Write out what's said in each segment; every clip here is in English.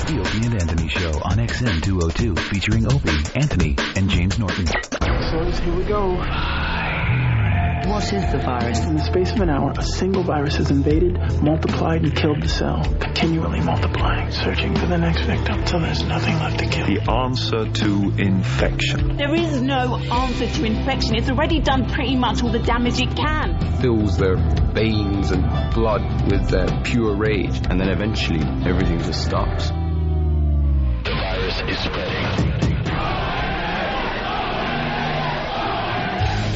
The Opie and Anthony Show on XM 202, featuring Opie, Anthony, and James Norton. So here we go. What is the virus? In the space of an hour, a single virus has invaded, multiplied, and killed the cell, continually multiplying, searching for the next victim till there's nothing left to kill. The answer to infection. There is no answer to infection. It's already done pretty much all the damage it can. Fills their veins and blood with pure rage, and then eventually everything just stops. The virus is spreading.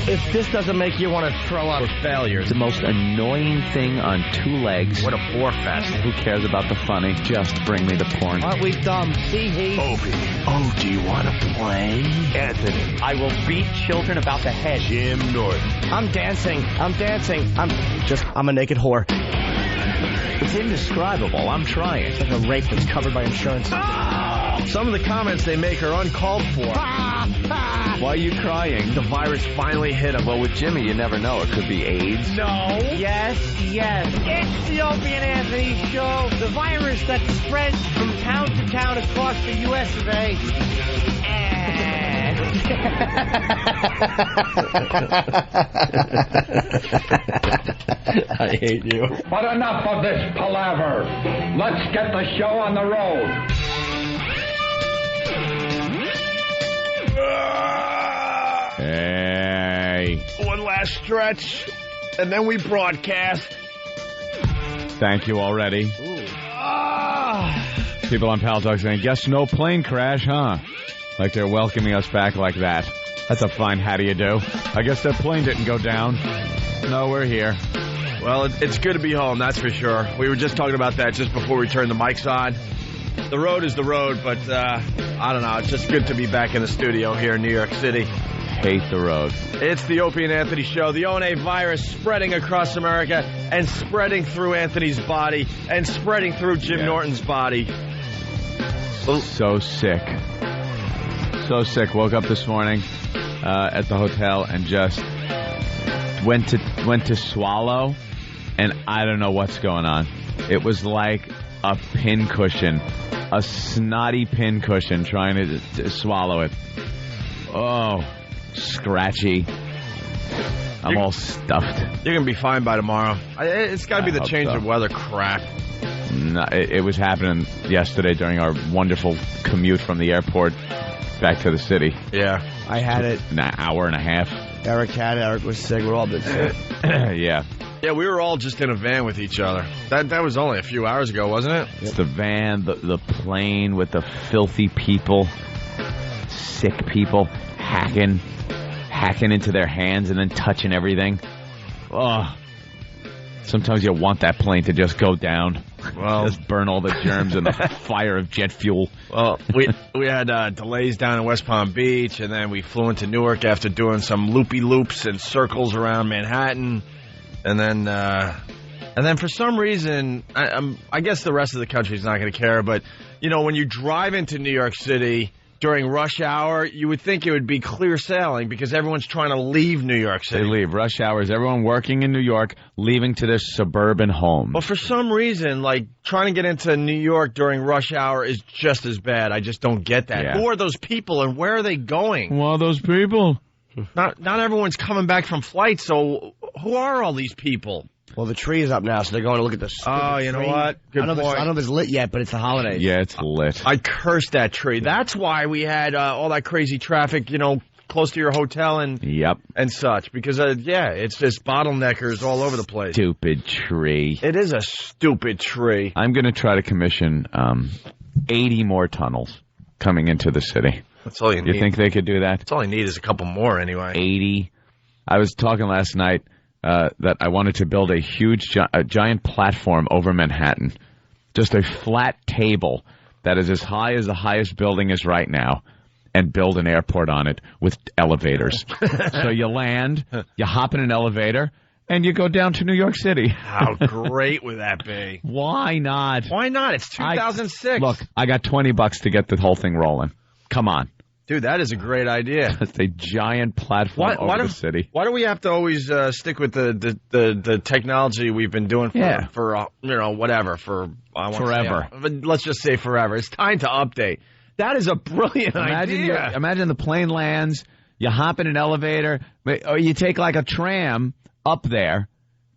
If this doesn't make you want to throw up, we're failures. It's the most annoying thing on two legs. What a bore fest. Who cares about the funny? Just bring me the porn. Aren't we dumb? See, he. Opie. Oh, do you want to play? Anthony. I will beat children about the head. Jim Norton. I'm dancing. I'm a naked whore. It's indescribable. I'm trying. It's like a rape that's covered by insurance. Some of the comments they make are uncalled for. Why are you crying? The virus finally hit him. Well, with Jimmy, you never know. It could be AIDS. No. Yes. It's the Opie and Anthony Show. The virus that spreads from town to town across the U.S. of A. I hate you. But enough of this palaver. Let's get the show on the road. Hey. One last stretch, and then we broadcast. Thank you already. People on Pal Talk saying, guess no plane crash, huh? Like they're welcoming us back like that. That's a fine how do you do. I guess that plane didn't go down. No, we're here. Well, it's good to be home, that's for sure. We were just talking about that just before we turned the mics on. The road is the road, but I don't know. It's just good to be back in the studio here in New York City. Hate the road. It's the Opie and Anthony Show. The ONA virus spreading across America and spreading through Anthony's body and spreading through Jim Norton's body. So sick. So sick. Woke up this morning at the hotel and just went to swallow, and I don't know what's going on. It was like a pincushion, a snotty pincushion trying to swallow it. Oh, scratchy. I'm all stuffed. You're going to be fine by tomorrow. It's got to be the change of weather crap. No, it was happening yesterday during our wonderful commute from the airport back to the city. Yeah. I had it. An hour and a half. Eric had it. Eric was sick. We're all been sick. Yeah. Yeah, we were all just in a van with each other. That was only a few hours ago, wasn't it? It's the van, the plane with the filthy people, sick people, hacking into their hands and then touching everything. Oh, sometimes you want that plane to just go down. Well, just burn all the germs in the fire of jet fuel. Well, we had delays down in West Palm Beach, and then we flew into Newark after doing some loopy-loops and circles around Manhattan. And then for some reason, I guess the rest of the country's not going to care, but, you know, when you drive into New York City during rush hour, you would think it would be clear sailing because everyone's trying to leave New York City. They leave. Rush hour is everyone working in New York, leaving to their suburban home. Well, for some reason, like, trying to get into New York during rush hour is just as bad. I just don't get that. Yeah. Who are those people and where are they going? Who are those people? Not everyone's coming back from flight, so who are all these people? Well, the tree is up now, so they're going to look at the Oh, you know what? Good point. I don't know if it's lit yet, but it's the holidays. Yeah, it's lit. I cursed that tree. That's why we had all that crazy traffic, you know, close to your hotel and such. Because, it's just bottleneckers all over the place. Stupid tree. It is a stupid tree. I'm going to try to commission 80 more tunnels coming into the city. That's all you need. You think they could do that? That's all you need is a couple more anyway. 80. I was talking last night that I wanted to build a huge, giant platform over Manhattan. Just a flat table that is as high as the highest building is right now, and build an airport on it with elevators. So you land, you hop in an elevator, and you go down to New York City. How great would that be? Why not? Why not? It's 2006. Look, I got $20 to get the whole thing rolling. Come on. Dude, that is a great idea. Just a giant platform over the city. Why do we have to always stick with the technology we've been doing for whatever, forever? But let's just say forever. It's time to update. That is a brilliant idea. Imagine the plane lands, you hop in an elevator, or you take like a tram up there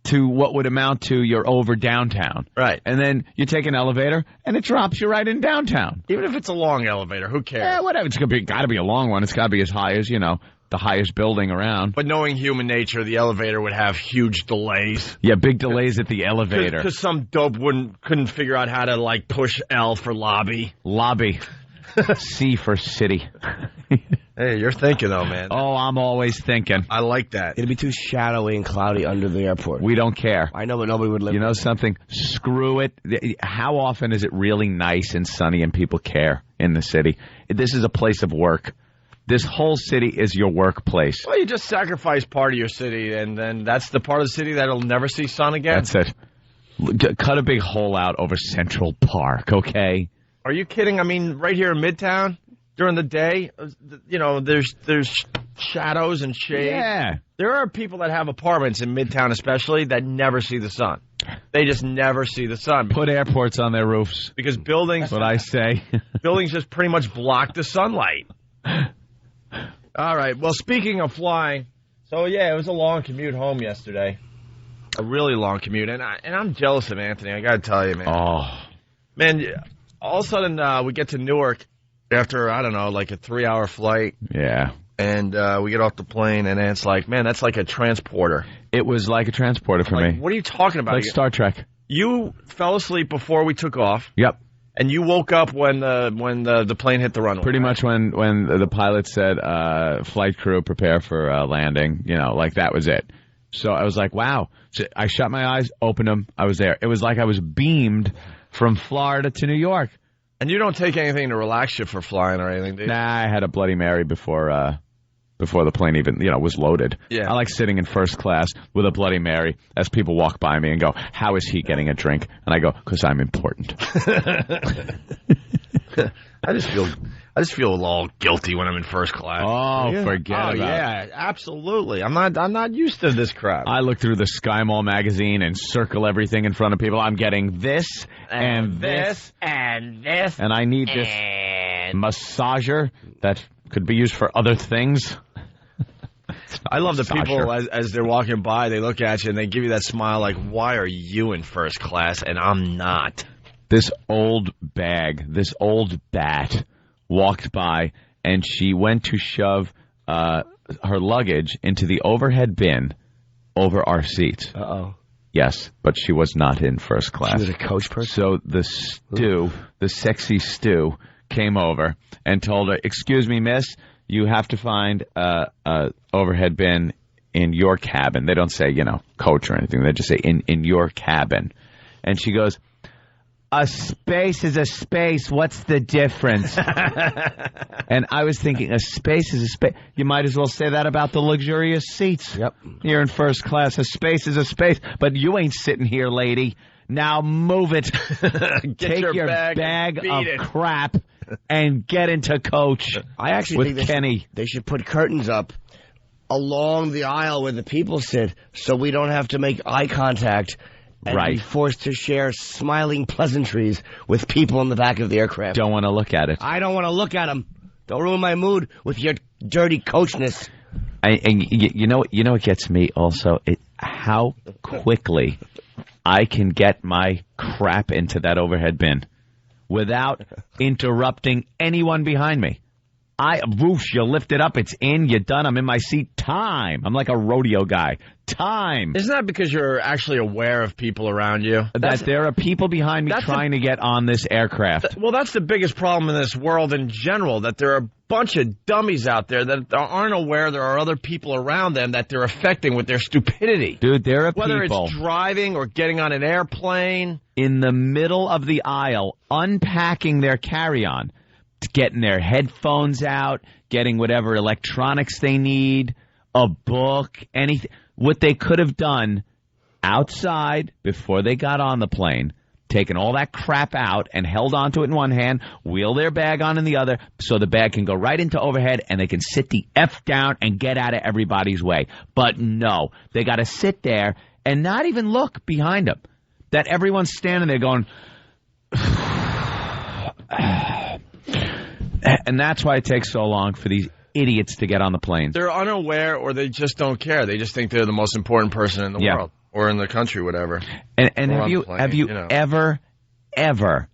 to what would amount to you're over downtown. Right. And then you take an elevator, and it drops you right in downtown. Even if it's a long elevator, who cares? Yeah, whatever. It's got to be a long one. It's got to be as high as, the highest building around. But knowing human nature, the elevator would have huge delays. Yeah, big delays at the elevator. Because some dope couldn't figure out how to, push L for lobby. Lobby. C for city. Hey, you're thinking, though, man. Oh, I'm always thinking. I like that. It'd be too shadowy and cloudy under the airport. We don't care. I know, but nobody would live. You know something? Screw it. How often is it really nice and sunny and people care in the city? This is a place of work. This whole city is your workplace. Well, you just sacrifice part of your city, and then that's the part of the city that'll never see sun again. That's it. Cut a big hole out over Central Park, okay? Are you kidding? I mean, right here in Midtown, during the day, there's shadows and shade. Yeah. There are people that have apartments in Midtown especially that never see the sun. They just never see the sun. Put airports on their roofs. Because buildings... That's what I say. Buildings just pretty much block the sunlight. All right. Well, speaking of flying, so yeah, it was a long commute home yesterday. A really long commute. And I'm jealous of Anthony. I got to tell you, man. Oh. Man, all of a sudden we get to Newark after, I don't know, like a 3-hour flight. Yeah. And we get off the plane, and it's like, man, that's like a transporter. It was like a transporter for me. What are you talking about? Like Star Trek. You fell asleep before we took off. Yep. And you woke up when the plane hit the runway. Pretty much when the pilot said, flight crew, prepare for landing. That was it. So I was like, wow. So I shut my eyes, opened them, I was there. It was like I was beamed from Florida to New York. And you don't take anything to relax you for flying or anything, do you? Nah, I had a Bloody Mary before the plane even, was loaded. Yeah. I like sitting in first class with a Bloody Mary as people walk by me and go, how is he getting a drink? And I go, because I'm important. I just feel all guilty when I'm in first class. Oh, yeah. Forget about it. Yeah, absolutely. I'm not used to this crap. I look through the Sky Mall magazine and circle everything in front of people. I'm getting this and this and this. And I need this massager that could be used for other things. I love the people as they're walking by, they look at you and they give you that smile like, why are you in first class and I'm not? This old bag, this old bat walked by and she went to shove her luggage into the overhead bin over our seats. Uh-oh. Yes, but she was not in first class. She was a coach person? So the sexy Stu, came over and told her, excuse me, miss, you have to find a overhead bin in your cabin. They don't say, coach or anything. They just say in your cabin. And she goes, a space is a space. What's the difference? And I was thinking, a space is a space. You might as well say that about the luxurious seats. Yep. You're in first class. A space is a space. But you ain't sitting here, lady. Now move it. Take your bag of crap and get into coach. I actually think Kenny. They should put curtains up along the aisle where the people sit so we don't have to make eye contact and be forced to share smiling pleasantries with people in the back of the aircraft. Don't want to look at it. I don't want to look at them. Don't ruin my mood with your dirty coachness. And you know what gets me also? How quickly I can get my crap into that overhead bin without interrupting anyone behind me. You lift it up, it's in, you're done, I'm in my seat. Time. I'm like a rodeo guy. Time. Isn't that because you're actually aware of people around you? That there are people behind me trying to get on this aircraft. Well, that's the biggest problem in this world in general, that there are a bunch of dummies out there that aren't aware there are other people around them that they're affecting with their stupidity. Dude, there are Whether people... it's driving or getting on an airplane. In the middle of the aisle, unpacking their carry-on, getting their headphones out, getting whatever electronics they need, a book, anything. What they could have done outside before they got on the plane, taken all that crap out and held onto it in one hand, wheel their bag on in the other, so the bag can go right into overhead and they can sit the F down and get out of everybody's way. But no, they got to sit there and not even look behind them. That everyone's standing there going, and that's why it takes so long for these idiots to get on the planes. They're unaware, or they just don't care. They just think they're the most important person in the world or in the country, whatever. And have you ever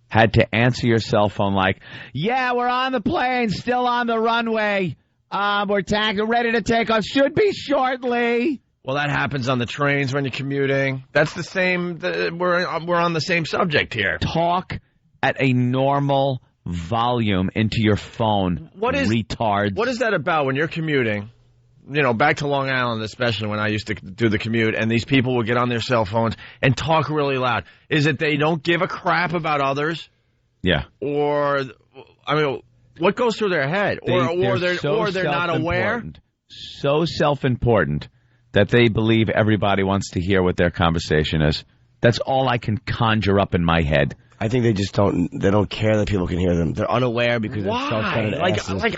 had to answer your cell phone like, yeah, we're on the plane, still on the runway. We're ready to take off. Should be shortly. Well, that happens on the trains when you're commuting. That's the same. We're on the same subject here. Talk at a normal volume into your phone, retards. What is that about when you're commuting? You know, back to Long Island, especially when I used to do the commute, and these people would get on their cell phones and talk really loud. Is it they don't give a crap about others? Yeah. Or, I mean, what goes through their head? They're not aware? So self-important that they believe everybody wants to hear what their conversation is. That's all I can conjure up in my head. I think they just don't care that people can hear them. They're unaware because they're self-centered asses. Like,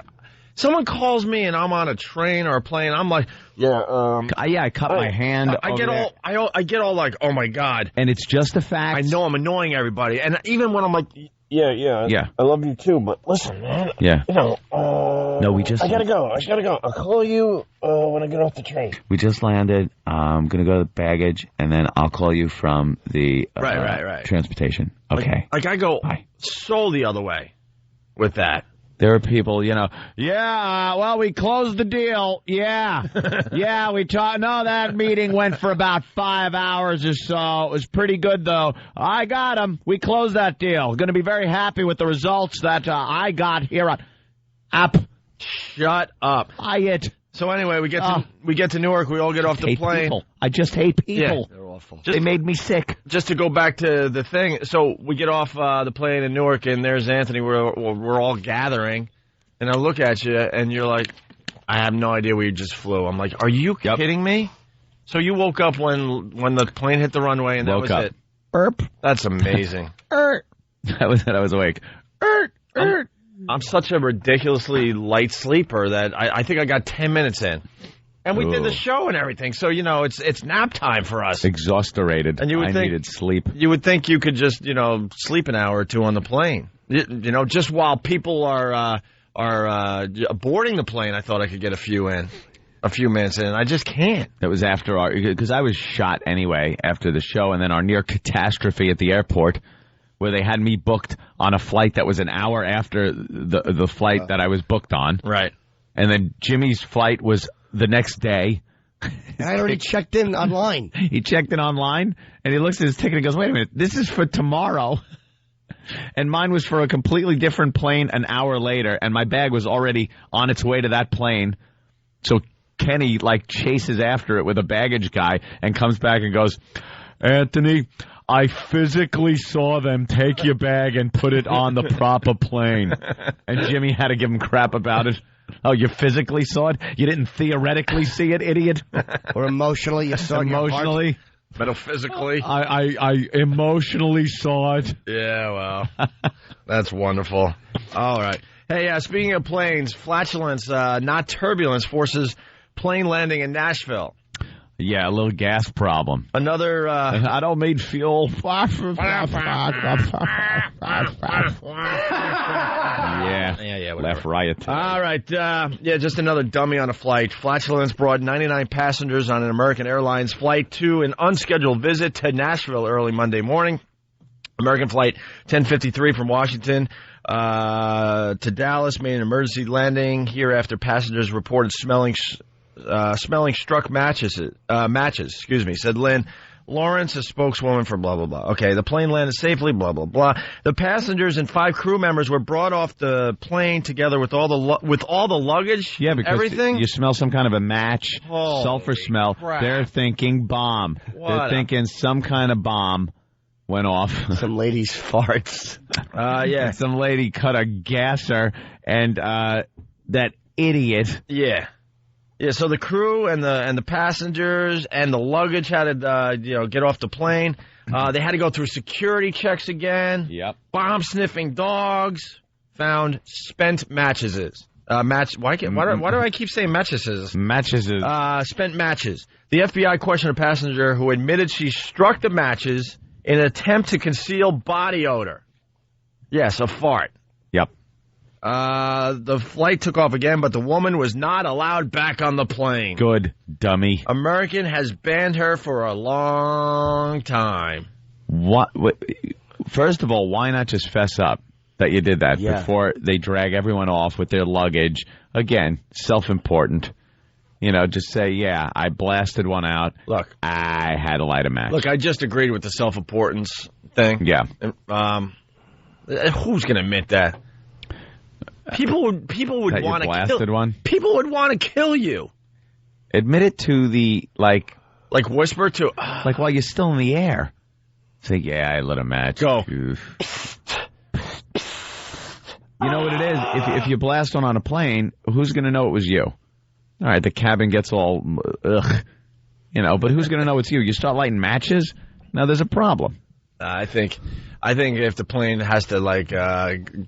someone calls me and I'm on a train or a plane. I'm like, I cut my hand. I get all like, oh my God. And it's just a fact. I know I'm annoying everybody. And even when I'm like, yeah. I love you too, but listen, man. Yeah. You know, I gotta go. I'll call you when I get off the train. We just landed. I'm gonna go to the baggage, and then I'll call you from the right. transportation. Okay. Like I go so the other way with that. There are people, well, we closed the deal. Yeah. We talked. No, that meeting went for about 5 hours or so. It was pretty good, though. I got him. We closed that deal. Going to be very happy with the results that I got here on Up. Shut up. So anyway, we get to Newark. We all get off the plane. People. I just hate people. Yeah, they're awful. They made me sick. Just to go back to the thing. So we get off the plane in Newark, and there's Anthony. We're all gathering, and I look at you, and you're like, I have no idea where you just flew. I'm like, are you kidding me? So you woke up when the plane hit the runway, and that was it. Burp. That's amazing. That was it. I was awake. I'm such a ridiculously light sleeper that I think I got 10 minutes in. And we did the show and everything, so, it's nap time for us. Exhausterated. And I needed sleep. You would think you could just, sleep an hour or two on the plane. Just while people are boarding the plane, I thought I could get a few minutes in. I just can't. That was after because I was shot anyway after the show, and then our near catastrophe at the airport, where they had me booked on a flight that was an hour after the flight that I was booked on. Right. And then Jimmy's flight was the next day. I had already checked in online. He checked in online, and he looks at his ticket and goes, wait a minute, this is for tomorrow. And mine was for a completely different plane an hour later, and my bag was already on its way to that plane. So Kenny, chases after it with a baggage guy and comes back and goes, Anthony, I physically saw them take your bag and put it on the proper plane. And Jimmy had to give him crap about it. Oh, you physically saw it? You didn't theoretically see it, idiot? Or emotionally, you saw it emotionally? Metaphysically? I emotionally saw it. Yeah, well, that's wonderful. All right. Hey, speaking of planes, flatulence, not turbulence, forces plane landing in Nashville. Yeah, a little gas problem. Another, I don't need fuel. Yeah, whatever. Left riot. All right, just another dummy on a flight. Flatulence brought 99 passengers on an American Airlines flight to an unscheduled visit to Nashville early Monday morning. American flight 1053 from Washington to Dallas made an emergency landing here after passengers reported smelling struck matches, said Lynn Lawrence, a spokeswoman for blah, blah, blah. Okay, the plane landed safely, blah, blah, blah. The passengers and 5 crew members were brought off the plane together with all the luggage. Yeah, because everything. You smell some kind of a match, sulfur smell. Crap. They're thinking bomb. They're thinking some kind of bomb went off. Some lady's farts. Yeah. Some lady cut a gasser, and that idiot. Yeah. Yeah, so the crew and the passengers and the luggage had to get off the plane. They had to go through security checks again. Yep. Bomb-sniffing dogs found spent matches. Why do I keep saying matches? Matches. Spent matches. The FBI questioned a passenger who admitted she struck the matches in an attempt to conceal body odor. Yes, a fart. Yep. The flight took off again, but the woman was not allowed back on the plane. Good, dummy. American has banned her for a long time. What? First of all, why not just fess up that you did that before they drag everyone off with their luggage? Again, self-important. Just say, yeah, I blasted one out. Look, I had to light a match. Look, I just agreed with the self-importance thing. Yeah. Who's going to admit that? People would want to kill one. People would want to kill you. Admit it to the like whisper to while you're still in the air. Say, yeah, I lit a match. Go. Oof. You know what it is? If you blast one on a plane, who's going to know it was you? All right, the cabin gets all ugh, but who's going to know it's you? You start lighting matches, now there's a problem. I think if the plane has to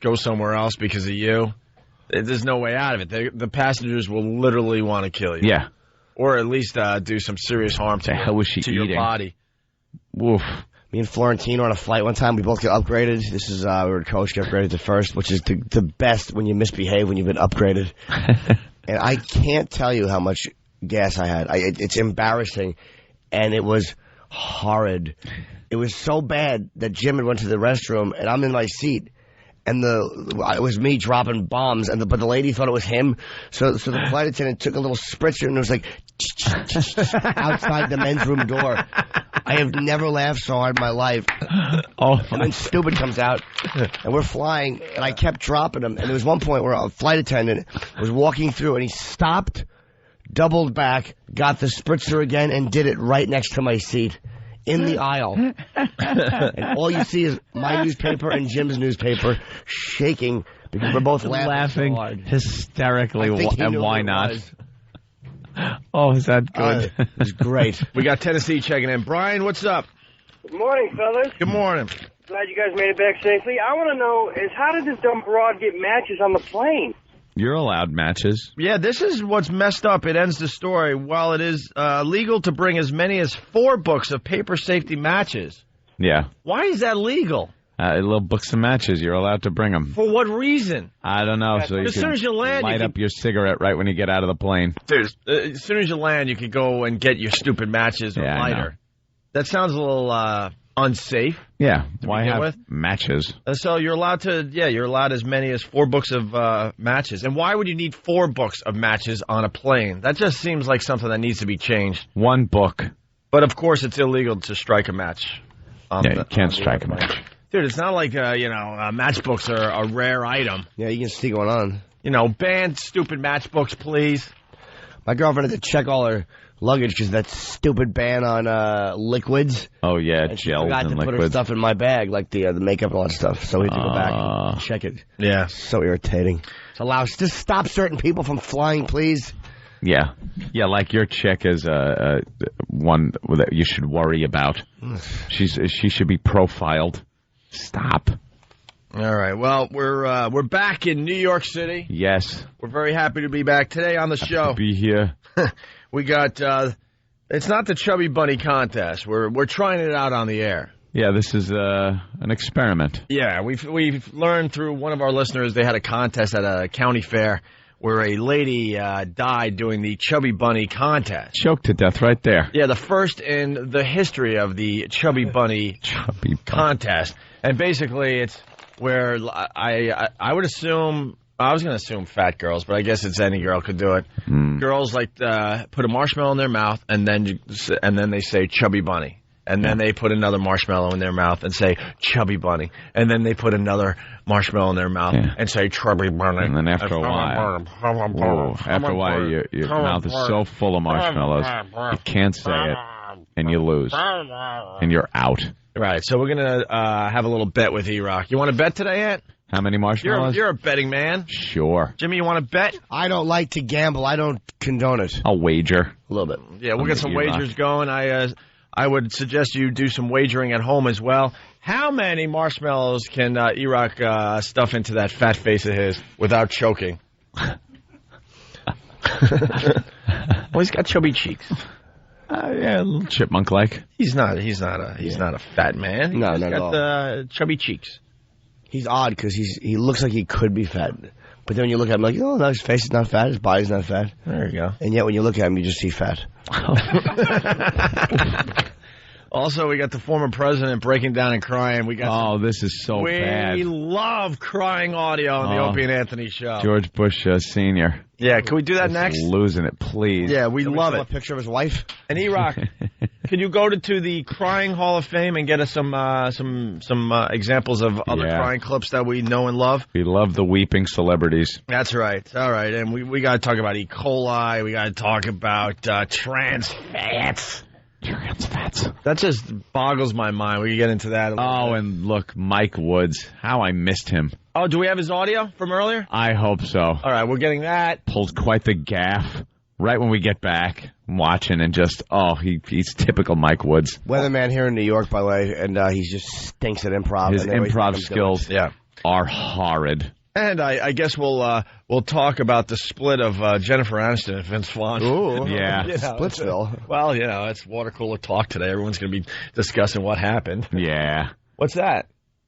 go somewhere else because of you, there's no way out of it. The passengers will literally want to kill you. Yeah, or at least do some serious harm to your body. Woof. Me and Florentino on a flight one time, we both get upgraded. This is we were coach, get upgraded to first, which is the best when you misbehave when you've been upgraded. And I can't tell you how much gas I had. It's embarrassing, and it was horrid. It was so bad that Jim had went to the restroom, and I'm in my seat, and it was me dropping bombs, but the lady thought it was him. So the flight attendant took a little spritzer, and it was like outside the men's room door. I have never laughed so hard in my life. And then Stupid comes out, and we're flying, and I kept dropping them. And there was one point where a flight attendant was walking through, and he stopped, doubled back, got the spritzer again, and did it right next to my seat in the aisle. And all you see is my newspaper and Jim's newspaper shaking because we're both laughing so hard. Hysterically. And why not? Oh, is that good? It was great. We got Tennessee checking in. Brian, what's up? Good morning, fellas. Good morning. Glad you guys made it back safely. I want to know how did this dumb broad get matches on the plane? You're allowed matches. Yeah, this is what's messed up. It ends the story. While it is legal to bring as many as 4 books of paper safety matches. Yeah. Why is that legal? Little books of matches. You're allowed to bring them. For what reason? I don't know. So as soon as you land, light up your cigarette right when you get out of the plane. Dude, as soon as you land, you could go and get your stupid matches or lighter. That sounds a little unsafe. Yeah. Why have matches? So you're allowed to, you're allowed as many as 4 books of matches. And why would you need 4 books of matches on a plane? That just seems like something that needs to be changed. 1 book. But of course, it's illegal to strike a match. You can't strike a match. Dude, it's not like, matchbooks are a rare item. Yeah, you can see going on. Ban stupid matchbooks, please. My girlfriend had to check all her luggage because that stupid ban on liquids. Oh, yeah, and she gels forgot and to liquids. Put her stuff in my bag, like the makeup and all that stuff. So we had to go back and check it. Yeah. So irritating. So just stop certain people from flying, please. Yeah. Yeah, like your chick is one that you should worry about. She should be profiled. Stop. All right. Well, we're back in New York City. Yes. We're very happy to be back today on the show. To be here. We got it's not the Chubby Bunny contest. We're trying it out on the air. Yeah, this is an experiment. Yeah, we've learned through one of our listeners they had a contest at a county fair where a lady died doing the Chubby Bunny contest. Choked to death right there. Yeah, the first in the history of the Chubby Bunny contest. And basically it's where I would assume, I was going to assume fat girls, but I guess it's any girl could do it. Girls put a marshmallow in their mouth and then they say Chubby Bunny. And then they put another marshmallow in their mouth and say Chubby Bunny. And then they put another marshmallow in their mouth and say Chubby Bunny. And then after a while, your mouth is so full of marshmallows, you can't say it, and you lose. And you're out. Right, so we're going to have a little bet with E-Rock. You want to bet today, Ant? How many marshmallows? You're a betting man. Sure. Jimmy, you want to bet? I don't like to gamble. I don't condone it. I'll wager. A little bit. Yeah, we'll get some wagers going. I would suggest you do some wagering at home as well. How many marshmallows can E-Rock stuff into that fat face of his without choking? Well, he's got chubby cheeks. Yeah, a little chipmunk-like. He's not a fat man. No, He's not at got chubby cheeks. He's odd because he looks like he could be fat. But then when you look at him, like, oh, no, his face is not fat, his body's not fat. There you go. And yet when you look at him, you just see fat. Also, we got the former president breaking down and crying. This is so bad. We love crying audio on the Opie and Anthony show. George Bush Sr. Yeah, can we do that next? Losing it, please. Yeah, we love it. A picture of his wife. And E-Rock, can you go to the Crying Hall of Fame and get us some examples of other crying clips that we know and love? We love the weeping celebrities. That's right. All right, and we got to talk about E. coli. We got to talk about trans fats. Trans fats. That just boggles my mind. We can get into that a little bit. And look, Mike Woods. How I missed him. Oh, do we have his audio from earlier? I hope so. All right, we're getting that. Pulled quite the gaffe right when we get back. I'm watching and just, he's typical Mike Woods. Weatherman here in New York, by the way, and he just stinks at improv. His improv skills are horrid. And I guess we'll talk about the split of Jennifer Aniston and Vince Vaughn. Ooh, yeah. Splitsville. Well, it's water cooler talk today. Everyone's going to be discussing what happened. Yeah. What's that?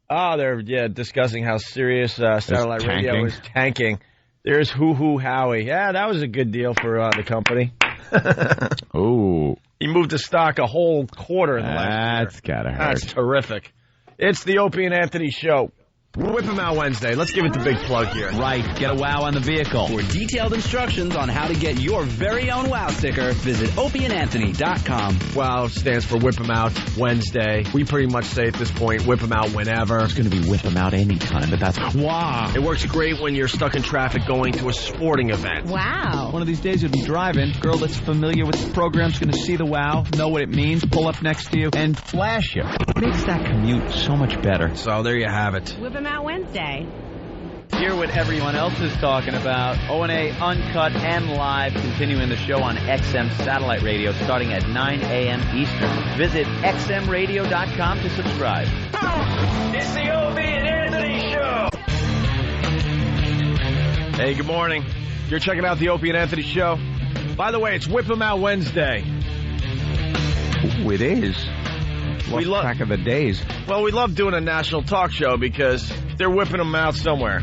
Oh, they're discussing how Sirius satellite radio is tanking. There's Hoo Howie. Yeah, that was a good deal for the company. Ooh. He moved the stock a whole quarter in the last year. That's gotta hurt. That's terrific. It's the Opie and Anthony show. Whip 'em out Wednesday. Let's give it the big plug here. Right. Get a wow on the vehicle. For detailed instructions on how to get your very own wow sticker, visit opieandanthony.com. WOW stands for Whip 'em Out Wednesday. We pretty much say at this point, whip 'em out whenever. It's going to be whip 'em out anytime, but that's wow. It works great when you're stuck in traffic going to a sporting event. Wow. One of these days you'll be driving. Girl that's familiar with the program's going to see the wow, know what it means, pull up next to you, and flash you. Makes that commute so much better. So there you have it. Whip 'em out Wednesday. Hear what everyone else is talking about. O&A Uncut and Live, continuing the show on XM Satellite Radio starting at 9 a.m. Eastern. Visit xmradio.com to subscribe. It's the Opie and Anthony show. Hey, good morning. You're checking out the Opie and Anthony show. By the way, it's Whip 'em Out Wednesday. Ooh, it is. We love track of the days. Well, we love doing a national talk show because they're whipping them out somewhere.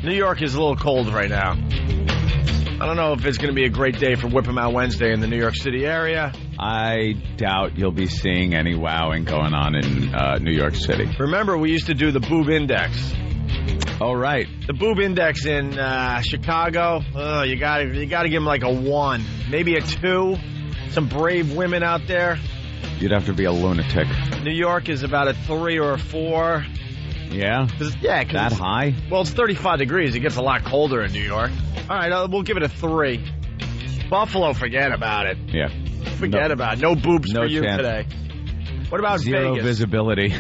New York is a little cold right now. I don't know if it's going to be a great day for Whip 'em Out Wednesday in the New York City area. I doubt you'll be seeing any wowing going on in New York City. Remember, we used to do the Boob Index. Oh, right. The Boob Index in Chicago, you got to give them like a 1, maybe a 2. Some brave women out there. You'd have to be a lunatic. New York is about a 3 or a 4. Yeah? Yeah. That high? Well, it's 35 degrees. It gets a lot colder in New York. All right, we'll give it a 3. Buffalo, forget about it. Yeah. Forget about it. No boobs for you chance. today. What about Zero Vegas? Visibility.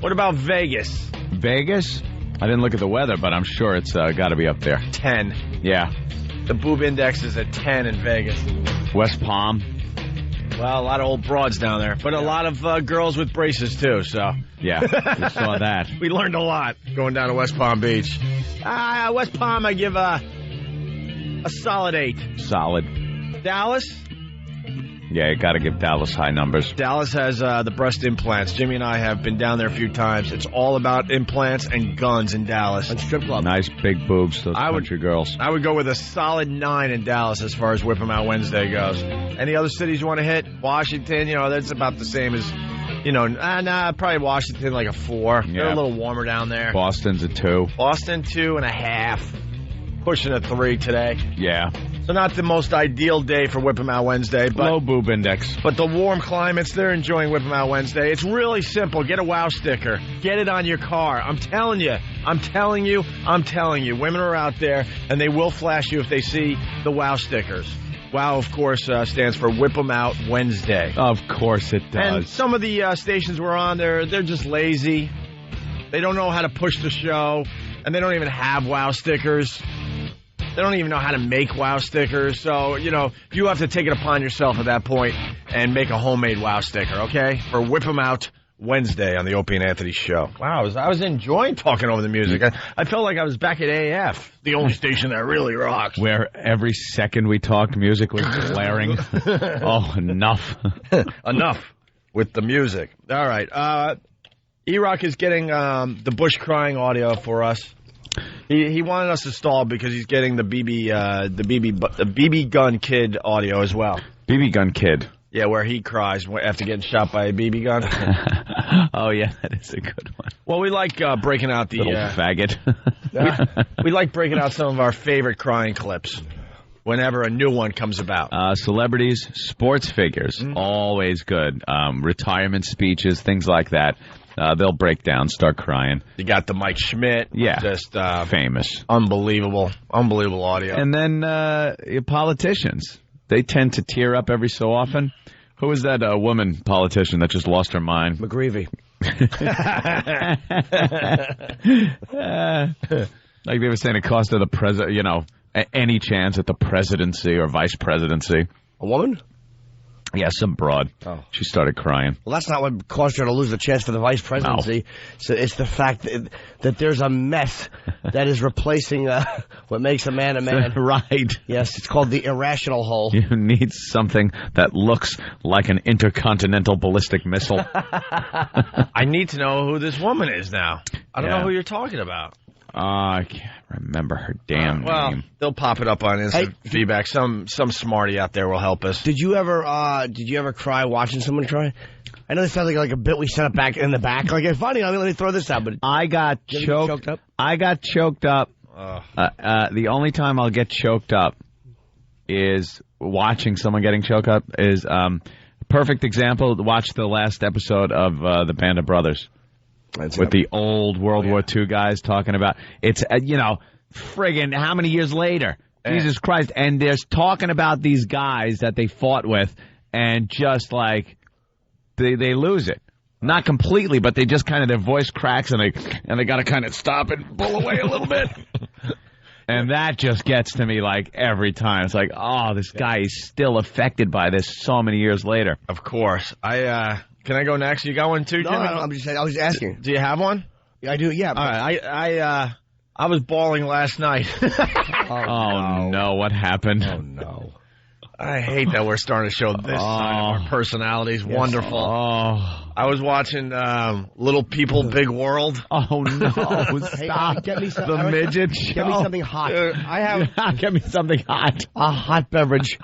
What about Vegas? Vegas? I didn't look at the weather, but I'm sure it's got to be up there. 10. Yeah. The Boob Index is at 10 in Vegas. West Palm. Well, a lot of old broads down there, but a lot of girls with braces, too, so. Yeah, we saw that. We learned a lot going down to West Palm Beach. West Palm, I give a solid 8. Solid. Dallas? Yeah, you got to give Dallas high numbers. Dallas has the breast implants. Jimmy and I have been down there a few times. It's all about implants and guns in Dallas. And strip club. Nice big boobs, those country girls. I would go with a solid 9 in Dallas as far as Whip 'em Out Wednesday goes. Any other cities you want to hit? Washington, that's about the same as, probably Washington like a 4. Yeah. They're a little warmer down there. Boston's a 2. Boston, 2.5. Pushing a 3 today. Yeah. So not the most ideal day for Whip 'em Out Wednesday. But low boob index. But the warm climates, they're enjoying Whip 'em Out Wednesday. It's really simple. Get a WOW sticker. Get it on your car. I'm telling you. Women are out there, and they will flash you if they see the WOW stickers. WOW, of course, stands for Whip 'em Out Wednesday. Of course it does. And some of the stations we're on, they're just lazy. They don't know how to push the show, and they don't even have wow stickers. They don't even know how to make wow stickers. So, you have to take it upon yourself at that point and make a homemade wow sticker, okay? For Whip 'em Out Wednesday on the Opie and Anthony show. Wow, I was enjoying talking over the music. I felt like I was back at AF, the only station that really rocks. Where every second we talked, music was blaring. Oh, enough. Enough with the music. All right. E-Rock is getting the Bush crying audio for us. He wanted us to stall because he's getting the BB gun kid audio as well. BB gun kid. Yeah, where he cries after getting shot by a BB gun. Oh yeah, that is a good one. Well, we like breaking out the little faggot. we like breaking out some of our favorite crying clips whenever a new one comes about. Celebrities, sports figures, always good. Retirement speeches, things like that. They'll break down, start crying. You got the Mike Schmidt. Yeah. Just famous. Unbelievable audio. And then politicians. They tend to tear up every so often. Who was that woman politician that just lost her mind? McGreevy. Like they were saying it cost her the president, any chance at the presidency or vice presidency. A woman? Yeah, some broad. Oh. She started crying. Well, that's not what caused her to lose the chance for the vice presidency. No. So it's the fact that there's a mess that is replacing what makes a man a man. Right. Yes, it's called the irrational hole. You need something that looks like an intercontinental ballistic missile. I need to know who this woman is now. I don't know who you're talking about. I can't remember her damn name. They'll pop it up on instant feedback. Some smarty out there will help us. Did you ever cry watching someone cry? I know this sounds like a bit we set up back in the back. Like it's funny. Let me throw this out. But I got choked up. I got choked up. The only time I'll get choked up is watching someone getting choked up. Is perfect example. Watch the last episode of the Band of Brothers. With the old World War II guys talking about it's friggin' how many years later? Jesus Christ! And they're talking about these guys that they fought with, and just like they lose it, not completely, but they just kind of their voice cracks, and they got to kind of stop and pull away a little bit. And that just gets to me like every time. It's like, oh, this guy is still affected by this so many years later. Of course, Can I go next? You got one too, Jimmy? No, I was asking. Do you have one? Yeah, I do. Yeah. All right. I was bawling last night. Oh no! What happened? Oh no! I hate that we're starting to show this side of our personalities. Yes. Wonderful. I was watching Little People, Big World. Oh no! Stop! Get me some, the midget show. Get me something hot. Get me something hot. A hot beverage.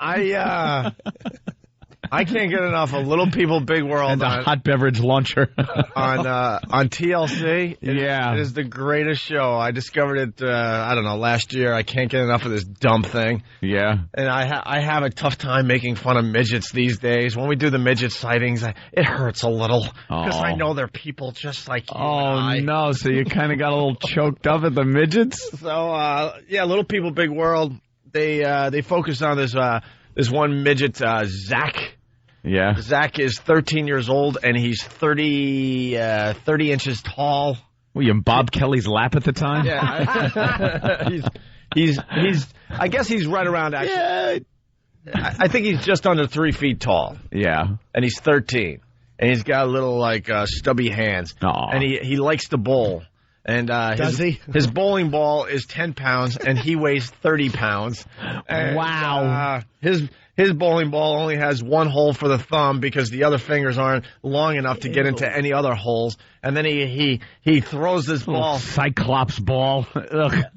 I can't get enough of Little People, Big World. And a hot beverage launcher. on TLC. It is the greatest show. I discovered it, last year. I can't get enough of this dumb thing. Yeah. And I have a tough time making fun of midgets these days. When we do the midget sightings, it hurts a little. Because I know they're people just like you and I. No. So you kind of got a little choked up at the midgets? So, Little People, Big World, they focus on this one midget, Zach. Yeah. Zach is 13 years old, and he's 30 inches tall. Were you in Bob Kelly's lap at the time? Yeah. he's I guess he's right around, actually. Yeah. I think he's just under 3 feet tall. Yeah. And he's 13. And he's got little, stubby hands. Aww. And he likes to bowl. And does he? His bowling ball is 10 pounds, and he weighs 30 pounds. And, wow. His bowling ball only has one hole for the thumb because the other fingers aren't long enough to get into any other holes. And then he throws this ball. Cyclops ball.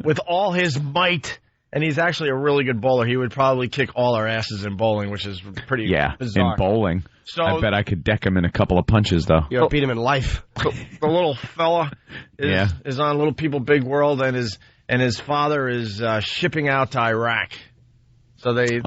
With all his might. And he's actually a really good bowler. He would probably kick all our asses in bowling, which is pretty bizarre. In bowling. So, I bet I could deck him in a couple of punches, though. You beat him in life. The little fella is on Little People, Big World, and his father is shipping out to Iraq. So they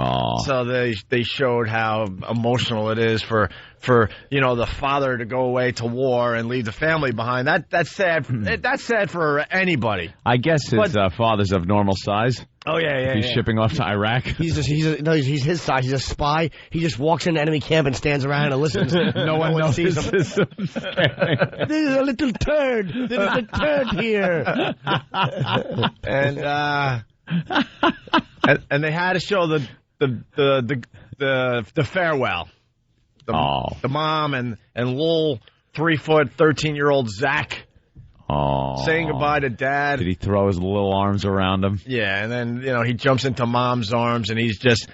showed how emotional it is for the father to go away to war and leave the family behind. That's sad. That's sad for anybody. I guess his father's of normal size. Oh, yeah. He's shipping off to Iraq. He's his size. He's a spy. He just walks into enemy camp and stands around and listens. No one sees him. There's a little turd. There's a turd here. And they had to show the farewell. The mom and little 3-foot, 13-year-old Zach. Oh. Saying goodbye to Dad. Did he throw his little arms around him? Yeah, and then, he jumps into Mom's arms, and he's just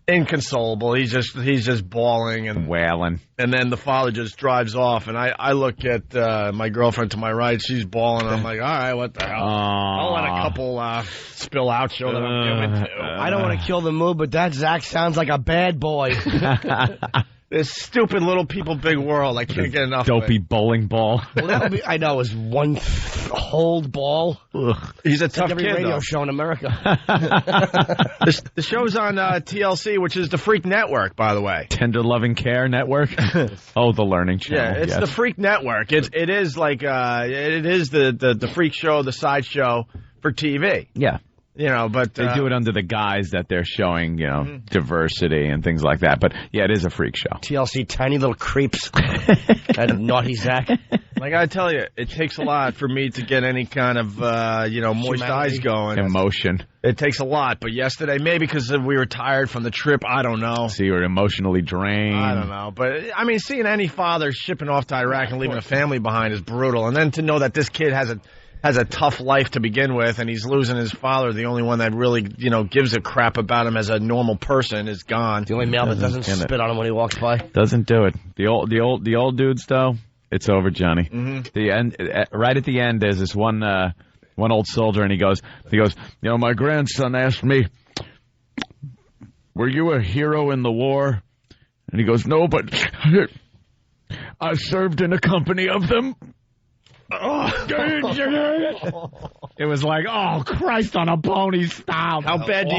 inconsolable. He's just bawling and wailing. And then the father just drives off, and I look at my girlfriend to my right. She's bawling. I'm like, all right, what the hell? I'll let a couple spill out, show them I'm doing too. I don't want to kill the mood, but that Zach sounds like a bad boy. This stupid little people, big world. I can't get enough dopey of it. bowling ball. Well, that would be, I know, is one hold ball. Ugh. He's a tough every kid, radio though. show in America. The show's on TLC, which is the Freak Network, by the way. Tender Loving Care Network. Oh, the Learning Channel. Yeah, it's the Freak Network. It is like it is the freak show, the sideshow for TV. Yeah. But they do it under the guise that they're showing, diversity and things like that. But yeah, it is a freak show. TLC, tiny little creeps. And naughty Zach. Like I tell you, it takes a lot for me to get any kind of moist eyes going. Emotion. It takes a lot. But yesterday, maybe because we were tired from the trip, I don't know. So you were emotionally drained. I don't know. But I mean, seeing any father shipping off to Iraq and leaving a family behind is brutal. And then to know that this kid has a tough life to begin with, and he's losing his father, the only one that really, gives a crap about him as a normal person, is gone. The only male that doesn't spit on him when he walks by. Doesn't do it. The old dudes, though, it's over, Johnny. Mm-hmm. The end, right at the end, there's this one old soldier, and he goes, my grandson asked me, were you a hero in the war? And he goes, no, but I served in a company of them. It was like, oh, Christ on a pony, stop. How bad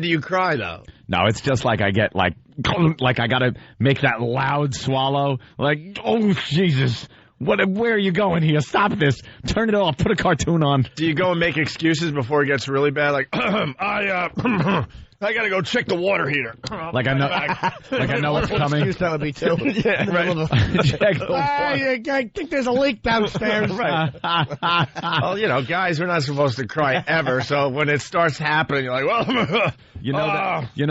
do you cry, though? No, it's just like I get like I gotta make that loud swallow. Like, oh Jesus, where are you going here? Stop this. Turn it off. Put a cartoon on. Do you go and make excuses before it gets really bad? Like, I gotta go check the water heater. Like I know what's coming. Excuse that would be too. Yeah, right. I think there's a leak downstairs. Right. Well, guys, we're not supposed to cry ever. So when it starts happening, you're like, well,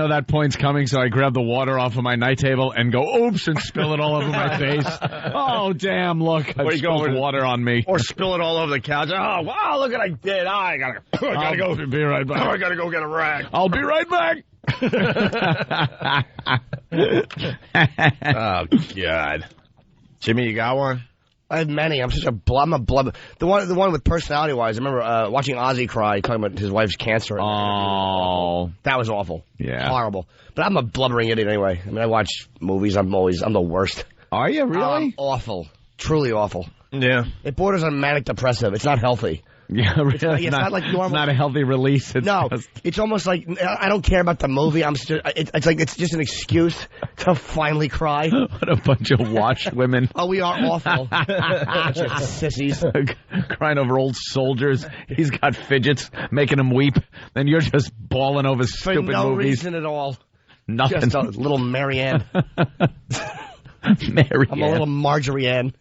that point's coming. So I grab the water off of my night table and go, oops, and spill it all over my face. Oh damn! Look, I spilled water on me. Or spill it all over the couch. Oh wow! Look what I did. I gotta go. Be right back. I gotta go get a rag. I'll be right back. Oh God, Jimmy, you got one? I have many. I'm a blub. The one with personality wise. I remember watching Ozzy cry, talking about his wife's cancer. Oh, that was awful. Yeah, horrible. But I'm a blubbering idiot anyway. I mean, I watch movies. I'm the worst. Are you really? Awful. Truly awful. Yeah. It borders on manic depressive. It's not healthy. Yeah, really. It's not like normal. It's not a healthy release. It's almost like I don't care about the movie. It's just an excuse to finally cry. What a bunch of washed women. Oh, we are awful. Bunch of sissies. Crying over old soldiers. He's got fidgets making him weep. Then you're just bawling over stupid movies. For no reason at all. Nothing. Just a little Marianne. Marianne. I'm a little Marjorie Ann.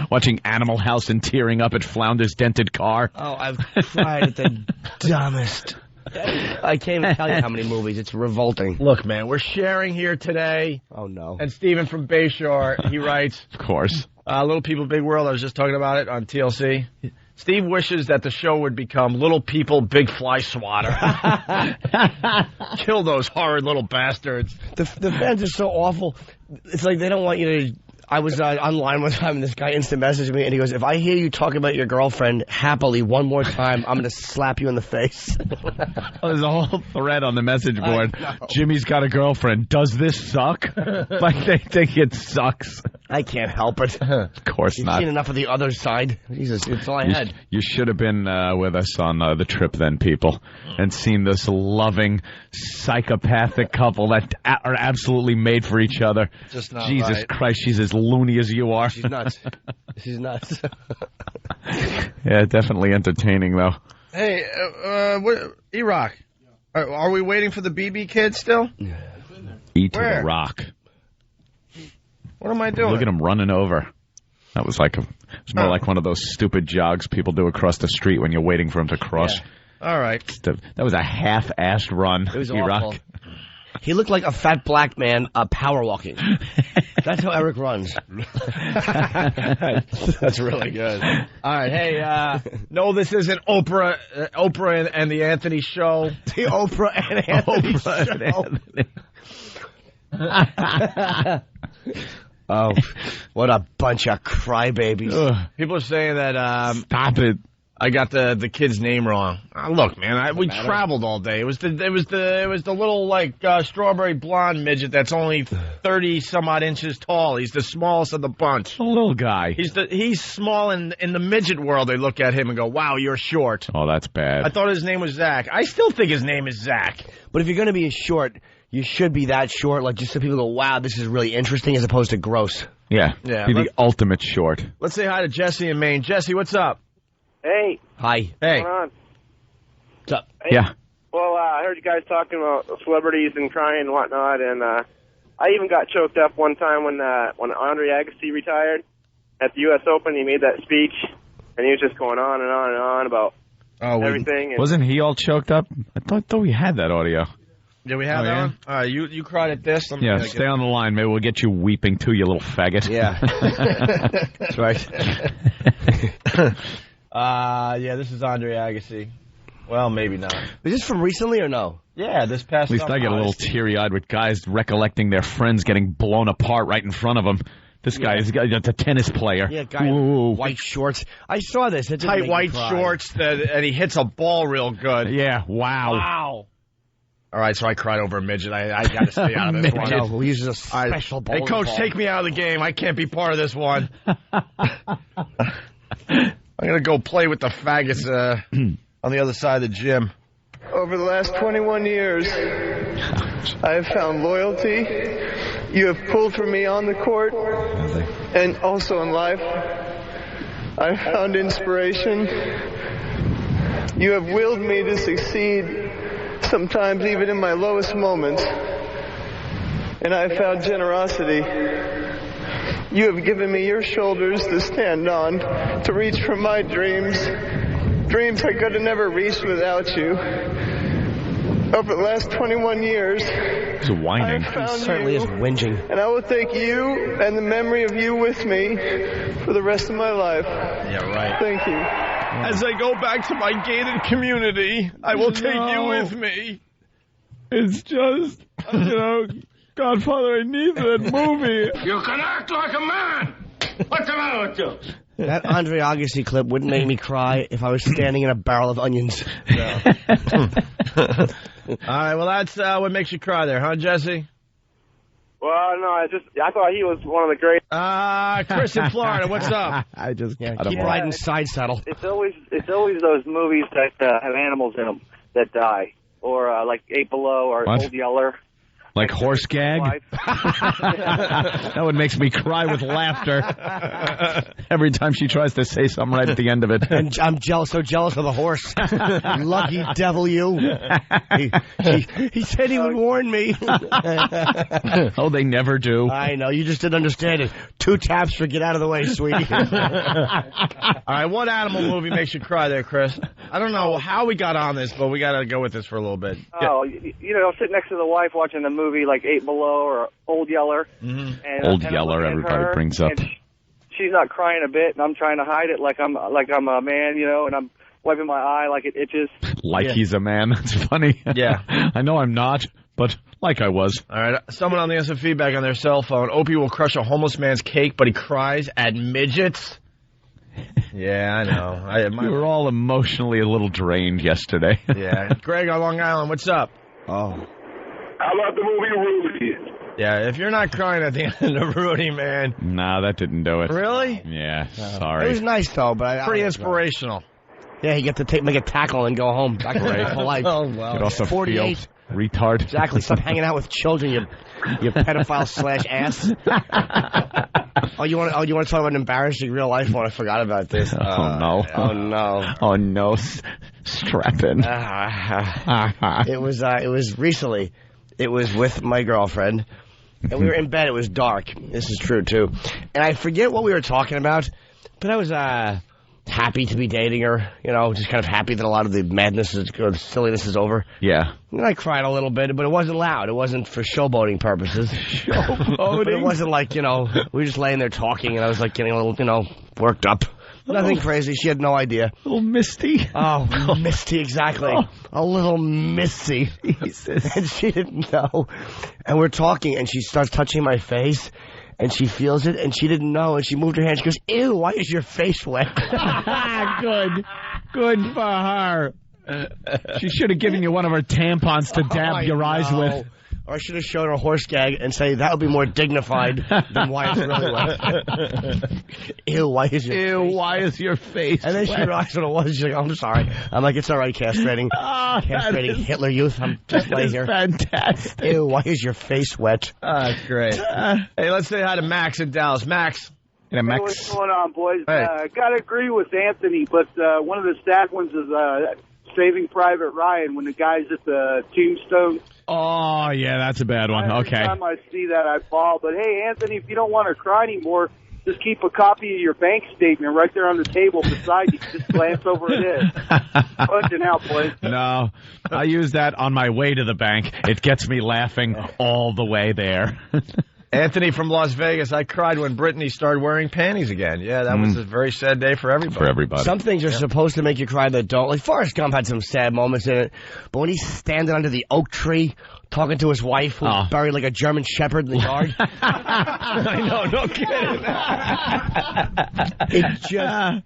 Watching Animal House and tearing up at Flounder's dented car. Oh, I've cried at the dumbest. I can't even tell you how many movies. It's revolting. Look, man, we're sharing here today. Oh, no. And Stephen from Bayshore, he writes. Of course. Little People, Big World. I was just talking about it on TLC. Steve wishes that the show would become Little People, Big Fly Swatter. Kill those horrid little bastards. The fans are so awful. It's like they don't want you to... I was online one time, and this guy instant messaged me, and he goes, if I hear you talk about your girlfriend happily one more time, I'm going to slap you in the face. There's a whole thread on the message board. Jimmy's got a girlfriend. Does this suck? Like they think it sucks. I can't help it. Of course not. You've seen enough of the other side. Jesus, it's all I had. You should have been with us on the trip then, people, and seen this loving, psychopathic couple that are absolutely made for each other. Just not Jesus right. Christ, she's as loony as you are. She's nuts. She's nuts. Yeah, definitely entertaining, though. Hey, E-Rock, are we waiting for the BB kid still? E to Where? the rock. What am I doing? Look at him running over. That was like it's more like one of those stupid jogs people do across the street when you're waiting for him to cross. Yeah. All right. That was a half-assed run. It was E-Rock. awful. He looked like a fat black man power walking. That's how Eric runs. That's really good. All right, hey, no, this isn't Oprah and the Anthony Show. The Oprah and Anthony Show. Oh, what a bunch of crybabies. People are saying that Stop it. I got the kid's name wrong. Look, man, we traveled all day. It was the little like strawberry blonde midget that's only 30 some odd inches tall. He's the smallest of the bunch. A little guy. He's small in the midget world. They look at him and go, "Wow, you're short." Oh, that's bad. I thought his name was Zach. I still think his name is Zach. But if you're going to be a short, you should be that short, like just so people go, "Wow, this is really interesting," as opposed to gross. Yeah. Yeah, Be the ultimate short. Let's say hi to Jesse in Maine. Jesse, what's up? Hey. Hi. Hey. What's going on? What's up? Hey. Yeah. Well, I heard you guys talking about celebrities and crying and whatnot, and I even got choked up one time when Andre Agassi retired at the U.S. Open. He made that speech, and he was just going on and on and on about everything. And wasn't he all choked up? I thought we had that audio. Did we have that one? All right, you cried at this. Yeah, stay on the line. Maybe we'll get you weeping too, you little faggot. Yeah. That's right. Yeah, this is Andre Agassi. Well, maybe not. Is this from recently or no? Yeah, this past. At least I get a little teary-eyed with guys recollecting their friends getting blown apart right in front of them. This guy is a tennis player. Yeah, guy in white shorts. I saw this. It tight white shorts, and he hits a ball real good. Yeah, wow. Wow. All right, so I cried over a midget. I got to stay out of this one. No, who uses a special ball. Hey, Coach, take me out of the game. I can't be part of this one. I'm going to go play with the faggots on the other side of the gym. Over the last 21 years, I have found loyalty. You have pulled for me on the court and also in life. I have found inspiration. You have willed me to succeed, sometimes even in my lowest moments. And I have found generosity. You have given me your shoulders to stand on, to reach for my dreams. Dreams I could have never reached without you. Over the last 21 years, he's whining. He certainly is whinging. And I will take you and the memory of you with me for the rest of my life. Yeah, right. Thank you. As I go back to my gated community, I will take you with me. It's just, Godfather, I need that movie. You can act like a man. What's the matter with you? That Andre Agassi clip wouldn't make me cry if I was standing in a barrel of onions. No. All right, well, that's what makes you cry there, huh, Jesse? Well, no, I thought he was one of the great. Chris in Florida, what's up? I just keep riding side saddle. It's always those movies that have animals in them that die, or like 8 Below or What? Old Yeller. Like horse gag? That one makes me cry with laughter every time she tries to say something right at the end of it. And I'm so jealous of the horse. Lucky devil, you. He said he would warn me. Oh, they never do. I know. You just didn't understand it. 2 taps for get out of the way, sweetie. All right, what animal movie makes you cry there, Chris? I don't know how we got on this, but we got to go with this for a little bit. Oh, sit next to the wife watching a movie like 8 Below or Old Yeller. Mm-hmm. And, Old and Yeller, everybody brings up. She's not crying a bit, and I'm trying to hide it like I'm a man, and I'm wiping my eye like it itches. Like he's a man. It's funny. Yeah. I know I'm not, but like I was. All right, someone on the instant feedback on their cell phone. Opie will crush a homeless man's cake, but he cries at midgets. Yeah, I know. We were all emotionally a little drained yesterday. Yeah. Greg on Long Island, what's up? Oh. How about the movie Rudy? Yeah, if you're not crying at the end of Rudy, man. Nah, that didn't do it. Really? Yeah, sorry. It was nice, though, but pretty inspirational. Yeah, you get to make a tackle and go home. Back to life. Oh, well. Get off the 48. field, retard. Exactly. Stop hanging out with children, you pedophile /ass. Oh, you want to talk about an embarrassing real life one? I forgot about this. Oh no, strap in. It was recently. It was with my girlfriend, and we were in bed. It was dark. This is true too, and I forget what we were talking about, but I was happy to be dating her. You know, just kind of happy that a lot of the madness or silliness is over. Yeah. And I cried a little bit, but it wasn't loud. It wasn't for showboating purposes. But it wasn't like, we were just laying there talking, and I was like getting a little, worked up. Nothing crazy. She had no idea. A little misty. Oh, misty, exactly. A little misty. Jesus. And she didn't know. And we're talking, and she starts touching my face, and she feels it, and she didn't know, and she moved her hand. She goes, "Ew, why is your face wet?" Good for her. She should have given you one of her tampons to dab your eyes with. Or I should have shown her a horse gag and say that would be more dignified than why it's really wet. Ew, why is your face And then she realized what it was. She's like, "Oh, I'm sorry." I'm like, "It's all right, castrating Hitler Youth. I'm just laying here." Fantastic. Ew, why is your face wet? Great. Hey, let's say hi to Max in Dallas. Max. Hey, what's going on, boys? I got to agree with Anthony, but one of the sad ones is Saving Private Ryan when the guy's at the tombstone. Oh, yeah, that's a bad one. Okay. Every time I see that, I fall. But, hey, Anthony, if you don't want to cry anymore, just keep a copy of your bank statement right there on the table beside you. Just glance over it. Punching out, boys. No, I use that on my way to the bank. It gets me laughing all the way there. Anthony from Las Vegas. I cried when Britney started wearing panties again. Yeah, that was a very sad day for everybody. Some things are supposed to make you cry that don't. Like Forrest Gump had some sad moments in it, but when he's standing under the oak tree talking to his wife who's buried like a German shepherd in the yard. I know, no kidding.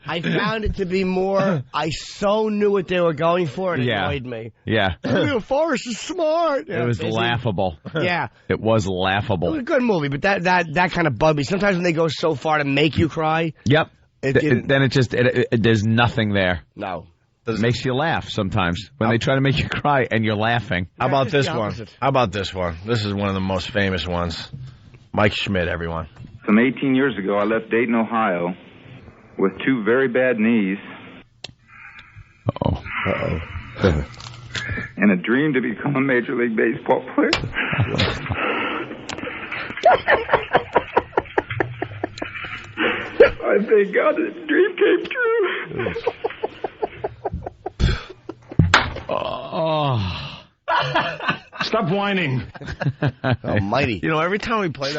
I found it to be more, I so knew what they were going for, and it annoyed me. Yeah. Forrest is smart. It was laughable. Yeah. It was laughable. It was a good movie, but that kind of bugged me. Sometimes when they go so far to make you cry. Yep. Then there's nothing there. No. It makes you laugh sometimes when they try to make you cry and you're laughing. How about this one? This is one of the most famous ones. Mike Schmidt, everyone. Some 18 years ago, I left Dayton, Ohio, with 2 very bad knees. Uh-oh. And a dream to become a Major League Baseball player. I thank God that dream came true. Stop whining. Almighty. Every time we play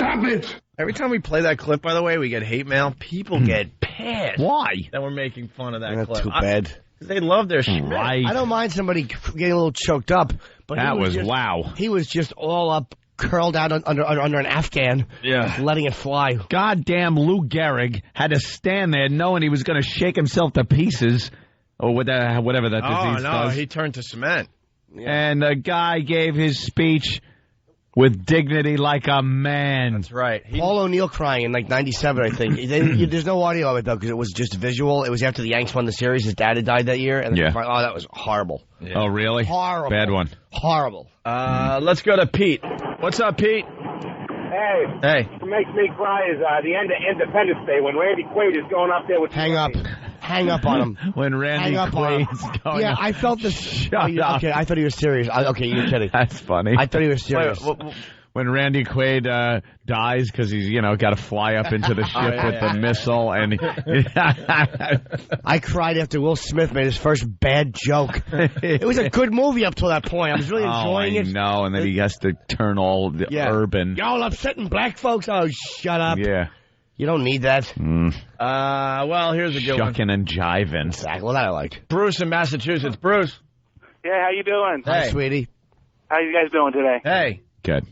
every time we play that clip, by the way, we get hate mail. People get pissed. Why? That we're making fun of that That's clip. too bad. They love their Schmidt. Right. I don't mind somebody getting a little choked up, but that was wow. He was just all up, curled out under an Afghan, letting it fly. Goddamn Lou Gehrig had to stand there knowing he was going to shake himself to pieces, or whatever that disease does. He turned to cement. Yeah. And the guy gave his speech with dignity like a man. That's right. Paul O'Neill crying in like 97, I think. There's no audio of it, though, because it was just visual. It was after the Yanks won the series. His dad had died that year. And that was horrible. Yeah. Oh, really? Horrible. Bad one. Horrible. Let's go to Pete. What's up, Pete? Hey. What makes me cry is the end of Independence Day when Randy Quaid is going up there with... Hang up on him. When Randy Quaid's going up. I felt this. Shut up. Okay, I thought he was serious. Okay, you're kidding. That's funny. I thought he was serious. When Randy Quaid dies because he's, got to fly up into the ship with the missile. And I cried after Will Smith made his first bad joke. It was a good movie up till that point. I was really enjoying it. No, and then he has to turn all the urban. Y'all upsetting black folks? Oh, shut up. Yeah. You don't need that. Well, here's a good one. Shucking and jiving. Exactly. Well, that I liked. Bruce in Massachusetts. Bruce. Yeah, how you doing? Hi, sweetie. How you guys doing today? Hey. Good.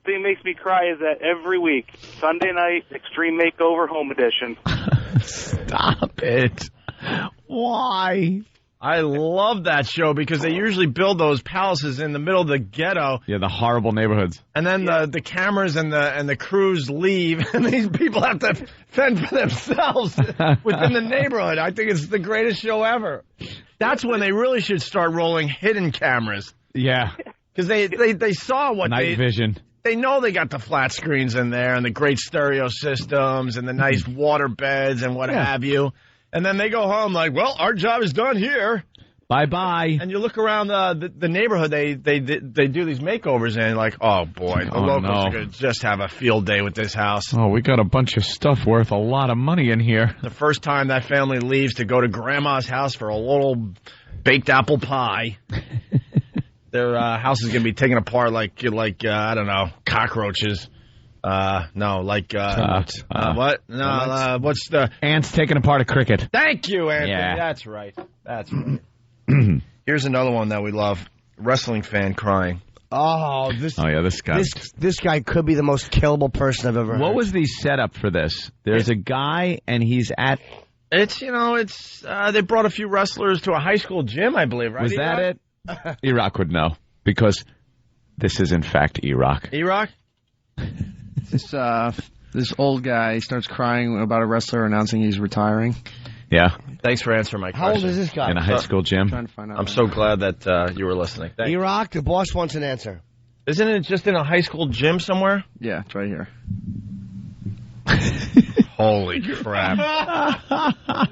Thing makes me cry is that every week, Sunday night, Extreme Makeover Home Edition. Stop it. Why? I love that show because they usually build those palaces in the middle of the ghetto. Yeah, the horrible neighborhoods. And then the cameras and the crews leave, and these people have to fend for themselves within the neighborhood. I think it's the greatest show ever. That's when they really should start rolling hidden cameras. Yeah. Because they saw what night vision. They know they got the flat screens in there and the great stereo systems and the nice water beds and what have you. And then they go home like, well, our job is done here. Bye-bye. And you look around the neighborhood, they do these makeovers and like, oh, boy, the locals are going to just have a field day with this house. Oh, we got a bunch of stuff worth a lot of money in here. The first time that family leaves to go to Grandma's house for a little baked apple pie, their house is going to be taken apart like I don't know, cockroaches. What? No, what's the... Ants taking apart a cricket. Thank you, Anthony. Yeah. That's right. Here's another one that we love. Wrestling fan crying. Oh, this guy. This guy could be the most killable person I've ever heard. What was the setup for this? There's a guy, and he's at... they brought a few wrestlers to a high school gym, I believe, right? Was that it? E-Rock would know, because this is, in fact, E-Rock. E-Rock? This old guy starts crying about a wrestler announcing he's retiring. Yeah. Thanks for answering my question. How old is this guy? In a high school gym. Trying to find out. I'm so glad that you were listening. E-Rock, the boss wants an answer. Isn't it just in a high school gym somewhere? Yeah, it's right here. Holy crap.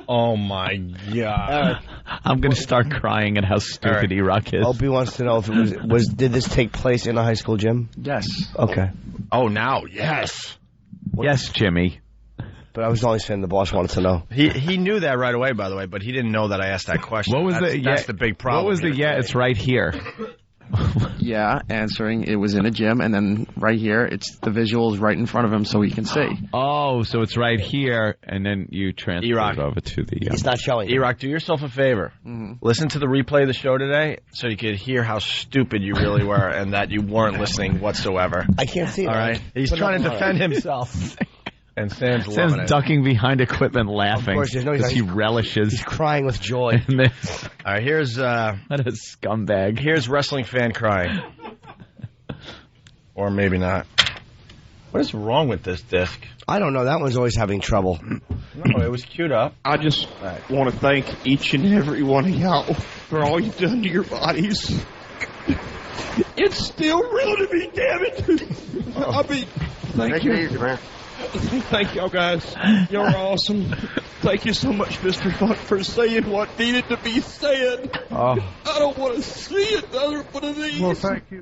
Oh, my God. I'm going to start crying at how stupid E-Rock is. Opie wants to know if it was did this take place in a high school gym? Yes. Okay. Oh, now, yes. Yes, Jimmy. But I was only saying the boss wanted to know. He knew that right away, by the way, but he didn't know that I asked that question. What was that's the big problem. What was it's right here. Yeah, answering it was in a gym, and then right here, it's the visuals right in front of him so he can see. Oh, so it's right here, and then you transfer it over to the... It's not showing. E-Rock, do yourself a favor. Mm-hmm. Listen to the replay of the show today so you could hear how stupid you really were and that you weren't listening whatsoever. I can't see it. All right? He's trying to defend himself. And Sam's loving it. Ducking behind equipment laughing. Of course, because he relishes. He's crying with joy. All right, here's... what a scumbag. Here's wrestling fan crying. Or maybe not. What is wrong with this disc? I don't know. That one's always having trouble. No, it was queued up. I just want to thank each and every one of y'all for all you've done to your bodies. It's still real to me, damn it. I mean, thank you. Easy, man. Thank y'all, guys. You're awesome. Thank you so much, Mr. Funk, for saying what needed to be said. Oh. I don't want to see another one of these. Well, thank you.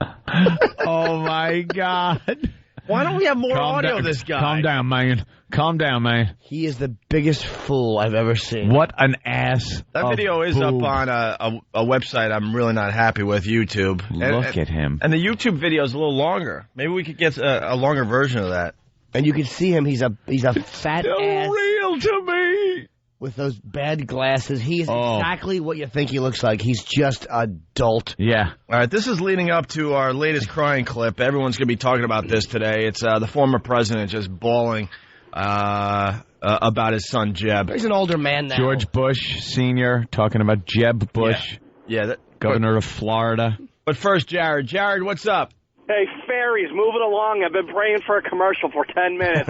Oh, my God. Why don't we have more audio of this guy? Calm down, man. Calm down, man. He is the biggest fool I've ever seen. What an ass. That video is up on a website I'm really not happy with, YouTube. Look at him. And the YouTube video is a little longer. Maybe we could get a longer version of that. And you can see him. He's a fat ass. Real to me. With those bad glasses. He is exactly what you think he looks like. He's just a dolt. Yeah. All right, this is leading up to our latest crying clip. Everyone's going to be talking about this today. It's the former president just bawling about his son, Jeb. He's an older man now. George Bush Sr. talking about Jeb Bush. Yeah. Governor of Florida. But first, Jared. Jared, what's up? Hey, fairies, move it along. I've been praying for a commercial for 10 minutes.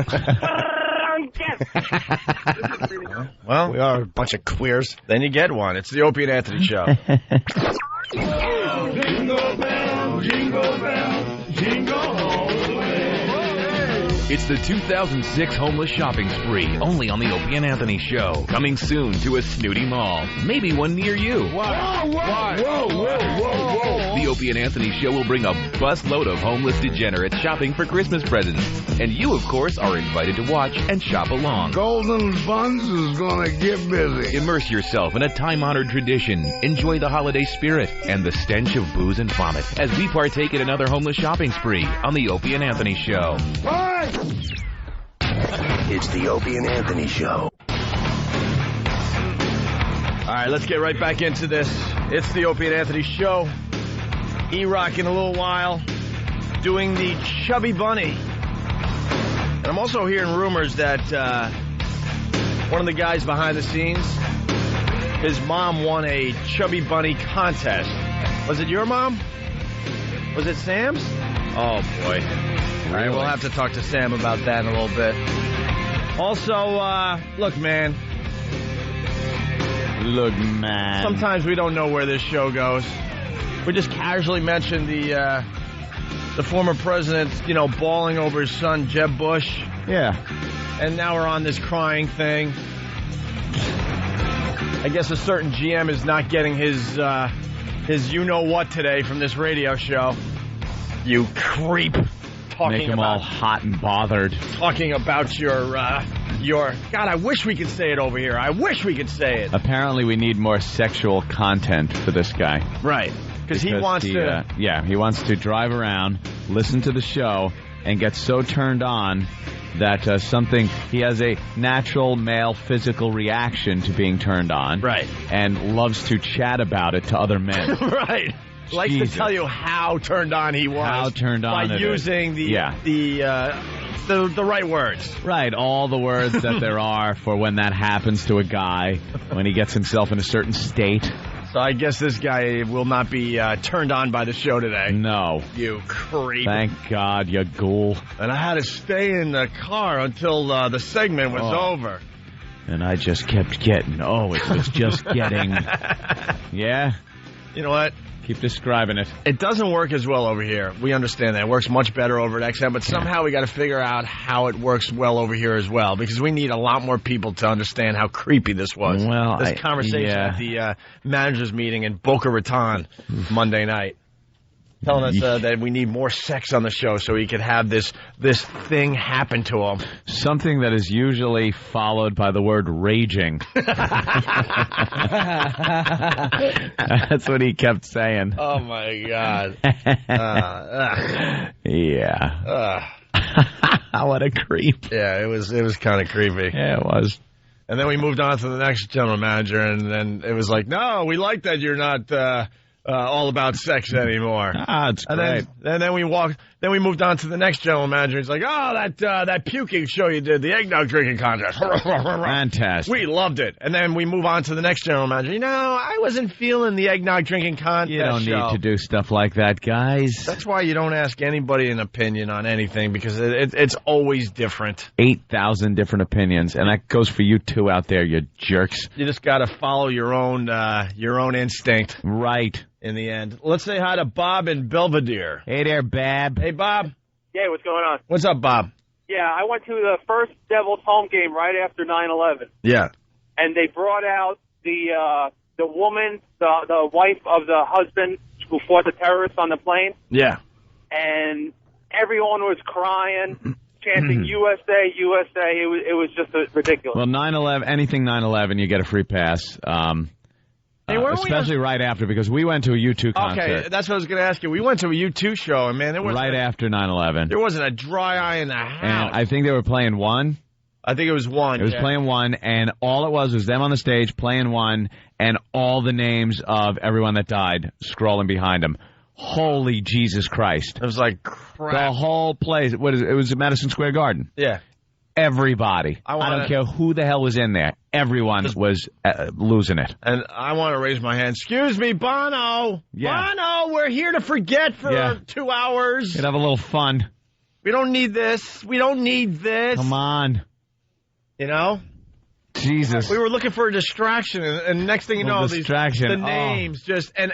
Well, we are a bunch of queers. Then you get one. It's the Opie and Anthony Show. Oh, jingle bell, jingle bell, jingle all the way. It's the 2006 Homeless Shopping Spree, only on the Opie and Anthony Show. Coming soon to a snooty mall. Maybe one near you. The Opie and Anthony Show will bring a busload of homeless degenerates shopping for Christmas presents. And you, of course, are invited to watch and shop along. Golden Buns is gonna get busy. Immerse yourself in a time-honored tradition. Enjoy the holiday spirit and the stench of booze and vomit as we partake in another homeless shopping spree on the Opie and Anthony Show. Bye! It's the Opie and Anthony Show. All right, let's get right back into this. It's the Opie and Anthony Show. E-Rock in a little while, doing the Chubby Bunny. And I'm also hearing rumors that one of the guys behind the scenes, his mom won a Chubby Bunny contest. Was it your mom? Was it Sam's? Oh, boy. All right, we'll have to talk to Sam about that in a little bit. Also, look, man. Sometimes we don't know where this show goes. We just casually mentioned the The former president, bawling over his son, Jeb Bush. Yeah. And now we're on this crying thing. I guess a certain GM is not getting his you-know-what today from this radio show. You creep. Make them all hot and bothered. Talking about your... God, I wish we could say it over here. I wish we could say it. Apparently we need more sexual content for this guy. Right. Because he wants to... he wants to drive around, listen to the show, and get so turned on that he has a natural male physical reaction to being turned on. Right. And loves to chat about it to other men. Right. Likes to tell you how turned on he was. How turned on by using the right words. Right, all the words that there are for when that happens to a guy, when he gets himself in a certain state. So I guess this guy will not be turned on by the show today. No. You creep. Thank God, you ghoul. And I had to stay in the car until the segment was over. And I just kept getting, it was just getting. Yeah? You know what? Keep describing it. It doesn't work as well over here. We understand that. It works much better over at XM, but somehow we got to figure out how it works well over here as well, because we need a lot more people to understand how creepy this was. Well, this conversation at the managers meeting in Boca Raton Monday night. Telling us that we need more sex on the show so he could have this thing happen to him. Something that is usually followed by the word raging. That's what he kept saying. Oh, my God. Yeah. What a creep. Yeah, it was kind of creepy. Yeah, it was. And then we moved on to the next general manager, and then it was like, no, we like that you're not... all about sex anymore. It's great. And then we moved on to the next general manager. He's like, that puking show you did, the eggnog drinking contest. Fantastic. We loved it. And then we move on to the next general manager. I wasn't feeling the eggnog drinking contest. You don't need to do stuff like that, guys. That's why you don't ask anybody an opinion on anything, because it's always different. 8,000 different opinions, and that goes for you too out there, you jerks. You just got to follow your own instinct. Right. In the end. Let's say hi to Bob in Belvedere. Hey there, Bab. Hey, Bob. Yeah, what's going on? What's up, Bob? Yeah, I went to the first Devils home game right after 9/11. Yeah. And they brought out the woman, the wife of the husband who fought the terrorists on the plane. Yeah. And everyone was crying, chanting USA, USA. It was just ridiculous. Well, 9/11, anything 9/11, you get a free pass. Especially right after, because we went to a U2 concert. Okay, that's what I was going to ask you. We went to a U2 show, and man, there was right after 9/11. There wasn't a dry eye in the house. And I think they were playing One. I think it was One. It was playing One, and all it was them on the stage playing One, and all the names of everyone that died scrolling behind them. Holy Jesus Christ! It was like crap. The whole place. It was at Madison Square Garden. Yeah. Everybody. I don't care who the hell was in there. Everyone was losing it. And I want to raise my hand. Excuse me, Bono. Yeah. Bono, we're here to forget for 2 hours. Could have a little fun. We don't need this. We don't need this. Come on. You know? Jesus. We were looking for a distraction, and next thing you know, the names just and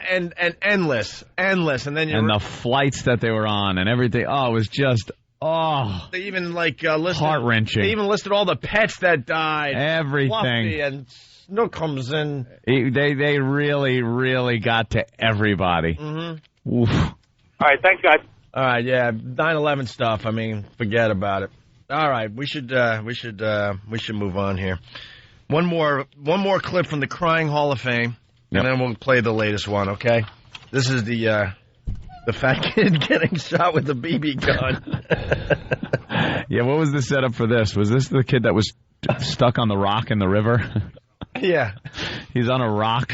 endless. And then the flights that they were on and everything. Oh, it was just... Oh, they even listed heart-wrenching. They even listed all the pets that died. Everything. Fluffy and Snookums and they really, really got to everybody. Mm-hmm. Oof. All right, thanks, guys. All right, yeah, 9/11 stuff. I mean, forget about it. All right, we should move on here. One more clip from the Crying Hall of Fame, and then we'll play the latest one. Okay, this is the fat kid getting shot with a BB gun. Yeah, what was the setup for this? Was this the kid that was stuck on the rock in the river? Yeah. He's on a rock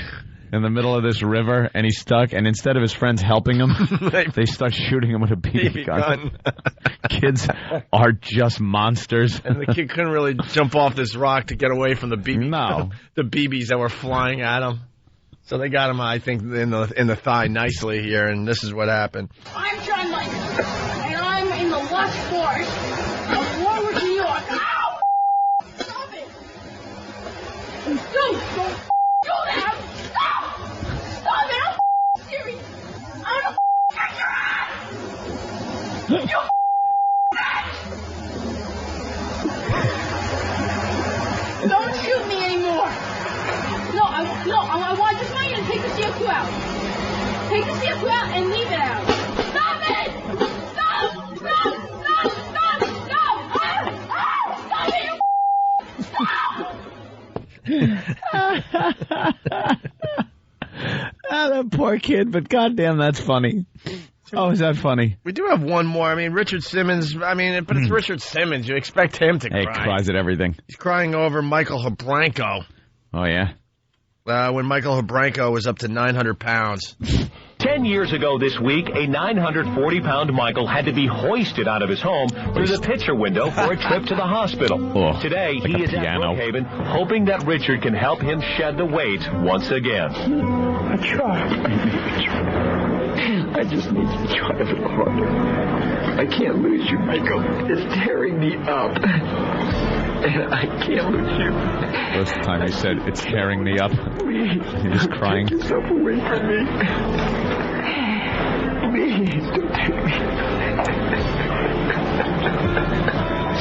in the middle of this river, and he's stuck, and instead of his friends helping him, they start shooting him with a BB gun. Kids are just monsters. And the kid couldn't really jump off this rock to get away from the BBs that were flying at him. So they got him, I think, in the thigh nicely here, and this is what happened. I'm John Mike, and I'm in the Watch Force of Warwick, New York. Ow! Stop it! Don't do that! Stop! Stop it! I'm serious! I'm gonna kick your ass! you can see us go out and leave it out. Stop it! Stop! Stop! Stop! Stop! Stop! Stop! That poor kid, but goddamn, that's funny. Oh, is that funny? We do have one more. I mean, Richard Simmons. I mean, but it's Richard Simmons. You expect him to cry. He cries at everything. He's crying over Michael Habranko. Oh, yeah? When Michael Habranko was up to 900 pounds. 10 years ago this week, a 940-pound Michael had to be hoisted out of his home through the picture window for a trip to the hospital. Today, like he is at Brookhaven, hoping that Richard can help him shed the weight once again. I tried. I just need to try a little harder. I can't lose you, Michael. It's tearing me up. And I can't lose you. First time he said, it's tearing me up. Please. He's crying. Take yourself away from me. Please, don't take me.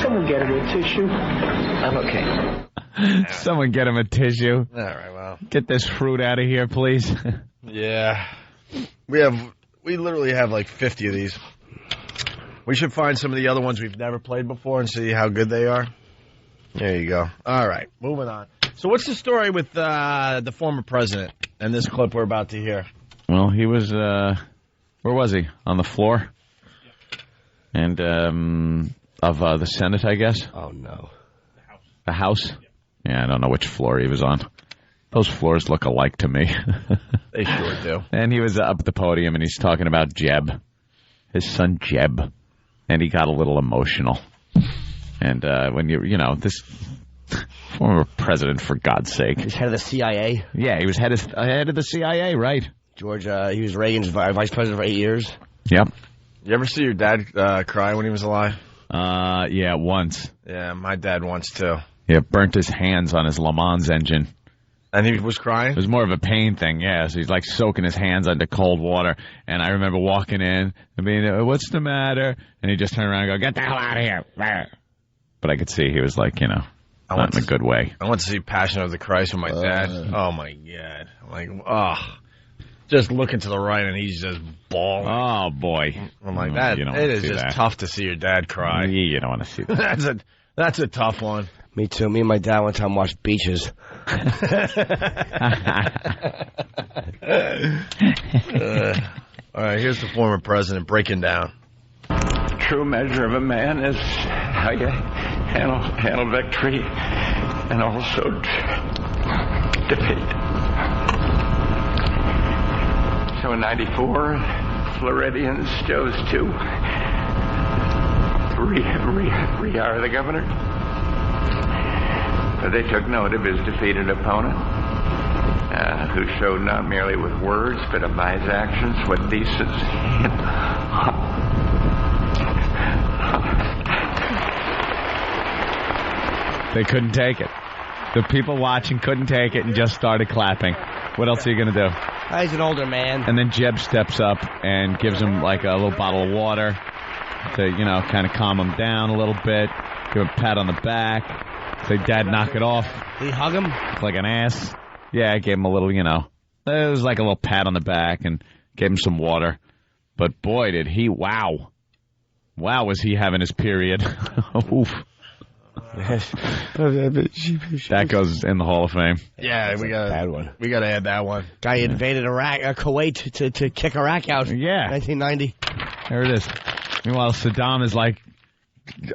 Someone get him a tissue. I'm okay. Someone get him a tissue. All right, well. Get this fruit out of here, please. Yeah. We literally have like 50 of these. We should find some of the other ones we've never played before and see how good they are. There you go. All right, moving on. So what's the story with the former president and this clip we're about to hear? Well, he was, where was he? On the floor? And, of the Senate, I guess? Oh, no. The House? Yeah, I don't know which floor he was on. Those floors look alike to me. They sure do. And he was up at the podium, and he's talking about Jeb, his son Jeb, and he got a little emotional. And when this former president, for God's sake. He's head of the CIA? Yeah, he was head of the CIA, right. George, he was Reagan's vice president for 8 years. Yep. You ever see your dad cry when he was alive? Yeah, once. Yeah, my dad once, too. Yeah, burnt his hands on his Le Mans engine. And he was crying? It was more of a pain thing, yeah. So he's like soaking his hands under cold water. And I remember walking in and being, what's the matter? And he just turned around and go, get the hell out of here. But I could see he was like, not in a good way. I went to see Passion of the Christ with my dad. Oh, my God. I'm like, just looking to the right and he's just bawling. Oh, boy. I'm like, it is just tough to see your dad cry. Yeah, you don't want to see that. That's a tough one. Me too. Me and my dad one time watched Beaches. All right, here's the former president breaking down. True measure of a man is how you handle victory and also defeat. So in 94, Floridians chose to rehire the governor. But they took note of his defeated opponent, who showed not merely with words, but by his actions what decency. They couldn't take it. The people watching couldn't take it and just started clapping. What else are you going to do? He's an older man. And then Jeb steps up and gives him like a little bottle of water to, kind of calm him down a little bit. Give him a pat on the back. Say, Dad, knock it off. Did he hug him? Like an ass. Yeah, I gave him a little, it was like a little pat on the back and gave him some water. But boy, did he, wow. Wow, was he having his period. Oof. That goes in the Hall of Fame. Yeah, we got bad one. We got to add that one. Guy invaded Kuwait to kick Iraq out. Yeah, 1990. There it is. Meanwhile, Saddam is like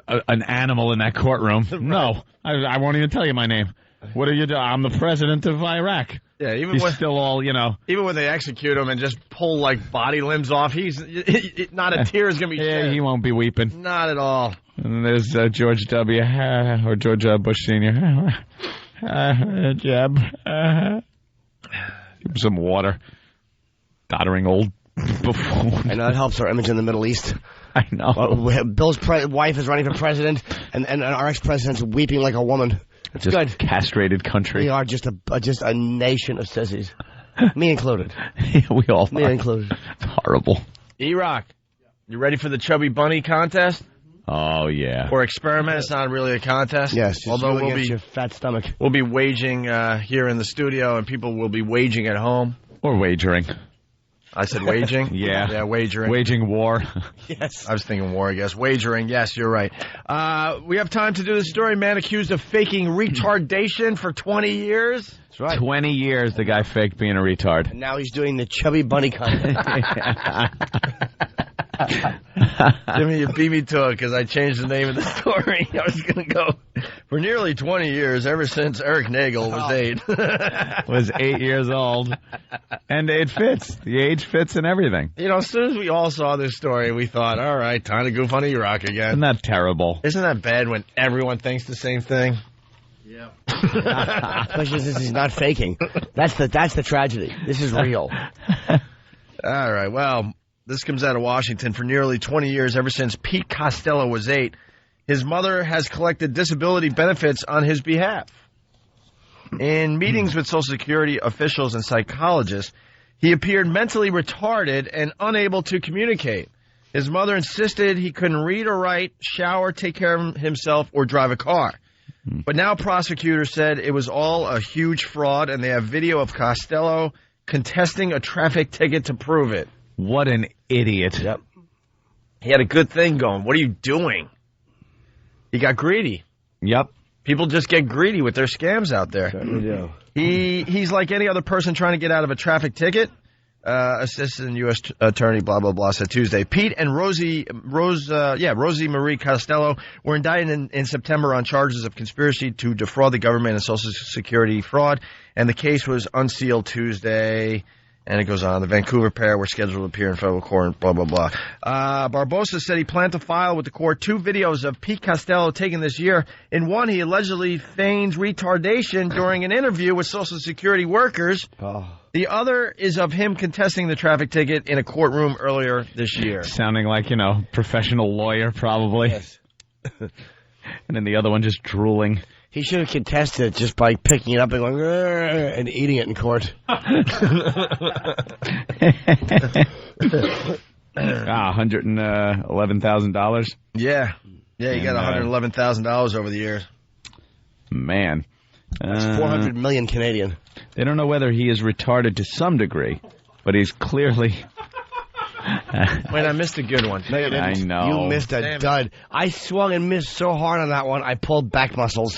an animal in that courtroom. Right. No, I won't even tell you my name. What do you do? I'm the president of Iraq. Yeah, he's still all, Even when they execute him and just pull like body limbs off, he's not a tear is gonna be. Yeah, he won't be weeping. Not at all. And there's George W. or George Bush Sr. Jeb. Give him some water. Doddering old buffoon. I know that helps our image in the Middle East. I know. Bill's wife is running for president, and our ex-president's weeping like a woman. It's just good. Castrated country. We are just a nation of sissies. Me included. Yeah, we all Me included. It's horrible. E-Rock, you ready for the Chubby Bunny contest? Oh, yeah. Or experiment. It's not really a contest. Yes. Although we'll be your fat stomach. We'll be waging here in the studio, and people will be waging at home. Or wagering. I said waging? Yeah, wagering. Waging war. Yes. I was thinking war, I guess. Wagering, yes, you're right. We have time to do the story. Man accused of faking retardation for 20 years. That's right. 20 years the guy faked being a retard. And now he's doing the Chubby Bunny contest. Jimmy, you beat me to it because I changed the name of the story. I was going to go for nearly 20 years, ever since Eric Nagel was 8. Was 8 years old. And it fits. The age fits and everything. You know, as soon as we all saw this story, we thought, all right, time to goof on E-Rock again. Isn't that terrible? Isn't that bad when everyone thinks the same thing? Yeah. Especially since he's not faking. That's the tragedy. This is real. All right, well, this comes out of Washington. For nearly 20 years, ever since Pete Costello was 8, his mother has collected disability benefits on his behalf. In meetings with Social Security officials and psychologists, he appeared mentally retarded and unable to communicate. His mother insisted he couldn't read or write, shower, take care of himself, or drive a car. But now prosecutors said it was all a huge fraud, and they have video of Costello contesting a traffic ticket to prove it. What an idiot. Yep. He had a good thing going. What are you doing? He got greedy. Yep. People just get greedy with their scams out there. Certainly do. He's like any other person trying to get out of a traffic ticket. Assistant U.S. Attorney, blah, blah, blah, said Tuesday. Pete and Rosie Marie Costello were indicted in September on charges of conspiracy to defraud the government and Social Security fraud, and the case was unsealed Tuesday. And it goes on. The Vancouver pair were scheduled to appear in federal court, blah, blah, blah. Barbosa said he planned to file with the court 2 videos of Pete Costello taken this year. In one, he allegedly feigns retardation during an interview with Social Security workers. Oh. The other is of him contesting the traffic ticket in a courtroom earlier this year. Sounding like, professional lawyer, probably. Yes. And then the other one just drooling. He should have contested it just by picking it up and going, and eating it in court. $111,000. Yeah. Yeah, you got $111,000 over the years. Man. That's 400 million Canadian. They don't know whether he is retarded to some degree, but he's clearly... Wait, I missed a good one. No, I know. You missed a dud. I swung and missed so hard on that one, I pulled back muscles.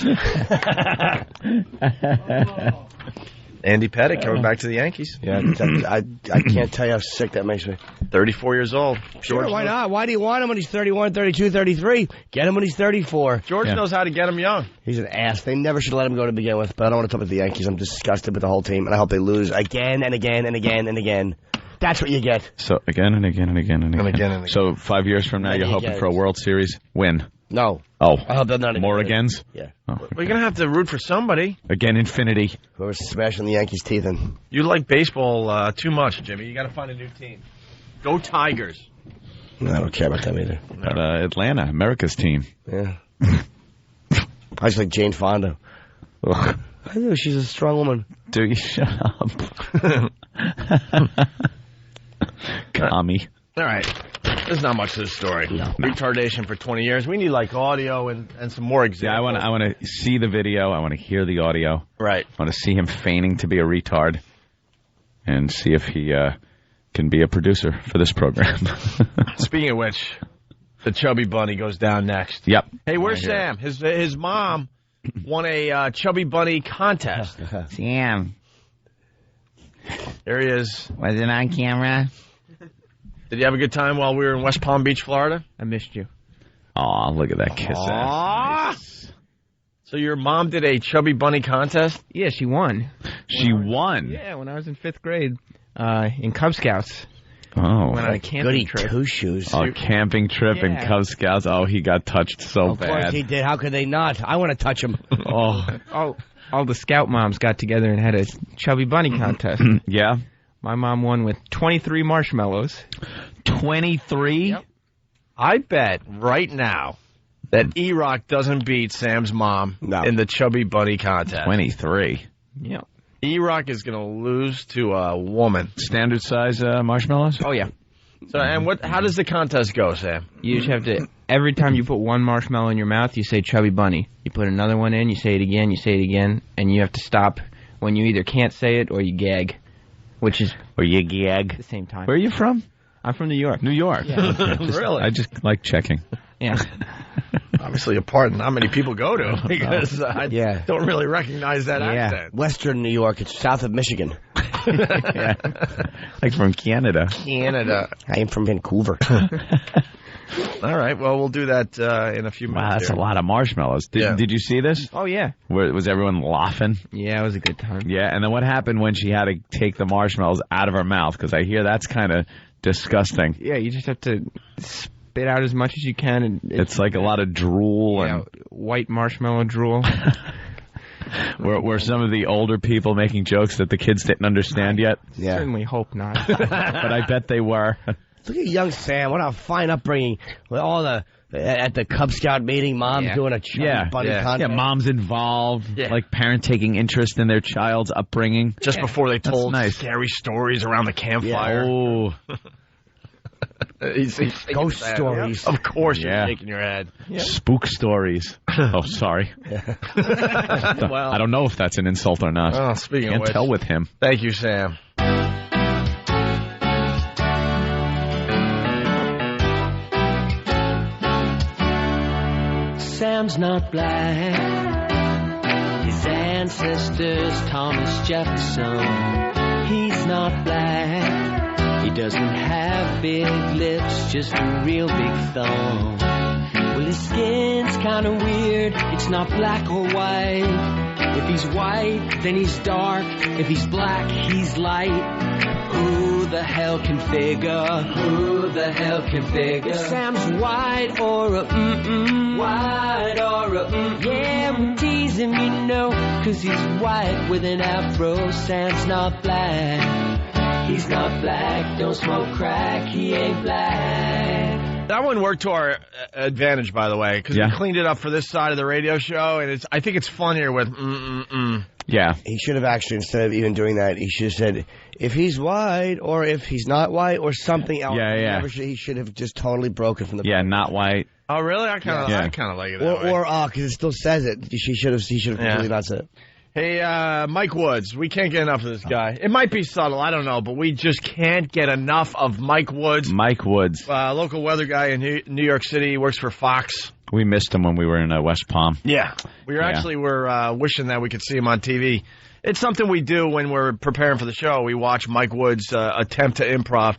Andy Pettitte coming back to the Yankees. Yeah, I can't tell you how sick that makes me. 34 years old. Sure, why not? Why do you want him when he's 31, 32, 33? Get him when he's 34. George knows how to get him young. He's an ass. They never should let him go to begin with, but I don't want to talk about the Yankees. I'm disgusted with the whole team, and I hope they lose again and again and again and again. That's what you get. So again and again and again and again. And again and again. So 5 years from now, you're hoping for a World Series win? No. Oh. I hope they're not more agains? Yeah. Oh, Well, you're going to have to root for somebody. Again, infinity. Whoever's smashing the Yankees' teeth in. You like baseball too much, Jimmy. You got to find a new team. Go Tigers. I don't care about them either. But Atlanta, America's team. Yeah. I just like Jane Fonda. Ugh. I know, she's a strong woman. Do you shut up? Commie. All right. There's not much to the story. No. Retardation for 20 years. We need, audio and some more examples. Yeah, I want to see the video. I want to hear the audio. Right. I want to see him feigning to be a retard and see if he can be a producer for this program. Speaking of which, the Chubby Bunny goes down next. Yep. Hey, where's Sam? His mom won a Chubby Bunny contest. Sam. There he is. Was it on camera? Did you have a good time while we were in West Palm Beach, Florida? I missed you. Aw, look at that kiss ass. Nice. So your mom did a Chubby Bunny contest? Yeah, she won. She won? Yeah, when I was in 5th grade in Cub Scouts. Oh. Went on a camping trip. Two shoes. Oh, camping trip in Cub Scouts. Oh, he got touched so bad. Of course he did. How could they not? I want to touch him. All the scout moms got together and had a Chubby Bunny contest. Yeah? My mom won with 23 marshmallows. 23? Yep. I bet right now that E-Rock doesn't beat Sam's mom in the Chubby Bunny contest. 23? Yeah. E-Rock is going to lose to a woman. Standard size marshmallows? Oh, yeah. So, and how does the contest go, Sam? You just have to, every time you put one marshmallow in your mouth, you say Chubby Bunny. You put another one in, you say it again, and you have to stop when you either can't say it or you gag. which is or yig yag at the same time. Where are you from? I'm from New York. New York. Yeah. Really? I just like checking. Yeah. Obviously a part not many people go to because I don't really recognize that accent. Western New York. It's south of Michigan. Yeah. Like from Canada. Canada. I am from Vancouver. All right. Well, we'll do that in a few minutes. Wow, that's here. a lot of marshmallows. Did you see this? Oh, yeah. Was everyone laughing? Yeah, it was a good time. Yeah, and then what happened when she had to take the marshmallows out of her mouth? Because I hear that's kind of disgusting. Yeah, you just have to spit out as much as you can. And it's like a lot of drool and white marshmallow drool. Were some of the older people making jokes that the kids didn't understand yet? Yeah. Certainly hope not. But I bet they were. Look at young Sam. What a fine upbringing. With all at the Cub Scout meeting, mom's doing a Chubby Bunny contest. Yeah, mom's involved. Yeah. Like parents taking interest in their child's upbringing. Just before they told scary stories around the campfire. Oh. He's Ghost stories. Yeah. Of course you're shaking your head. Yeah. Spook stories. Oh, sorry. Well, I don't know if that's an insult or not. Oh, speaking Can't of which, tell with him. Thank you, Sam. Sam's not black. His ancestors, Thomas Jefferson. He's not black. He doesn't have big lips, just a real big thumb. Well, his skin's kinda weird. It's not black or white. If he's white, then he's dark. If he's black, he's light. Who the hell can figure? Who the hell can figure? If Sam's white or a white or a yeah, we tease him, you know, 'cause he's white with an afro. Sam's not black. He's not black. Don't smoke crack. He ain't black. That one worked to our advantage, by the way, because we cleaned it up for this side of the radio show, and I think it's funnier with Yeah. He should have actually, instead of even doing that, he should have said, if he's white, or if he's not white, or something else. Yeah. He should have just totally broken from the Yeah, not white. Oh, really? I kind of like it that way. Or because it still says it. He should have completely not said it. Hey, Mike Woods, we can't get enough of this guy. It might be subtle, I don't know, but we just can't get enough of Mike Woods. Mike Woods. Local weather guy in New York City. He works for Fox. We missed him when we were in West Palm. Yeah. We were wishing that we could see him on TV. It's something we do when we're preparing for the show. We watch Mike Woods attempt to improv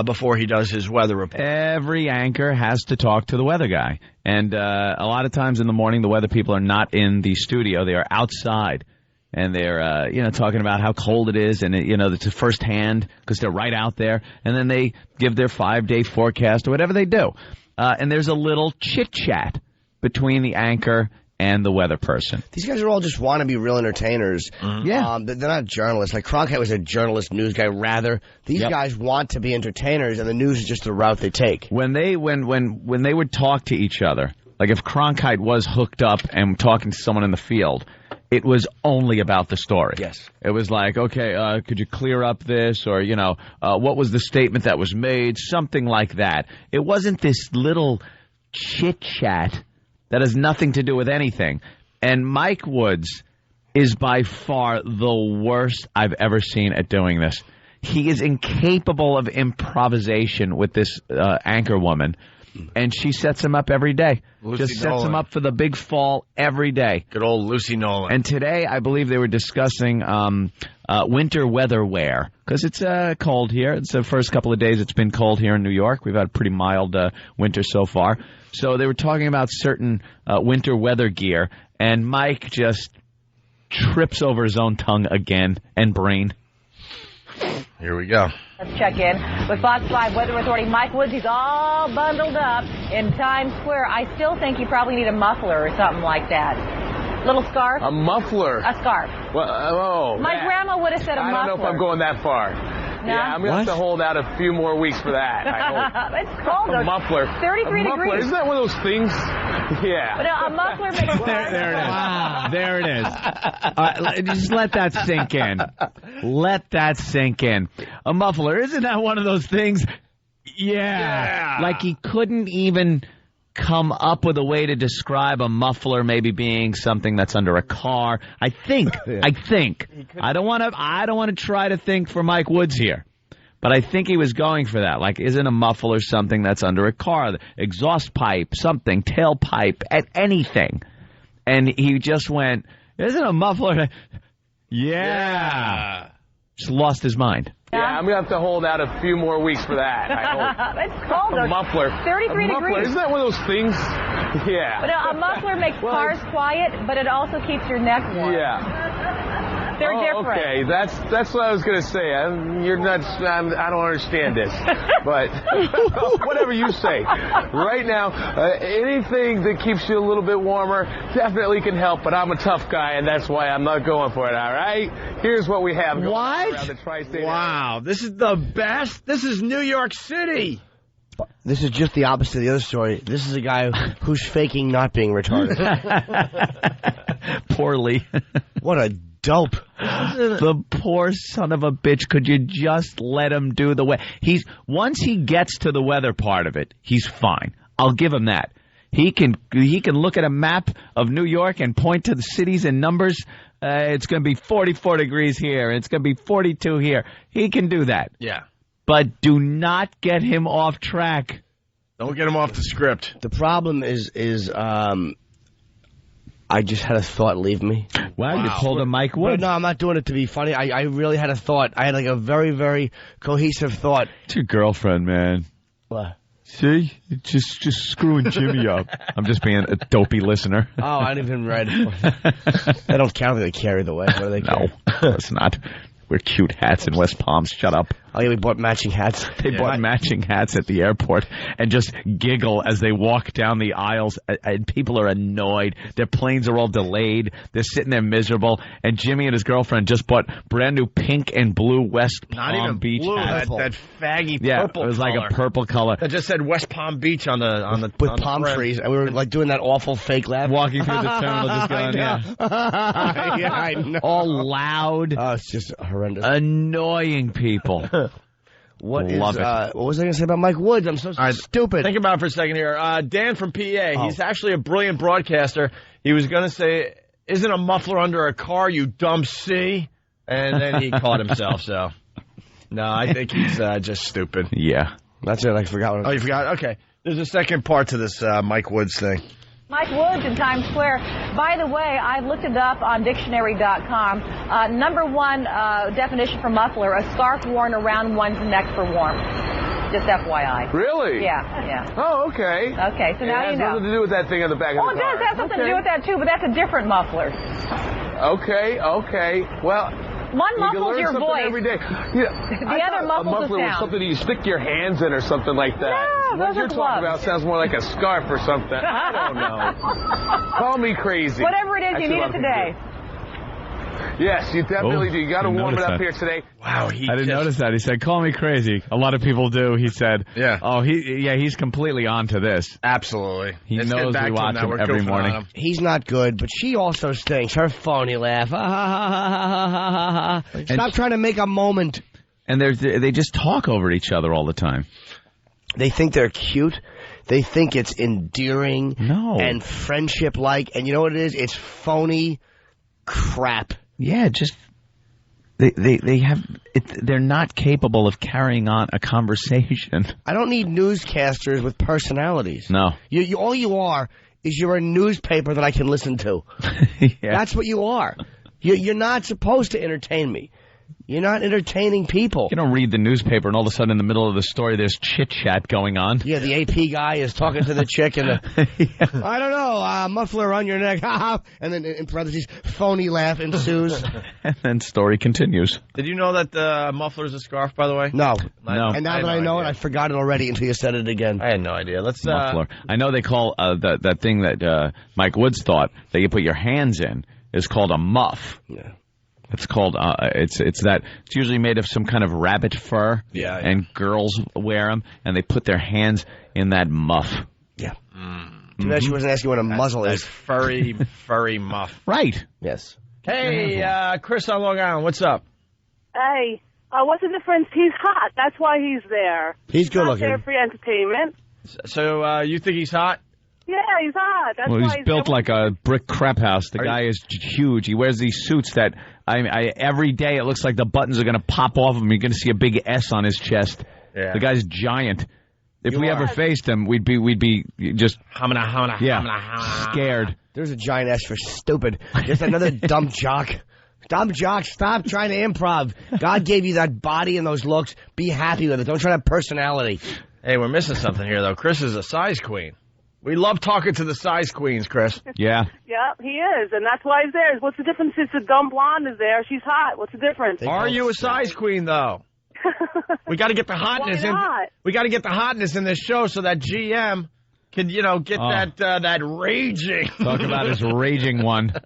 before he does his weather report. Every anchor has to talk to the weather guy. And a lot of times in the morning, the weather people are not in the studio. They are outside. And they're, talking about how cold it is, and, it's firsthand because they're right out there. And then they give their 5-day forecast or whatever they do. And there's a little chit-chat between the anchor and the weather person. These guys are all just want to be real entertainers. Mm-hmm. Yeah. They're not journalists. Like Cronkite was a journalist, news guy, rather. These guys want to be entertainers, and the news is just the route they take. When they would talk to each other, like if Cronkite was hooked up and talking to someone in the field, it was only about the story. Yes. It was like, okay, could you clear up this? Or, what was the statement that was made? Something like that. It wasn't this little chit-chat that has nothing to do with anything. And Mike Woods is by far the worst I've ever seen at doing this. He is incapable of improvisation with this anchor woman. And she sets him up every day. Just sets him up for the big fall every day. Good old Lucy Nolan. And today, I believe they were discussing winter weather wear. Because it's cold here. It's the first couple of days it's been cold here in New York. We've had a pretty mild winter so far. So they were talking about certain winter weather gear. And Mike just trips over his own tongue again and brain. Here we go. Let's check in with Fox 5 Weather Authority Mike Woods. He's all bundled up in Times Square. I still think you probably need a muffler or something like that. Little scarf? A muffler? A scarf. Well, My grandma would have said a muffler. I don't know if I'm going that far. No? Yeah, I'm going to have to hold out a few more weeks for that. It's cold. A muffler. 33 muffler. degrees. Isn't that one of those things? Yeah. But a muffler makes There it is. Wow. There it is. Just let that sink in. Let that sink in. A muffler. Isn't that one of those things? Yeah. Like he couldn't even come up with a way to describe a muffler maybe being something that's under a car. I think. I don't want to try to think for Mike Woods here. But I think he was going for that. Like, isn't a muffler something that's under a car? Exhaust pipe, something, tailpipe, anything. And he just went, isn't a muffler? Yeah. Just lost his mind. Yeah, I'm going to have to hold out a few more weeks for that. It's called a muffler. 33 degrees. Isn't that one of those things? Yeah. But a muffler makes cars quiet, but it also keeps your neck warm. Yeah. They're different. Okay, that's what I was going to say. You're nuts. I don't understand this. But whatever you say. Right now, anything that keeps you a little bit warmer definitely can help, but I'm a tough guy, and that's why I'm not going for it, all right? Here's what we have going on around the tri-state Wow, this is the best. This is New York City. This is just the opposite of the other story. This is a guy who's faking not being retarded. Poorly. What a dope. The poor son of a bitch. Could you just let him do the way? Once he gets to the weather part of it, he's fine. I'll give him that. He can look at a map of New York and point to the cities and numbers. It's going to be 44 degrees here. It's going to be 42 here. He can do that. Yeah. But do not get him off track. Don't get him off the script. The problem is I just had a thought leave me. Wow, you pulled a Mike Wood. No, I'm not doing it to be funny. I really had a thought. I had like a very, very cohesive thought. It's your girlfriend, man. What? See? Just screwing Jimmy up. I'm just being a dopey listener. Oh, I didn't even read it. They don't count if they carry the way. What do they carry? No, it's not. Wear cute hats in West Palm. Shut up. Oh, yeah, we bought matching hats. They bought matching hats at the airport and just giggle as they walk down the aisles. And people are annoyed. Their planes are all delayed. They're sitting there miserable. And Jimmy and his girlfriend just bought brand new pink and blue West Palm Beach hats. That faggy purple it was color. like a purple color. That just said West Palm Beach on the with palm trees. And we were like doing that awful fake laugh. Walking through the terminal, just going, yeah, I know. All loud. Oh, it's just horrendous. Annoying people. What was I going to say about Mike Woods? I'm so stupid. Think about it for a second here. Dan from PA. He's actually a brilliant broadcaster. He was going to say, isn't a muffler under a car, you dumb C? And then he caught himself, so. No, I think he's just stupid. Yeah. That's it. I forgot what you forgot? Okay. There's a second part to this Mike Woods thing. Mike Woods in Times Square. By the way, I looked it up on dictionary.com. Number one definition for muffler, a scarf worn around one's neck for warmth. Just FYI. Really? Yeah. Oh, okay. Okay, so now you know. It has nothing to do with that thing on the back of the car. Oh, it does have something to do with that, too, but that's a different muffler. Okay. Well... One muffles your voice. Every day. The other muffles the sound. Was something you stick your hands in or something like that. No, what you're talking about sounds more like a scarf or something. I don't know. Call me crazy. Whatever it is, you need it today. Yes, you definitely do. You got to warm it up here today. Wow, I didn't notice that. He said, "Call me crazy." A lot of people do. He said, "Yeah." Oh, he's completely on to this. Absolutely. He knows we watch him every morning. He's not good, but she also stinks. Her phony laugh. Stop trying to make a moment. And they just talk over each other all the time. They think they're cute. They think it's endearing and friendship-like. And you know what it is? It's phony crap. Yeah, just they have they're not capable of carrying on a conversation. I don't need newscasters with personalities. No, all you are is you're a newspaper that I can listen to. Yeah. That's what you are. You're not supposed to entertain me. You're not entertaining people. You don't read the newspaper and all of a sudden in the middle of the story there's chit-chat going on. Yeah, the AP guy is talking to the chick and I don't know, muffler on your neck, and then in parentheses, phony laugh ensues. And then story continues. Did you know that the muffler is a scarf, by the way? No. No. And now that I know it, I forgot it already until you said it again. I had no idea. Let's muffler. I know they call that thing that Mike Woods thought that you put your hands in is called a muff. Yeah. It's called, it's usually made of some kind of rabbit fur. Yeah. And girls wear them, and they put their hands in that muff. Yeah. Too bad she wasn't asking what a muzzle is. Furry muff. Right. Yes. Hey, Chris on Long Island, what's up? Hey, what's the difference? He's hot. That's why he's there. He's good not looking. there for entertainment. So, you think he's hot? Yeah, he's hot. That's Well, why he's built like a brick crap house. The guy is huge. He wears these suits that every day it looks like the buttons are going to pop off of him. You're going to see a big S on his chest. Yeah. The guy's giant. If we ever faced him, we'd be just scared. There's a giant S for stupid. Just another dumb jock. Dumb jock, stop trying to improv. God gave you that body and those looks. Be happy with it. Don't try to have personality. Hey, we're missing something here, though. Chris is a size queen. We love talking to the size queens, Chris. Yeah. Yeah, he is, and that's why he's there. What's the difference if the dumb blonde is there? She's hot. What's the difference? Are you a size queen, though? We got to get the hotness in. We got to get the hotness in this show so that GM can, get that raging. Talk about his raging one. Well,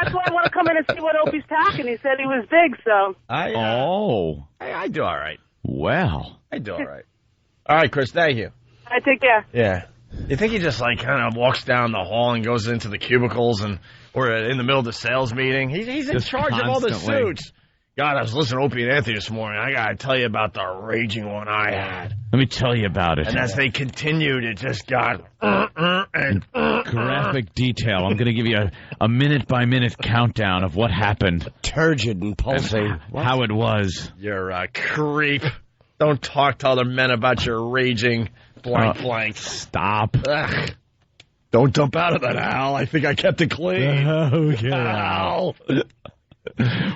that's why I want to come in and see what Opie's packing. He said he was big, so. I do all right. Well. I do all right. All right, Chris, thank you. I take care. Yeah. You think he just, kind of walks down the hall and goes into the cubicles or in the middle of the sales meeting? He's in charge of all the suits. God, I was listening to Opie and Anthony this morning. I got to tell you about the raging one I had. Let me tell you about it. And as they continued, it just got graphic detail. I'm going to give you a minute-by-minute countdown of what happened. Turgid and pulsing. How it was. You're a creep. Don't talk to other men about your raging blank. Stop. Ugh. Don't dump out of that, Al. I think I kept it clean. Okay, Al.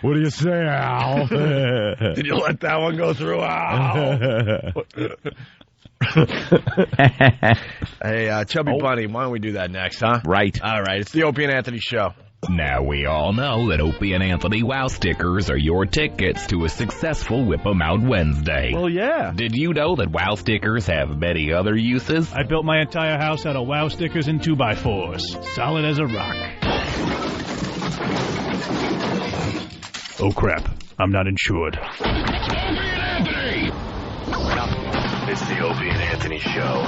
What do you say, Al? Did you let that one go through, Al? Hey, Chubby Bunny, why don't we do that next, huh? Right. All right, it's the Opie and Anthony Show. Now we all know that Opie and Anthony Wow stickers are your tickets to a successful Whip 'em Out Wednesday. Well, yeah. Did you know that Wow stickers have many other uses? I built my entire house out of Wow stickers and 2x4s. Solid as a rock. Oh, crap. I'm not insured. It's the Opie and Anthony Show.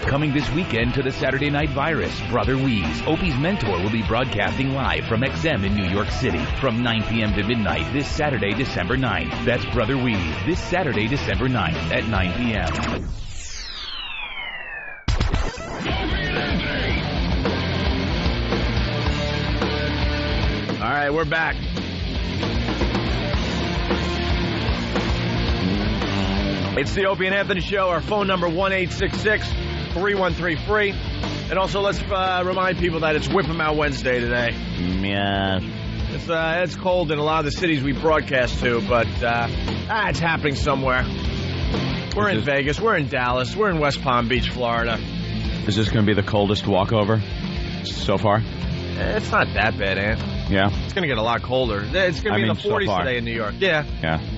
Coming this weekend to the Saturday Night Virus, Brother Weeze, Opie's mentor, will be broadcasting live from XM in New York City from 9 p.m. to midnight this Saturday, December 9th. That's Brother Weeze this Saturday, December 9th at 9 p.m. All right, we're back. It's the Opie and Anthony Show. Our phone number, 1-866-313-FREE. And also, let's remind people that it's Whip 'em Out Wednesday today. Yeah. It's cold in a lot of the cities we broadcast to, but it's happening somewhere. We're in Vegas. We're in Dallas. We're in West Palm Beach, Florida. Is this going to be the coldest walkover so far? It's not that bad, Ant. Yeah. It's going to get a lot colder. It's going to be in the 40s today in New York. Yeah.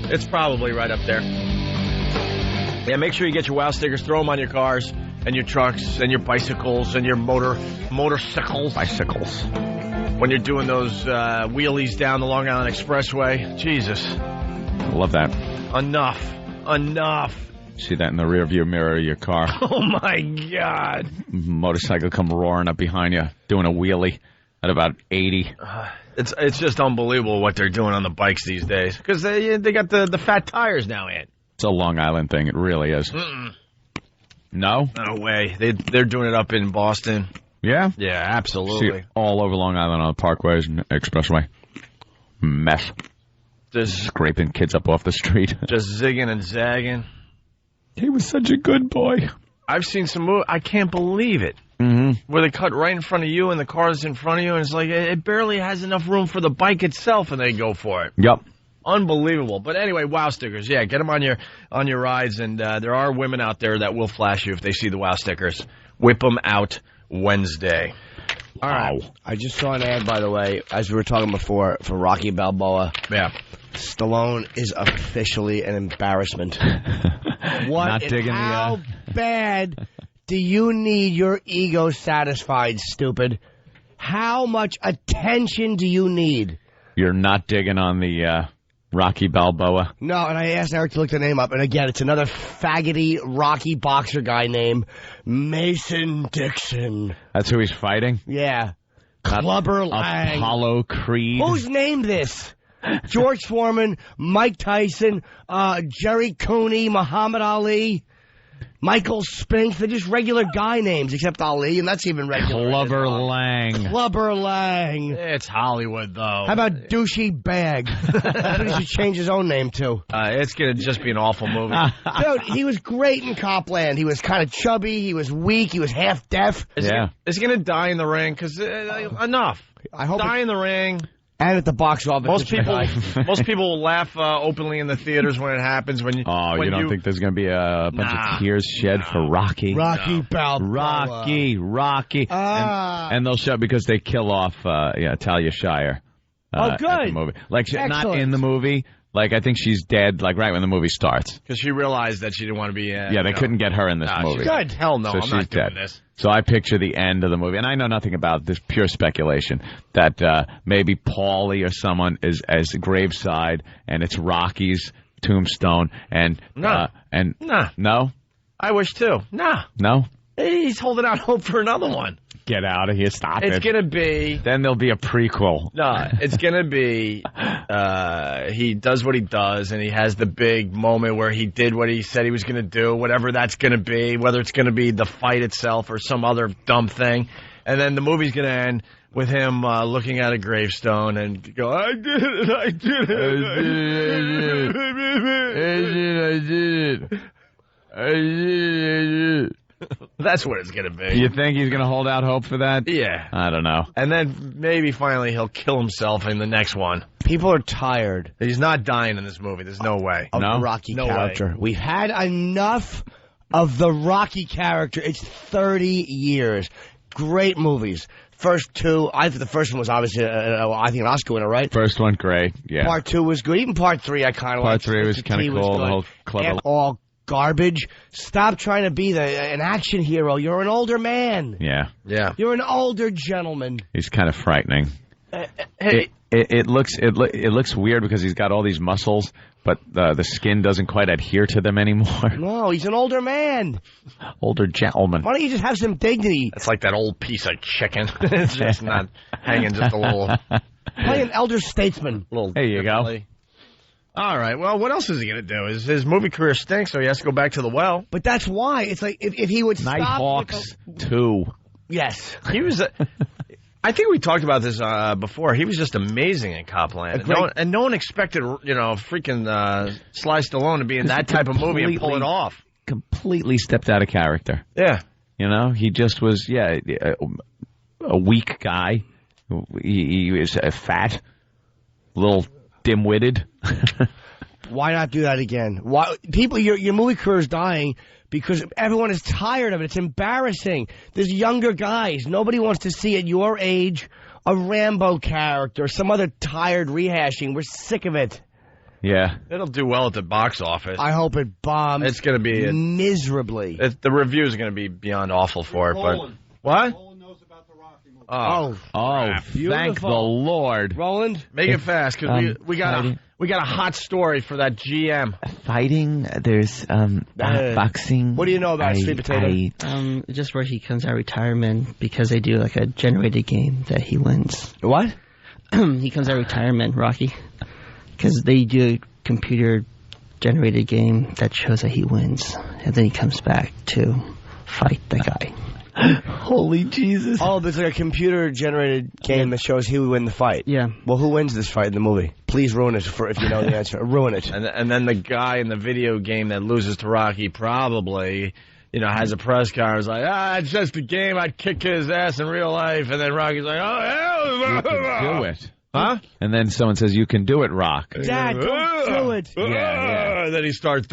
It's probably right up there. Yeah, make sure you get your Wow stickers. Throw them on your cars and your trucks and your bicycles and your motorcycles. Bicycles. When you're doing those wheelies down the Long Island Expressway. Jesus. I love that. Enough. See that in the rearview mirror of your car. Oh, my God. Motorcycle come roaring up behind you, doing a wheelie at about 80. It's just unbelievable what they're doing on the bikes these days. Because they got the fat tires now, Ant. It's a Long Island thing. It really is. Mm-mm. No? No way. They're doing it up in Boston. Yeah? Yeah, absolutely. See, all over Long Island on the parkways and expressway. Mess. Just scraping kids up off the street. Just zigging and zagging. He was such a good boy. I've seen some movies. I can't believe it. Mm-hmm. Where they cut right in front of you and the car's in front of you, and it's like it barely has enough room for the bike itself, and they go for it. Yep. Unbelievable. But anyway, Wow stickers. Yeah, get them on your rides, and there are women out there that will flash you if they see the Wow stickers. Whip 'em out Wednesday. All right. I just saw an ad, by the way, as we were talking before, for Rocky Balboa. Yeah. Stallone is officially an embarrassment. Not digging how bad do you need your ego satisfied, stupid? How much attention do you need? You're not digging on the Rocky Balboa? No, and I asked Eric to look the name up, and again, it's another faggoty Rocky boxer guy named Mason Dixon. That's who he's fighting? Yeah. Clubber Lang. Apollo Creed. Who's named this? George Foreman, Mike Tyson, Jerry Cooney, Muhammad Ali. Michael Spinks. They're just regular guy names, except Ali, and that's even regular. Clubber Lang. Clubber Lang. It's Hollywood, though. How about Douchey Bag? That's what he should change his own name to. It's going to just be an awful movie. Dude, he was great in Copland. He was kind of chubby. He was weak. He was half deaf. Is he going to die in the ring? Because enough. I hope die in the ring. And at the box office. Most people will laugh openly in the theaters when it happens. When you don't think there's going to be a bunch of tears shed for Rocky? Rocky Balboa. Rocky. And they'll show because they kill off Talia Shire. Good. At the movie. Like, not in the movie. Like, I think she's dead, like, right when the movie starts. Because she realized that she didn't want to be... they couldn't get her in this movie. Good. Hell no, so I'm not doing dead. this. So I picture the end of the movie, and I know nothing about this, pure speculation, that maybe Paulie or someone is graveside, and it's Rocky's tombstone, and... No. No? I wish too. No? He's holding out hope for another one. Get out of here. Stop it. It's going to be... Then there'll be a prequel. No, it's going to be... he does what he does, and he has the big moment where he did what he said he was going to do, whatever that's going to be, whether it's going to be the fight itself or some other dumb thing. And then the movie's going to end with him looking at a gravestone and go, I did it, I did it, I did it. That's what it's going to be. You think he's going to hold out hope for that? Yeah. I don't know. And then maybe finally he'll kill himself in the next one. People are tired. He's not dying in this movie. There's no way. Of the Rocky character. We've had enough of the Rocky character. It's 30 years. Great movies. First two, I think the first one was obviously, I think an Oscar winner, right? First one, great. Yeah. Part two was good. Even part three, I kind of liked. Part three was kind of cool. The whole clever. All garbage. Stop trying to be an action hero. You're an older man. Yeah. You're an older gentleman. He's kind of frightening. Hey. It looks weird because he's got all these muscles, but the skin doesn't quite adhere to them anymore. No, he's an older man. Older gentleman. Why don't you just have some dignity? It's like that old piece of chicken. It's just not hanging just a little. Play an elder statesman. There you go. All right. Well, what else is he going to do? His movie career stinks, so he has to go back to the well. But that's why. It's like if he would stop. Nighthawks 2. Yes. He was... I think we talked about this before. He was just amazing in Copland. No one expected, freaking Sly Stallone to be in that type of movie and pull it off. Completely stepped out of character. Yeah. He just was, a weak guy. He was fat, a little dim-witted. Why not do that again? Why people? Your movie career is dying because everyone is tired of it. It's embarrassing. There's younger guys. Nobody wants to see at your age a Rambo character, some other tired rehashing. We're sick of it. Yeah. It'll do well at the box office. I hope it bombs. It's going to be miserably. The reviews are going to be beyond awful for it. But what? Oh, thank the Lord. Roland, make it fast because we got a hot story for that GM. Fighting, there's boxing. What do you know about Sweet Potato? Just where he comes out of retirement because they do like a generated game that he wins. What? He comes out of retirement, Rocky, because they do a computer generated game that shows that he wins, and then he comes back to fight the guy. Holy Jesus. Oh, there's like a computer-generated game that shows who would win the fight. Yeah. Well, who wins this fight in the movie? Please ruin it if you know the answer. Ruin it. And then the guy in the video game that loses to Rocky probably, has a press conference like, it's just a game. I'd kick his ass in real life. And then Rocky's like, oh, hell. You can do it. Huh? And then someone says, you can do it, Rock. Dad, don't do it. Yeah. And then he starts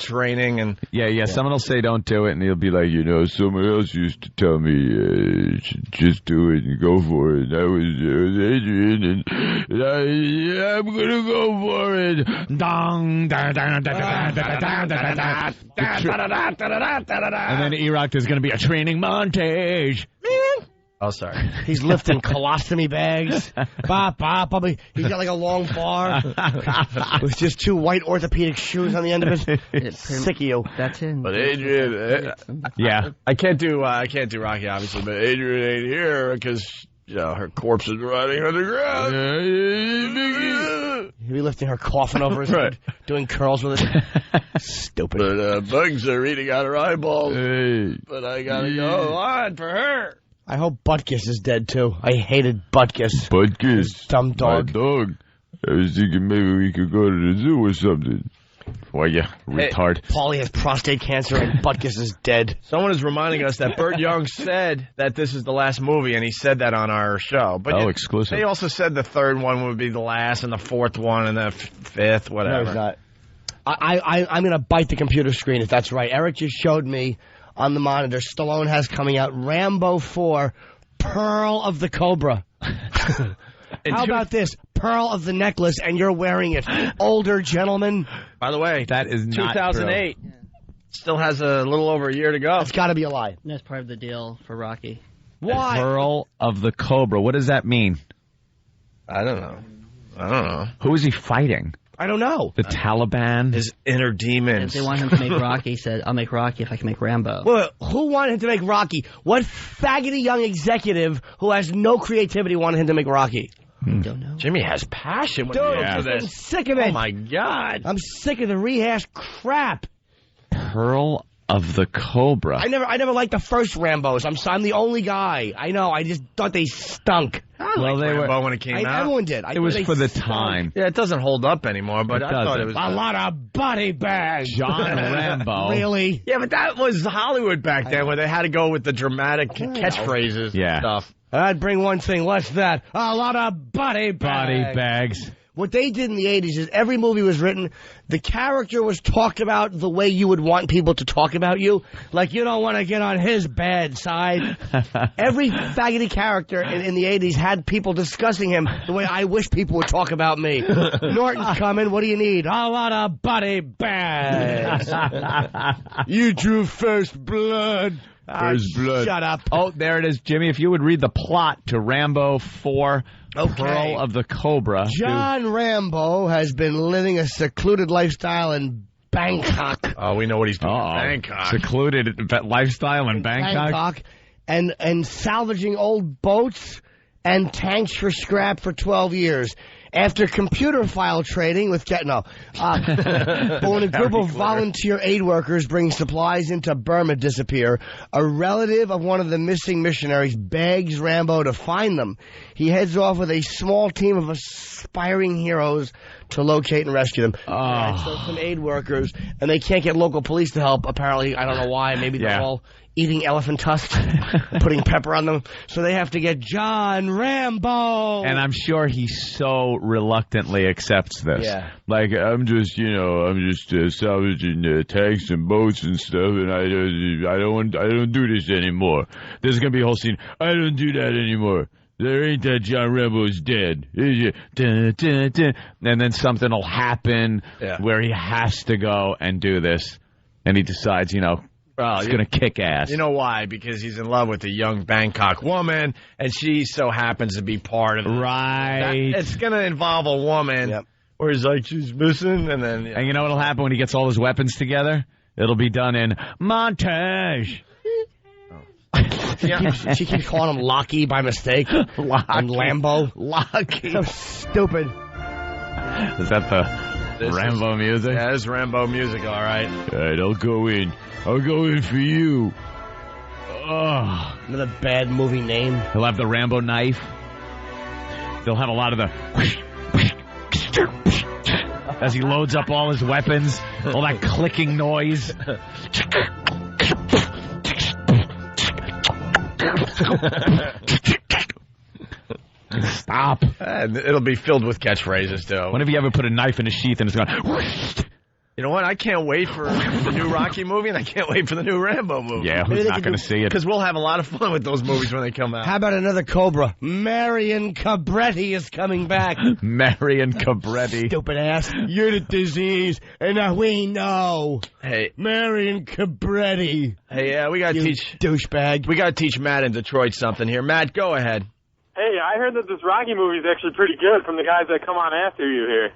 training. And yeah. Someone will say, don't do it. And he'll be like, someone else used to tell me, just do it and go for it. That was Adrian. And I'm going to go for it. Dong. And then E-Rock, there's going to be a training montage. Oh, sorry. He's lifting colostomy bags. He's got like a long bar with just two white orthopedic shoes on the end of it. Sick of you. That's it. But Adrian, I can't do Rocky obviously, but Adrian ain't here because her corpse is rotting on the ground. He'd be lifting her coffin over his head, doing curls with it. Stupid. But bugs are eating out her eyeballs. Hey. But I gotta go on for her. I hope Butkus is dead, too. I hated Butkus. Butkus. Dumb dog. My dog. I was thinking maybe we could go to the zoo or something. Why, yeah, retard. Paulie has prostate cancer and Butkus is dead. Someone is reminding us that Burt Young said that this is the last movie, and he said that on our show. But exclusive. They also said the third one would be the last, and the fourth one, and the fifth, whatever. No, it's not. I'm going to bite the computer screen if that's right. Eric just showed me on the monitor, Stallone has coming out Rambo 4, Pearl of the Cobra. How about this? Pearl of the necklace, and you're wearing it. Older gentleman. By the way, that is not 2008. True. Still has a little over a year to go. It's got to be a lie. That's part of the deal for Rocky. Why? Pearl of the Cobra. What does that mean? I don't know. Who is he fighting? I don't know. The Taliban? His inner demons. If they want him to make Rocky, he said, I'll make Rocky if I can make Rambo. Well, who wanted him to make Rocky? What faggoty young executive who has no creativity wanted him to make Rocky? Don't know. Jimmy has passion when for this. I'm sick of it. Oh, my God. I'm sick of the rehash crap. Pearl of the Cobra. I never liked the first Rambos. I'm the only guy. I know. I just thought they stunk. Well, they Rambo when it came out. Everyone did. It was for the time. Yeah, it doesn't hold up anymore, but I thought it was a lot of body bags. John Rambo. Really? Yeah, but that was Hollywood back then, where they had to go with the dramatic catchphrases and stuff. I'd bring one thing less that. A lot of body bags. What they did in the 80s is every movie was written, the character was talked about the way you would want people to talk about you. Like, you don't want to get on his bad side. Every faggoty character in the 80s had people discussing him the way I wish people would talk about me. Norton's coming. What do you need? A lot of body bags. You drew first blood. First blood. Shut up. Oh, there it is, Jimmy. If you would read the plot to Rambo 4, Pearl of the Cobra. John Rambo has been living a secluded lifestyle in Bangkok. Oh, we know what he's doing in Bangkok. Secluded lifestyle in Bangkok? And salvaging old boats and tanks for scrap for 12 years. After computer file trading with but when a group of volunteer aid workers bring supplies into Burma disappear, a relative of one of the missing missionaries begs Rambo to find them. He heads off with a small team of aspiring heroes to locate and rescue them. So some aid workers, and they can't get local police to help, apparently. I don't know why. Maybe they're all eating elephant tusks, putting pepper on them. So they have to get John Rambo. And I'm sure he so reluctantly accepts this. Yeah. Like, I'm just salvaging tanks and boats and stuff, and I don't do this anymore. There's gonna be a whole scene. I don't do that anymore. There ain't that John Rambo's dead. And then something will happen where he has to go and do this, and he decides, he's going to kick ass. You know why? Because he's in love with a young Bangkok woman, and she so happens to be part of it. Right. It's going to involve a woman where he's like, she's missing, and then... And you know what'll happen when he gets all his weapons together? It'll be done in montage. She keeps calling him Locky by mistake. And Lambo. Locky. So stupid. Is that the Rambo music? Yeah, it's Rambo music, all right. All right, I'll go in. I'll go in for you. Oh. Another bad movie name. He'll have the Rambo knife. They'll have a lot of the... as he loads up all his weapons. All that clicking noise. Stop. It'll be filled with catchphrases, too. When have you ever put a knife in a sheath and it's gone... You know what? I can't wait for the new Rocky movie, and I can't wait for the new Rambo movie. Yeah, who's not going to see it? Because we'll have a lot of fun with those movies when they come out. How about another Cobra? Marion Cabretti is coming back. Marion Cabretti. Stupid ass. You're the disease, and we know. Hey. Marion Cabretti. Hey, we got to teach... douchebag. We got to teach Matt in Detroit something here. Matt, go ahead. Hey, I heard that this Rocky movie is actually pretty good from the guys that come on after you here.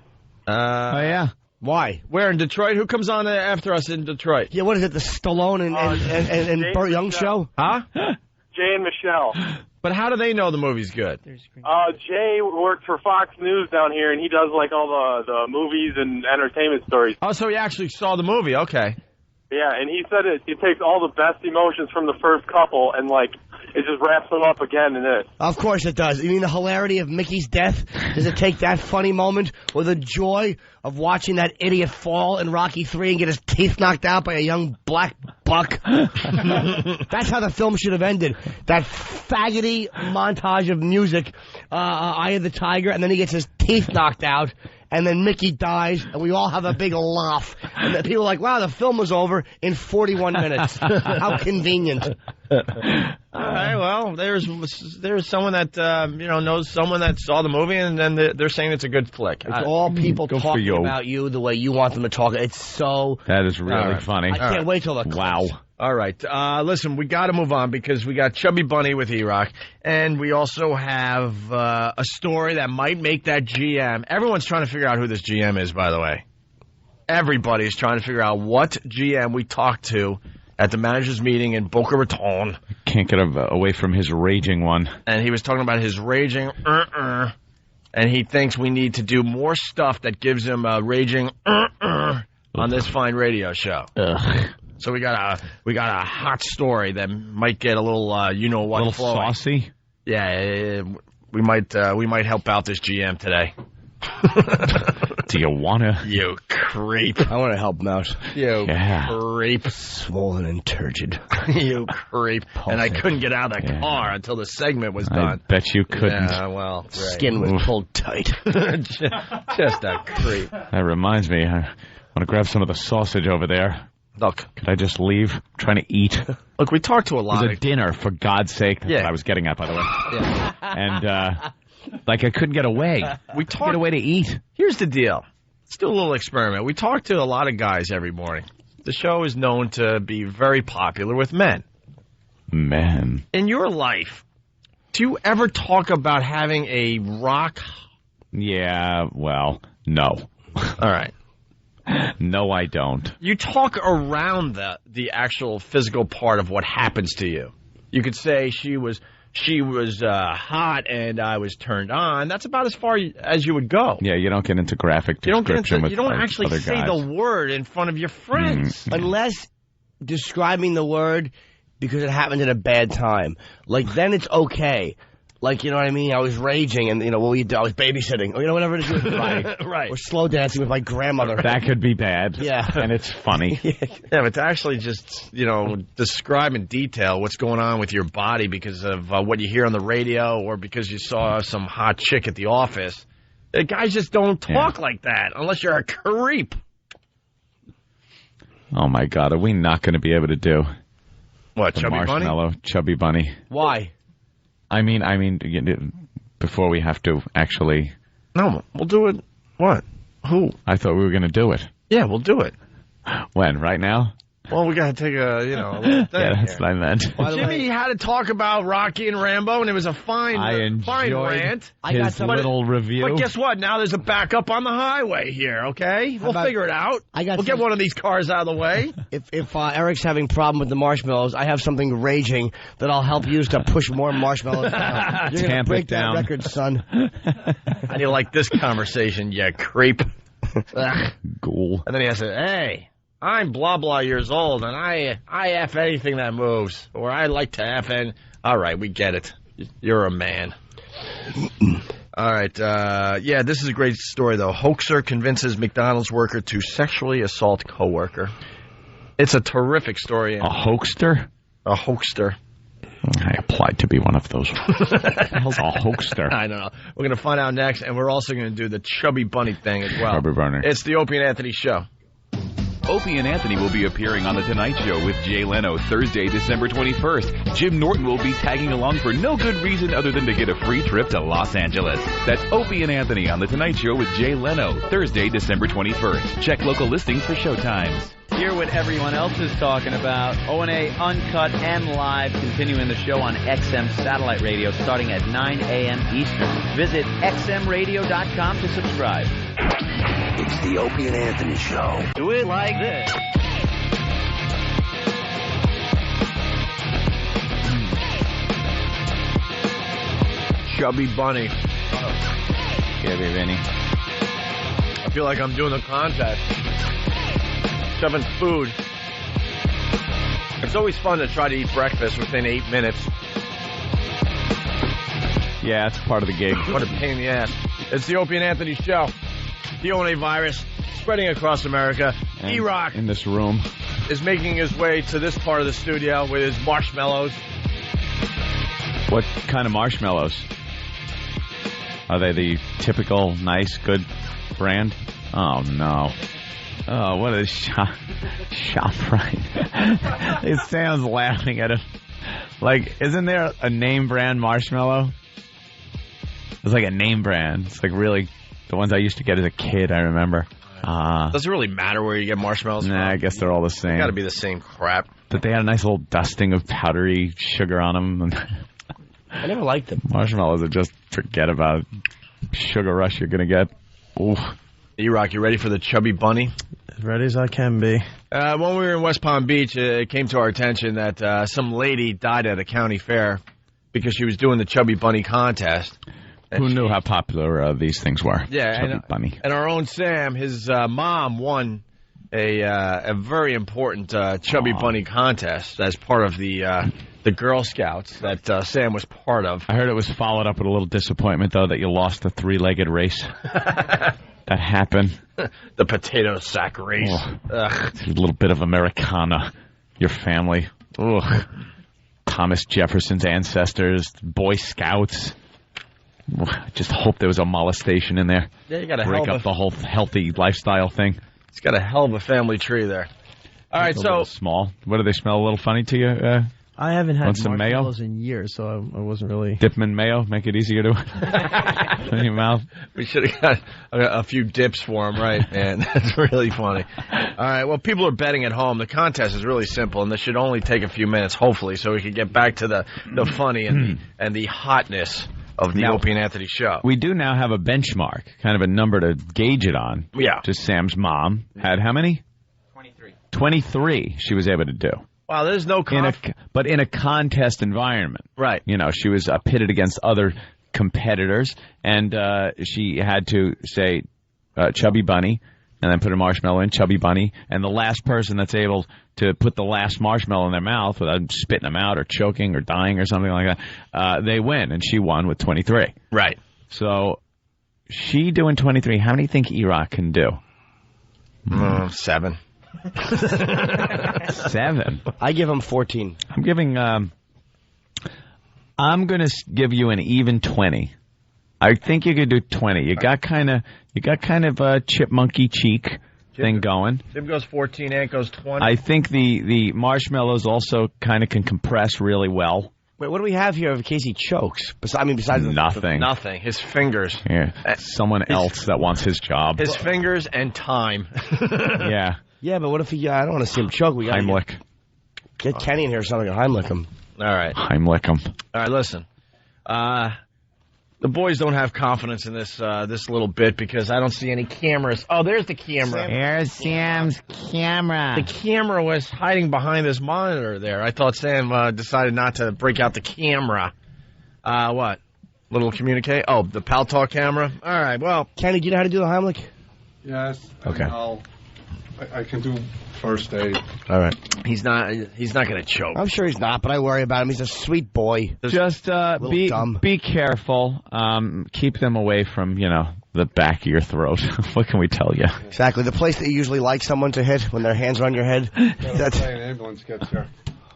Oh, yeah? Why? Where in Detroit? Who comes on after us in Detroit? Yeah, what is it, the Stallone and Burt Young show? Huh? Jay and Michelle. But how do they know the movie's good? Jay works for Fox News down here, and he does like all the movies and entertainment stories. Oh, so he actually saw the movie. Okay. Yeah, and he said it takes all the best emotions from the first couple and, like, it just wraps them up again in it. Of course it does. You mean the hilarity of Mickey's death? Does it take that funny moment or the joy of watching that idiot fall in Rocky III and get his teeth knocked out by a young black buck? That's how the film should have ended. That faggoty montage of music, Eye of the Tiger, and then he gets his teeth knocked out. And then Mickey dies, and we all have a big laugh. And then people are like, wow, the film was over in 41 minutes. How convenient. All right, well, there's someone that, knows someone that saw the movie, and then they're saying it's a good flick. It's all people talking about you the way you want them to talk. It's so... That is really funny. I can't wait till the... Wow. All right. Listen, we got to move on because we got Chubby Bunny with E-Rock, and we also have a story that might make that GM. Everyone's trying to figure out who this GM is, by the way. Everybody's trying to figure out what GM we talked to at the managers' meeting in Boca Raton. Can't get away from his raging one. And he was talking about his raging and he thinks we need to do more stuff that gives him a raging on this fine radio show. Ugh. So we got a hot story that might get a little what, a little flowing. saucy. Yeah, we might help out this GM today. Do you wanna? You creep! I want to help him out. You creep! Swollen and turgid. You creep! And I couldn't get out of the car until the segment was done. I bet you couldn't. Yeah, well, right. Skin was pulled tight. Just a creep. That reminds me, I want to grab some of the sausage over there. Look, could I just leave? I'm trying to eat. Look, we talked to a lot. It was a dinner, for God's sake. That's what I was getting at, by the way. Yeah. And I couldn't get away. Get away to eat. Here's the deal. Let's do a little experiment. We talk to a lot of guys every morning. The show is known to be very popular with men. Men. In your life, do you ever talk about having a rock? Yeah, well, no. All right. No, I don't. You talk around the actual physical part of what happens to you. You could say she was hot and I was turned on. That's about as far as you would go. Yeah, you don't get into graphic description with you don't other actually guys. say the word in front of your friends. Unless describing the word because it happened at a bad time. Like, then it's okay. Like, you know what I mean? I was raging and, what will you do? I was babysitting. Or, whatever it is. Right. Or slow dancing with my grandmother. That could be bad. Yeah. And it's funny. Yeah, but to actually just, describe in detail what's going on with your body because of what you hear on the radio or because you saw some hot chick at the office. Guys just don't talk like that unless you're a creep. Oh, my God. Are we not going to be able to do what, the Chubby Marshmallow, Bunny? Chubby Bunny? Why? I mean, before we have to actually... No, we'll do it. What? Who? I thought we were going to do it. Yeah, we'll do it. When? Right now? Well, we got to take a little thing. Yeah, that's what I meant. Jimmy had to talk about Rocky and Rambo, and it was a fine rant. His little review. But guess what? Now there's a backup on the highway here, okay? We'll figure it out. We'll get one of these cars out of the way. If Eric's having a problem with the marshmallows, I have something raging that I'll help use to push more marshmallows down. You're going to break that record, son. How do you like this conversation, you creep? Ghoul. And then he has to, hey... I'm blah, blah years old, and I F anything that moves. Or I like to F and... All right, we get it. You're a man. All right. This is a great story, though. Hoaxer convinces McDonald's worker to sexually assault coworker. It's a terrific story. A hoaxster? A hoaxster. I applied to be one of those. A hoaxster. I don't know. We're going to find out next, and we're also going to do the Chubby Bunny thing as well. Chubby Bunny. It's the Opie and Anthony Show. Opie and Anthony will be appearing on The Tonight Show with Jay Leno Thursday, December 21st. Jim Norton will be tagging along for no good reason other than to get a free trip to Los Angeles. That's Opie and Anthony on The Tonight Show with Jay Leno Thursday, December 21st. Check local listings for showtimes. Hear what everyone else is talking about. O&A Uncut and Live, continuing the show on XM Satellite Radio starting at 9 a.m. Eastern. Visit xmradio.com to subscribe. It's the Opie and Anthony Show. Do it like this. Chubby Bunny. Yeah, Vinny. I feel like I'm doing the contest. Shoving food. It's always fun to try to eat breakfast within 8 minutes. Yeah, it's part of the gig. What a pain in the ass. It's the Opie and Anthony Show. The ONA virus spreading across America. E-Rock in this room is making his way to this part of the studio with his marshmallows. What kind of marshmallows? Are they the typical, nice, good brand? Oh, no. Oh, what a shop right. It sounds laughing at him. Like, isn't there a name brand marshmallow? It's like a name brand. It's like really the ones I used to get as a kid, I remember. Does it really matter where you get marshmallows from? Nah, I guess they're all the same. They gotta be the same crap. But they had a nice little dusting of powdery sugar on them. I never liked them. Marshmallows are just forget about it. Sugar rush you're going to get. Oof. E-Rock, you ready for the Chubby Bunny? As ready as I can be. When we were in West Palm Beach, it came to our attention that some lady died at a county fair because she was doing the Chubby Bunny contest. Who knew how popular these things were? Yeah, Chubby Bunny. And our own Sam, his mom won a very important Chubby Bunny contest as part of the Girl Scouts that Sam was part of. I heard it was followed up with a little disappointment, though, that you lost the three-legged race. That happened. The potato sack race. A little bit of Americana. Your family. Ugh. Thomas Jefferson's ancestors. Boy Scouts. I just hope there was a molestation in there. Yeah, you got to break up the whole healthy lifestyle thing. It's got a hell of a family tree there. All right, so small. What do they smell a little funny to you? I haven't had some mayo marshmallows in years, so I wasn't really... Dip them in mayo, make it easier to in your mouth. We should have got a few dips for them, right, man? That's really funny. All right, well, people are betting at home. The contest is really simple, and this should only take a few minutes, hopefully, so we can get back to the funny and the hotness of the Opie and Anthony Show. We do now have a benchmark, kind of a number to gauge it on. Yeah. Just Sam's mom had how many? 23. 23 she was able to do. Wow, there's no but in a contest environment. Right. You know, she was pitted against other competitors, and she had to say Chubby Bunny, and then put a marshmallow in, Chubby Bunny, and the last person that's able to put the last marshmallow in their mouth without spitting them out or choking or dying or something like that, they win, and she won with 23. Right. So she doing 23, how many do you think E-Rock can do? 7. 7. I give him 14. I'm giving. I'm going to give you an even 20. I think you could do 20. You got kind of a chipmunky cheek thing going. Jim goes 14, Ant goes 20. I think the marshmallows also kind of can compress really well. Wait, what do we have here in case he chokes? Besides nothing. Nothing. His fingers. Yeah. Someone else that wants his job. His fingers and time. Yeah. Yeah, but what if I don't want to see him choke. We got Heimlich. Get Kenny in here so I can Heimlich him. All right. Heimlich him. All right, listen. The boys don't have confidence in this little bit because I don't see any cameras. Oh, there's the camera. There's Sam's camera. The camera was hiding behind this monitor there. I thought Sam decided not to break out the camera. What? Little communique? Oh, the Pal Talk camera? All right, well. Kenny, do you know how to do the Heimlich? Yes. Okay. I can do first aid. All right. He's not going to choke. I'm sure he's not, but I worry about him. He's a sweet boy. Just be careful. Keep them away from, the back of your throat. What can we tell you? Exactly. The place that you usually like someone to hit when their hands are on your head. That's an ambulance gets here.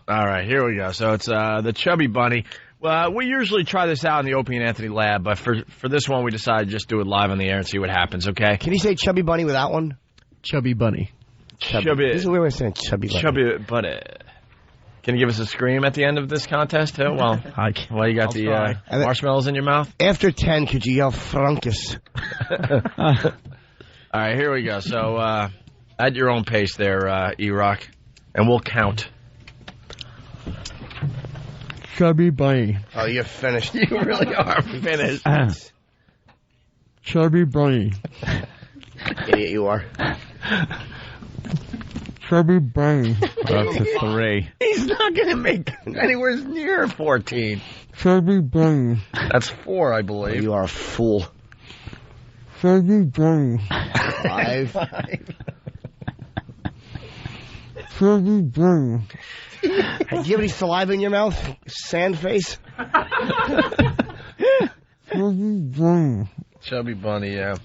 All right, here we go. So it's the Chubby Bunny. Well, we usually try this out in the Opie and Anthony lab, but for this one, we decided to just do it live on the air and see what happens, okay? Can you say Chubby Bunny with that one? Chubby Bunny. Chubby. This is a weird way of saying Chubby Bunny. Chubby Bunny. Can you give us a scream at the end of this contest, too? Well, you got the marshmallows in your mouth? After 10, could you yell Frunkus? All right, here we go. So, at your own pace there, E-Rock, and we'll count. Chubby Bunny. Oh, you're finished. You really are finished. Chubby Bunny. Idiot you are. Chubby bunny. Up to 3. He's not going to make anywhere near 14. Chubby bunny. That's 4, I believe. You are a fool. Chubby bunny. 5. Chubby bunny. Hey, do you have any saliva in your mouth? Sand face? Chubby bunny. Chubby bunny, yeah.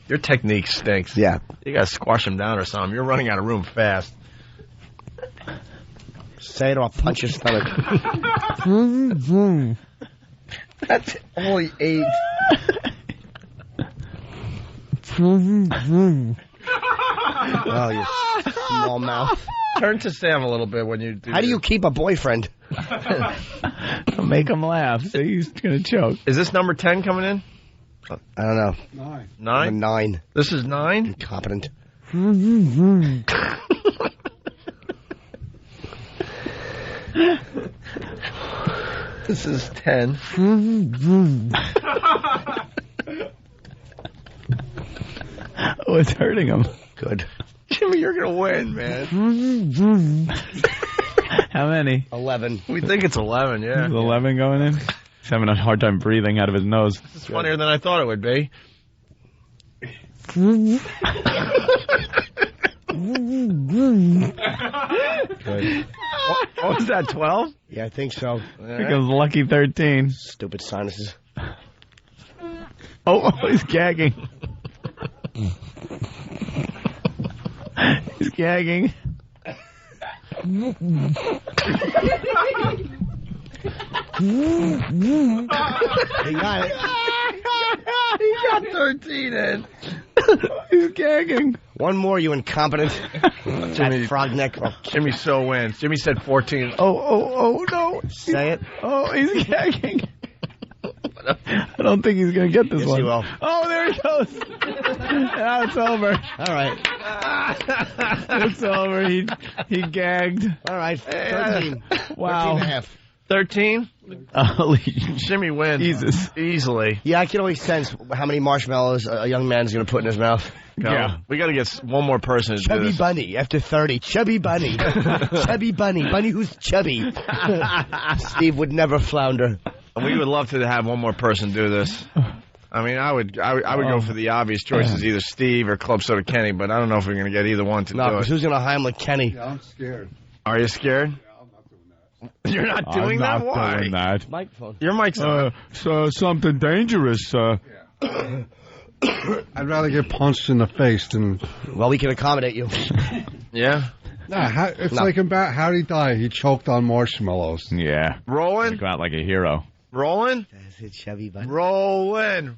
Your technique stinks. Yeah. You got to squash him down or something. You're running out of room fast. Say it or I'll punch your stomach. Chubby bunny. That's only 8. Chubby bunny. Oh, you small mouth. Turn to Sam a little bit when you do. How do you keep a boyfriend? Make him laugh, so he's going to choke. Is this number 10 coming in? I don't know. 9. 9? 9. This is 9? Incompetent. This is 10. Oh, it's hurting him. Good. Jimmy, you're going to win, man. How many? 11. We think it's 11, yeah. Is 11 going in? He's having a hard time breathing out of his nose. This is funnier than I thought it would be. Good. What was that, 12? Yeah, I think so. I think it was lucky 13. Stupid sinuses. Oh, he's gagging. He's gagging. You got it. He got 13 in. He's gagging. One more, you incompetent. Jimmy, frog neck. Jimmy so wins. Jimmy said 14. Oh, no. Say it. Oh, he's gagging. I don't think he's going to get this Yes, one. he will. Oh, there he goes. Now it's over. All right. It's over. He gagged. All right. 13. Wow. 13 and a half. 13? Jimmy wins. Jesus. Easily. Yeah, I can always sense how many marshmallows a young man is going to put in his mouth. Go. Yeah. We got to get one more person to do Chubby this. bunny after 30. Chubby bunny. Chubby bunny. Bunny who's chubby. Steve would never flounder. We would love to have one more person do this. I mean, I would go for the obvious choices, either Steve or Club Soda Kenny, but I don't know if we're going to get either one to do No, it. who's going to Heimlich Kenny? Yeah, I'm scared. Are you scared? You're not doing that? Why? I'm not doing that. Microphone. Your mic's on. So something dangerous. I'd rather get punched in the face than... Well, we can accommodate you. Yeah? Nah, it's like about how'd he die? He choked on marshmallows. Yeah. Rolling? Go out like a hero. Rolling? That's it, Chubby bunny. Rolling.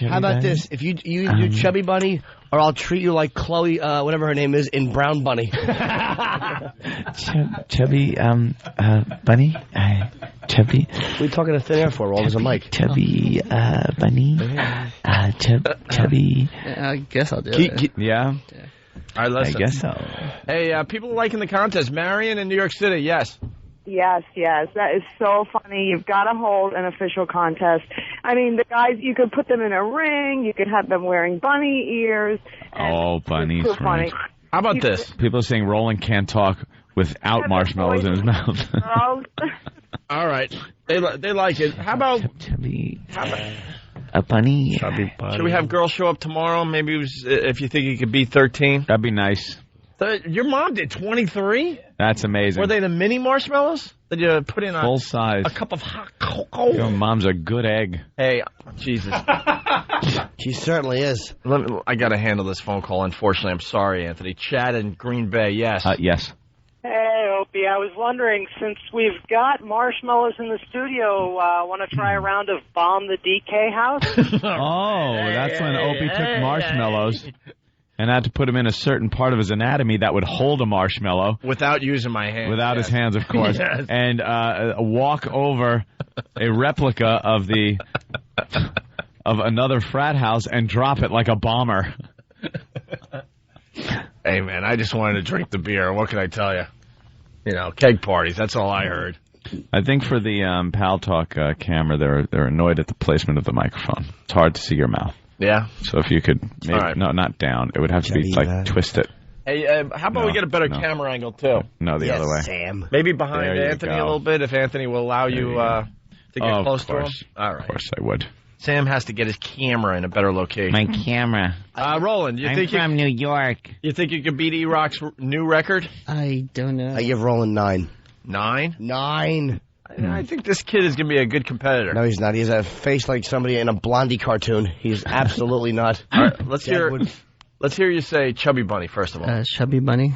How about this? If you do Chubby Bunny, or I'll treat you like Chloe, whatever her name is, in Brown Bunny. Chubby, bunny, chubby. We're talking to thin air for, Roll. There's a mic. Chubby, bunny, chubby. I guess I'll do it. Yeah? All right, listen. I guess so. Hey, people liking the contest. Marion in New York City, yes. Yes. That is so funny. You've got to hold an official contest. I mean, the guys, you could put them in a ring. You could have them wearing bunny ears. Oh, bunnies. It's so funny. How about this? People are saying Roland can't talk without marshmallows in his mouth. All right. They like it. How about... A bunny. Should we have girls show up tomorrow? Maybe if you think you could be 13? That'd be nice. Your mom did 23? That's amazing. Were they the mini marshmallows that you put in full size? A cup of hot cocoa? Your mom's a good egg. Hey, Jesus. She certainly is. I got to handle this phone call, unfortunately. I'm sorry, Anthony. Chad in Green Bay, yes. Yes. Hey, Opie, I was wondering, since we've got marshmallows in the studio, want to try a round of Bomb the DK House? That's when Opie took marshmallows and had to put them in a certain part of his anatomy that would hold a marshmallow. Without using my hands. Without his hands, of course. Yes. And walk over a replica of another frat house and drop it like a bomber. Hey, man, I just wanted to drink the beer. What can I tell you? You know, keg parties. That's all I heard. I think for the Pal Talk camera, they're annoyed at the placement of the microphone. It's hard to see your mouth. Yeah. So if you could, maybe, All right. no, not down. It would have to be like twist it. Hey, how about we get a better camera angle too? No, the other way. Sam. Maybe behind There you Anthony go. a little bit, if Anthony will allow you to get close to him. All right. Of course I would. Sam has to get his camera in a better location. My camera. Roland, you I'm think from New York. you think you could beat E-Rock's new record? I don't know. I give Roland 9. 9? 9. I think this kid is going to be a good competitor. No, he's not. He has a face like somebody in a Blondie cartoon. He's absolutely not. All right, let's hear you say Chubby Bunny first of all. Chubby Bunny.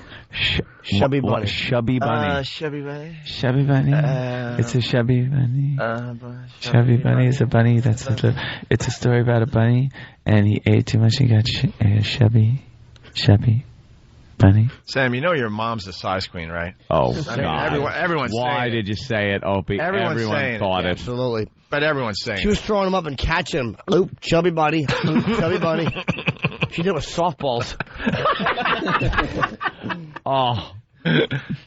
Chubby Bunny. Chubby Bunny. Chubby Bunny. Chubby bunny. It's a chubby bunny. Chubby bunny is a bunny. It's a story about a bunny, and he ate too much and got chubby bunny. Sam, you know your mom's the size queen, right? Oh, I mean, God. everyone's Why saying did you say it, Opie? Everyone's saying Everyone it. thought it. Absolutely. But everyone's saying She was throwing him up and catching him. Oop, Chubby Bunny. Oop, Chubby Bunny. She did it with softballs. Oh.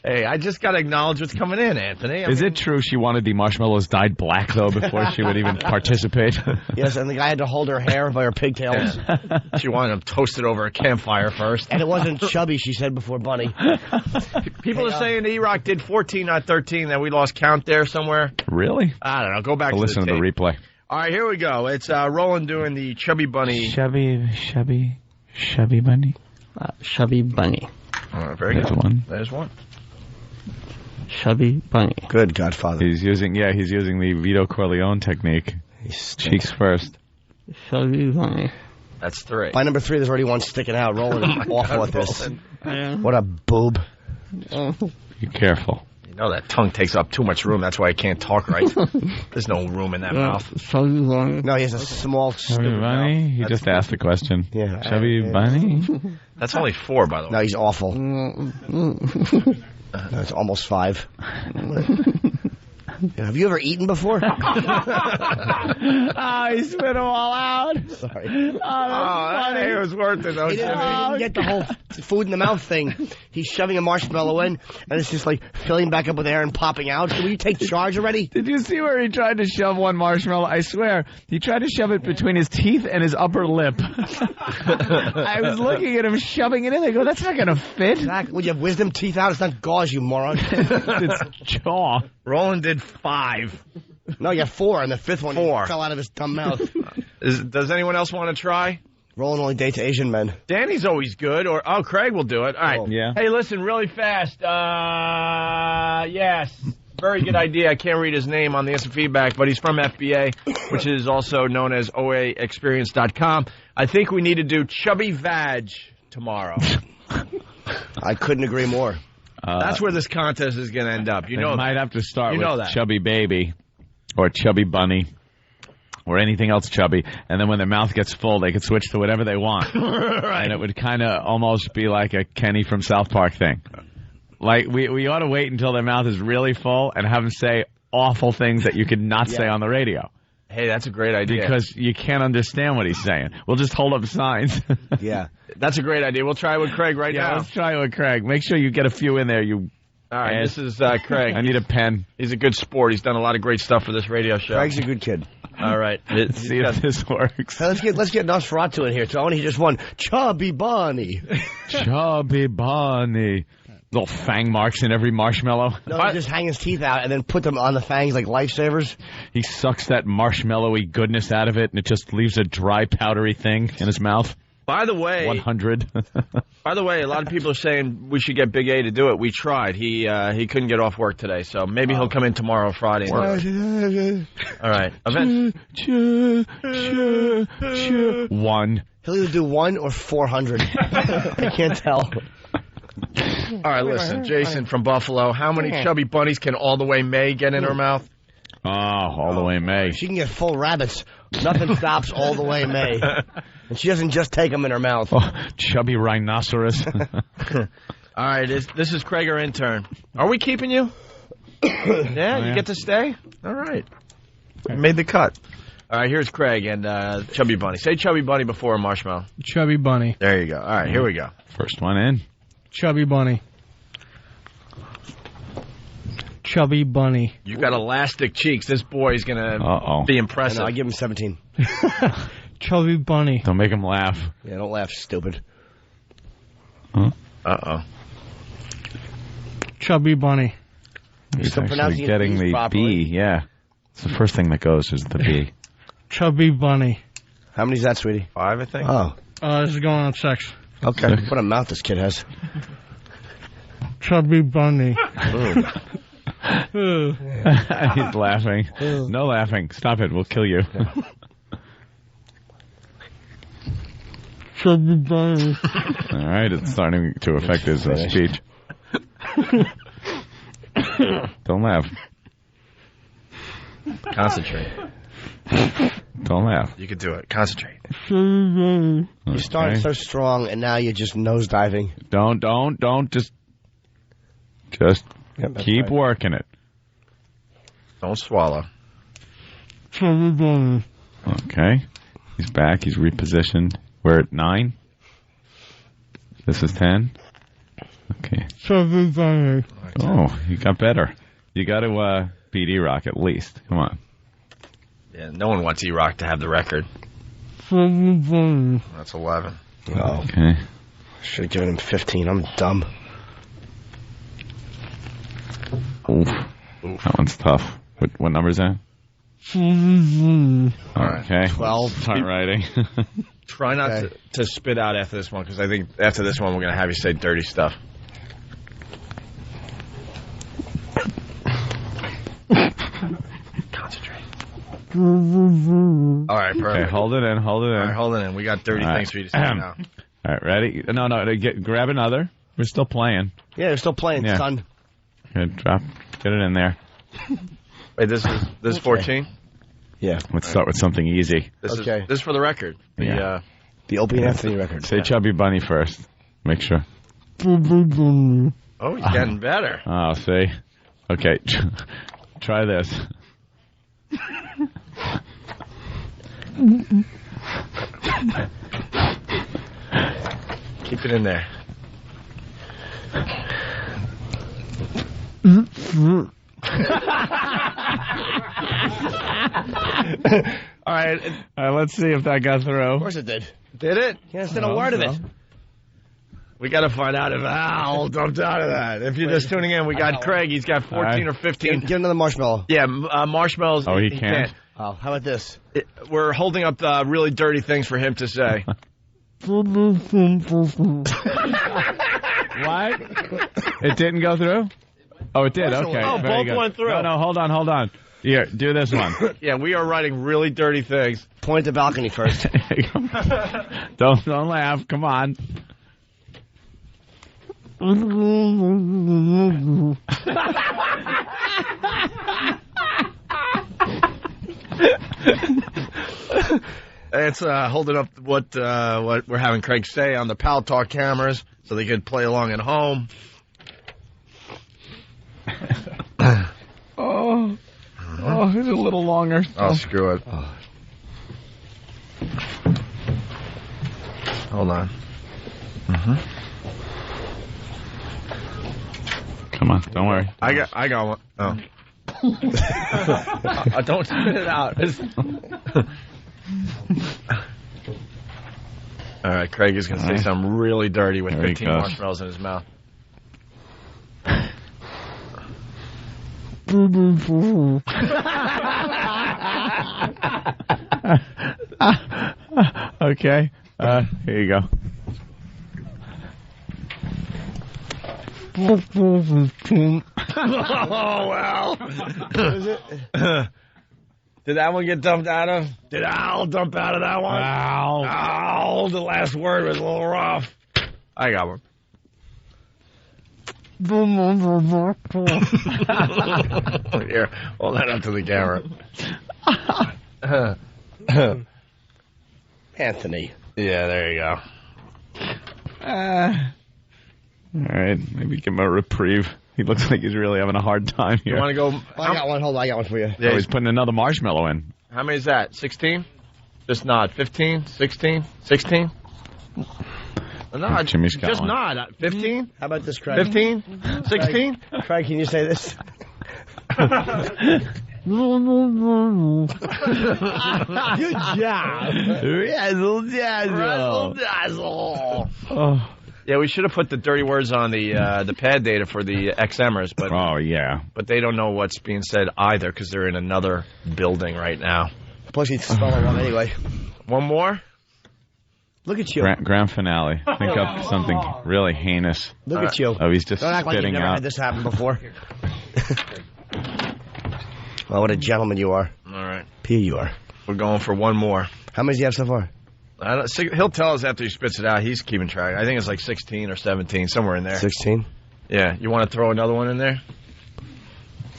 Hey, I just got to acknowledge what's coming in, Anthony. Is it true she wanted the marshmallows dyed black, though, before she would even participate? Yes, and the guy had to hold her hair by her pigtails. She wanted them toasted over a campfire first. And it wasn't Chubby, she said before Bunny. People are saying E-Rock did 14, not 13, that we lost count there somewhere. Really? I don't know. Go back to Listen to the tape. replay. All right, here we go. It's Roland doing the Chubby Bunny. Chubby bunny. Chubby Bunny. All right, very There's good. one. There's one. Chubby Bunny. Good Godfather. He's using the Vito Corleone technique. Cheeks first. Chubby Bunny. That's 3. By number 3, there's already one sticking out. Roland is awful at this. What a boob. Be careful. You know that tongue takes up too much room. That's why I can't talk right. There's no room in that mouth. Chubby Bunny. No, he has a small, Chubby stupid bunny? mouth. He just asked the question. Yeah. Chubby bunny? That's only 4, by the way. No, he's awful. No, it's almost 5. Have you ever eaten before? Oh, he spit them all out. Sorry. Hey, it was worth it, though. He didn't get the whole food in the mouth thing. He's shoving a marshmallow in, and it's just like filling back up with air and popping out. Will you take charge already? Did you see where he tried to shove one marshmallow? I swear, he tried to shove it between his teeth and his upper lip. I was looking at him shoving it in. I go, that's not going to fit. Exactly. Well, you have wisdom teeth out. It's not gauze, you moron. It's jaw. Roland did 5. No, you got 4, and the 5th one 4. fell out of his dumb mouth. Does anyone else want to try? Roland only dates Asian men. Danny's always good. Craig will do it. All right. Oh. Yeah. Hey, listen, really fast. Yes. Very good idea. I can't read his name on the instant feedback, but he's from FBA, which is also known as OAExperience.com. I think we need to do Chubby Vag tomorrow. I couldn't agree more. That's where this contest is going to end up. You know, might have to start you with know that. Chubby Baby or Chubby Bunny or anything else chubby, and then when their mouth gets full, they could switch to whatever they want. Right. And it would kind of almost be like a Kenny from South Park thing. Like, we ought to wait until their mouth is really full and have them say awful things that you could not say on the radio. Hey, that's a great idea. Because you can't understand what he's saying. We'll just hold up signs. Yeah. That's a great idea. We'll try it with Craig right now. Let's try it with Craig. Make sure you get a few in there, you All right, ass. this is Craig. I need a pen. He's a good sport. He's done a lot of great stuff for this radio show. Craig's a good kid. All right. Let's see if this works. Hey, let's get Nosferatu in here, Tony. He just won Chubby Bunny. Chubby Bunny. Little fang marks in every marshmallow. No, he just hang his teeth out and then put them on the fangs like lifesavers. He sucks that marshmallowy goodness out of it, and it just leaves a dry, powdery thing in his mouth. By the way, 100. By the way, a lot of people are saying we should get Big A to do it. We tried. He couldn't get off work today, so maybe he'll come in tomorrow, Friday. All right. Event. 1. He'll either do 1 or 400. I can't tell. All right, listen, Jason from Buffalo. How many chubby bunnies can All the Way May get in her mouth? Oh, All the Way May. She can get full rabbits. Nothing stops All the Way May. And she doesn't just take them in her mouth. Oh, chubby rhinoceros. All right, this is Craig, our intern. Are we keeping you? Yeah, you get to stay? All right. Made the cut. All right, here's Craig and Chubby Bunny. Say Chubby Bunny before a marshmallow. Chubby Bunny. There you go. All right, here we go. First one in. Chubby Bunny. Chubby Bunny. You got elastic cheeks. This boy's going to be impressive. I give him 17. Chubby bunny. Don't make him laugh. Yeah, don't laugh, stupid. Huh? Uh-oh. Chubby bunny. He's still actually pronouncing getting B's the properly. B, yeah. It's the first thing that goes is the B. Chubby bunny. How many's that, sweetie? 5, I think. Oh. This is going on 6. Okay. What a mouth this kid has. Chubby bunny. He's laughing. No laughing. Stop it. We'll kill you. Chubby bunny. All right. It's starting to affect his speech. Don't laugh. Concentrate. Don't laugh. You can do it. Concentrate. You started so strong, and now you're just nosediving. Don't. Just keep working it. Don't swallow. Chubby bunny. Okay. He's back. He's repositioned. We're at 9. This is 10. Okay. Chubby bunny. Oh, you got better. You got to beat E-Rock at least. Come on. Yeah, no one wants E-Rock to have the record. Chubby bunny. That's 11. Oh. Okay. Should have given him 15. I'm dumb. Oof. That one's tough. What number is that? Okay. 12. Start writing. Try not to spit out after this one, because I think after this one we're going to have you say dirty stuff. Concentrate. All right, perfect. Okay, hold it in. All right, hold it in. We got dirty things for you to say now. All right, ready? No, grab another. We're still playing. Yeah, we're still playing, Yeah. son. Good, get it in there. Wait, this is 14? Yeah. Let's start with something easy. This is for the record. The Opie and Anthony record. Say Chubby Bunny first. Make sure. Oh, he's getting better. Oh, see? Okay, try this. Keep it in there. All right, let's see if that got through. Of course it did. Did it? Can't stand a word of it. We got to find out if Al dumped out of that. If you're just tuning in, we got Craig. He's got 14 or 15. Get another marshmallow. Yeah, marshmallows. Oh, he can't? Oh, how about this? We're holding up really dirty things for him to say. What? It didn't go through? Oh, it did. Okay. Oh, Very both good. went through. No, hold on. Here, do this one. Yeah, we are writing really dirty things. Point the balcony first. Don't laugh. Come on. It's holding up what we're having Craig say on the Pal Talk cameras so they could play along at home. Oh, it's a little longer. Oh, screw it. Oh. Hold on. Come on, don't worry. I got one. Oh. Don't spit it out. All right, Craig is going to say something really dirty with 15 marshmallows in his mouth. Okay. Here you go. Oh, well. Did that one get dumped out of? Did Al dump out of that one? Al. The last word was a little rough. I got one. Here, hold that up to the camera. Anthony. Yeah, there you go. All right, maybe give him a reprieve. He looks like he's really having a hard time here. You want to go? I got one. Hold on, I got one for you. Yeah, he's putting another marshmallow in. How many is that? 16? Just nod. 15? 16? 16? No, Jimmy's got just one. nod. 15? How about this, Craig? 15? 16? Craig, can you say this? Good job. Razzle dazzle. Razzle dazzle. Yeah, we should have put the dirty words on the pad data for the XMers, but but they don't know what's being said either because they're in another building right now. Plus, he's spelling one anyway. One more. Look at you. Grand finale. Think up something really heinous. Look at you. Oh, he's just Don't act like you've spitting never out. had this happen before. Well, what a gentleman you are. All right. P, you are. We're going for one more. How many do you have so far? He'll tell us after he spits it out. He's keeping track. I think it's like 16 or 17, somewhere in there. 16? Yeah. You want to throw another one in there?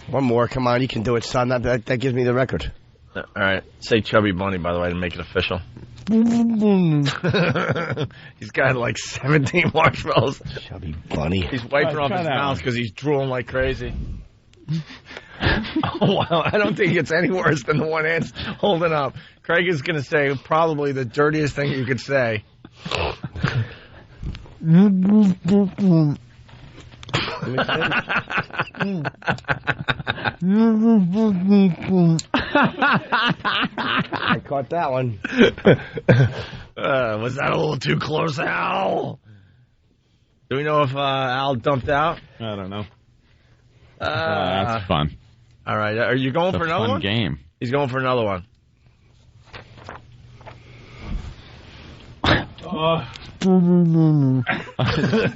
One more. Come on. You can do it, son. That gives me the record. All right. Say Chubby Bunny, by the way, to make it official. He's got like 17 marshmallows. Chubby Bunny. He's wiping off his mouth because he's drooling like crazy. Oh, wow. I don't think it's any worse than the one Ant's holding up. Craig is going to say probably the dirtiest thing you could say. I caught that one. Was that a little too close, Al? Do we know if Al dumped out? I don't know. That's fun. All right. Are you going for another one? Game. He's going for another one.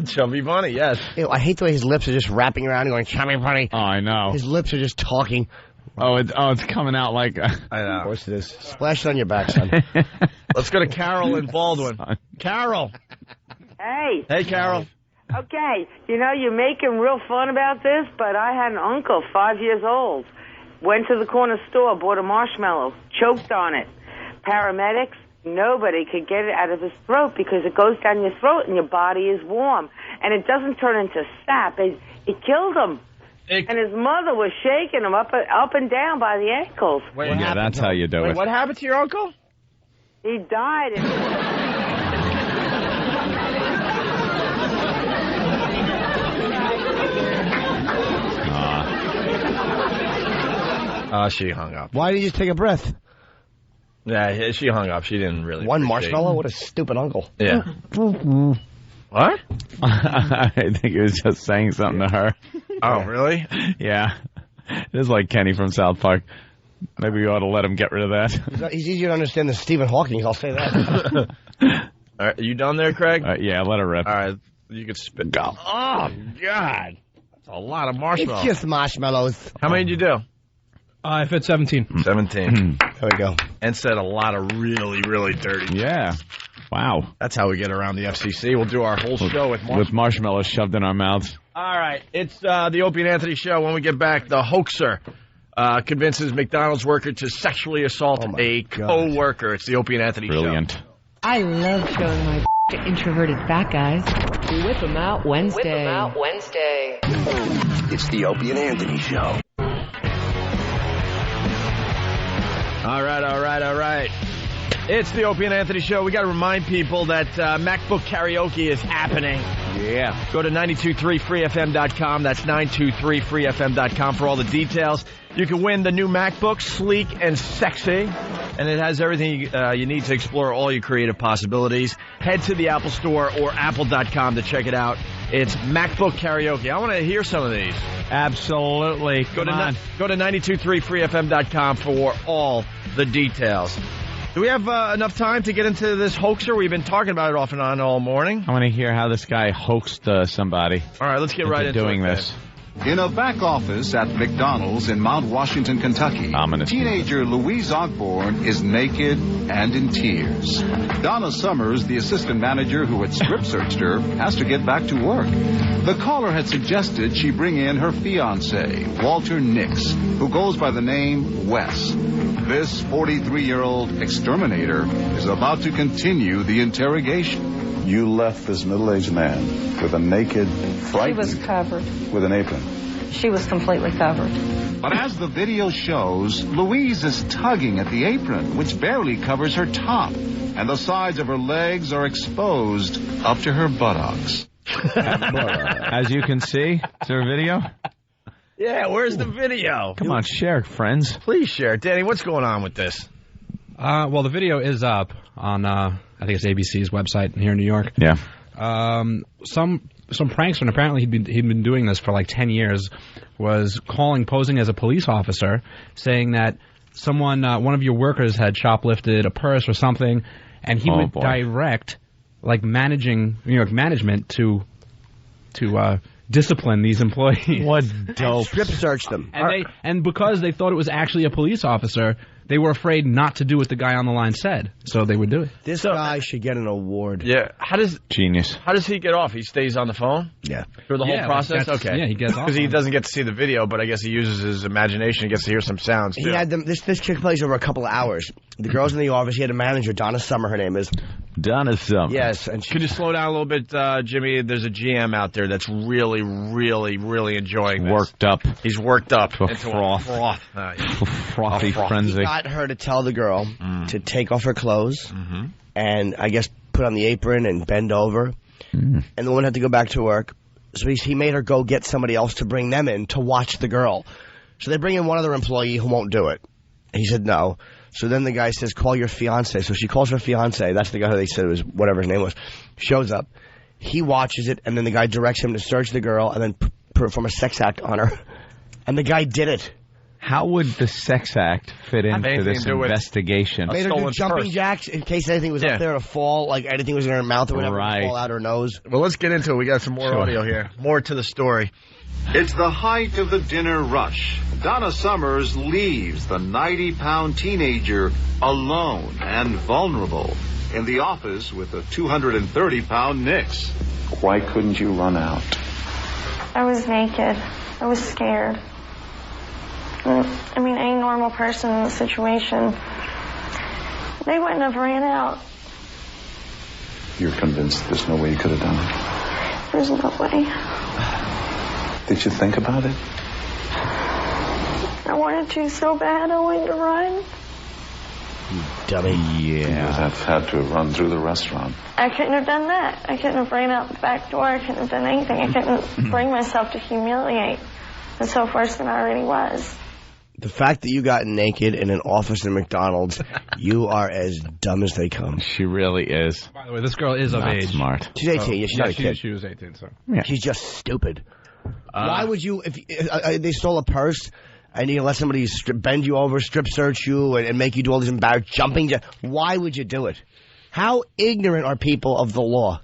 Chubby Bunny, yes. Ew, I hate the way his lips are just wrapping around and going, Chubby Bunny. Oh, I know. His lips are just talking. It's coming out like... I know. Of course it is. Splash it on your back, son. Let's go to Carol in Baldwin. Carol. Hey. Hey, Carol. Okay, you're making real fun about this, but I had an uncle, 5 years old, went to the corner store, bought a marshmallow, choked on it. Paramedics, nobody could get it out of his throat because it goes down your throat and your body is warm. And it doesn't turn into sap. It killed him. And his mother was shaking him up and down by the ankles. Wait, yeah, that's how you do it. What happened to your uncle? He died. She hung up. Why did you just take a breath? Yeah, she hung up. She didn't really. One marshmallow? What a stupid uncle. Yeah. What? I think he was just saying something to her. Oh, really? Yeah. It is like Kenny from South Park. Maybe we ought to let him get rid of that. He's easier to understand than Stephen Hawking, I'll say that. All right, are you done there, Craig? Yeah, let her rip. All right, you can spit. Go. Oh, God. That's a lot of marshmallows. It's just marshmallows. How many did you do? I fit 17. 17. There we go. And said a lot of really, really dirty. Yeah. Wow. That's how we get around the FCC. We'll do our whole show with marshmallows shoved in our mouths. All right. It's the Opie and Anthony show. When we get back, the hoaxer convinces McDonald's worker to sexually assault a co-worker. It's the Opie and Anthony show. Brilliant. I love showing my to introverted fat guys. Whip 'em out Wednesday. Whip 'em out Wednesday. It's the Opie and Anthony show. All right. It's the Opie and Anthony show. We got to remind people that MacBook karaoke is happening. Yeah. Go to 923freefm.com. That's 923freefm.com for all the details. You can win the new MacBook, sleek and sexy, and it has everything you need to explore all your creative possibilities. Head to the Apple Store or apple.com to check it out. It's MacBook karaoke. I want to hear some of these. Absolutely. Go to 923freefm.com for all the details. Do we have enough time to get into this hoaxer? We've been talking about it off and on all morning. I want to hear how this guy hoaxed somebody. All right, let's get right into doing it, this. In a back office at McDonald's in Mount Washington, Kentucky, teenager Louise Ogborn is naked and in tears. Donna Summers, the assistant manager who had strip searched her, has to get back to work. The caller had suggested she bring in her fiancé, Walter Nix, who goes by the name Wes. This 43-year-old exterminator is about to continue the interrogation. You left this middle-aged man with a naked, frightened... She was covered. With an apron. She was completely covered. But as the video shows, Louise is tugging at the apron, which barely covers her top, and the sides of her legs are exposed up to her buttocks. As you can see, is there a video? Yeah, where's the video? Come on, share it, friends. Please share it. Danny, what's going on with this? Well, the video is up on, I think it's ABC's website here in New York. Yeah. Some prankster, and apparently he'd been doing this for like 10 years, was posing as a police officer, saying that someone, one of your workers had shoplifted a purse or something, and he would direct, like, management to discipline these employees. What dope. Strip search them. And because they thought it was actually a police officer, they were afraid not to do what the guy on the line said, so they would do it. This guy should get an award. Yeah. Genius. How does he get off? He stays on the phone? Yeah. Through the whole process? Okay. Yeah, he gets off. Because he doesn't get to see the video, but I guess he uses his imagination. He gets to hear some sounds, too. He had them. This chick plays over a couple of hours. The girl's in the office. He had a manager, Donna Summer, her name is. Donna Summer. Yes. And Could you slow down a little bit, Jimmy? There's a GM out there that's really, really, really enjoying this. Worked up. He's worked up. To a into froth. A Frothy frenzy. He got her to tell the girl to take off her clothes and, I guess, put on the apron and bend over. And the woman had to go back to work. So he made her go get somebody else to bring them in to watch the girl. So they bring in one other employee who won't do it. He said no. So then the guy says, call your fiance. So she calls her fiance. That's the guy who they said was whatever his name was. Shows up. He watches it, and then the guy directs him to search the girl and then perform a sex act on her. And the guy did it. How would the sex act fit into this investigation? Made her do jumping jacks in case anything was up there to fall, like anything was in her mouth or whatever, to fall out her nose. Well, let's get into it. We got some more audio here. More to the story. It's the height of the dinner rush. Donna Summers leaves the 90-pound teenager alone and vulnerable in the office with the 230-pound Nix. Why couldn't you run out? I was naked. I was scared. I mean, any normal person in the situation, they wouldn't have ran out. You're convinced there's no way you could have done it? There's no way. Did you think about it? I wanted to so bad. I wanted to run. Dummy. Yeah. You would have had to run through the restaurant. I couldn't have done that. I couldn't have ran out the back door. I couldn't have done anything. I couldn't bring myself to humiliate myself worse than I already was. The fact that you got naked in an office in McDonald's, you are as dumb as they come. She really is. By the way, this girl is of age. Smart. She's 18. She's not a kid. She was 18, so. Yeah. She's just stupid. Why would you, if they stole a purse and you let somebody bend you over, strip search you, and make you do all these embarrassing jumping, why would you do it? How ignorant are people of the law?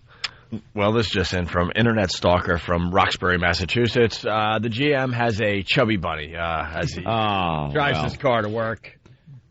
Well, this just in from Internet Stalker from Roxbury, Massachusetts. The GM has a chubby bunny as he drives his car to work.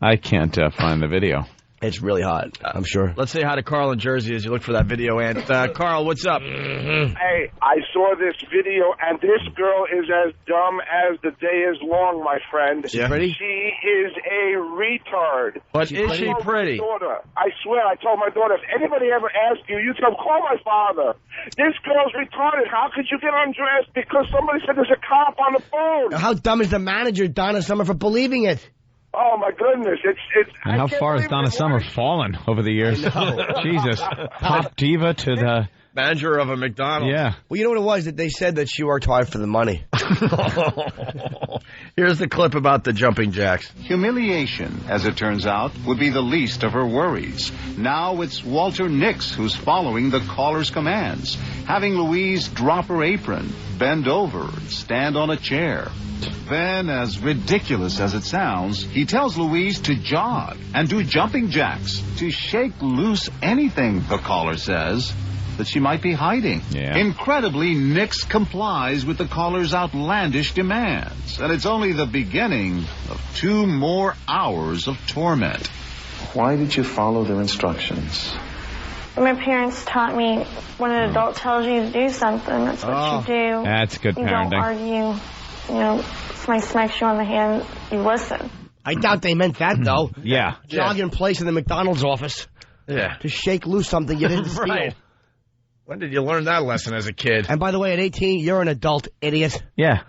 I can't find the video. It's really hot, I'm sure. Let's say hi to Carl in Jersey as you look for that video. And Carl, what's up? Hey, I saw this video, and this girl is as dumb as the day is long, my friend. Is she pretty? She is a retard. But is she pretty? Daughter, I swear, I told my daughter, if anybody ever asks you, you tell them, call my father. This girl's retarded. How could you get undressed because somebody said there's a cop on the phone? How dumb is the manager, Donna Summer, for believing it? Oh, my goodness. It's. And how far has Donna Summer fallen over the years? Jesus. Pop diva to the... Manager of a McDonald's. Yeah. Well, you know what it was? That they said that she worked hard for the money. Here's the clip about the jumping jacks. Humiliation, as it turns out, would be the least of her worries. Now it's Walter Nix who's following the caller's commands, having Louise drop her apron, bend over, and stand on a chair. Then, as ridiculous as it sounds, he tells Louise to jog and do jumping jacks, to shake loose anything, the caller says, that she might be hiding. Yeah. Incredibly, Nix complies with the caller's outlandish demands, and it's only the beginning of 2 more hours of torment. Why did you follow their instructions? My parents taught me when an adult tells you to do something, that's what you do. That's good you parenting. You don't argue. You know, if somebody smacks you on the hand, you listen. I doubt they meant that, though. Yeah. Jog in place in the McDonald's office. Yeah. To shake loose something you didn't steal. Right. When did you learn that lesson as a kid? And by the way, at 18, you're an adult, idiot. Yeah.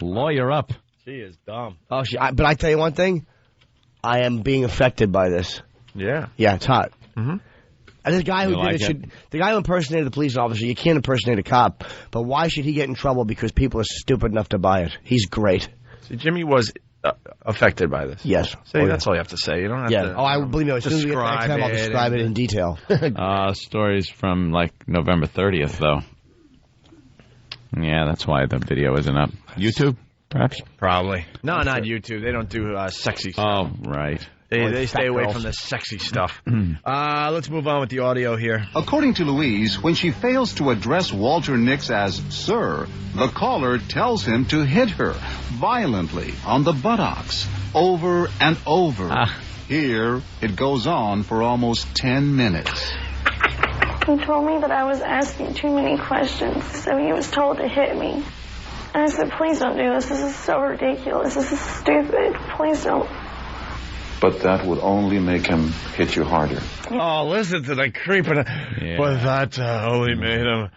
Lawyer up. She is dumb. Oh, but I tell you one thing. I am being affected by this. Yeah. Yeah, it's hot. Mm-hmm. And the guy who You like the guy who impersonated the police officer, you can't impersonate a cop, but why should he get in trouble because people are stupid enough to buy it? He's great. See, Jimmy was affected by this. Yes. See, that's all you have to say. You don't have to. Oh, I believe me. As soon as we get to XM, I'll describe it in detail. Stories from like November 30th, though. Yeah, that's why the video isn't up. YouTube, perhaps? Probably. No, not YouTube. They don't do sexy stuff. Oh, right. They stay away from the sexy stuff. Let's move on with the audio here. According to Louise, when she fails to address Walter Nix as sir, the caller tells him to hit her violently on the buttocks over and over. Here, it goes on for almost 10 minutes. He told me that I was asking too many questions, so he was told to hit me. And I said, please don't do this. This is so ridiculous. This is stupid. Please don't. But that would only make him hit you harder. Oh, listen to the creeping. Yeah. But that only made him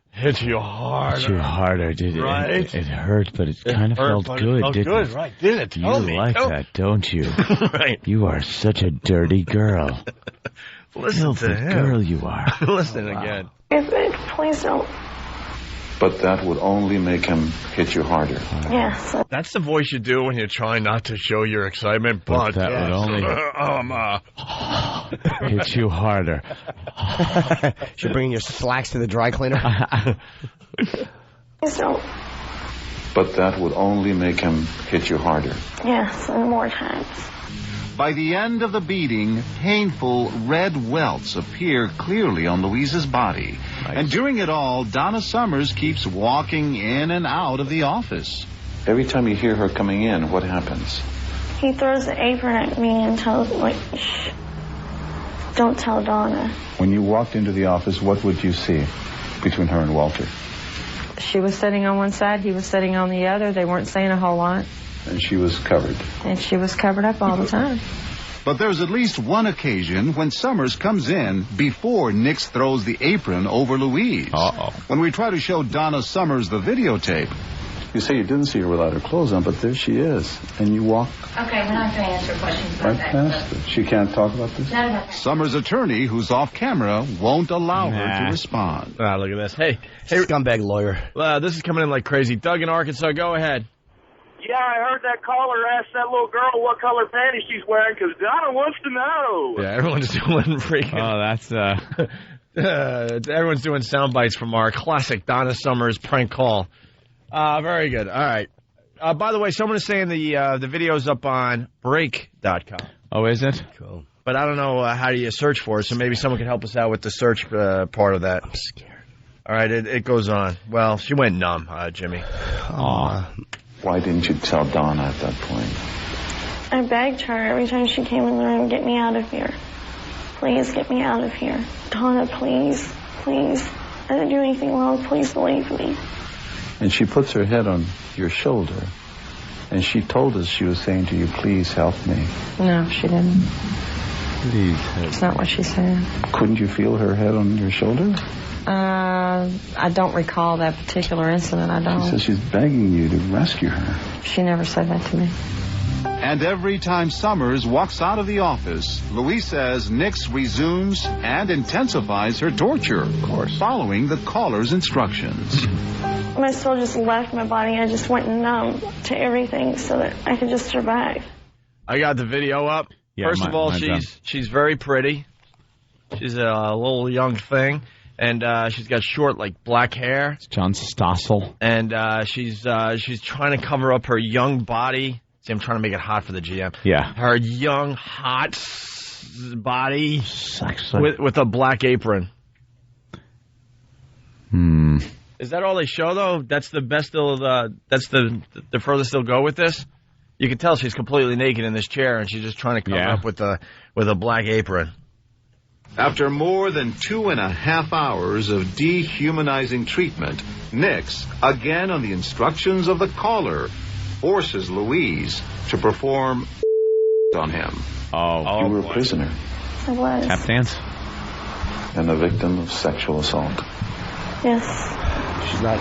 hit you harder. Hit you harder, did it? Right? It hurt, but it kind of felt good, didn't good, it? right? Did it? You like that, don't you? Right. You are such a dirty girl. Listen to him. Girl you are. Listen again. Stupid. Please don't. But that would only make him hit you harder. Yes. That's the voice you do when you're trying not to show your excitement, but that would only hit you harder. Should bring your slacks to the dry cleaner. Please don't. But that would only make him hit you harder. Yes, and more times. By the end of the beating, painful red welts appear clearly on Louise's body. Nice. And during it all, Donna Summers keeps walking in and out of the office. Every time you hear her coming in, what happens? He throws the apron at me and tells me, shh, don't tell Donna. When you walked into the office, what would you see between her and Walter? She was sitting on one side, he was sitting on the other. They weren't saying a whole lot. And she was covered. And she was covered up all the time. But there's at least one occasion when Summers comes in before Nix throws the apron over Louise. Uh-oh. When we try to show Donna Summers the videotape. You say you didn't see her without her clothes on, but there she is. And you walk Okay, we're not going to answer questions about right that. past her. She can't talk about this? No. Summers' attorney, who's off camera, won't allow her to respond. Ah, look at this. Hey, scumbag lawyer. This is coming in like crazy. Doug in Arkansas, go ahead. Yeah, I heard that caller ask that little girl what color panties she's wearing because Donna wants to know. Yeah, everyone's doing freaking. Oh, that's everyone's doing sound bites from our classic Donna Summers prank call. Very good. All right. By the way, someone is saying the video's up on break.com. Oh, is it? Cool. But I don't know how do you search for it, so maybe someone can help us out with the search part of that. I'm scared. All right, it goes on. Well, she went numb, Jimmy. Aw. Why didn't you tell Donna at that point? I begged her every time she came in the room, get me out of here. Please get me out of here. Donna, please, please. I didn't do anything wrong. Please believe me. And she puts her head on your shoulder. And she told us she was saying to you, please help me. No, she didn't. Please help That's not what she said. Couldn't you feel her head on your shoulder? I don't recall that particular incident. I She don't. says she's begging you to rescue her. She never said that to me. And every time Summers walks out of the office, Louise says Nix resumes and intensifies her torture, of course, following the caller's instructions. My soul just left my body. I just went numb to everything so that I could just survive. I got the video up. Yeah, First of all, she's very pretty. She's a little young thing. And she's got short, like, black hair. It's John Stossel. And she's trying to cover up her young body. See, I'm trying to make it hot for the GM. Yeah. Her young, hot body Sexy. with a black apron. Is that all they show, though? That's the best that's the furthest they'll go with this? You can tell she's completely naked in this chair, and she's just trying to cover up with a black apron. After more than 2.5 hours of dehumanizing treatment, Nix, again on the instructions of the caller, forces Louise to perform on him. You were a prisoner. I was. Tap dance? And a victim of sexual assault. Yes. She's not.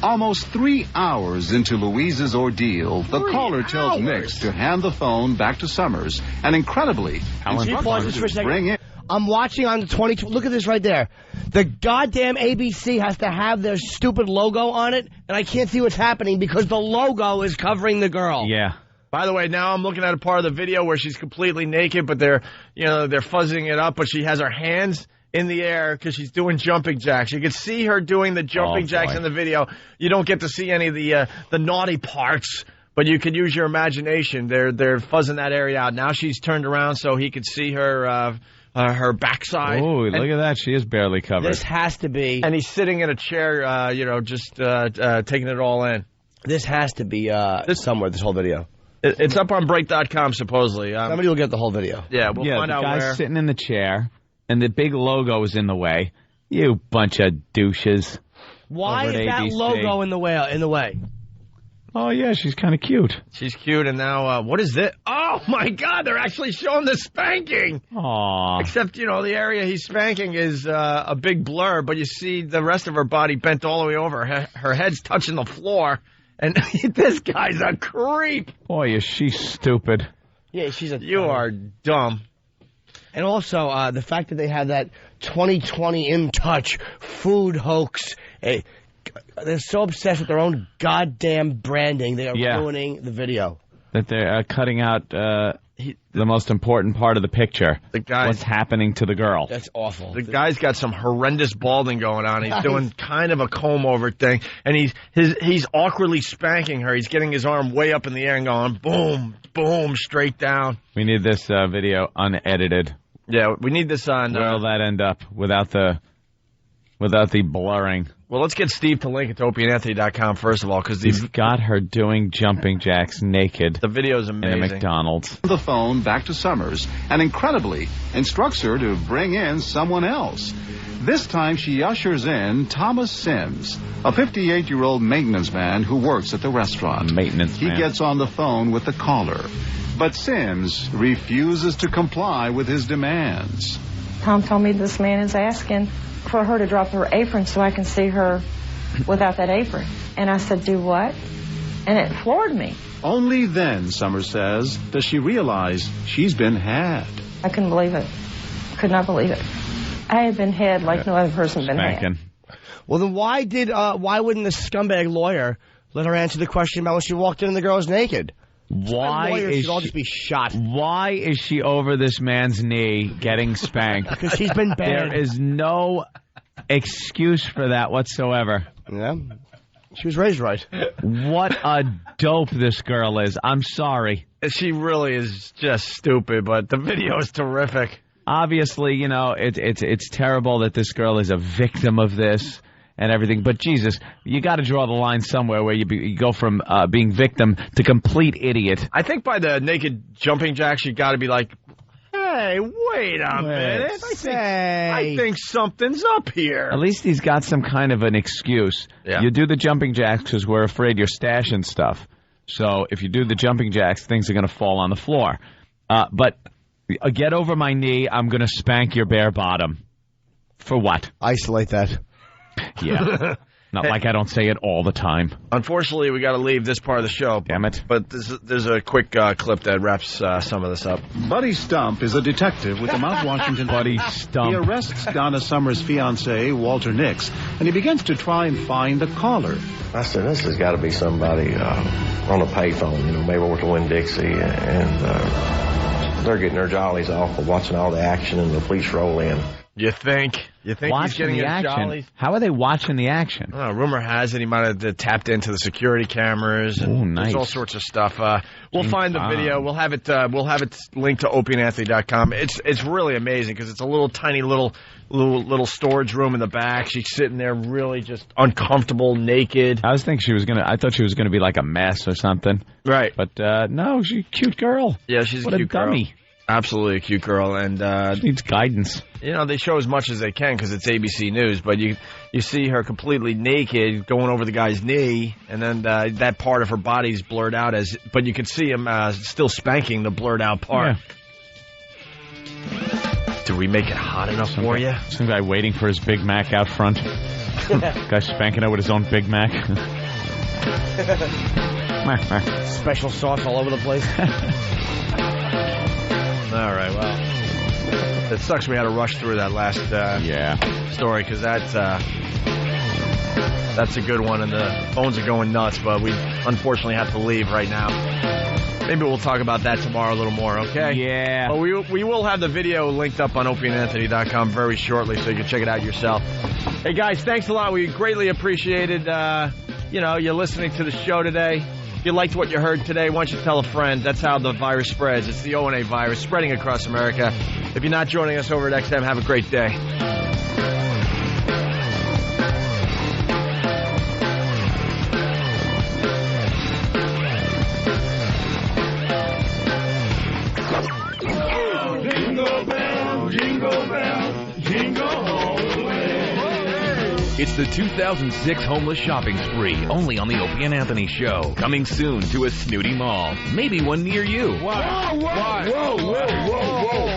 Almost 3 hours into Louise's ordeal, the caller tells Nix to hand the phone back to Summers, and incredibly, instructs her to bring in. I'm watching on the 20. Look at this right there. The goddamn ABC has to have their stupid logo on it, and I can't see what's happening because the logo is covering the girl. Yeah. By the way, now I'm looking at a part of the video where she's completely naked, but they're fuzzing it up, but she has her hands in the air because she's doing jumping jacks. You can see her doing the jumping jacks in the video. You don't get to see any of the naughty parts, but you can use your imagination. They're fuzzing that area out. Now she's turned around so he could see her backside. Oh, look at that. She is barely covered. This has to be. And he's sitting in a chair, just taking it all in. This has to be somewhere, this whole video. It's up on break.com, supposedly. Somebody will get the whole video. Yeah, we'll find out where. The guy's sitting in the chair, and the big logo is in the way. You bunch of douches. Why is that logo in the way? Oh, yeah, she's kind of cute. She's cute, and now, what is this? Oh, my God, they're actually showing the spanking. Aww. Except, the area he's spanking is a big blur, but you see the rest of her body bent all the way over. Her head's touching the floor, and this guy's a creep. Boy, is she stupid. Yeah, You are dumb. And also, the fact that they have that 2020 In Touch food hoax. They're so obsessed with their own goddamn branding, they are ruining the video. That they're cutting out the most important part of the picture. What's happening to the girl. That's awful. The guy's got some horrendous balding going on. He's doing kind of a comb-over thing, and he's awkwardly spanking her. He's getting his arm way up in the air and going, boom, boom, straight down. We need this video unedited. Yeah, we need this on... Where'll that end up without the blurring? Well, let's get Steve to link it to opieandanthony.com first of all, because he's got her doing jumping jacks naked. The video's amazing. In a McDonald's. The phone back to Summers and incredibly instructs her to bring in someone else. This time she ushers in Thomas Sims, a 58-year-old maintenance man who works at the restaurant. He gets on the phone with the caller, but Sims refuses to comply with his demands. Tom told me this man is asking for her to drop her apron so I can see her without that apron. And I said, do what? And it floored me. Only then, Summers says, does she realize she's been had. I couldn't believe it. Could not believe it. I had been had like no other person been had. Well, then why wouldn't the scumbag lawyer let her answer the question about when she walked in and the girl was naked? Why is should all just be shot? Why is she over this man's knee getting spanked? Because she's been bad. There is no excuse for that whatsoever. Yeah. She was raised right. What a dope this girl is. I'm sorry. She really is just stupid, but the video is terrific. Obviously, it's terrible that this girl is a victim of this and everything. But, Jesus, you got to draw the line somewhere where you go from being victim to complete idiot. I think by the naked jumping jacks, you got to be like, hey, wait a minute. I think something's up here. At least he's got some kind of an excuse. Yeah. You do the jumping jacks because we're afraid you're stashing stuff. So if you do the jumping jacks, things are going to fall on the floor. But get over my knee, I'm going to spank your bare bottom. For what? Isolate that. Yeah. Not like I don't say it all the time. Unfortunately, we got to leave this part of the show. Damn it. But there's a quick clip that wraps some of this up. Buddy Stump is a detective with the Mount Washington Buddy Stump. He arrests Donna Summers' fiancé, Walter Nix, and he begins to try and find the caller. I said, this has got to be somebody on a payphone, maybe over to Winn-Dixie, and they're getting their jollies off of watching all the action and the police roll in. You think watching he's getting the his action? jollies? How are they watching the action? Rumor has it he might have tapped into the security cameras. And nice. There's all sorts of stuff. We'll find the video. We'll have it linked to opieandanthony.com. It's really amazing because it's a little tiny little storage room in the back. She's sitting there really just uncomfortable, naked. I thought she was gonna be like a mess or something. Right. But no, she's a cute girl. Yeah, she's what a cute dummy. girl. Absolutely a cute girl, and she needs guidance. They show as much as they can because it's ABC News, but you see her completely naked going over the guy's knee, and then that part of her body's blurred out but you can see him still spanking the blurred out part. Yeah. Did we make it hot enough for you? Some guy waiting for his Big Mac out front. Guy spanking it with his own Big Mac. Special sauce all over the place. All right, well. It sucks we had to rush through that last story because that's a good one, and the phones are going nuts, but we unfortunately have to leave right now. Maybe we'll talk about that tomorrow a little more, okay? Yeah. But we will have the video linked up on opieandanthony.com very shortly, so you can check it out yourself. Hey, guys, thanks a lot. We greatly appreciated, you listening to the show today. If you liked what you heard today, why don't you tell a friend? That's how the virus spreads. It's the O&A virus spreading across America. If you're not joining us over at XM, have a great day. It's the 2006 Homeless Shopping Spree, only on the Opie and Anthony Show. Coming soon to a snooty mall. Maybe one near you. Whoa.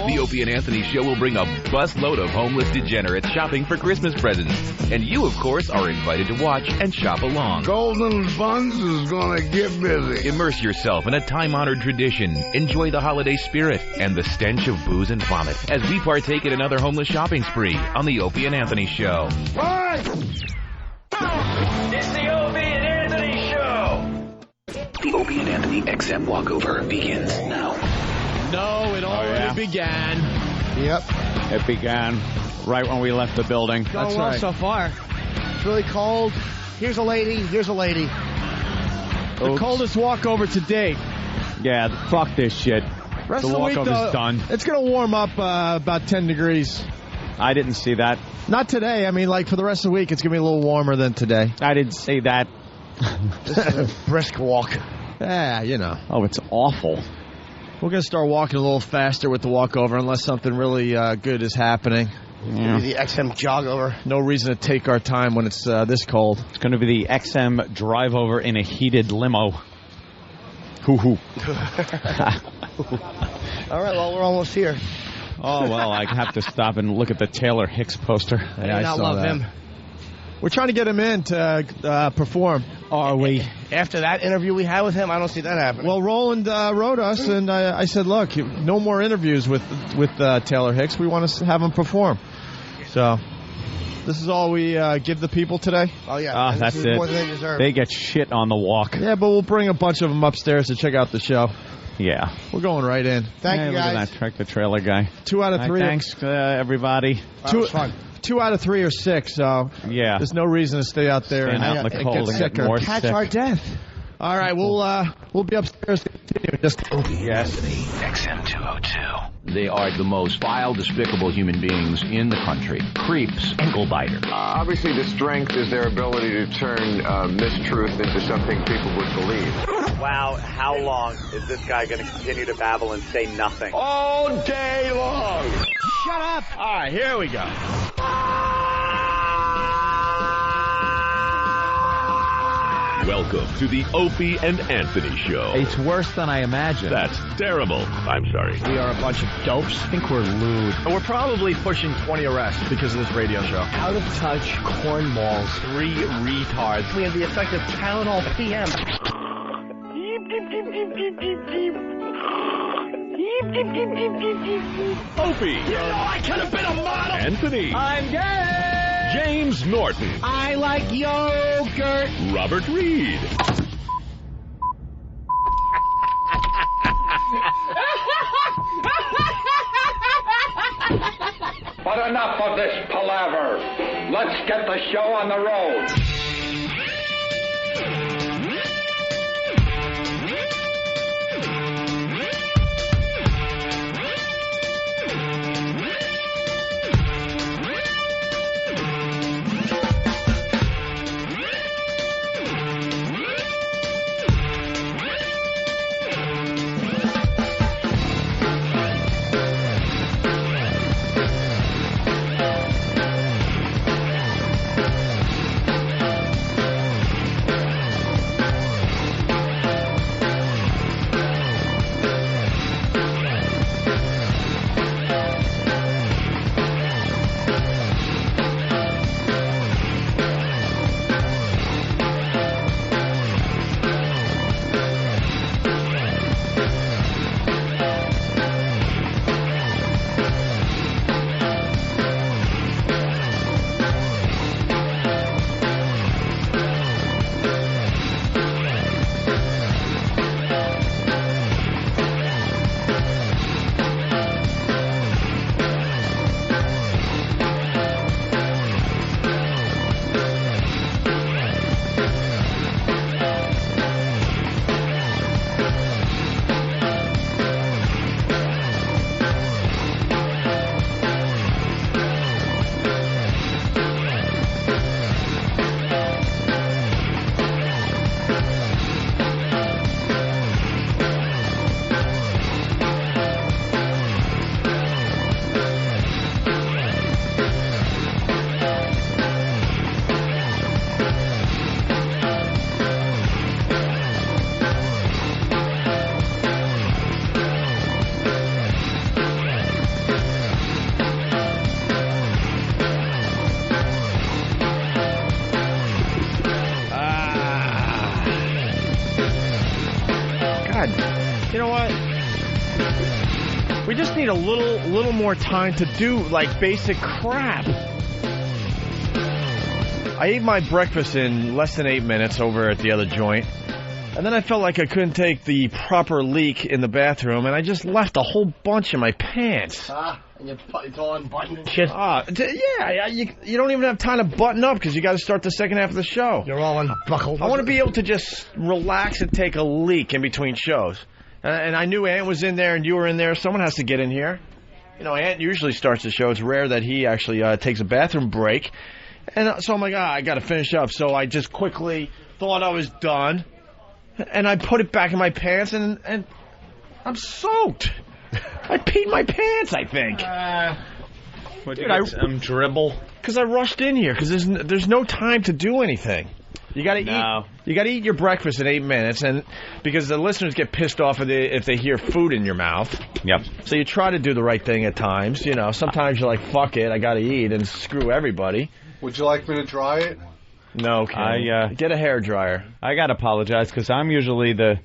The Opie and Anthony Show will bring a busload of homeless degenerates shopping for Christmas presents. And you, of course, are invited to watch and shop along. Golden Buns is gonna get busy. Immerse yourself in a time-honored tradition. Enjoy the holiday spirit and the stench of booze and vomit as we partake in another homeless shopping spree on the Opie and Anthony Show. Bye! It's the Opie and Anthony Show. The Opie and Anthony XM walkover begins now. No, it already began. Yep. It began right when we left the building. That's well so far. It's really cold. Here's a lady. Here's a lady. The coldest walkover to date. Yeah, fuck this shit. Rest the of the week, walkover's done. It's going to warm up about 10 degrees. I didn't see that. Not today. I mean, like, for the rest of the week, it's going to be a little warmer than today. I didn't see that. This is a brisk walk. Yeah, you know. Oh, it's awful. We're going to start walking a little faster with the walkover unless something really good is happening. Yeah. The XM jog over. No reason to take our time when it's this cold. It's going to be the XM drive over in a heated limo. Hoo-hoo. All right, well, we're almost here. Oh, well, I have to stop and look at the Taylor Hicks poster. Yeah, I saw love that. him. We're trying to get him in to perform. Are we? After that interview we had with him, I don't see that happening. Well, Roland wrote us, and I said, look, no more interviews with Taylor Hicks. We want to have him perform. So this is all we give the people today. Oh, yeah. That's it. More than they deserve. They get shit on the walk. Yeah, but we'll bring a bunch of them upstairs to check out the show. Yeah. We're going right in. Thank you, guys. Look at that tractor trailer guy. 2 out of 3. Thanks, everybody. That was fun. 2 out of 3 are sick, so yeah, there's no reason to stay out there Stand out in the and cold get and get sicker. more Catch sick. our death. All right, we'll be upstairs to continue. Just Yes. XM 202. They are the most vile, despicable human beings in the country. Creeps, ankle biter. Obviously, the strength is their ability to turn mistruth into something people would believe. Wow, how long is this guy going to continue to babble and say nothing? All day long. Shut up. All right, here we go. Welcome to the Opie and Anthony Show. It's worse than I imagined. That's terrible. I'm sorry. we are a bunch of dopes. I think we're lewd. And we're probably pushing 20 arrests because of this radio show. Out of touch cornballs. 3 retards. We have the effect of Tylenol PM. Opie. You know I could have been a model. Anthony. I'm gay. James Norton. I like yogurt. Robert Reed. But enough of this palaver. Let's get the show on the road. God, you know what? We just need a little more time to do, like, basic crap. I ate my breakfast in less than 8 minutes over at the other joint. And then I felt like I couldn't take the proper leak in the bathroom, and I just left a whole bunch in my pants. And it's all unbuttoned and shit. You don't even have time to button up because you got to start the second half of the show. You're all unbuckled. I want to be able to just relax and take a leak in between shows. And I knew Ant was in there and you were in there. Someone has to get in here. You know, Ant usually starts the show. It's rare that he actually takes a bathroom break. And so I'm like, I got to finish up. So I just quickly thought I was done. And I put it back in my pants, and I'm soaked. I peed my pants, I think. Some dribble? Because I rushed in here, because there's no time to do anything. You got to eat. You got to eat your breakfast in 8 minutes, and because the listeners get pissed off if they hear food in your mouth. Yep. So you try to do the right thing at times. You know, sometimes you're like, fuck it, I got to eat, and screw everybody. Would you like me to dry it? No, Ken. Get a hairdryer. I got to apologize because I'm usually the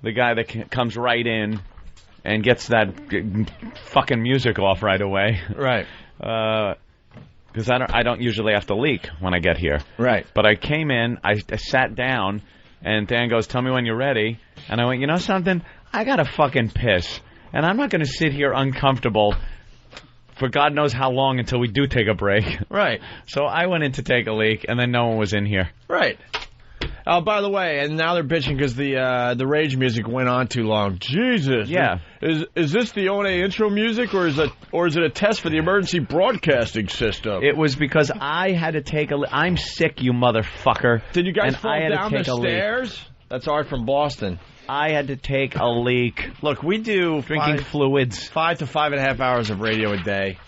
guy that comes right in and gets that fucking music off right away. Right. Because I don't usually have to leak when I get here. Right. But I came in, I sat down, and Dan goes, "Tell me when you're ready." And I went, "You know something? I got to fucking piss. And I'm not going to sit here uncomfortable for God knows how long until we do take a break." Right. So I went in to take a leak, and then no one was in here. Right. Oh, by the way, and now they're bitching because the rage music went on too long. Jesus. Yeah. Is this the ONA intro music, or is it a test for the emergency broadcasting system? It was because I had to take a leak. I'm sick, you motherfucker. Did you guys fall I had down to take the stairs? That's Art from Boston. I had to take a leak. Look, we do drinking fluids. 5 to 5.5 hours of radio a day,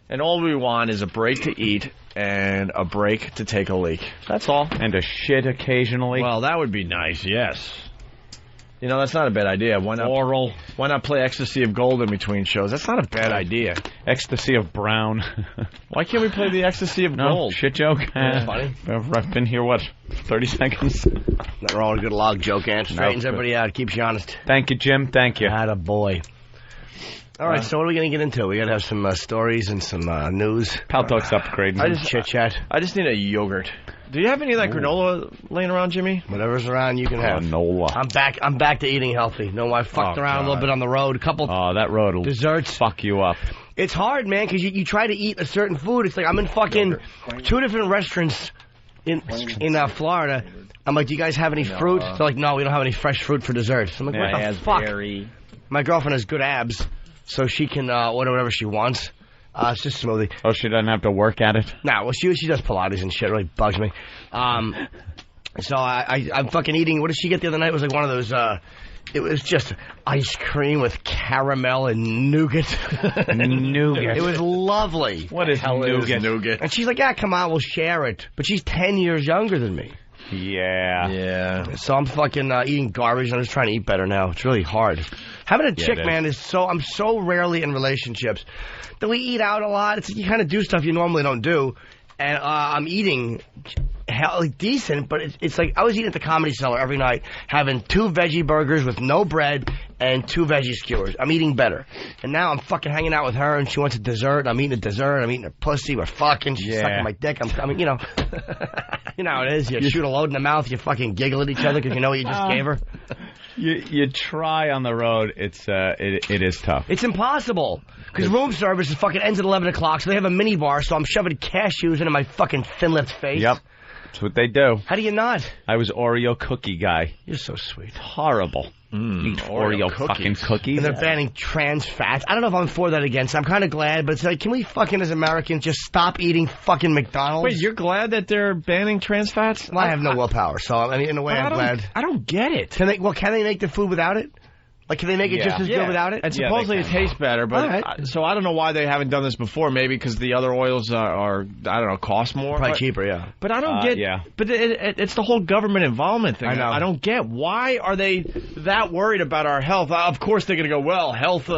and all we want is a break to eat and a break to take a leak. That's all. And a shit occasionally. Well, that would be nice, yes. You know, that's not a bad idea. Why not play Ecstasy of Gold in between shows? That's not a bad idea. Ecstasy of Brown. Why can't we play the Ecstasy of Gold? Shit joke. That's funny. I've been here, 30 seconds? Nothing wrong with a good log joke, Ant. Straightens everybody out. Keeps you honest. Thank you, Jim. Thank you. Attaboy. All right, so what are we going to get into? We got to have some stories and some news. Pal Talk's upgrading. Chit-chat. I just need a yogurt. Do you have any of that granola laying around, Jimmy? Whatever's around, you can have. Granola. I'm back to eating healthy. No, I fucked around a little bit on the road. A couple. That road will desserts. Fuck you up. It's hard, man, because you try to eat a certain food. It's like I'm in fucking 2 different restaurants in Florida. I'm like, do you guys have any fruit? They're like, no, we don't have any fresh fruit for dessert. So I'm like, what the fuck? My girlfriend has good abs, so she can order whatever she wants. It's just smoothie. Oh, she doesn't have to work at it? Nah, well, she does Pilates and shit. It really bugs me. So I'm fucking eating. What did she get the other night? It was like one of those, it was just ice cream with caramel and nougat. Nougat. It was lovely. What is nougat? And she's like, yeah, come on, we'll share it. But she's 10 years younger than me. Yeah. So I'm fucking eating garbage. I'm just trying to eat better now. It's really hard. Having a chick, man, I'm so rarely in relationships that we eat out a lot. It's you kind of do stuff you normally don't do, and I'm eating decent, but it's like I was eating at the Comedy Cellar every night, having 2 veggie burgers with no bread and 2 veggie skewers. I'm eating better, and now I'm fucking hanging out with her, and she wants a dessert. I'm eating a dessert. I'm eating her pussy. We're fucking. She's sucking my dick. I mean, you know, you know how it is. You shoot a load in the mouth. You fucking giggle at each other because you know what you just gave her. You try on the road. It is tough. It's impossible because room service fucking ends at 11 o'clock. So they have a mini bar. So I'm shoving cashews into my fucking thin-lipped face. Yep, that's what they do. How do you not? I was Oreo cookie guy. You're so sweet. Horrible. Eat Oreo fucking cookies. And they're banning trans fats. I don't know if I'm for that or against. I'm kind of glad, but it's like, can we fucking as Americans just stop eating fucking McDonald's? Wait, you're glad that they're banning trans fats? Well, I have no willpower, so I mean, in a way, I'm glad. I don't get it. Can they make the food without it? Like, can they make it just as good without it? And supposedly it tastes better, but so I don't know why they haven't done this before. Maybe because the other oils are I don't know, cost more. Probably cheaper, yeah. But I don't get. But it's the whole government involvement thing. I know. I don't get why are they that worried about our health? Of course they're going to go, well, health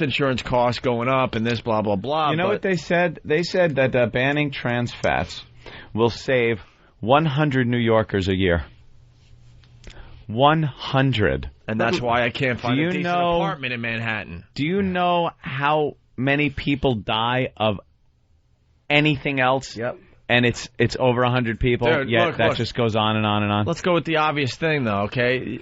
insurance costs going up and this blah blah blah. You know what they said? They said that banning trans fats will save 100 New Yorkers a year. 100. And that's why I can't find a decent apartment in Manhattan. Do you know how many people die of anything else? Yep. And it's over 100 people. Dude, Yet look, that just goes on and on and on. Let's go with the obvious thing, though. Okay,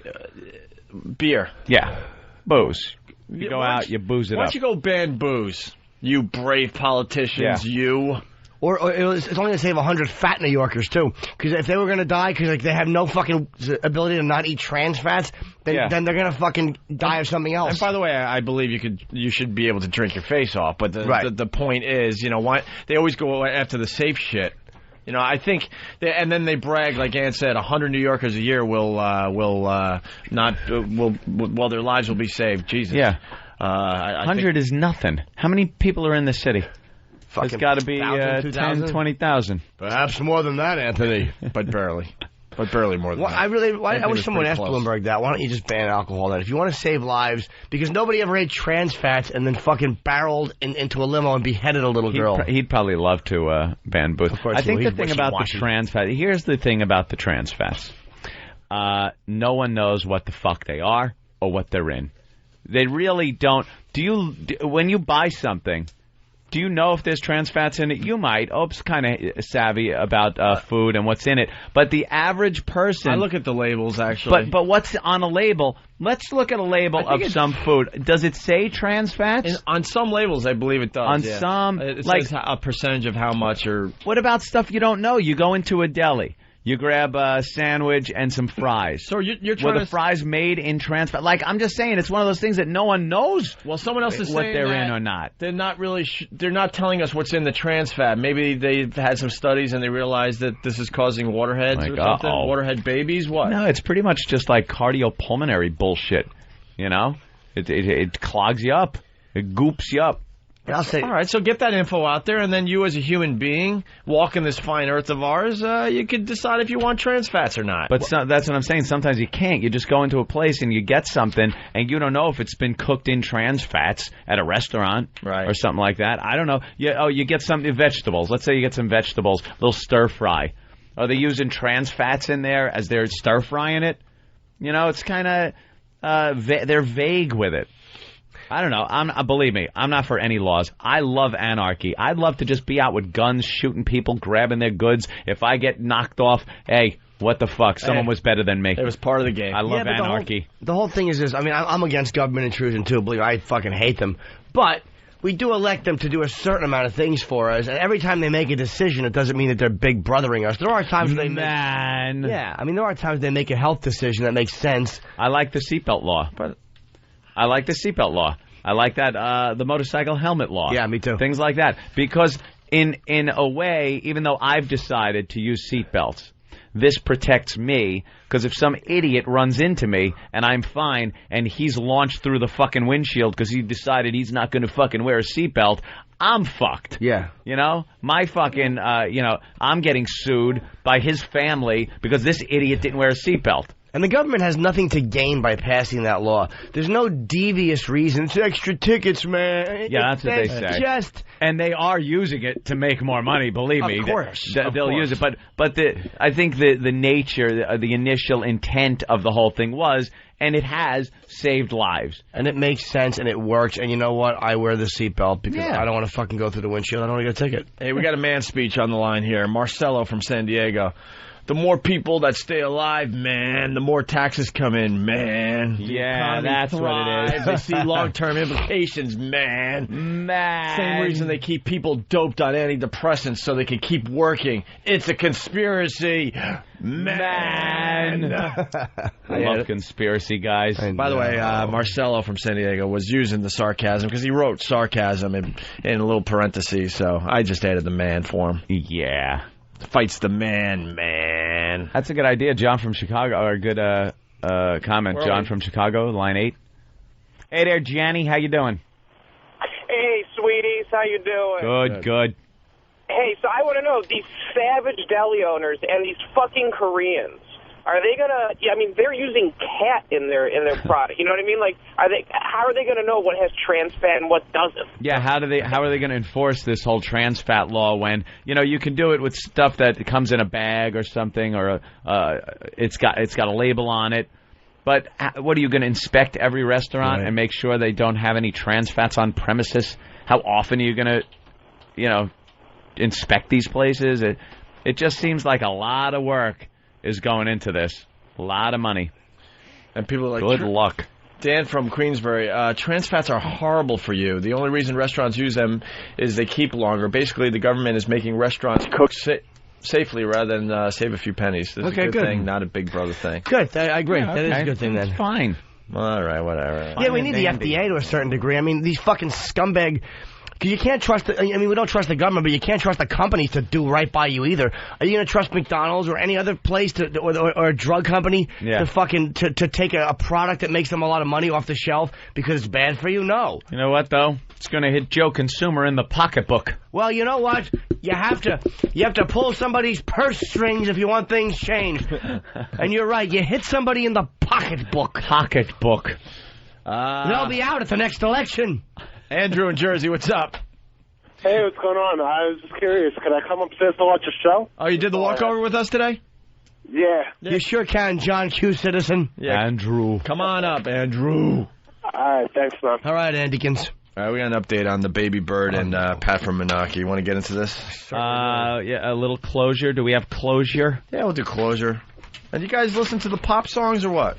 beer. Yeah, booze. You go out, you booze it up. Why don't you go ban booze? You brave politicians, you. Or it's only going to save 100 fat New Yorkers, too. Because if they were going to die because like, they have no fucking ability to not eat trans fats, then they're going to fucking die of something else. And by the way, I believe you should be able to drink your face off. But the point is, you know, why they always go after the safe shit. You know, I think, and then they brag, like Ann said, 100 New Yorkers a year will their lives will be saved. Jesus. Yeah. I 100 think is nothing. How many people are in the city? It's got to be 10, 20,000. Perhaps more than that, Anthony. But barely. But barely more than that. I wish someone asked Bloomberg that. Why don't you just ban alcohol then? If you want to save lives, because nobody ever ate trans fats and then fucking barreled into a limo and beheaded a little girl. He'd probably love to ban booze. Of course I think the thing about the trans fats, here's the thing about the trans fats. No one knows what the fuck they are or what they're in. They really don't. When you buy something, do you know if there's trans fats in it? You might. Ope's kind of savvy about food and what's in it. But the average person... I look at the labels, actually. But what's on a label? Let's look at a label of some food. Does it say trans fats? On some labels, I believe it does. On some... It says a percentage of how much or... What about stuff you don't know? You go into a deli. You grab a sandwich and some fries. So you're trying to... the fries made in trans fat? Like, I'm just saying, it's one of those things that no one knows. Well, someone else is what saying they're that in or not. They're not really. They're not telling us what's in the trans fat. Maybe they've had some studies and they realized that this is causing waterheads or something. Waterhead babies. What? No, it's pretty much just like cardiopulmonary bullshit. You know, it clogs you up. It goops you up. I'll say, all right, so get that info out there, and then you as a human being walking this fine earth of ours, you can decide if you want trans fats or not. But that's what I'm saying. Sometimes you can't. You just go into a place and you get something, and you don't know if it's been cooked in trans fats at a restaurant or something like that. I don't know. You get some vegetables. Let's say you get some vegetables, a little stir fry. Are they using trans fats in there as they're stir frying it? You know, it's kind of they're vague with it. I don't know. Believe me, I'm not for any laws. I love anarchy. I'd love to just be out with guns, shooting people, grabbing their goods. If I get knocked off, hey, what the fuck? Someone was better than me. It was part of the game. I love anarchy. The whole thing is this. I mean, I'm against government intrusion, too. Believe me, I fucking hate them. But we do elect them to do a certain amount of things for us, and every time they make a decision, it doesn't mean that they're big brothering us. There are times when they Yeah, I mean, there are times they make a health decision that makes sense. I like the seatbelt law. I like the seatbelt law. I like that, the motorcycle helmet law. Yeah, me too. Things like that. Because in a way, even though I've decided to use seatbelts, this protects me. Because if some idiot runs into me and I'm fine and he's launched through the fucking windshield because he decided he's not going to fucking wear a seatbelt, I'm fucked. Yeah. You know? My fucking, I'm getting sued by his family because this idiot didn't wear a seatbelt. And the government has nothing to gain by passing that law. There's no devious reason. It's extra tickets, man. Yeah, that's what they say. And they are using it to make more money, believe me. Of course. They'll use it. But I think the nature, the initial intent of the whole thing was, and it has saved lives. And it makes sense, and it works. And you know what? I wear the seatbelt because I don't want to fucking go through the windshield. I don't want to get a ticket. Hey, we got a man speech on the line here. Marcello from San Diego. The more people that stay alive, man, the more taxes come in, man. Yeah, that's what it is. They see long-term implications, man. Same reason they keep people doped on antidepressants so they can keep working. It's a conspiracy, man. I love conspiracy guys. By the way, Marcello from San Diego was using the sarcasm because he wrote sarcasm in a little parentheses, so I just added the man for him. Yeah. Fights the man. That's a good idea. John from Chicago, or a good comment. John from Chicago, line 8. Hey there, Gianni. How you doing? Hey, sweeties. How you doing? Good. Hey, so I want to know, these savage deli owners and these fucking Koreans, are they going to, I mean, they're using cat in their product. You know what I mean? Like, how are they going to know what has trans fat and what doesn't? Yeah, how are they going to enforce this whole trans fat law when, you can do it with stuff that comes in a bag or something, or it's got a label on it. But what are you going to inspect every restaurant and make sure they don't have any trans fats on premises? How often are you going to, inspect these places? It just seems like a lot of work is going into this. A lot of money. And people are like, good luck. Dan from Queensbury, trans fats are horrible for you. The only reason restaurants use them is they keep longer. Basically, the government is making restaurants cook safely rather than save a few pennies. This is a good thing, not a Big Brother thing. Good. I agree. That is a good thing then. It's fine. All right, whatever. Yeah, we need the FDA to a certain degree. I mean, these fucking scumbag... Because you can't trust... we don't trust the government, but you can't trust the companies to do right by you either. Are you going to trust McDonald's or any other place or a drug company to fucking... To take a product that makes them a lot of money off the shelf because it's bad for you? No. You know what, though? It's going to hit Joe Consumer in the pocketbook. Well, you know what? You have to pull somebody's purse strings if you want things changed. And you're right. You hit somebody in the pocketbook. Pocketbook. They'll be out at the next election. Andrew in Jersey, what's up? Hey, what's going on? I was just curious. Could I come upstairs to watch a show? Oh, you did the walkover with us today? Yeah. You sure can, John Q. Citizen. Yeah. Andrew. Come on up, Andrew. All right, thanks, man. All right, Andykins. All right, we got an update on the Baby Bird and Pat from Menaki. You want to get into this? Yeah, a little closure. Do we have closure? Yeah, we'll do closure. And you guys listen to the pop songs or what?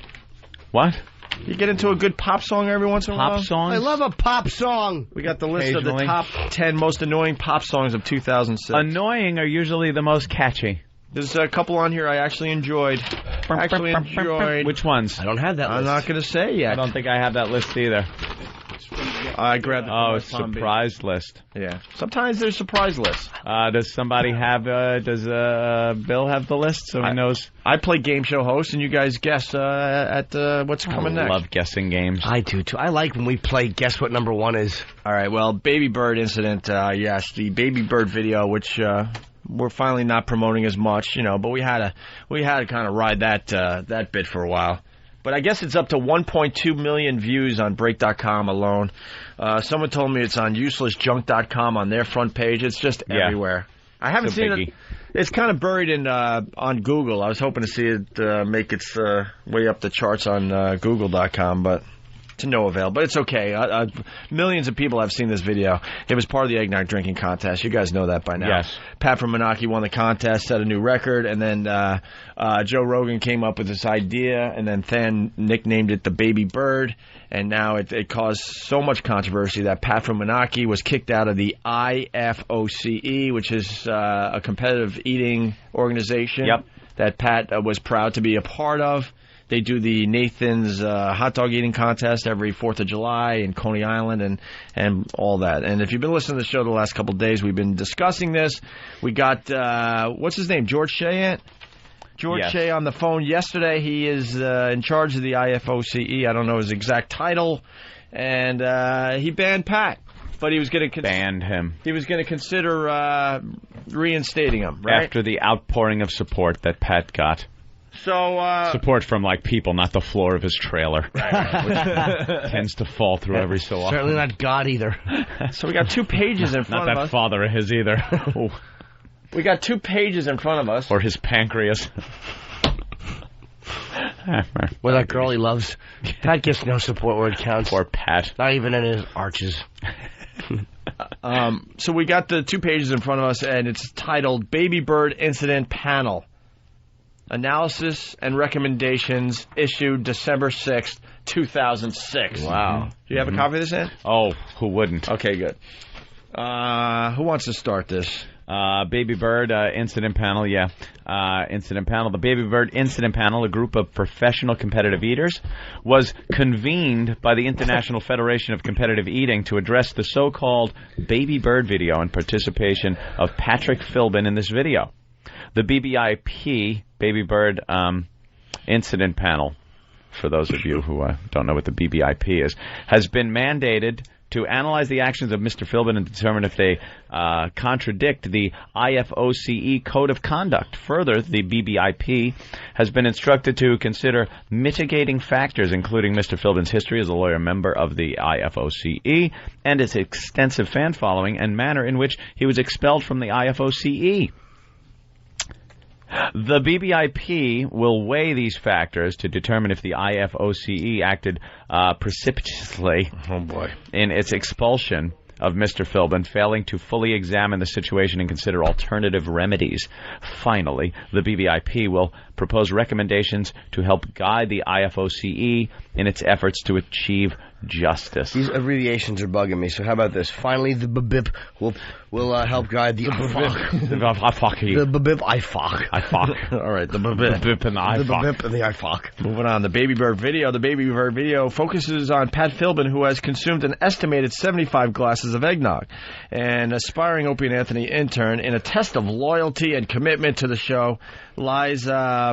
What? You get into a good pop song every once in a while? Pop songs? I love a pop song. We got the list of the top 10 most annoying pop songs of 2006. Annoying are usually the most catchy. There's a couple on here I actually enjoyed. Which ones? I don't have that list. I'm not going to say yet. I don't think I have that list either. I grabbed the surprise list. Yeah. Sometimes there's surprise lists. Does somebody have, does Bill have the list so he knows? I play game show host and you guys guess at what's coming next. I love guessing games. I do too. I like when we play guess what number one is. All right, well, Baby Bird incident, yes, the Baby Bird video, which we're finally not promoting as much, but we had to kind of ride that bit for a while. But I guess it's up to 1.2 million views on Break.com alone. Someone told me it's on uselessjunk.com on their front page. It's just everywhere. I haven't seen it. It's kind of buried in on Google. I was hoping to see it make its way up the charts on Google.com, but to no avail. But it's okay. Millions of people have seen this video. It was part of the eggnog drinking contest. You guys know that by now. Yes. Pat from Menaki won the contest, set a new record, and then Joe Rogan came up with this idea, and then Than nicknamed it the Baby Bird, and now it caused so much controversy that Pat from Menaki was kicked out of the IFOCE, which is a competitive eating organization that Pat was proud to be a part of. They do the Nathan's hot dog eating contest every 4th of July in Coney Island and all that. And if you've been listening to the show the last couple of days, we've been discussing this. We got, what's his name, George Shea? George Shea on the phone yesterday. He is in charge of the IFOCE. I don't know his exact title. And he banned Pat. But he was going to ban him. He was going to consider reinstating him, right? After the outpouring of support that Pat got. So support from people, not the floor of his trailer, which tends to fall through every so often. Certainly not God either. So we got 2 pages in front of us. Not that father of his either. We got 2 pages in front of us. Or his pancreas. Well, that girl he loves. Pat gets no support where it counts. Or Pat. Not even in his arches. So we got the 2 pages in front of us, and it's titled Baby Bird Incident Panel. Analysis and recommendations issued December 6th, 2006. Wow. Do you have a copy of this, Ed? Oh, who wouldn't? Okay, good. Who wants to start this? Baby Bird Incident Panel, Incident Panel. The Baby Bird Incident Panel, a group of professional competitive eaters, was convened by the International Federation of Competitive Eating to address the so-called Baby Bird video and participation of Patrick Philbin in this video. The BBIP, Baby Bird Incident Panel, for those of you who don't know what the BBIP is, has been mandated to analyze the actions of Mr. Philbin and determine if they contradict the IFOCE Code of Conduct. Further, the BBIP has been instructed to consider mitigating factors, including Mr. Philbin's history as a lawyer member of the IFOCE and its extensive fan following and manner in which he was expelled from the IFOCE. The BBIP will weigh these factors to determine if the IFOCE acted precipitously in its expulsion of Mr. Philbin, failing to fully examine the situation and consider alternative remedies. Finally, the BBIP will propose recommendations to help guide the IFOCE in its efforts to achieve justice. These abbreviations are bugging me, so how about this? Finally, the BBIP will help guide the IFOC. The BBIP IFOC. All right, the BBIP and the IFOC. The BBIP and the IFOC. Moving on, the Baby Bird video. The Baby Bird video focuses on Pat Philbin, who has consumed an estimated 75 glasses of eggnog. An aspiring Opie and Anthony intern, in a test of loyalty and commitment to the show, lies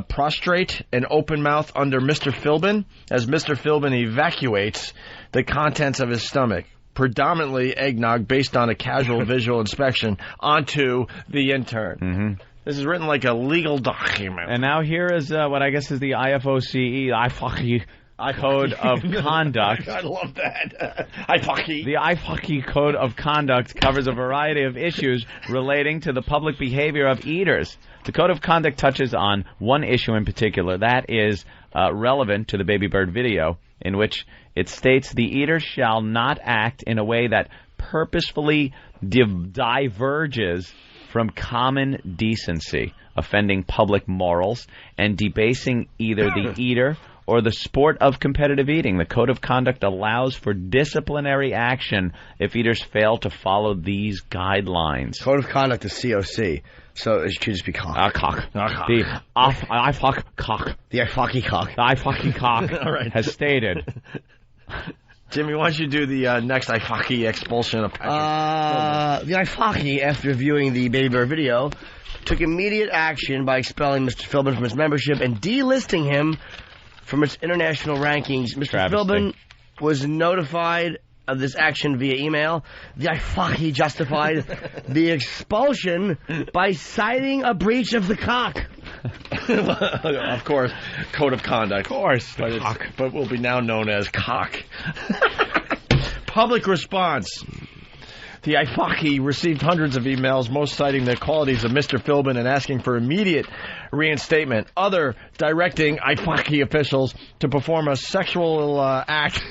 prostrate and open mouth under Mr. Philbin as Mr. Philbin evacuates the contents of his stomach, predominantly eggnog, based on a casual visual inspection, onto the intern. Mm-hmm. This is written like a legal document. And now here is what I guess is the IFOCE, Code of Conduct. I love that. The IFOCE Code of Conduct covers a variety of issues relating to the public behavior of eaters. The Code of Conduct touches on one issue in particular that is relevant to the Baby Bird video, in which it states the eater shall not act in a way that purposefully diverges from common decency, offending public morals, and debasing either the eater or the sport of competitive eating. The Code of Conduct allows for disciplinary action if eaters fail to follow these guidelines. Code of Conduct is COC, so it should just be cock. Cock. The IFOC cock. The IFOCE cock. The IFOCE cock All right. has stated. Jimmy, why don't you do the next IFOCE expulsion of Patrick? The IFOCE, after viewing the Baby Bird video, took immediate action by expelling Mr. Philbin from his membership and delisting him from its international rankings. Mr. Philbin was notified of this action via email. The IFOCE justified the expulsion by citing a breach of the cock. Of course, Code of Conduct. Of course, but will be now known as cock. Public response. The IFOCE received hundreds of emails, most citing the qualities of Mr. Philbin and asking for immediate reinstatement. Other directing IFOCE officials to perform a sexual act.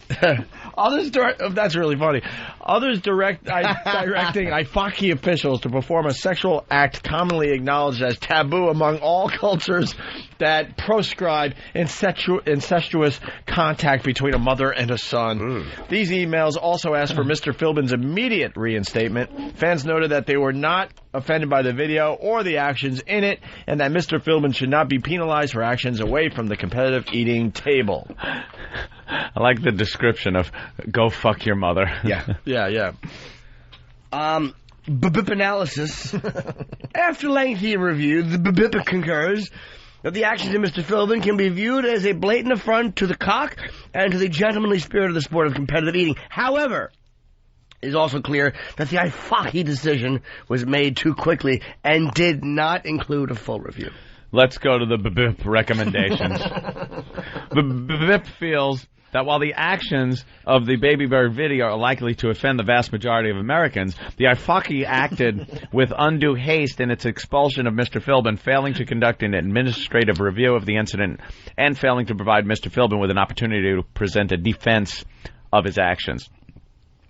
That's really funny. Others directing IFOCE officials to perform a sexual act commonly acknowledged as taboo among all cultures that proscribe incestuous contact between a mother and a son. These emails also asked for Mr. Philbin's immediate reinstatement. Fans noted that they were not offended by the video or the actions in it, and that Mr. Philbin should not be penalized for actions away from the competitive eating table. I like the description of "go fuck your mother." Yeah. BBIP analysis. After lengthy review, the BBIP concurs that the actions of Mr. Philbin can be viewed as a blatant affront to the cock and to the gentlemanly spirit of the sport of competitive eating. However, it is also clear that the IFOCE decision was made too quickly and did not include a full review. Let's go to the BBIP recommendations. The BBIP feels that while the actions of the Baby Bird video are likely to offend the vast majority of Americans, the IFOCE acted with undue haste in its expulsion of Mr. Philbin, failing to conduct an administrative review of the incident and failing to provide Mr. Philbin with an opportunity to present a defense of his actions.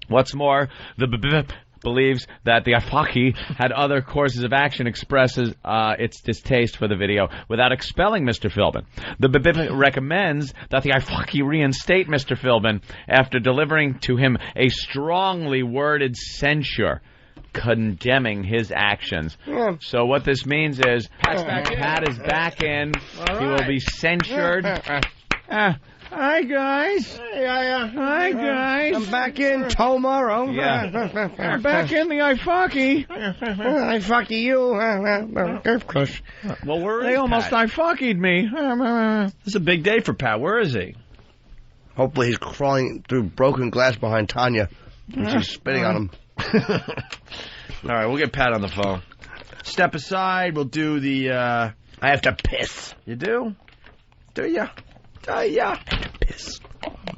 What's more, the BBIP believes that the IFOCE had other courses of action, expresses its distaste for the video without expelling Mr. Philbin. The BBIP recommends that the IFOCE reinstate Mr. Philbin after delivering to him a strongly worded censure condemning his actions. So what this means is Pat is back in. He will be censured. Hi, guys. Hi, guys. I'm back in tomorrow. Yeah. I'm back in the IFOCE. IFOCE you. Well, where is They almost Pat? IFOCE'd me. It's a big day for Pat. Where is he? Hopefully he's crawling through broken glass behind Tanya. And she's spitting on him. All right, we'll get Pat on the phone. Step aside. We'll do the... I have to piss. You do? Do ya? Yeah. Piss.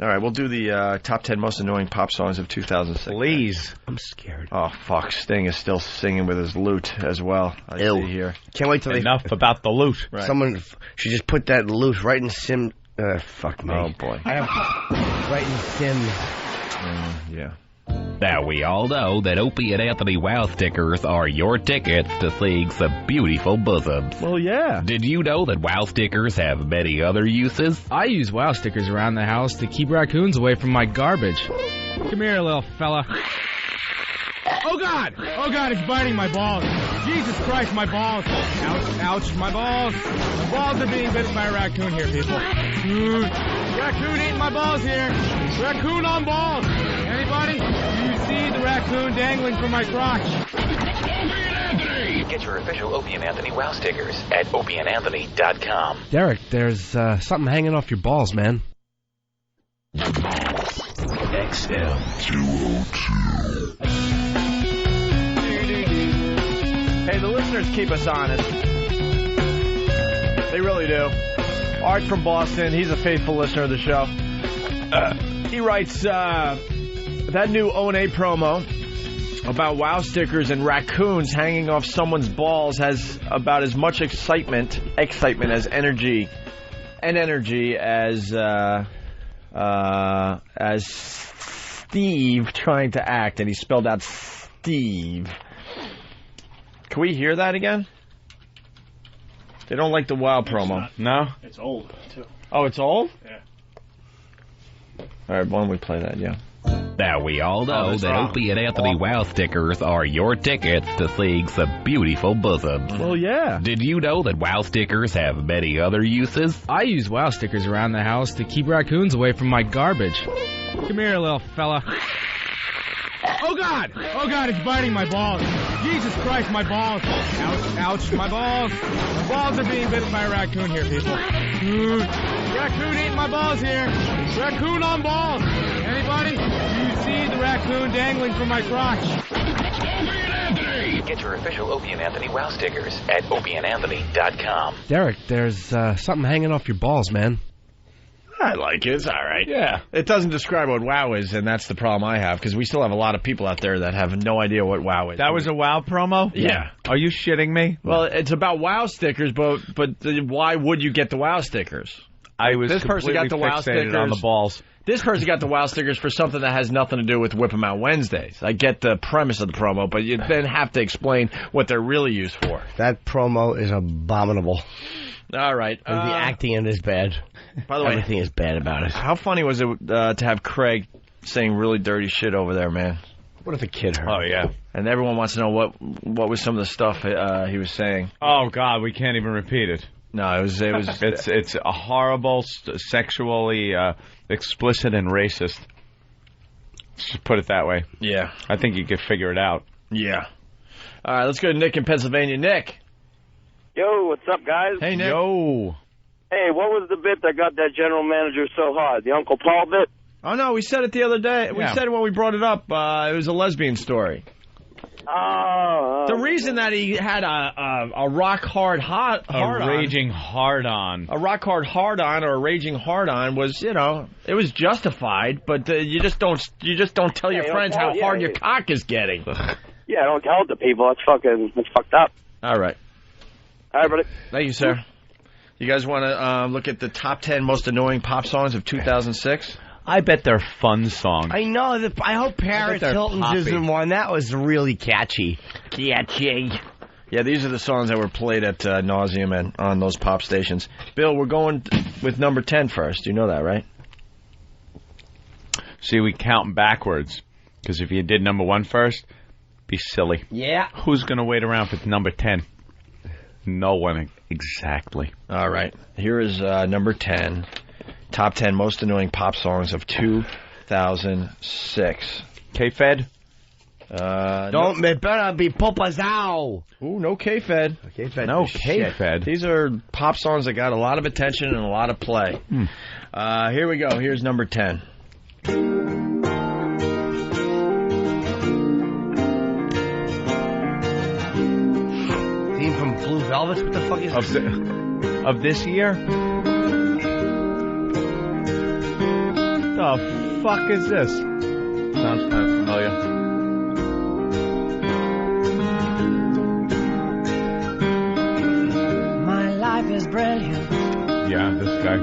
All right, we'll do the top 10 most annoying pop songs of 2006. Please. I'm scared. Oh, fuck. Sting is still singing with his lute as well. I see here. Can't wait till Enough about the lute. Right. Someone should just put that lute right in Sim. Fuck me. Oh, boy. I have right in Sim. Yeah. Now, we all know that Opie and Anthony Wow stickers are your tickets to seeing some beautiful bosoms. Well, yeah. Did you know that Wow stickers have many other uses? I use Wow stickers around the house to keep raccoons away from my garbage. Come here, little fella. Oh, God! Oh, God, it's biting my balls. Jesus Christ, my balls. Ouch, ouch, my balls. My balls are being bitten by a raccoon here, people. Raccoon eating my balls here. Raccoon on balls. Anybody? Do you see the raccoon dangling from my crotch? Get your official Opie and Anthony Wow stickers at opieandanthony.com. Derek, there's something hanging off your balls, man. XM 202. Hey, the listeners keep us honest. They really do. Art from Boston, he's a faithful listener of the show. He writes, that new O&A promo about Wow stickers and raccoons hanging off someone's balls has about as much excitement as energy as Steve trying to act, and he spelled out Steve. Can we hear that again? They don't like the Wow promo. No? It's old, too. Oh, it's old? Yeah. All right, why don't we play that, yeah. Now, we all know that Opie and Anthony Wow stickers are your tickets to seeing some beautiful bosoms. Well, yeah. Did you know that Wow stickers have many other uses? I use Wow stickers around the house to keep raccoons away from my garbage. Come here, little fella. Oh, God! Oh, God, it's biting my balls. Jesus Christ, my balls. Ouch, ouch, my balls. My balls are being bitten by a raccoon here, people. Raccoon eating my balls here. Raccoon on balls. Anybody? Do you see the raccoon dangling from my crotch? Get your official Opie and Anthony Wow stickers at opieandanthony.com. Derek, there's something hanging off your balls, man. I like it. It's all right. Yeah. It doesn't describe what Wow is, and that's the problem I have, because we still have a lot of people out there that have no idea what Wow is. That was a Wow promo? Yeah. Are you shitting me? Well, it's about Wow stickers, but why would you get the Wow stickers? I was this person got the Wow stickers on the balls. This person got the Wow stickers for something that has nothing to do with Whip 'em Out Wednesdays. I get the premise of the promo, but you then have to explain what they're really used for. That promo is abominable. All right. And the acting in it is bad. By the way, everything is bad about it. How funny was it to have Craig saying really dirty shit over there, man? What if a kid heard? Oh, yeah. And everyone wants to know what was some of the stuff he was saying. Oh, God, we can't even repeat it. No, it was it's a horrible, sexually explicit and racist. Just put it that way. Yeah. I think you could figure it out. Yeah. All right, let's go to Nick in Pennsylvania. Nick. Yo, what's up, guys? Hey, Nick. Yo. Hey, what was the bit that got that general manager so hard? The Uncle Paul bit? Oh, no, we said it the other day. We said it when we brought it up. It was a lesbian story. The reason that he had a rock hard raging hard on, a rock hard on, or a raging hard on was, it was justified. But you just don't tell your friends how hard your cock is getting. Yeah, don't tell it to people. That's fucked up. All right. All right, buddy. Thank you, sir. You guys want to look at the top 10 most annoying pop songs of 2006? I bet they're fun songs. I know. I hope Paris Hilton's isn't one. That was really catchy. Catchy. Yeah, these are the songs that were played at nauseum and on those pop stations. Bill, we're going with number 10 first. You know that, right? See, we count backwards. Because if you did number 1 first, be silly. Yeah. Who's going to wait around for number 10? No one. Exactly. All right. Here is number 10. Top 10 most annoying pop songs of 2006. K-Fed? It better be Popazao. Ooh, no K-Fed. K-Fed. No K-Fed. These are pop songs that got a lot of attention and a lot of play. Here we go. Here's number 10. Theme from Blue Velvet? What the fuck is this? Of this year? The fuck is this? Sounds kind of familiar. My life is brilliant. Yeah, this guy.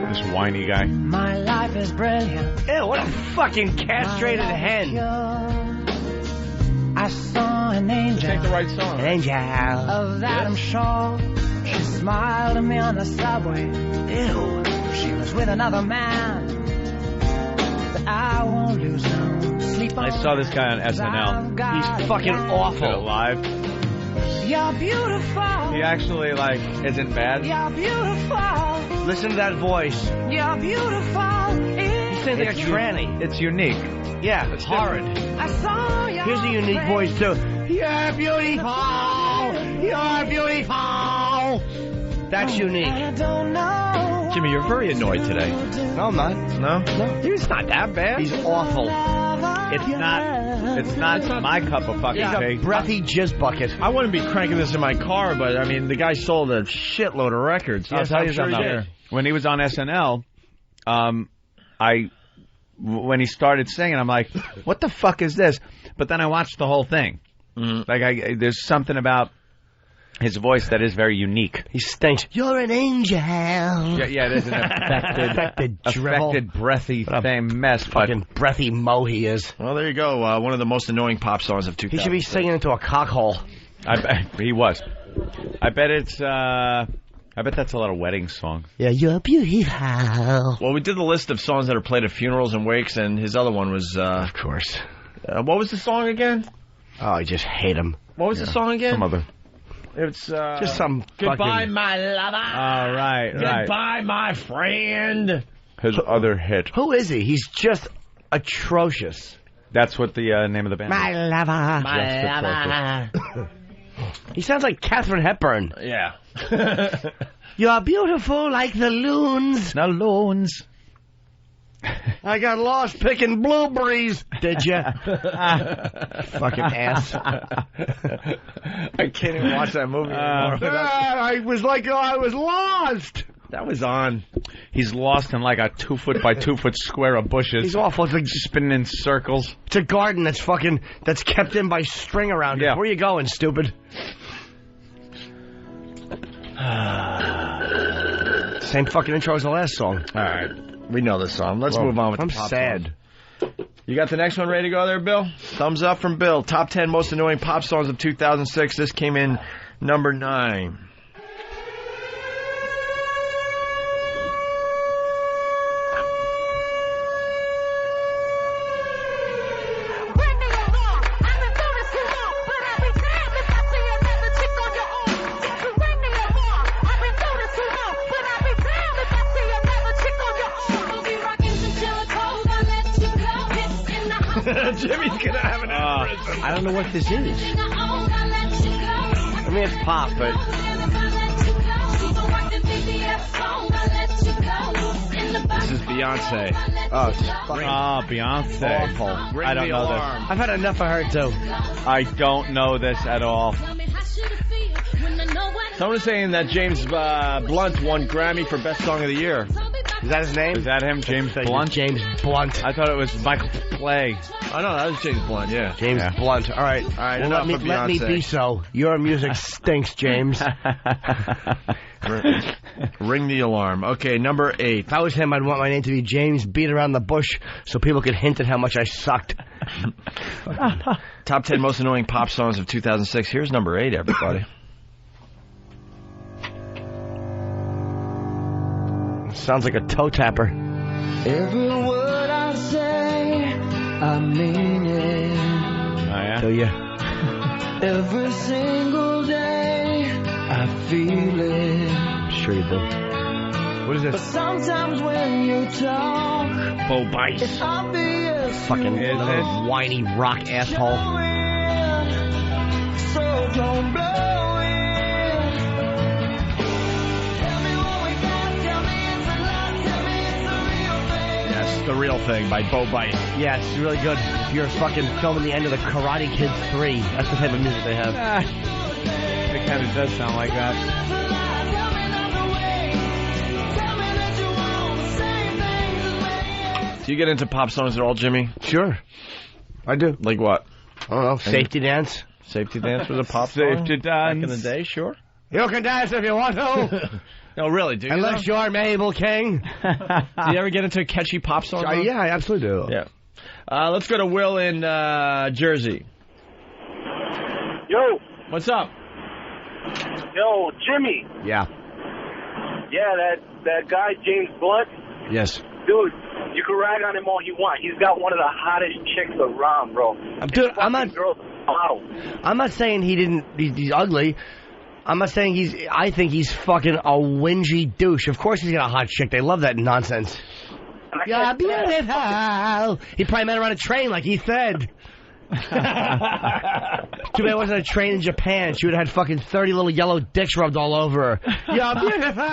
This whiny guy. My life is brilliant. Ew, what a fucking castrated hen. I saw an angel. Take the right song. An angel. Of that I'm sure. She smiled at me on the subway. Ew. She was with another man. But I won't lose no sleep. I saw this guy on SNL. He's fucking awful. Live. You're beautiful. He actually, isn't bad. You're beautiful. Listen to that voice. You're beautiful. He says they're tranny. It's unique. Yeah, it's horrid. I saw you. Here's a unique voice, too. You're beautiful. You're beautiful. That's unique. I don't know. Jimmy, you're very annoyed today. No, I'm not. No? He's not that bad. He's awful. It's not my cup of fucking tea. Breathy jizz bucket. I wouldn't be cranking this in my car, but, I mean, the guy sold a shitload of records. I'll tell you something. When he was on SNL, when he started singing, I'm like, what the fuck is this? But then I watched the whole thing. Mm-hmm. There's something about his voice that is very unique. He stinks. You're an angel. Yeah, it is an affected, breathy mess. Fucking breathy mo he is. Well, there you go. One of the most annoying pop songs of 2000. He should be singing into a cockhole. He was. I bet that's a lot of wedding song. Yeah, you're beautiful. Well, we did the list of songs that are played at funerals and wakes, and his other one was... of course. What was the song again? Oh, I just hate him. What was the song again? Some other... It's just some Goodbye, my lover. Oh, right. Goodbye, my friend. His other hit. Who is he? He's just atrocious. That's what the name of the band is. My lover. My lover. He sounds like Katharine Hepburn. Yeah. You're beautiful like the loons. The loons. I got lost picking blueberries. Did you? Fucking ass. I can't even watch that movie anymore. I was like, I was lost. That was on. He's lost in like a 2 foot by 2 foot square of bushes. He's awful. It's like spinning in circles. It's a garden that's kept in by string around it. Where you going, stupid? Same fucking intro as the last song. All right. We know this song. Let's move on with the pop sad. Songs. You got the next one ready to go there, Bill? Thumbs up from Bill. Top 10 most annoying pop songs of 2006. This came in number 9. Jimmy's gonna have an aneurysm. I don't know what this is. I mean, it's pop, but... This is Beyonce. Oh, it's fucking Beyonce. awful. I don't know this. I've had enough of her, too. I don't know this at all. Someone is saying that James Blunt won Grammy for Best Song of the Year. Is that his name? Is that him, James Blunt? James Blunt. I thought it was Michael Play. Oh, no, that was James Blunt, yeah. James Blunt. All right. Well, let me be so. Your music stinks, James. Ring the alarm. Okay, number 8. If I was him, I'd want my name to be James Beat Around the Bush so people could hint at how much I sucked. Top 10 most annoying pop songs of 2006. Here's number 8, everybody. Sounds like a toe tapper. Every word I say, I mean it. Oh, yeah? Do you? Every single day, I feel it. Sure you do. What is But this? sometimes when you talk, Bo Bice. it's obvious. Fucking you know. whiny rock asshole. So don't blow it. The Real Thing by Bo Bice. Yeah, it's really good. If you're fucking filming the end of the Karate Kid 3, that's the type of music they have. It kind of does sound like that. Do you get into pop songs at all, Jimmy? Sure. I do. Like what? I don't know. Safety Dance. Safety Dance was a pop song? Safety Dance. Back in the day, sure. You can dance if you want to. No, really, do you? Unless you're Mabel King. Do you ever get into a catchy pop song? Yeah, I absolutely do. Yeah. Let's go to Will in Jersey. Yo. What's up? Yo, Jimmy. Yeah. Yeah, that guy, James Blunt. Yes. Dude, you can rag on him all you want. He's got one of the hottest chicks around, bro. Dude, I'm not saying he's ugly. I'm not saying I think he's fucking a whingy douche. Of course he's got a hot chick. They love that nonsense. You're beautiful. He probably met her on a train like he said. Too bad it wasn't a train in Japan. She would have had fucking 30 little yellow dicks rubbed all over her. You're beautiful.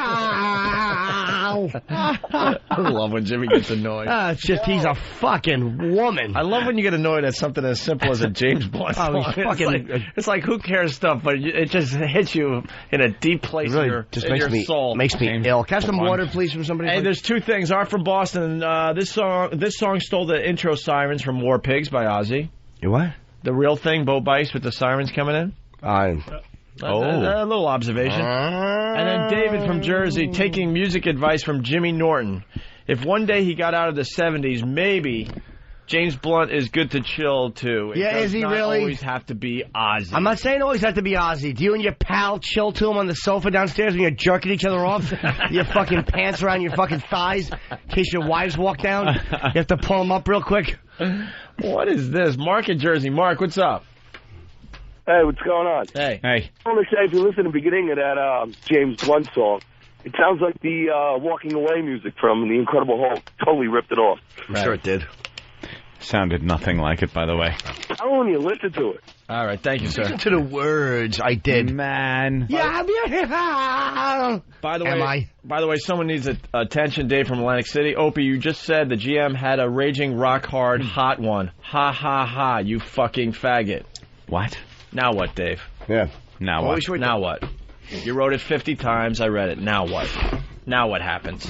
I love when Jimmy gets annoyed. It's just he's a fucking woman. I love when you get annoyed at something as simple as a James Blunt song. It's like who cares stuff, but it just hits you in a deep place in your soul. Makes me ill. Can I have some water, please, from somebody? Hey, there's two things. Art from Boston. This song stole the intro sirens from War Pigs by Ozzy. What? The real thing, Bo Bice with the sirens coming in. A little observation. And then David from Jersey taking music advice from Jimmy Norton. If one day he got out of the 70s, maybe James Blunt is good to chill too. Is he really? Always have to be Ozzy. I'm not saying always have to be Ozzy. Do you and your pal chill to him on the sofa downstairs when you're jerking each other off? Your fucking pants around your fucking thighs in case your wives walk down. You have to pull them up real quick. What is this? Mark in Jersey. Mark, what's up? Hey, what's going on? Hey. I want to say, if you listen to the beginning of that James Blunt song, it sounds like the Walking Away music from The Incredible Hulk. Totally ripped it off. I'm sure it did. Sounded nothing like it, by the way. I don't want you to listen to it. All right, thank you, sir. Listen to the words. I did. Man. Yeah, beautiful. By the way, someone needs attention. Dave from Atlantic City. Opie, you just said the GM had a raging, rock hard, hot one. Ha ha ha! You fucking faggot. What? Now what, Dave? Yeah. Now what? Now what? You wrote it 50 times. I read it. Now what? Now what happens?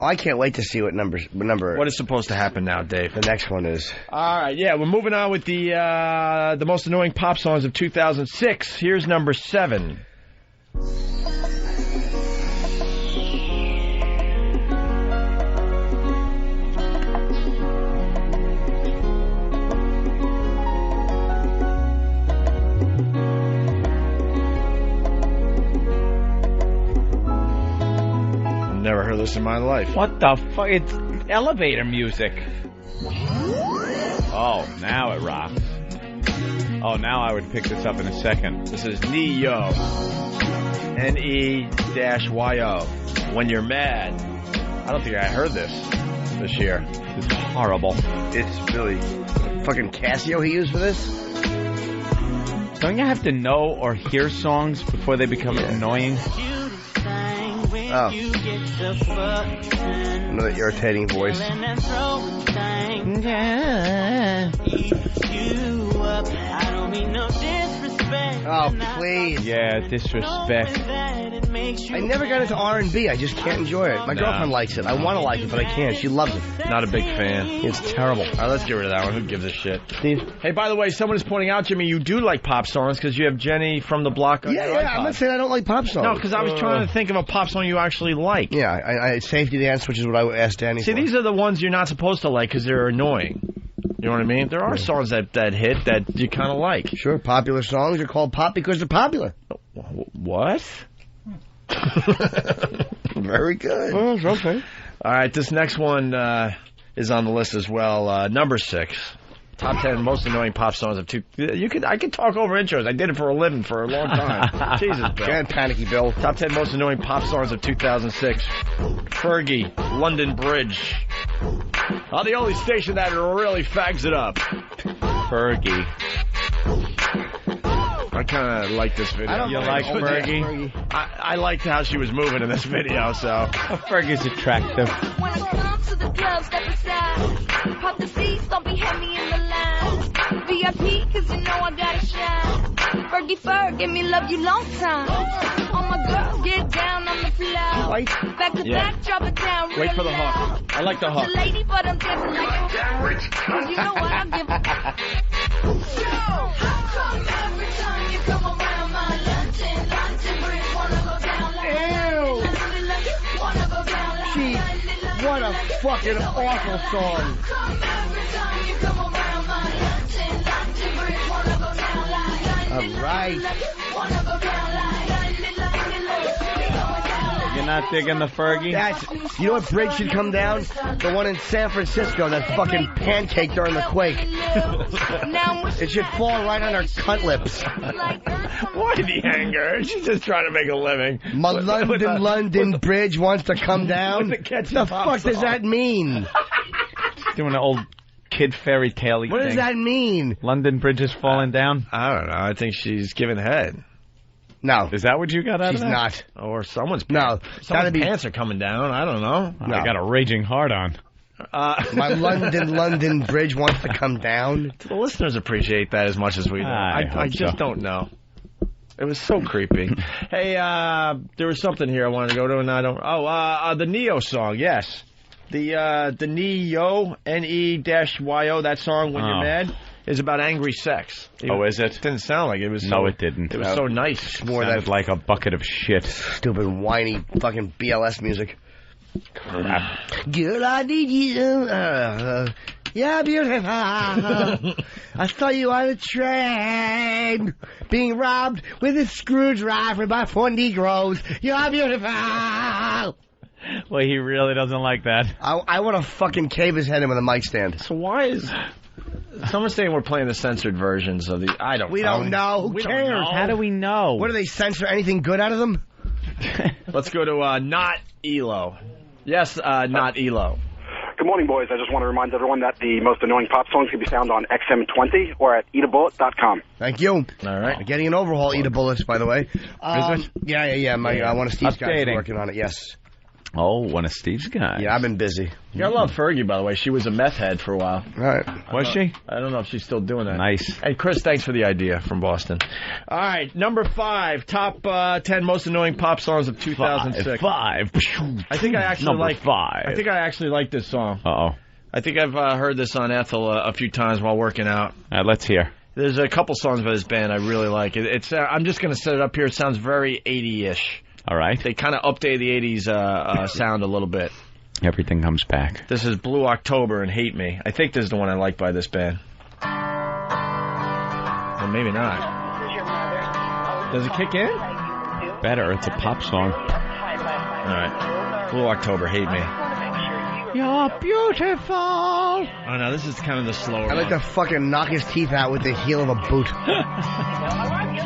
I can't wait to see what number. What is supposed to happen now, Dave? The next one is. All right, yeah, we're moving on with the most annoying pop songs of 2006. Here's number 7. Never heard this in my life. What the fuck? It's elevator music. Oh, now it rocks. Oh, now I would pick this up in a second. This is Ne-Yo. N-E-Y-O. When You're Mad. I don't think I heard this year. It's horrible. It's really fucking Casio he used for this? Don't you have to know or hear songs before they become annoying? Oh. Another irritating voice. Oh, please. Yeah, disrespect. I never got into R&B. I just can't enjoy it. My girlfriend likes it. I want to like it, but I can't. She loves it. Not a big fan. It's terrible. All right, let's get rid of that one. Who gives a shit? Steve? Hey, by the way, someone is pointing out, Jimmy, you do like pop songs because you have Jenny from the Block on your iPod. I'm not saying I don't like pop songs. No, because I was trying to think of a pop song you actually like. Yeah, I Safety Dance, which is what I asked Danny See, for. these are the ones you're not supposed to like because they're annoying. You know what I mean? There are songs that hit that you kind of like. Sure, popular songs are called pop because they're popular. What? Very good. Oh, okay. All right, this next one is on the list as well. Number 6. Top 10 most annoying pop songs of I could talk over intros. I did it for a living for a long time. Jesus, Bill. Can't panicky, Bill. Top 10 most annoying pop songs of 2006. Fergie, London Bridge. On the only station that really fags it up. Fergie. I kind of like this video. You like Fergie? I liked how she was moving in this video, so. Fergie's attractive. When I come to the club, step aside. Pop the seats, don't be heavy in the line. VIP, cause you know I gotta shine. funky fur, give me love you long time. Oh my girl, get down on the floor. Back to back, drop it down. Wait for the hook. I like the hook. The lady, but I'm dancing like a cause you know what I give a how come every time you come around my London bridge wanna go down like wanna go down like Gee, what a fucking awful song. All right. You're not digging the Fergie? You know what bridge should come down? The one in San Francisco that fucking pancaked during the quake. It should fall right on her cunt lips. Why the anger? She's just trying to make a living. My London Bridge wants to come down? The fuck does that mean? Doing an old kid fairy tale thing. What does that mean? London Bridge is falling down? I don't know. I think she's giving head. No. Is that what you got out of that? She's not. Or someone's gotta be pants are coming down. I don't know. No. I got a raging hard on. My London Bridge wants to come down. The listeners appreciate that as much as we do. I just don't know. It was so creepy. Hey, there was something here I wanted to go to, and I don't. Oh, the Neo song. Yes, the Neo N-E-Y-O. That song when you're mad is about angry sex. Is it? Didn't sound like it was. No, it didn't. It was so nice. More sounded like a bucket of shit. Stupid whiny fucking BLS music. Crap. Girl, I need you. Yeah, beautiful. I saw you on a train, being robbed with a screwdriver by 4 Negroes. You're beautiful. Well, he really doesn't like that. I want to fucking cave his head in with a mic stand. So why is someone saying we're playing the censored versions of the? We don't know. Who cares? How do we know? What do they censor? Anything good out of them? Let's go to not Elo. Yes, not Elo. Good morning, boys. I just want to remind everyone that the most annoying pop songs can be found on XM20 or at eatabullet.com. Thank you. All right. Getting an overhaul, Eat a Bullets, by the way. Is it? Yeah. One of Steve's guys is working on it, yes. Oh, one of Steve's guys. Yeah, I've been busy. You gotta love Fergie, by the way. She was a meth head for a while. Right. Was she? I don't know if she's still doing that. Nice. Hey, Chris, thanks for the idea from Boston. All right, number 5, top 10 most annoying pop songs of 2006. Five. I think I actually number 5. I think I actually like this song. Uh-oh. I think I've heard this on Ethel a few times while working out. All right, let's hear. There's a couple songs by this band I really like. It's I'm just going to set it up here. It sounds very 80-ish. All right. They kind of update the 80s sound a little bit. Everything comes back. This is Blue October and Hate Me. I think this is the one I like by this band. Or maybe not. Does it kick in? Better. It's a pop song. All right. Blue October, Hate Me. You're beautiful. Oh, no, this is kind of the slower I like to fucking knock his teeth out with the heel of a boot.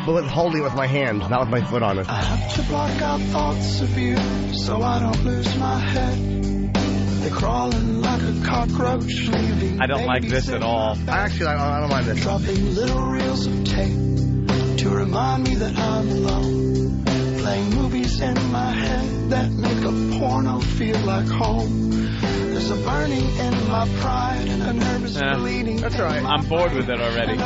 But holding it with my hand, not with my foot on it. I have to block out thoughts of you so I don't lose my head. They're crawling like a cockroach, leaving. I don't like this at all. I don't mind this. Dropping little reels of tape to remind me that I'm alone. Playing movies in my head that make a porno feel like home. There's a burning in my pride and a nervous bleeding. That's all right. I'm bored with it already.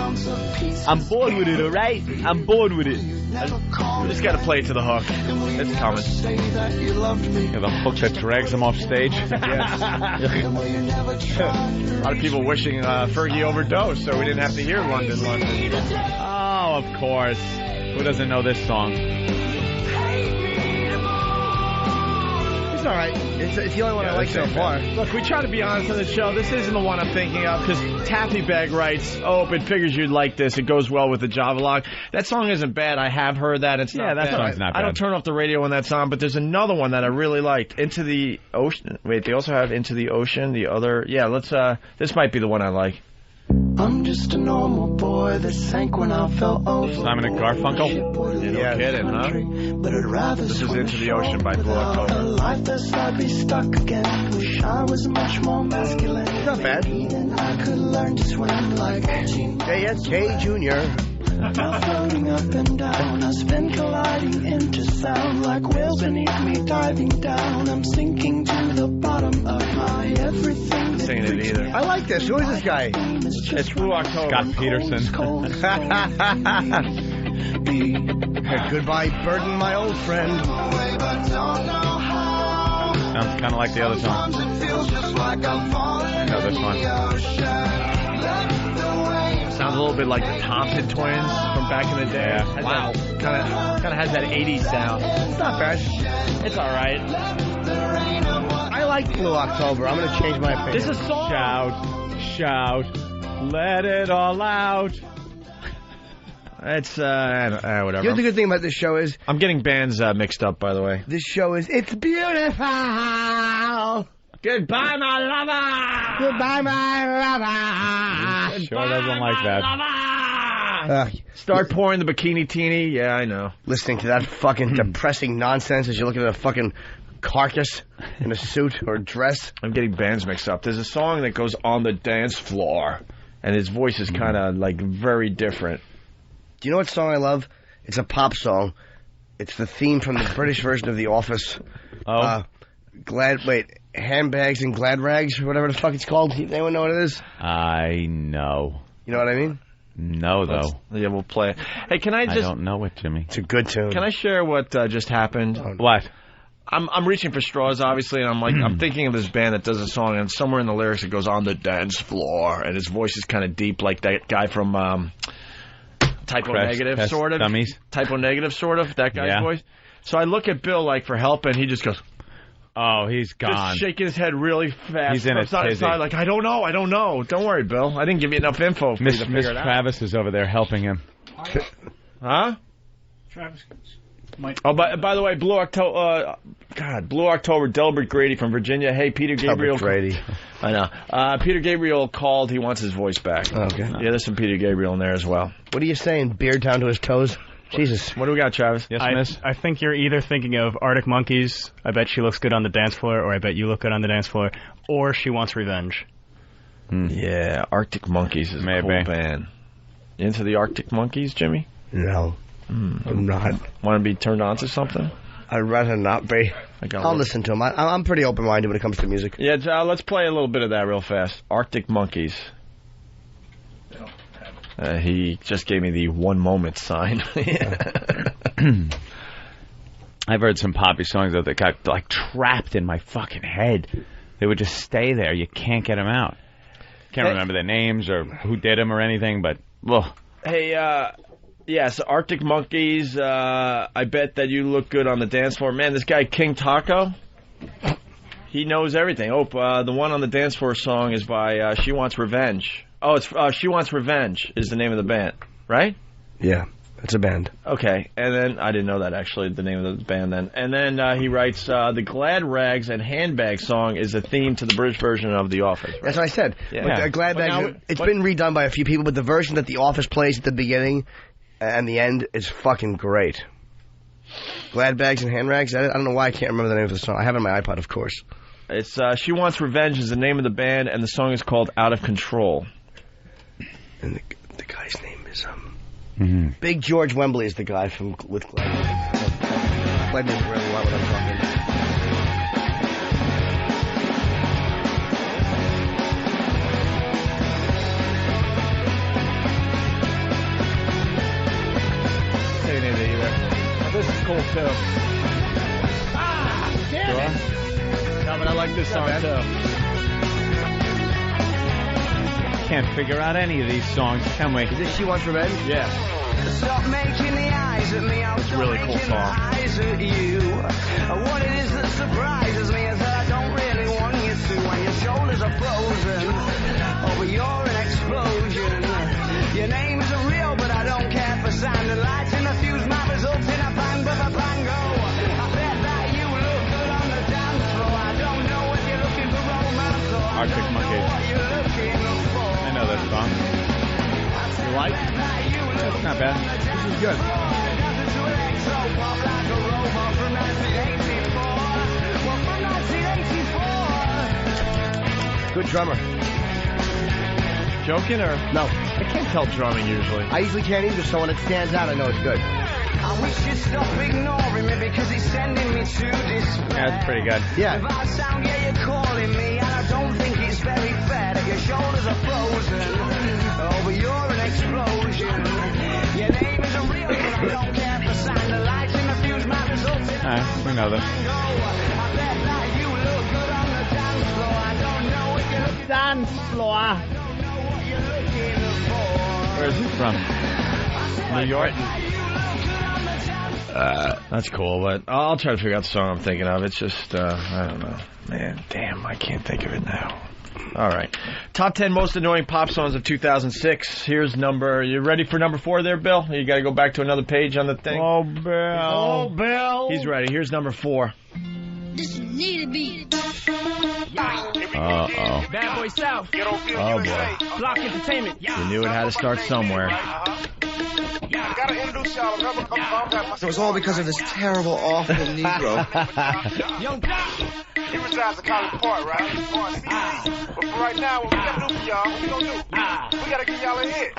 I'm bored with it, all right? I'm bored with it. We just got to play it to the hook. It's coming. Yeah, the hook that drags him off stage. Yes. A lot of people wishing Fergie overdosed so we didn't have to hear London, London. Oh, of course. Who doesn't know this song? It's all right. It's the only one I like so far. Look, we try to be honest on the show. This isn't the one I'm thinking of because Taffy Bag writes, "Oh, it figures you'd like this. It goes well with the Java log." That song isn't bad. I have heard that. It's not that bad. song's not bad. I don't turn off the radio when that's on, but there's another one that I really liked. Into the Ocean. Wait, they also have Into the Ocean. The other, let's. This might be the one I like. I'm just a normal boy that sank when I fell over. Simon and Garfunkel? Yeah, no kidding, huh? But I'd rather this is Into the Ocean by Blue October. A life that's I'd be stuck again. Wish I was much more masculine. Not bad. Then I could learn to swim like JFK Jr. Now floating up and down, I spin colliding into sound like whales beneath me diving down. I'm sinking to the bottom of my everything. Singing it either. I like this. Who is this guy? It's Blue October. Scott Peterson. be. Goodbye, burden, my old friend. Sounds kind of like the other song. Sometimes it feels just like I'm falling I know this in one. the ocean. Let the waves Sounds a little bit like the Thompson Twins from back in the day. Yeah. Wow. Kind of has that 80s sound. It's not bad. It's all right. I like Blue October. I'm going to change my opinion. This is a song. Shout, let it all out. It's whatever. You know the good thing about this show is I'm getting bands mixed up, by the way. this show is it's beautiful. Goodbye, my lover. Goodbye, my lover. Sure doesn't like that. Start pouring the bikini teeny. Yeah, I know. Listening to that fucking depressing nonsense as you're looking at a fucking carcass in a suit or dress. I'm getting bands mixed up. There's a song that goes on the dance floor, and his voice is kind of like very different. Do you know what song I love? It's a pop song. It's the theme from the British version of The Office. Handbags and Glad Rags, or whatever the fuck it's called. Anyone know what it is? I know. You know what I mean? No, though. Yeah, we'll play it. Hey, can I just... I don't know it, Jimmy. It's a good tune. Can I share what just happened? What? I'm reaching for straws, obviously, and I'm thinking of this band that does a song, and somewhere in the lyrics it goes on the dance floor, and his voice is kind of deep, like that guy from Typo Negative, sort of. Dummies. Typo Negative, sort of. That guy's voice. So I look at Bill like for help, and he just goes. Oh, he's gone. Just shaking his head really fast. He's in a tizzy. Like, I don't know. Don't worry, Bill. I didn't give you enough info for you to figure it out. Travis is over there helping him. Huh? Travis might. Oh, by the way, Blue October, Delbert Grady from Virginia. Hey, Peter Gabriel. Delbert Grady. I know. Peter Gabriel called. He wants his voice back. Okay. Yeah, there's some Peter Gabriel in there as well. What are you saying? Beard down to his toes? Jesus. What do we got, Travis? Yes, miss? I think you're either thinking of Arctic Monkeys, I bet she looks good on the dance floor, or I bet you look good on the dance floor, or She Wants Revenge. Yeah, Arctic Monkeys is a cool band. You into the Arctic Monkeys, Jimmy? No. I'm not. Want to be turned on to something? I'd rather not be. I'll listen to them. I'm pretty open-minded when it comes to music. Yeah, let's play a little bit of that real fast. Arctic Monkeys. He just gave me the one moment sign. I've heard some poppy songs that got like trapped in my fucking head. They would just stay there. You can't get them out. Can't remember their names or who did them or anything, but ugh. Hey, so Arctic Monkeys, I bet that you look good on the dance floor. Man, this guy King Taco, he knows everything. Oh, the one on the dance floor song is by She Wants Revenge. Oh, it's She Wants Revenge is the name of the band, right? Yeah, it's a band. Okay, and then I didn't know that actually, the name of the band then. And then he writes, the Glad Rags and Handbag song is a theme to the British version of The Office. Right? That's what I said. Yeah. But Glad Bags, it's been redone by a few people, but the version that The Office plays at the beginning and the end is fucking great. Glad Bags and Hand Rags, I don't know why I can't remember the name of the song. I have it on my iPod, of course. It's She Wants Revenge is the name of the band, and the song is called Out of Control. And the guy's name is Big George Wembley is the guy with Glad. Glad knows really well what I'm talking about. Say it either. Oh, this is cool too. Damn it! No, but I like this song too. Can't figure out any of these songs, can we? Is this She Wants Revenge? Yeah. Stop making the eyes at me. It's a really cool song. Eyes at you. What it is that surprises me is that I don't really want you to. When your shoulders are frozen, oh, but you're an explosion. Your name isn't real, but I don't care for sound and lights in the fuse. My results in a bang, but a bango. I bet that you look good on the dance floor. I don't know if you're looking for romance or Arctic Monkeys. I know that song. You like it? It's not bad. This is good. Good drummer. Joking or? No. I can't tell drumming usually. I usually can't either, so when it stands out, I know it's good. I wish you'd stop ignoring me because it's sending me to despair. Yeah, that's pretty good. Yeah. If I sound, you're calling me, and I don't think it's very fair that your shoulders are frozen. Oh, but you're an explosion. Your name isn't real, but Alright, we know that. Dance floor. Where is he from? New York? That's cool, but I'll try to figure out the song I'm thinking of. It's just, I don't know. Man, damn, I can't think of it now. All right. Top 10 most annoying pop songs of 2006. Here's you ready for number 4 there, Bill? You got to go back to another page on the thing. Oh, Bill. Oh, Bill. He's ready. Here's number 4. This need to be. Uh-oh. Bad Boy South. Oh, boy. Block Entertainment. You knew it had to start somewhere. It was all because of this terrible, awful Negro. Young He resides in College Park, right? But for right now, what we gotta do for y'all, what we gonna do? We gotta give y'all a hit.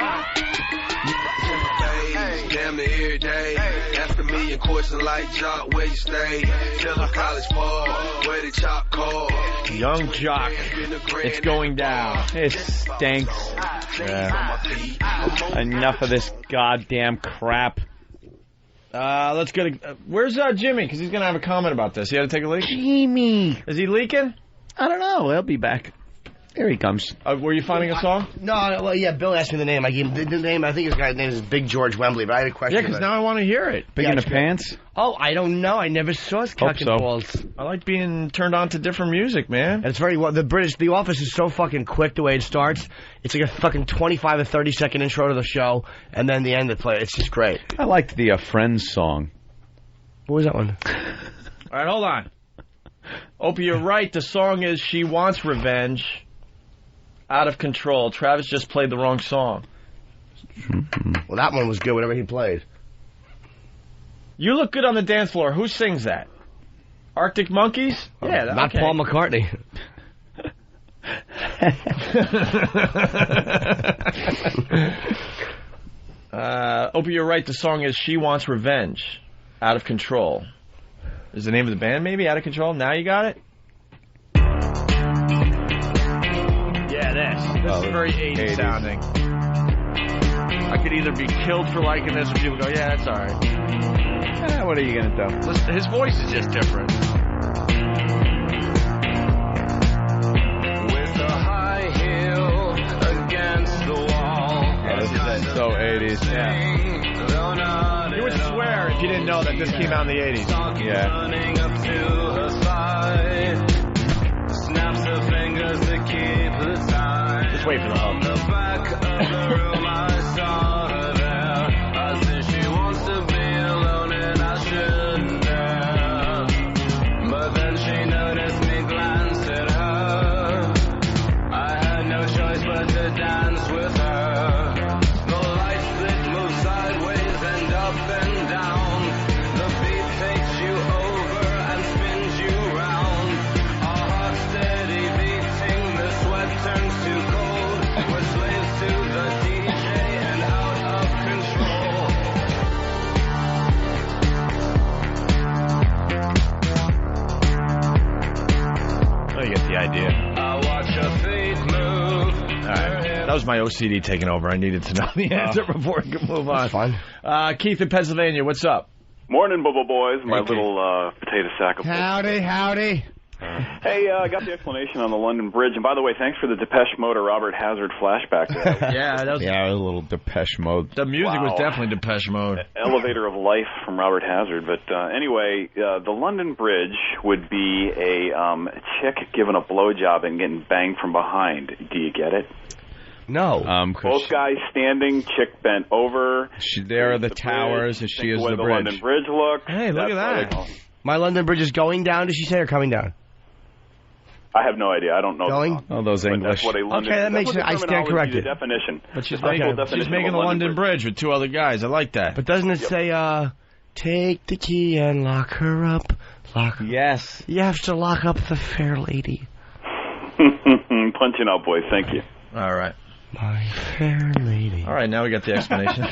Damn near every day. Ask a million questions like Jock, where you stay? Tell a College Park, where the chop call. Young Jock. It's going down. It stinks. Yeah. Enough of this goddamn crap. Let's go to... where's Jimmy? Because he's going to have a comment about this. He had to take a leak? Jimmy. Is he leaking? I don't know. He'll be back. Here he comes. Were you finding a song? No, well, yeah, Bill asked me the name. I gave him the name. I think his guy's name is Big George Wembley, but I had a question. Yeah, because now I want to hear it. Big in the pants? Oh, I don't know. I never saw his cock and balls. I like being turned on to different music, man. And it's very well. The Office is so fucking quick the way it starts. It's like a fucking 25 or 30 second intro to the show, and then the end of the play. It's just great. I liked the Friends song. What was that one? All right, hold on. Opie, you're right. The song is She Wants Revenge. Out of Control. Travis just played the wrong song. Well, that one was good, whatever he played. You look good on the dance floor. Who sings that? Arctic Monkeys? Yeah, not okay. Paul McCartney. Opie, you're right. The song is She Wants Revenge. Out of Control. Is the name of the band maybe? Out of Control? Now you got it? Yeah, this is very 80s sounding. I could either be killed for liking this or people go, yeah, that's alright. What are you going to do? Listen, his voice is just different. With a high heel against the wall. Yeah, this is so 80s. Yeah. You would swear if you didn't know that this came out in the 80s. Yeah. Running up to her side. Snaps her fingers to keep the time. Just wait for the hook. On the back of the room, I saw her there. I said she wants to be alone and I shouldn't dare. But then she noticed me glance at her. I had no choice but to dance with her. The lights that move sideways and up and down. The beat takes you over and spins you round. Our hearts steady beating, the sweat turns to cold. We're slaves to the DJ and out of control. Oh, you get the idea. I watch her feet move. All right. That was my OCD taking over. I needed to know the answer before we could move on. That's fine. Keith in Pennsylvania, what's up? Morning, Bubble Boys. My little potato sack of... Howdy. Hey, I got the explanation on the London Bridge. And by the way, thanks for the Depeche Mode or Robert Hazard flashback there. Yeah, that was a little Depeche Mode. The music was definitely Depeche Mode. Elevator of Life from Robert Hazard. But anyway, the London Bridge would be a chick giving a blowjob and getting banged from behind. Do you get it? No. Both guys standing, chick bent over. There are the towers as she is the the bridge. London Bridge look. Hey, look That's at that. why they- My London Bridge is going down, did she say, or coming down? I have no idea. I don't know. Going? Oh, those But English. That's what a London, Okay, that makes that's what sense. the I stand terminology, corrected. The definition. But she's The legal making, definition she's making of the London Bridge with two other guys. I like that. But doesn't it say, take the key and lock her up? Yes. You have to lock up the fair lady. Punching out, boys. Thank you. All right. My fair lady. All right, now we got the explanation.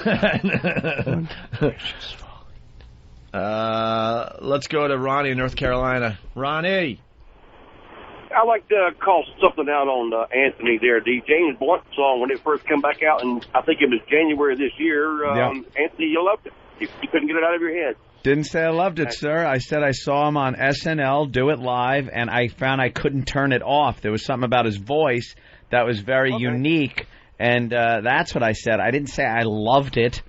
Let's go to Ronnie in North Carolina. Ronnie. I like to call something out on Anthony there. The James Blunt song, when it first came back out, and I think it was January this year, Anthony, you loved it. You couldn't get it out of your head. Didn't say I loved it, sir. I said I saw him on SNL do it live, and I found I couldn't turn it off. There was something about his voice that was very unique, and that's what I said. I didn't say I loved it.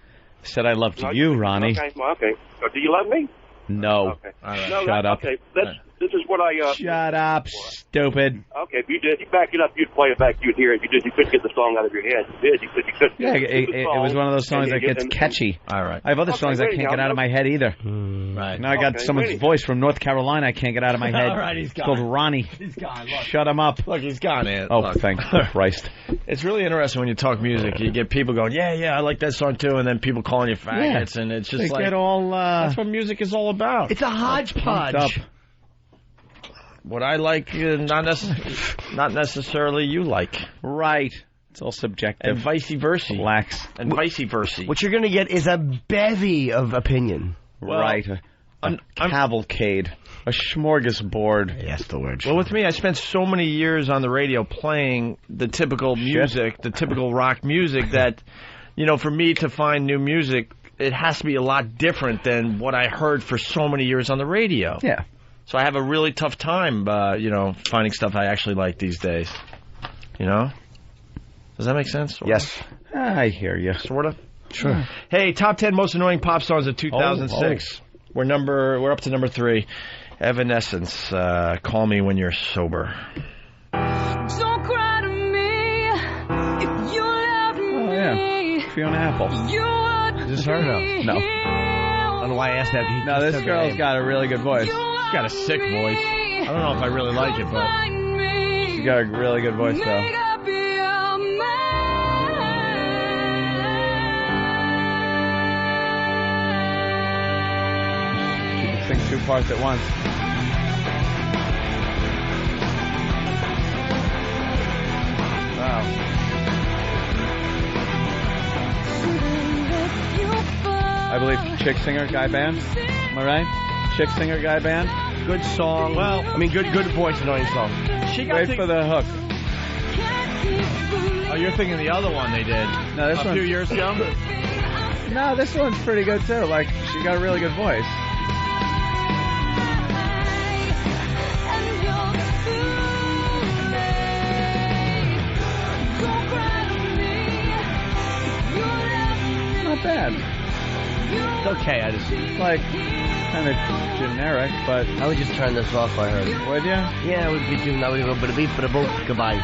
I said I loved you, Ronnie. Okay. So, do you love me? No. Okay. No, shut up. Okay. This is what I... Shut up, stupid. Okay, if you did, you back it up, you'd play it back, you'd hear it. You couldn't get the song out of your head. You did. You couldn't. Yeah, it was one of those songs that gets catchy. All right. I have other songs I can't get out of my head either. Right. Now I got someone's voice from North Carolina I can't get out of my head. All right, he's It's called gone. Ronnie. He's gone. Look. Shut him up. Look, he's gone, Ant. Oh, Look. thank Christ. It's really interesting when you talk music. You get people going, yeah, I like that song too, and then people calling you faggots, and it's just They like... get all... that's what music is all about. It's a hodgepodge. Up. What I like, not necessarily you like. Right. It's all subjective. And vice versa. Relax. And vice versa. What you're going to get is a bevy of opinion. Well, right. A cavalcade. A smorgasbord. Yes, the word. Well, with me, I spent so many years on the radio playing the typical music, the typical rock music that, for me to find new music, it has to be a lot different than what I heard for so many years on the radio. Yeah. So I have a really tough time, finding stuff I actually like these days. Does that make sense? Yes. I hear you. Sort of? Sure. Hey, top 10 most annoying pop songs of 2006. We're up to number 3. Evanescence, Call Me When You're Sober. Don't cry to me if you love me. Oh, yeah. Fiona Apple. You would Is this her? No. I don't know why I asked that. No, this girl's got a really good voice. She's got a sick voice. I don't know if I really like it, but... She's got a really good voice, though. She can sing 2 parts at once. Wow. I believe chick singer, guy band. Am I right? Chick singer, guy band. Good song. Well, good voice, annoying song. Wait for the hook. Oh, you're thinking the other one they did. No, this a few years ago? No, this one's pretty good, too. Like, she got a really good voice. Not bad. It's okay, I just... Like, kind of generic, but... I would just turn this off, I heard. Would you? Yeah, it would be doing that. Would be for the boat. Goodbye.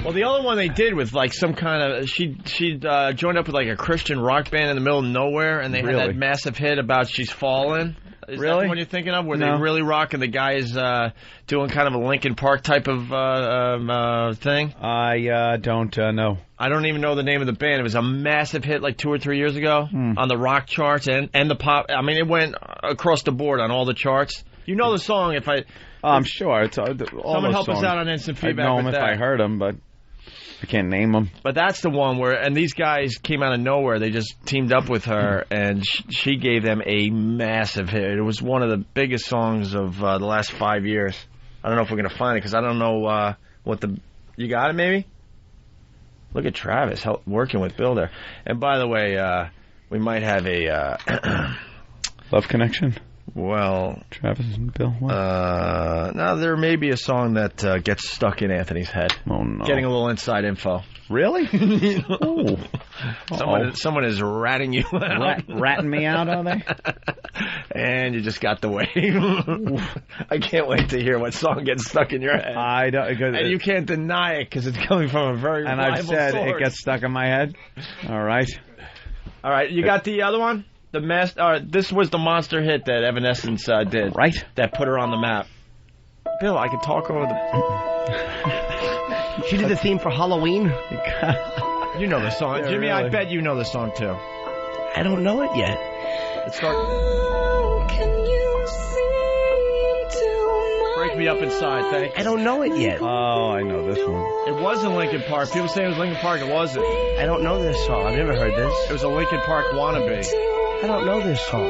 Well, the other one they did was like some kind of... She joined up with like a Christian rock band in the middle of nowhere, and they had that massive hit about She's Fallen. Is that the one you're thinking of? Where they really rock and the guy's doing kind of a Linkin Park type of thing? I don't know. I don't even know the name of the band. It was a massive hit like 2 or 3 years ago on the rock charts and the pop. I mean, it went across the board on all the charts. You know the song if I... I'm sure. It's all someone help us out on instant feedback. I'd know them if I heard them, but I can't name them. But that's the one where, and these guys came out of nowhere. They just teamed up with her, and she gave them a massive hit. It was one of the biggest songs of the last 5 years. I don't know if we're going to find it, because I don't know what the... You got it, maybe? Look at Travis working with Bill there. And by the way, we might have a... Love connection? Well... Travis and Bill? What? No, there may be a song that gets stuck in Anthony's head. Oh, no. Getting a little inside info. Really? Someone is ratting you out. Ratting me out, are they? And you just got the wave. I can't wait to hear what song gets stuck in your head. I don't. And you can't deny it because it's coming from a very and reliable I've said source. it gets stuck in my head. All right. All right, you got the other one? This was the monster hit that Evanescence did. Right. That put her on the map. Bill, I could talk over the... She did the theme for Halloween. You know the song. Yeah, Jimmy, really. I bet you know the song, too. I don't know it yet. Break Me Up Inside, thanks. I don't know it yet. Oh, I know this one. It wasn't Linkin Park. People say it was Linkin Park. It wasn't. I don't know this song. I've never heard this. It was a Linkin Park wannabe. I don't know this song.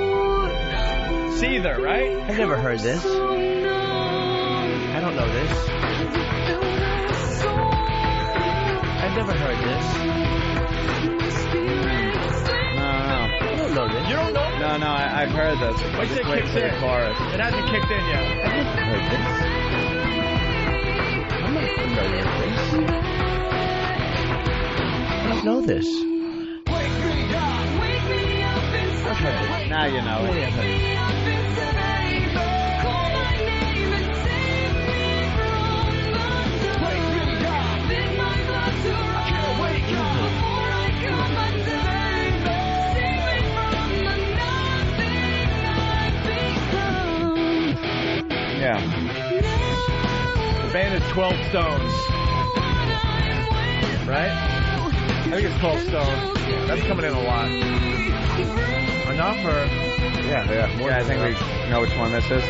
Seether, right? I've never heard this. I don't know this. I've never heard this. No. I don't know this. You don't know I've heard this. Wait till it Wait kicks for the in. chorus. It hasn't kicked in yet. Heard this? I'm not familiar with this. I don't know this. Now you know it. Yeah. The band is 12 Stones. Right? I think it's 12 Stones. That's coming in a lot. Enough or? Yeah. More I think we know which one this is.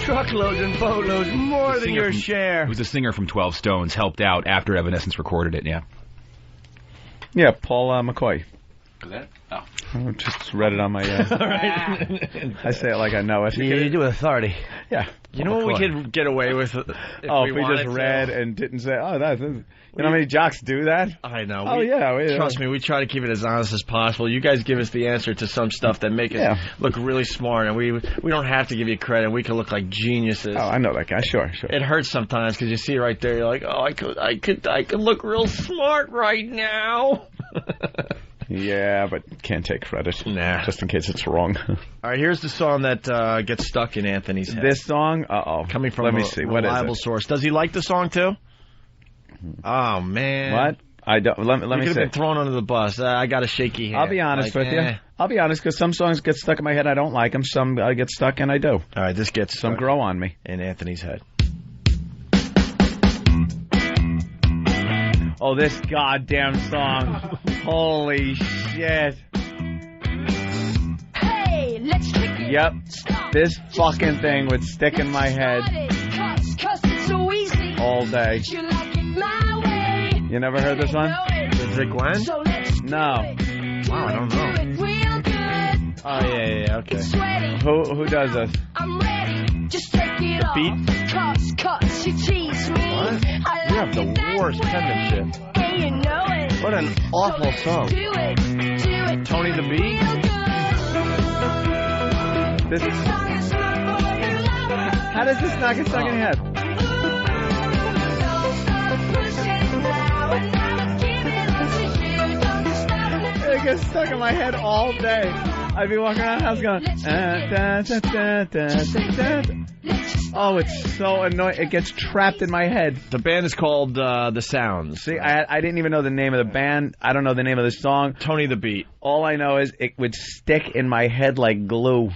Truckloads and boatloads, more than your share. It was a singer from 12 Stones, helped out after Evanescence recorded it, yeah. Yeah, Paul McCoy. Was that? Oh. I just read it on my... All right. I say it like I know it. You do with authority. Yeah. You know what we could get away with if if we we wanted just to? read and didn't say, oh, that's... You know how many jocks do that? I know. Oh, yeah. Trust me, we try to keep it as honest as possible. You guys give us the answer to some stuff that make us look really smart, and we don't have to give you credit. We can look like geniuses. Oh, I know that guy. Sure. It hurts sometimes because you see right there, you're like, oh, I could look real smart right now. Yeah, but can't take credit. Nah. Just in case it's wrong. All right, here's the song that gets stuck in Anthony's head. This song? Uh-oh. Coming from Let me a see. What is reliable it? source. Does he like the song, too? Oh, man. What? I don't. Let me could have see. been thrown under the bus. I got a shaky hand. I'll be honest with you. I'll be honest, because some songs get stuck in my head. I don't like them. Some get stuck, and I do. All right, this gets some grow on me. In Anthony's head. Oh, this goddamn song. Holy shit. Hey, let's kick it. Yep. This fucking thing would stick in my head Cause it's so easy. all day. You like it my way. You never heard this one? Is it Gwen? So let's No. Wow, I don't know. do it real good. Oh, yeah, okay. It's sweaty. Who does this? I'm ready. Just take it off. Beat? Cause you tease me. What? You have the worst penmanship. And you know it. What an awful song. Do it. Tony the Bee? This is... How does this not get stuck in your head? It gets stuck in my head all day. I'd be walking around the house going... Oh, it's so annoying. It gets trapped in my head. The band is called The Sounds. See, I didn't even know the name of the band. I don't know the name of the song. Tony the Beat. All I know is it would stick in my head like glue.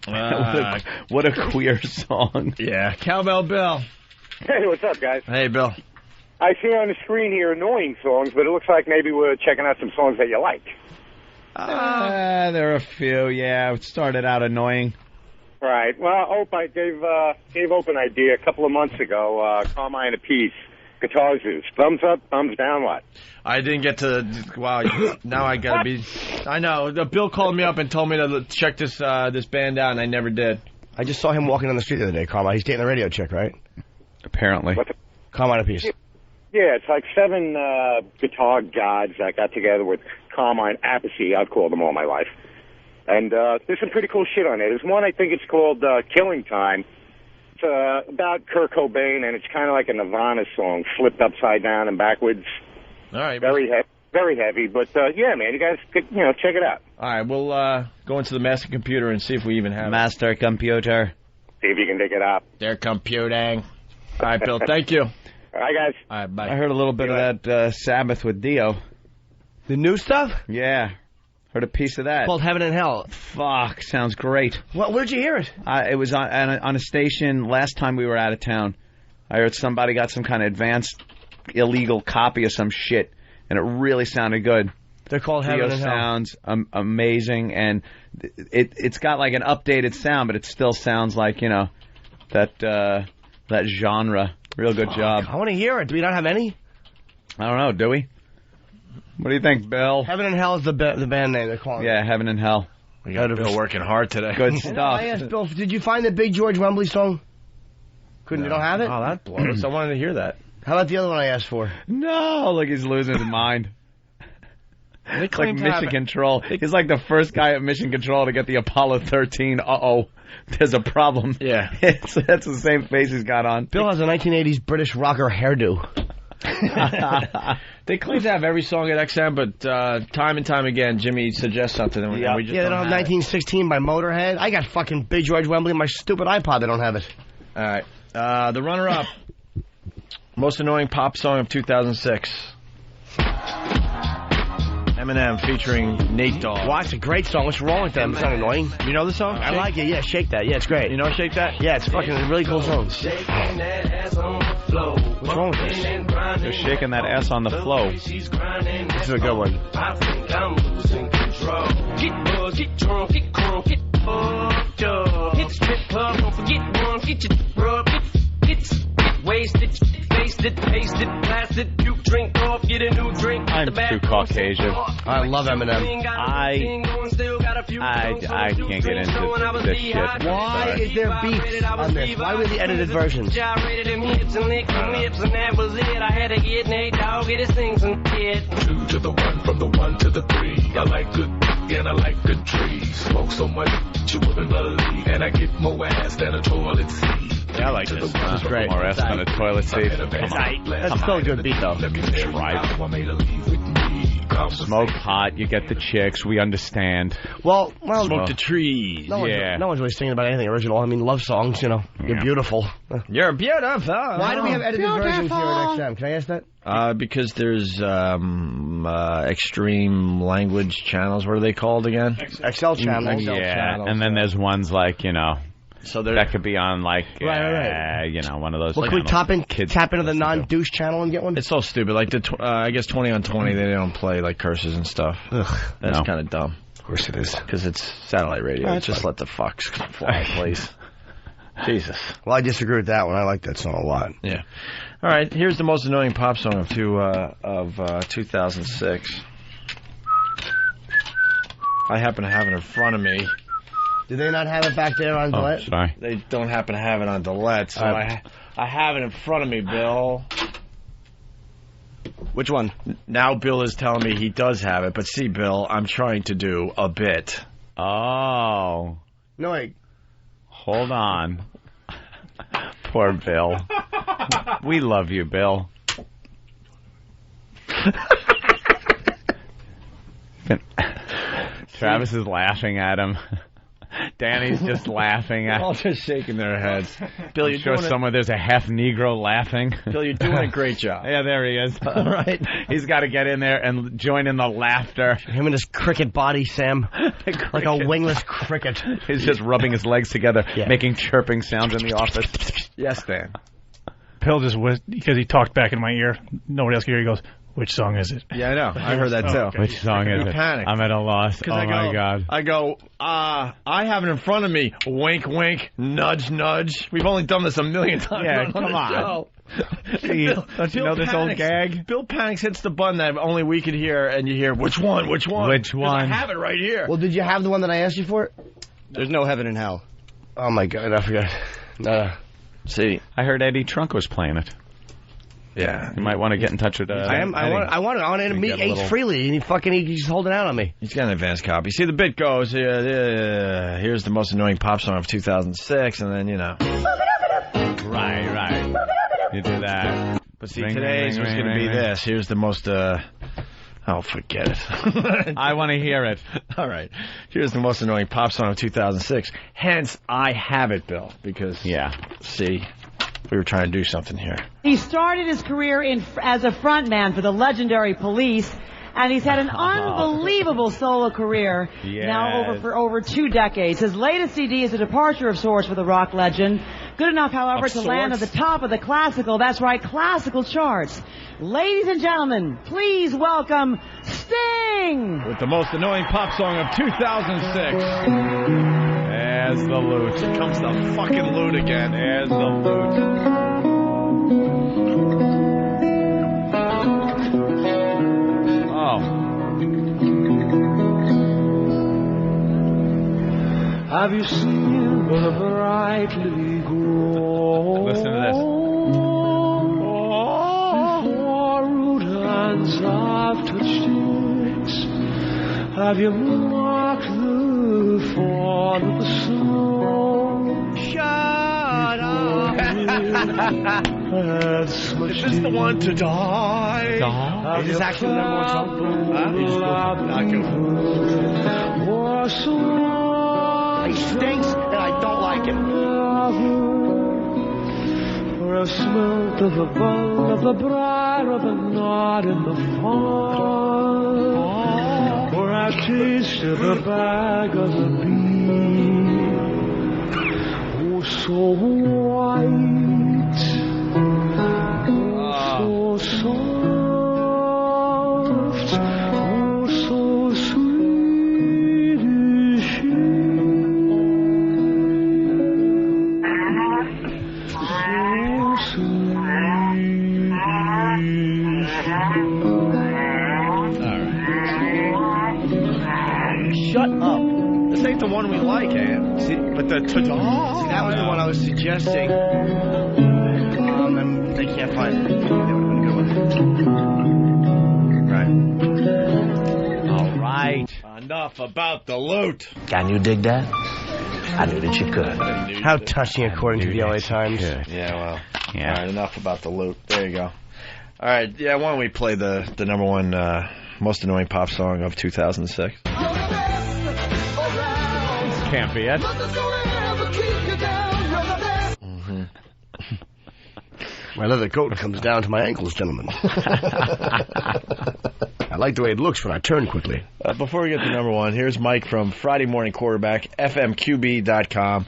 What a queer song. Yeah. Cowbell Bill. Hey, what's up, guys? Hey, Bill. I see on the screen here annoying songs, but it looks like maybe we're checking out some songs that you like. There are a few, yeah. It started out annoying. Right. Well, I gave Ope an idea a couple of months ago. Carmine Apiece, Guitar Zeus. Thumbs up, thumbs down, what? I didn't get to... Wow, now I gotta be... I know. Bill called me up and told me to check this band out, and I never did. I just saw him walking down the street the other day, Carmine. He's dating the radio chick, right? Apparently. Carmine Apiece. Yeah, it's like 7 guitar gods that got together with Carmine Apiece. I've called them all my life. And there's some pretty cool shit on there. There's one, I think it's called Killing Time. It's about Kurt Cobain, and it's kind of like a Nirvana song, flipped upside down and backwards. All right. Very heavy, but yeah, man, you guys could, check it out. All right, we'll go into the master computer and see if we even have Master computer. See if you can dig it up. They're computing. All right, Bill, thank you. All right, guys. All right, bye. I heard a little bit of that Sabbath with Dio. The new stuff? Yeah. Heard a piece of that. Called Heaven and Hell. Fuck, sounds great. Where'd you hear it? It was on a station last time we were out of town. I heard somebody got some kind of advanced illegal copy of some shit, and it really sounded good. They're called Heaven and Hell. Sounds amazing, and it's got like an updated sound, but it still sounds like, that genre. Real good job. I want to hear it. Do we not have any? I don't know. Do we? What do you think, Bill? Heaven and Hell is the band name they're calling. Yeah, Heaven and Hell. We got Bill working hard today. Good stuff. I asked Bill, did you find the Big George Wembley song? You don't have it? Oh, that blows. I wanted to hear that. How about the other one I asked for? No, look, he's losing his mind. It's like Mission Control. He's like the first guy at Mission Control to get the Apollo 13. Uh-oh, there's a problem. Yeah. That's the same face he's got on. Bill has a 1980s British rocker hairdo. They claim to have every song at XM, but time and time again, Jimmy suggests something. And we just they don't have 1916 by Motorhead. I got fucking Big George Wembley on my stupid iPod. They don't have it. All right. The runner-up. Most annoying pop song of 2006. Eminem featuring Nate Dogg. Wow, it's a great song. What's wrong with them? It's not annoying. You know the song? I like it. Yeah, Shake That. Yeah, it's great. You know Shake That? Yeah, it's fucking a really cool song. What's wrong with this? They're shaking that ass on the flow. This is a good one. I think I'm losing control. Get buzzed, get drunk, get crunk, get fucked up. Hit the strip club, don't forget one. Get your rub, get wasted, faced it, pasted, blasted. Puke, drink off, get a new drink. I'm too Caucasian. I love Eminem. I can't get into this shit. Why is there beef on this? Why were the edited versions? Gyrated them hips and licked them lips, and that was it. I had to get Nate Dogg, get his things and kid. 2 to the 1, from the 1 to the 3. I like good and I like good trees. Smoke so much you wouldn't believe, and I get more ass than a toilet seat. Yeah, I like this. That's great. More ass than a toilet seat. That's still a good beat, though. Smoke pot, you get the chicks, we understand. Well, Smoke the trees. No one's really singing about anything original. I mean, love songs, you know. You're beautiful. You're beautiful. Why do we have edited versions here at XM? Can I ask that? Because there's extreme language channels. What are they called again? XL channels. Yeah, and then there's ones like, you know, so that could be on like, right. You know, one of those. Well, can we tap into the non-douche channel and get one? It's so stupid. Like I guess 20 on 20, they don't play like curses and stuff. Ugh, that's kind of dumb. Of course it is. Because it's satellite radio. Just let the fucks fly, please. Jesus. Well, I disagree with that one. I like that song a lot. Yeah. All right. Here's the most annoying pop song of 2006. I happen to have it in front of me. Do they not have it back there on Gillette? Sorry. They don't happen to have it on Gillette, so I have it in front of me, Bill. Which one? Now Bill is telling me he does have it, but see, Bill, I'm trying to do a bit. Oh. No, wait. Hold on. Poor Bill. We love you, Bill. Travis is laughing at him. Danny's just laughing at him. All just shaking their heads. Bill, you're sure somewhere there's a half Negro laughing. Bill, you're doing a great job. Yeah, there he is. All right. He's got to get in there and join in the laughter. Him and his cricket body, Sam. Like a wingless cricket. He's just rubbing his legs together, making chirping sounds in the office. Yes, Dan. Bill just because he talked back in my ear. Nobody else could hear. He goes, "Which song is it?" Yeah, I know. I heard that too. Okay. Which song is it? Panicked. I'm at a loss. Oh, my God. I go, I have it in front of me. Wink, wink. Nudge, nudge. We've only done this a million times. Yeah, on come the on. show. Don't you know this old gag? Bill panics, hits the button that only we could hear, and you hear, which one? Which 'Cause one? I have it right here. Well, did you have the one that I asked you for? There's no heaven in hell. Oh, my God. I forgot. See, I heard Eddie Trunk was playing it. Yeah, you might want to get in touch with. I want to meet Ace Frehley, and he's holding out on me. He's got an advanced copy. See, the bit goes, here's the most annoying pop song of 2006, and then, you know. Right. You do that. But see, today's was going to be this. Here's the most, forget it. I want to hear it. All right. Here's the most annoying pop song of 2006. Hence, I have it, Bill, because, see, we were trying to do something here. He started his career as a frontman for the legendary Police, and he's had an unbelievable solo career now for over 2 decades. His latest CD is a departure of sorts for the rock legend. Good enough, however, to land at the top of the classical charts. Ladies and gentlemen, please welcome Sting! With the most annoying pop song of 2006. There's the loot. Here comes the fucking loot again. There's the loot. Oh. Have you seen the brightly glow? Listen to this. For rude hands I've touched its Have you marked the fall of the snow? Shut up. Is this the one to die? Is this actually the number one song? He stinks, and I don't like him. Or I've smelt of the bud of the briar of the knot in the fall. Or I've tasted the bag of the bee. Oh, so white, oh, so soft, oh, so sweet is she. Shut up. This ain't the one we like, see, but the ta-da. See, that was the one I was suggesting. And they can't find it. They would have been a good one. Right. All right. Enough about the loot. Can you dig that? I knew that you could. How touching, according to the LA Times. Yeah, well. Yeah. All right, enough about the loot. There you go. All right, yeah, why don't we play the number one most annoying pop song of 2006? Can't be it. My leather coat comes down to my ankles, gentlemen. I like the way it looks when I turn quickly. Before we get to number one, here's Mike from Friday Morning Quarterback, FMQB.com.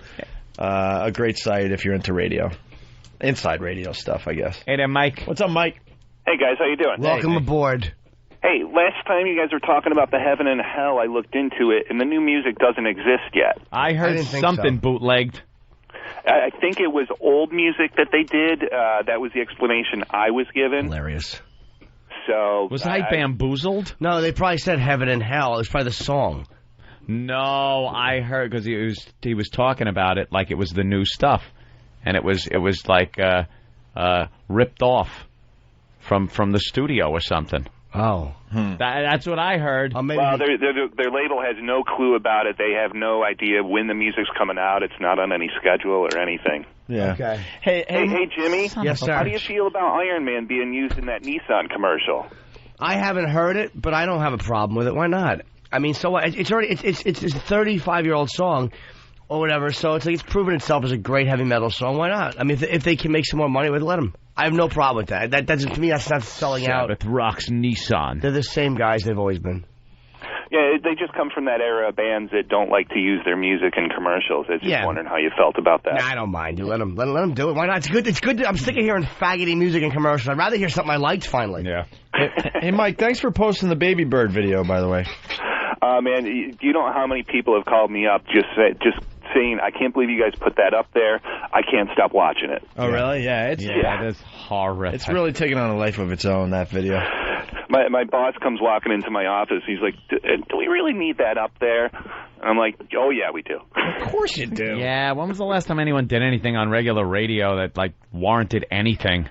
A great site if you're into radio. Inside radio stuff, I guess. Hey there, Mike. What's up, Mike? Hey, guys, how you doing? Welcome aboard. Hey, last time you guys were talking about the heaven and hell, I looked into it, and the new music doesn't exist yet. I heard something bootlegged. I think it was old music that they did. That was the explanation I was given. Hilarious. So was I bamboozled? No, they probably said heaven and hell. It was probably the song. No, I heard because he was talking about it like it was the new stuff, and it was like ripped off from the studio or something. Oh, that's what I heard. Well, their label has no clue about it. They have no idea when the music's coming out. It's not on any schedule or anything. Yeah. Okay. Hey, Jimmy. Yes, sir. How do you feel about Iron Man being used in that Nissan commercial? I haven't heard it, but I don't have a problem with it. Why not? I mean, so what? It's already it's a 35-year-old song or whatever. So it's like it's proven itself as a great heavy metal song. Why not? I mean, if they can make some more money with it, let them. I have no problem with that. That doesn't, to me, that's not selling out. Sabbath rocks Nissan. They're the same guys they've always been. Yeah, they just come from that era of bands that don't like to use their music in commercials. I was just wondering how you felt about that. Nah, I don't mind. Let them do it. Why not? It's good. It's good. I'm sick of hearing faggoty music in commercials. I'd rather hear something I liked finally. Yeah. Hey, Mike, thanks for posting the Baby Bird video, by the way. Man, you don't know how many people have called me up just saying, I can't believe you guys put that up there. I can't stop watching it. Oh, really? Yeah, it is horrific. It's really taking on a life of its own, that video. My boss comes walking into my office. He's like, do we really need that up there? And I'm like, oh, yeah, we do. Of course you do. Yeah, when was the last time anyone did anything on regular radio that, like, warranted anything?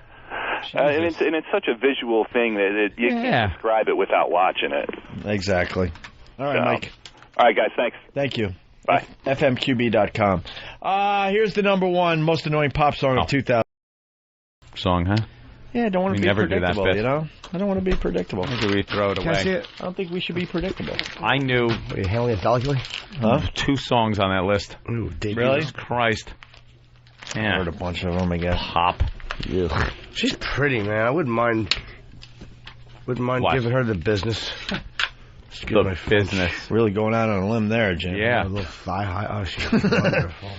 And it's such a visual thing that you can't describe it without watching it. Exactly. All right, Mike. All right, guys, thanks. Thank you. Bye. FMQB.com. Here's the number one most annoying pop song of 2000. Song, huh? Yeah, I don't want to be never predictable, do that bit. you know? I don't want to be predictable. Maybe we throw it Can I see away. it? I don't think we should be predictable. I knew. Are you handling it delicately? Huh? 2 songs on that list. Ooh, really? Jesus Christ. Yeah. I heard a bunch of them, I guess. Pop. Ugh. She's pretty, man. I wouldn't mind giving her the business. The business. Really going out on a limb there, Jim. Yeah. A little thigh high. Oh, she's wonderful.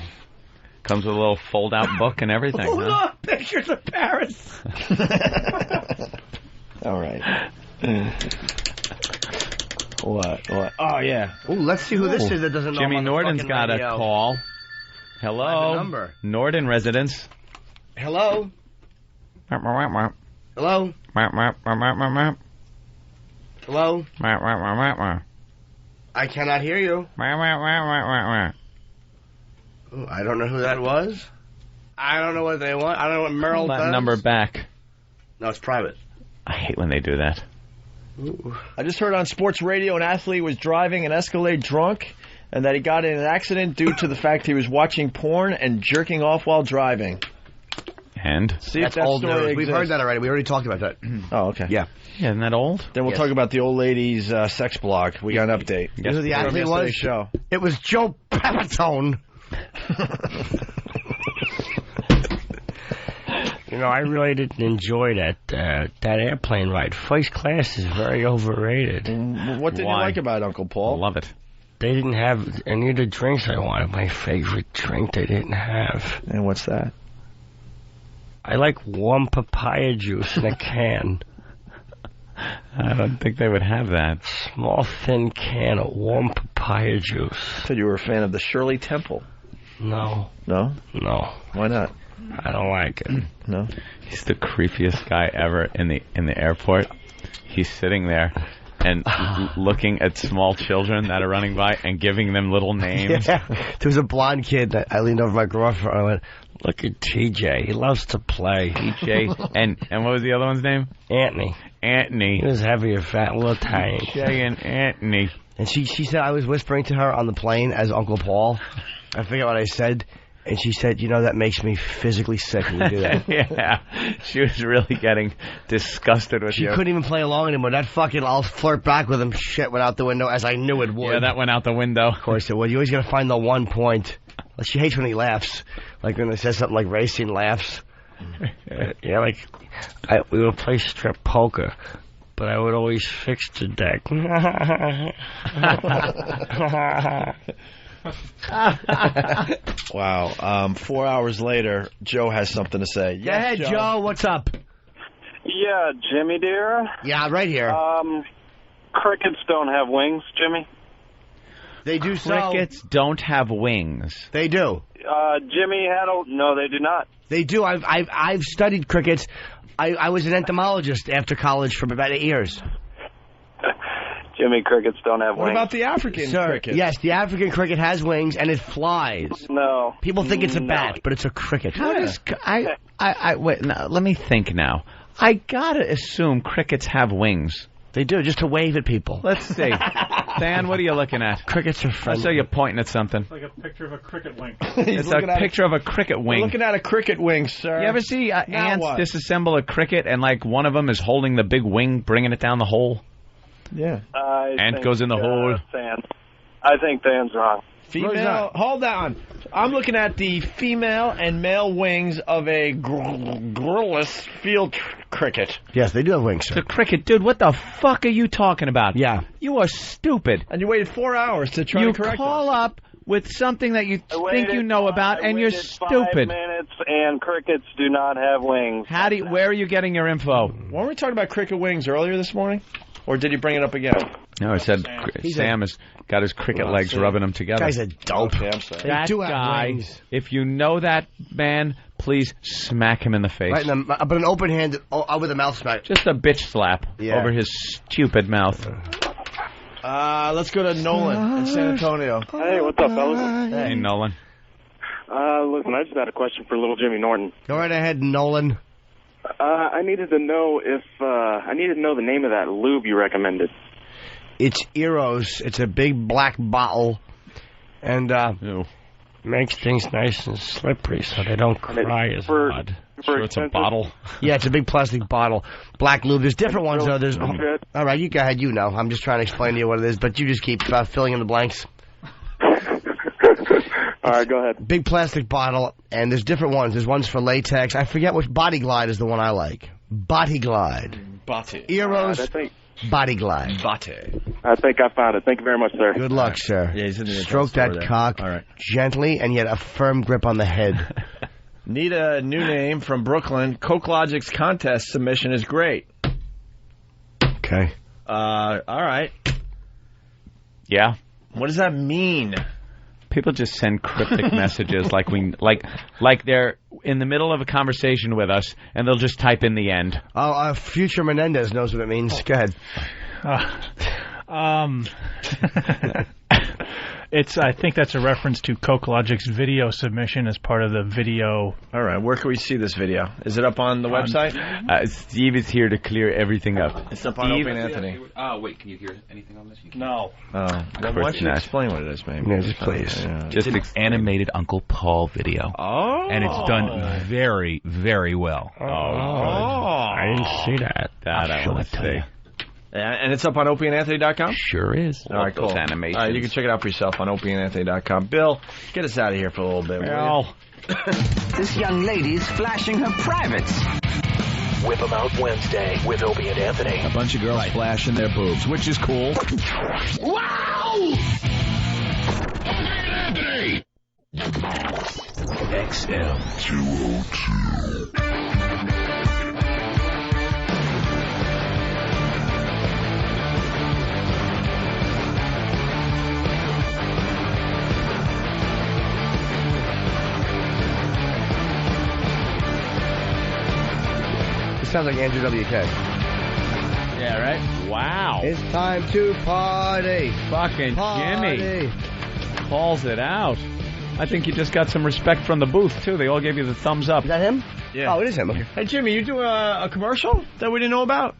Comes with a little fold-out book and everything. Oh, look! Pictures of Paris! All right. What? Oh, yeah. Oh, let's see who this is that doesn't know Jimmy about the Norton's fucking got radio. a call. Hello. Find the number. Norton residence. Hello? Hello? Hello? I cannot hear you. Ooh, I don't know who that was. I don't know what they want. I don't know what Merrill Call does. that number back. No, it's private. I hate when they do that. I just heard on sports radio an athlete was driving an Escalade drunk and that he got in an accident due to the fact he was watching porn and jerking off while driving. And? See if That's that old story news. We've exists. heard that already. We already talked about that. Oh, okay. Yeah. Yeah, isn't that old? Then we'll Yes. talk about the old lady's sex blog. We got an update. You know who the From athlete yesterday's was? show. It was Joe Pepitone. You know, I really didn't enjoy that airplane ride. First class is very overrated. What did you like about it, Uncle Paul? Love it. They didn't have any of the drinks I wanted. My favorite drink they didn't have. And what's that? I like warm papaya juice in a can. I don't think they would have that. Small, thin can of warm papaya juice. Said you were a fan of the Shirley Temple. No. No? No. Why not? I don't like it. No? He's the creepiest guy ever in the airport. He's sitting there and looking at small children that are running by and giving them little names. Yeah. There was a blonde kid that I leaned over my girlfriend. I went, look at TJ. He loves to play. TJ. And what was the other one's name? Anthony. Anthony. He was heavy, a fat little Italian. TJ and Anthony. And she said I was whispering to her on the plane as Uncle Paul. I forget what I said. And she said, you know, that makes me physically sick when you do that. Yeah. She was really getting disgusted with She you. couldn't even play along anymore. That fucking I'll flirt back with him shit went out the window as I knew it would. Yeah, that went out the window. Of course it would. You always got to find the one point. She hates when he laughs. Like when he says something like racing laughs. Yeah, like we would play strip poker, but I would always fix the deck. Wow. 4 hours later, Joe has something to say. Go ahead, Joe. What's up? Yeah, Jimmy dear. Yeah, right here. Crickets don't have wings, Jimmy. They do Crickets don't have wings. They do. Jimmy no, they do not. They do. I've studied crickets. I was an entomologist after college for about 8 years. Jimmy, crickets don't have What wings. about the African cricket? Yes, the African cricket has wings and it flies. No. People think it's a bat, but it's a cricket. How does I wait? Now, let me think now. I gotta assume crickets have wings. They do, just to wave at people. Let's see. Dan, what are you looking at? Crickets are I friendly. saw you pointing at something. It's like a picture of a cricket wing. It's a picture of a cricket wing. We're looking at a cricket wing, sir. You ever see ants what? disassemble a cricket and like one of them is holding the big wing, bringing it down the hole? Yeah. Ant goes in the hole. I think Dan's wrong. Female, hold on. I'm looking at the female and male wings of a grilless field cricket. Yes, they do have wings, sir. The cricket, dude, what the fuck are you talking about? Yeah. You are stupid. And you waited 4 hours to try You to correct call up with something that you think you know about, and you're stupid. 5 minutes, and crickets do not have wings. Where are you getting your info? Weren't we talking about cricket wings earlier this morning? Or did you bring it up again? No, I said Sam has got his cricket legs rubbing them together. Guy's a dope. Okay, I'm sorry. That do have guy, wings. if you know that man, please smack him in the face. Right, but an open hand with a mouth smack. Just a bitch slap over his stupid mouth. Let's go to Nolan in San Antonio. Hey, what's up, fellas? Hey, Nolan. Listen, I just had a question for little Jimmy Norton. Go right ahead, Nolan. I needed to know the name of that lube you recommended. It's Eros. It's a big black bottle. And makes things nice and slippery so they don't cry as hard. Sure, it's a bottle. Yeah, it's a big plastic bottle. Black lube. There's different ones, though. There's. All right, you go ahead. You know. I'm just trying to explain to you what it is, but you just keep filling in the blanks. All right, go ahead. Big plastic bottle, and there's different ones. There's ones for latex. I forget which. Body Glide is the one I like. Body Glide. Eros. Body Glide. I think I found it. Thank you very much, sir. Good luck, sir. Yeah, he's in the Stroke store that there. cock All right. gently, and yet a firm grip on the head. Need a new name from Brooklyn. Coke Logic's contest submission is great. Okay. All right. Yeah. What does that mean? People just send cryptic messages like they're in the middle of a conversation with us, and they'll just type in the end. Oh, Future Menendez knows what it means. Go ahead. I think that's a reference to CokeLogic's video submission as part of the video. All right, where can we see this video? Is it up on the website? Steve is here to clear everything up. It's up on Opie and Anthony. Wait, can you hear anything on this? No. Why don't you explain what it is, maybe? Yeah, just please. Just an animated Uncle Paul video. Oh. And it's done very, very well. I didn't see that. I want to see. And it's up on opieandanthony.com? Sure is. All right, cool. Those animations. All right, you can check it out for yourself on opieandanthony.com. Bill, get us out of here for a little bit. Well, This young lady's flashing her privates. Whip 'em Out Wednesday with Opie and Anthony. a bunch of girls flashing their boobs, which is cool. Wow! Anthony! XM 202. Sounds like Andrew WK. Yeah, right? Wow. It's time to party. Fucking Party. Jimmy calls it out. I think you just got some respect from the booth, too. They all gave you the thumbs up. Is that him? Yeah. Oh, it is him. Okay. Hey, Jimmy, you do a commercial that we didn't know about?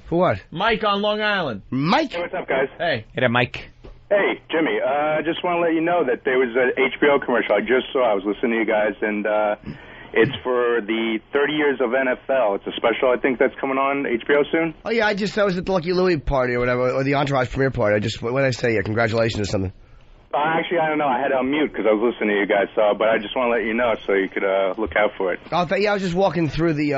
For what? Mike on Long Island. Mike? Hey, what's up, guys? Hey. Hey there, Mike. Hey, Jimmy, I just want to let you know that there was an HBO commercial I just saw. I was listening to you guys, and it's for the 30 years of NFL. It's a special, I think, that's coming on HBO soon. Oh, yeah, I was at the Lucky Louie party or whatever, or the Entourage premiere party. What did I say? Yeah, congratulations or something. Actually, I don't know. I had it on mute because I was listening to you guys, but I just want to let you know so you could look out for it. Oh, yeah, I was just walking through the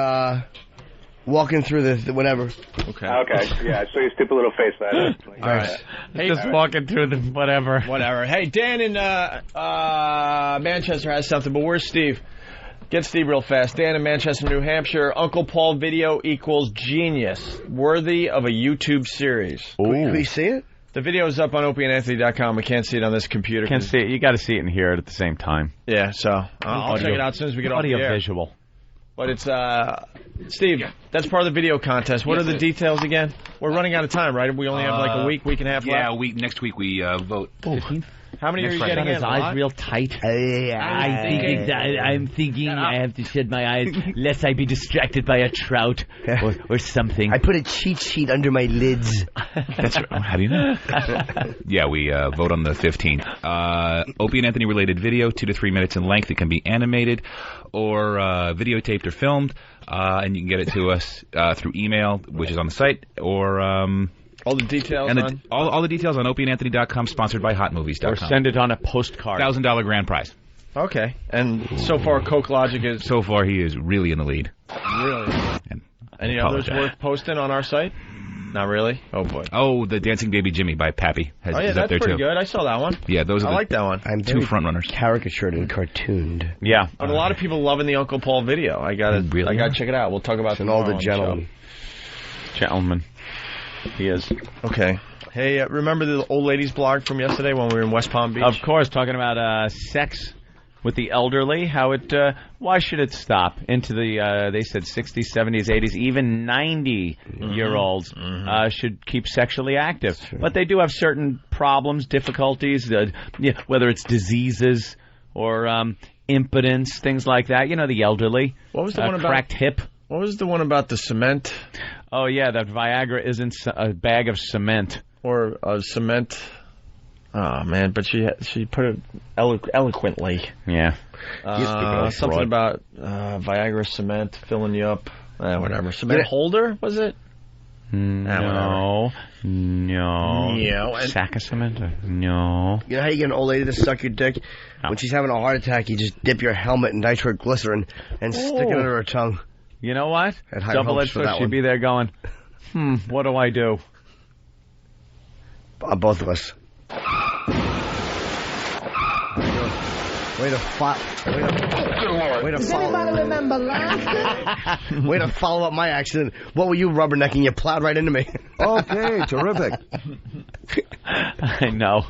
whatever. Okay. Okay, yeah, I saw your stupid little face. All right. Hey, just walking through the whatever. Whatever. Hey, Dan in Manchester has something, but where's Steve? Get Steve real fast. Dan in Manchester, New Hampshire. Uncle Paul video equals genius. Worthy of a YouTube series. Can we see it? The video is up on opieandanthony.com. We can't see it on this computer. Can't see it. You got to see it and hear it at the same time. Yeah, so I'll check it out as soon as we get off the air. Visual. But it's, Steve, that's part of the video contest. What are the details again? We're running out of time, right? We only have like a week and a half left. Yeah, next week we vote. 15th? How many are you getting in? His eyes real tight. I'm thinking I have to shut my eyes lest I be distracted by a trout or something. I put a cheat sheet under my lids. That's right. How do you know? Yeah, we vote on the 15th. Opie and Anthony related video, 2 to 3 minutes in length. It can be animated or videotaped or filmed, and you can get it to us through email, which is on the site, or all the details and all the details on opieandanthony.com, sponsored by hotmovies.com. Or send it on a postcard. $1,000 grand prize. Okay. And so far, CokeLogic is... So far, he is really in the lead. Really? Any others worth posting on our site? Not really? Oh, boy. Oh, the Dancing Baby Jimmy by Pappy. Oh, yeah, is that's up there pretty too. good. I saw that one. Yeah, those are I like that one. I'm two front runners. Caricatured and cartooned. Yeah. But a lot of people loving the Uncle Paul video. I gotta check it out. We'll talk about it all the gentlemen. Gentlemen. He is. Okay. Hey, remember the old ladies blog from yesterday when we were in West Palm Beach? Of course, talking about sex with the elderly, how it, why should it stop? Into the, they said 60s, 70s, 80s, even 90-year-olds should keep sexually active. Sure. But they do have certain problems, difficulties, whether it's diseases or impotence, things like that. You know, the elderly. What was the one about? Cracked hip. What was the one about the cement? Oh, yeah, that Viagra isn't a bag of cement. Or a cement... Oh, man, but she put it eloquently. Yeah. Something about Viagra cement filling you up. Whatever. Cement holder, was it? No. Sack of cement? No. You know how you get an old lady to suck your dick? No. When she's having a heart attack, you just dip your helmet in nitroglycerin and stick it under her tongue. You know what? Double-edged sword. She'd be there going, what do I do? Both of us. Way to follow up my accident. What were you rubbernecking? You plowed right into me. Okay, terrific. I know.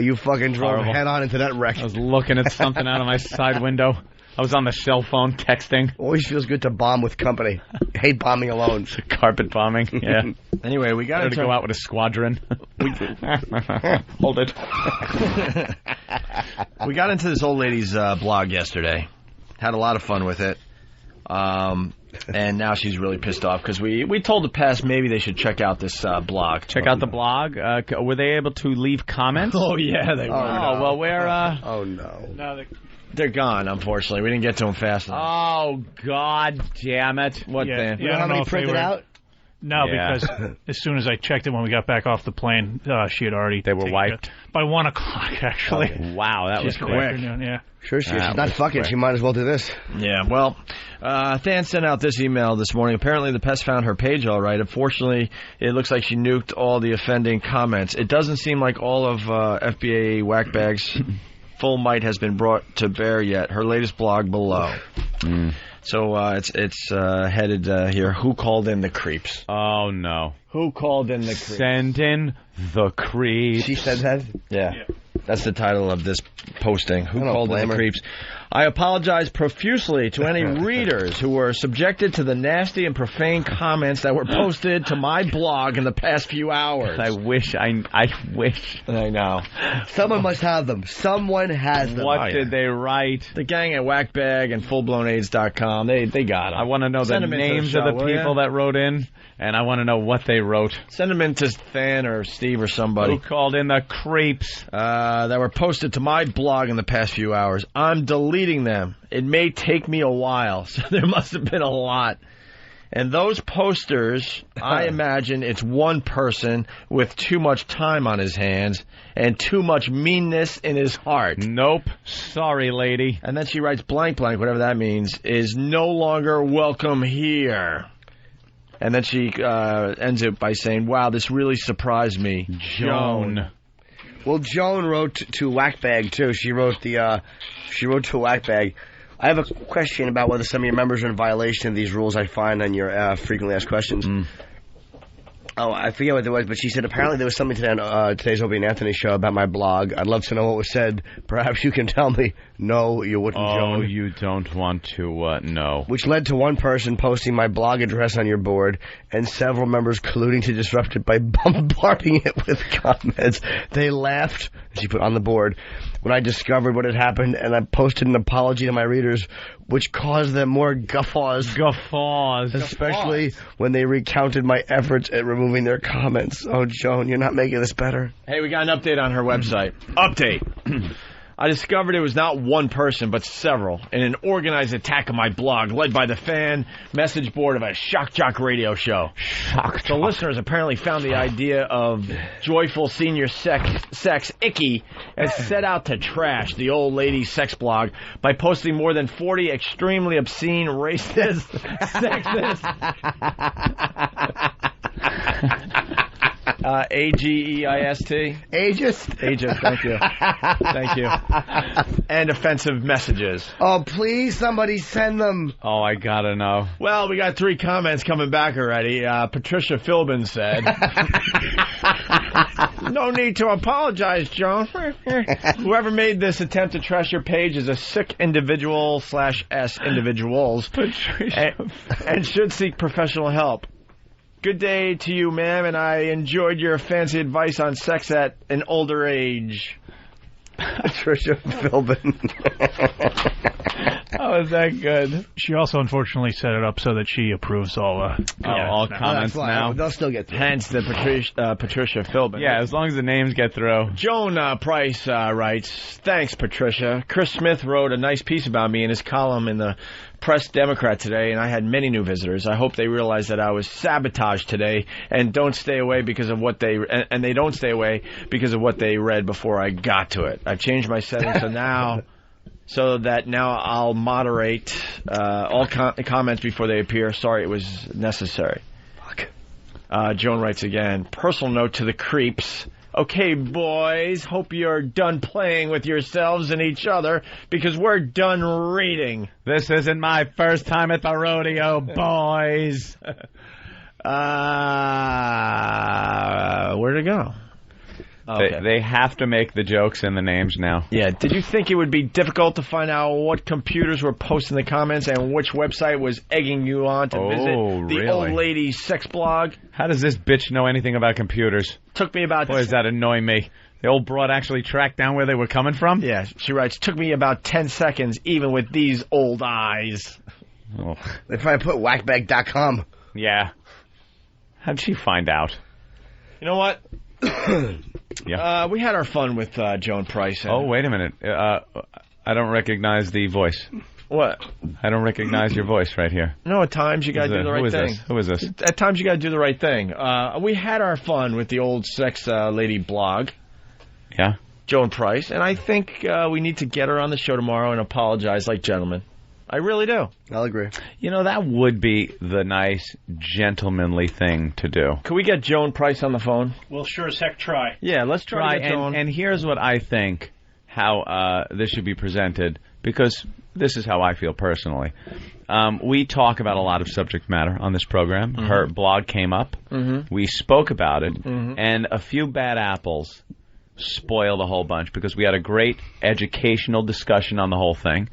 You fucking drove head on into that wreck. I was looking at something out of my side window. I was on the cell phone texting. Always feels good to bomb with company. Hate bombing alone. Carpet bombing. Yeah. Anyway, we got to go out with a squadron. Hold it. We got into this old lady's blog yesterday. Had a lot of fun with it. And now she's really pissed off because we told the past maybe they should check out this blog. Check out the blog. Were they able to leave comments? Oh, yeah, they were. Oh, well, we're... Oh, no. No, they're gone, unfortunately. We didn't get to them fast enough. Oh, God damn it. What, Dan? You know how many printed out? No, because as soon as I checked it when we got back off the plane, she had already... They were wiped? By 1 o'clock, actually. Oh, wow, that was quick. Yeah. Sure she is. She's not fucking. She might as well do this. Yeah, well, Than sent out this email this morning. Apparently the pest found her page all right. Unfortunately, it looks like she nuked all the offending comments. It doesn't seem like all of FBA whackbag's full might has been brought to bear yet. Her latest blog below. So it's headed here. Who called in the creeps? Oh, no. Who called in the creeps? Send in the creeps. She said that? Yeah. That's the title of this posting. Who called in the her. creeps? I apologize profusely to any readers who were subjected to the nasty and profane comments that were posted to my blog in the past few hours. I wish. I know. Someone must have them. Someone has them. What did they write? The gang at Whackbag and FullBlownAids.com. They got them. I want to know the names of the people that wrote in, and I want to know what they wrote. Send them in to Than or Steve or somebody. Who called in the creeps? That were posted to my blog in the past few hours. I'm deleting them. It may take me a while, so there must have been a lot. And those posters, I imagine it's one person with too much time on his hands and too much meanness in his heart. Nope. Sorry, lady. And then she writes blank, whatever that means, is no longer welcome here. And then she ends it by saying, wow, this really surprised me. Joan. Well, Joan wrote to Whackbag, too. She wrote to Whackbag. I have a question about whether some of your members are in violation of these rules I find on your frequently asked questions. Oh, I forget what it was, but she said apparently there was something today on today's Opie and Anthony show about my blog. I'd love to know what was said. Perhaps you can tell me. No, you wouldn't, Joan. Oh, you don't want to know. Which led to one person posting my blog address on your board and several members colluding to disrupt it by bombarding it with comments. They laughed, she put on the board, when I discovered what had happened, and I posted an apology to my readers, which caused them more guffaws. Especially when they recounted my efforts at removing their comments. Oh, Joan, you're not making this better. Hey, we got an update on her website. Update. I discovered it was not one person, but several, in an organized attack on my blog, led by the fan message board of a shock jock radio show. The listeners apparently found the idea of joyful senior sex icky and set out to trash the old lady sex blog by posting more than 40 extremely obscene, racist, sexist, AGEIST. Ageist, thank you. Thank you. And offensive messages. Oh, please, somebody send them. Oh, I gotta know. Well, we got 3 comments coming back already. Patricia Philbin said, no need to apologize, Joan. Whoever made this attempt to trash your page is a sick individual / S individuals and should seek professional help. Good day to you, ma'am, and I enjoyed your fancy advice on sex at an older age. Patricia Philbin. Oh, is that good? She also unfortunately set it up so that she approves all comments now. They'll still get through. Hence the Patricia Philbin. Yeah, as long as the names get through. Joan Price writes, thanks, Patricia. Chris Smith wrote a nice piece about me in his column in the Press Democrat today, and I had many new visitors. I hope they realize that I was sabotaged today and don't stay away because of what they and they don't stay away because of what they read before I got to it. I've changed my settings so that now I'll moderate all comments before they appear. Sorry, it was necessary. Fuck. Joan writes again. Personal note to the creeps. Okay, boys, hope you're done playing with yourselves and each other because we're done reading. This isn't my first time at the rodeo, boys. Where'd it go? Okay. They have to make the jokes in the names now. Yeah. Did you think it would be difficult to find out what computers were posting the comments and which website was egging you on to visit the really? old lady sex blog? How does this bitch know anything about computers? Took me about... Boy, does that annoy me. The old broad actually tracked down where they were coming from? Yeah, she writes, took me about 10 seconds, even with these old eyes. Oh. They probably put whackbag.com. Yeah. How'd she find out? You know what? Yeah. We had our fun with Joan Price. Oh, wait a minute. I don't recognize the voice. What? I don't recognize your voice right here. No, at times you got to do the right thing. Who is this? At times you got to do the right thing. We had our fun with the old sex lady blog. Yeah? Joan Price. And I think we need to get her on the show tomorrow and apologize like gentlemen. I really do. I'll agree. You know, that would be the nice, gentlemanly thing to do. Could we get Joan Price on the phone? We'll sure as heck try. Yeah, let's try to get Joan. And here's what I think how this should be presented, because this is how I feel personally. We talk about a lot of subject matter on this program. Mm-hmm. Her blog came up. Mm-hmm. We spoke about it. Mm-hmm. And a few bad apples spoiled a whole bunch, because we had a great educational discussion on the whole thing.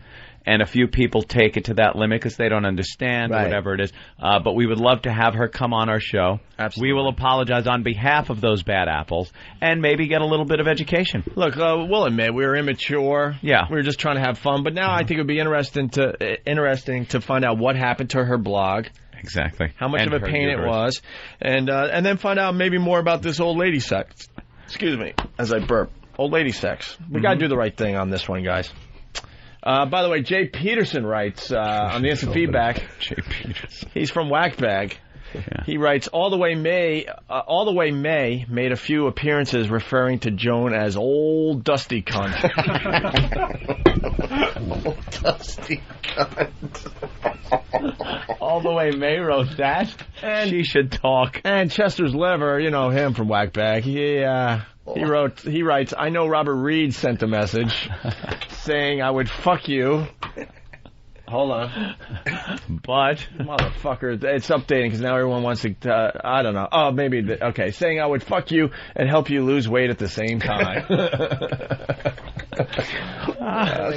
And a few people take it to that limit because they don't understand or whatever it is. But we would love to have her come on our show. Absolutely. We will apologize on behalf of those bad apples and maybe get a little bit of education. Look, we'll admit we were immature. Yeah. We were just trying to have fun. But now I think it would be interesting to find out what happened to her blog. Exactly. How much And of a her pain it uterus. was. And then find out maybe more about this old lady sex. Excuse me, as I burp. Old lady sex. We got to do the right thing on this one, guys. By the way, Jay Peterson writes on the instant feedback. Jay Peterson. He's from Whackbag. Yeah. He writes, all the way May made a few appearances referring to Joan as old dusty cunt. Old dusty cunt. All the way May wrote that. And she should talk. And Chester's Lever, you know him from Whackbag. He writes, I know Robert Reed sent a message saying I would fuck you. Hold on. But motherfucker, it's updating because now everyone wants to, I don't know. Oh, maybe, okay. Saying I would fuck you and help you lose weight at the same time.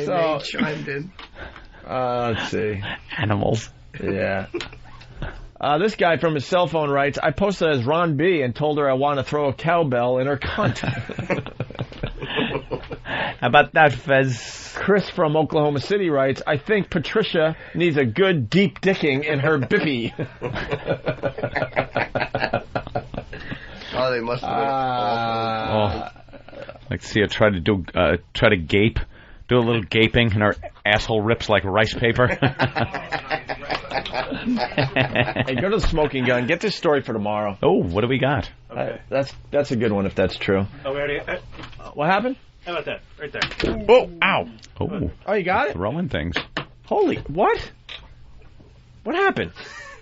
So chimed in. Let's see. Animals. Yeah. This guy from his cell phone writes, I posted as Ron B. and told her I want to throw a cowbell in her cunt. How about that, Fez? Chris from Oklahoma City writes, I think Patricia needs a good deep dicking in her bippy. Oh, they must have been awful. Like, see her try to gape. Do a little gaping, and her asshole rips like rice paper. Hey, go to the smoking gun. Get this story for tomorrow. Oh, what do we got? Okay. That's a good one if that's true. Oh, we already... What happened? How about that? Right there. Oh, ow. Oh, you got it? Throwing things. Holy, what? What happened?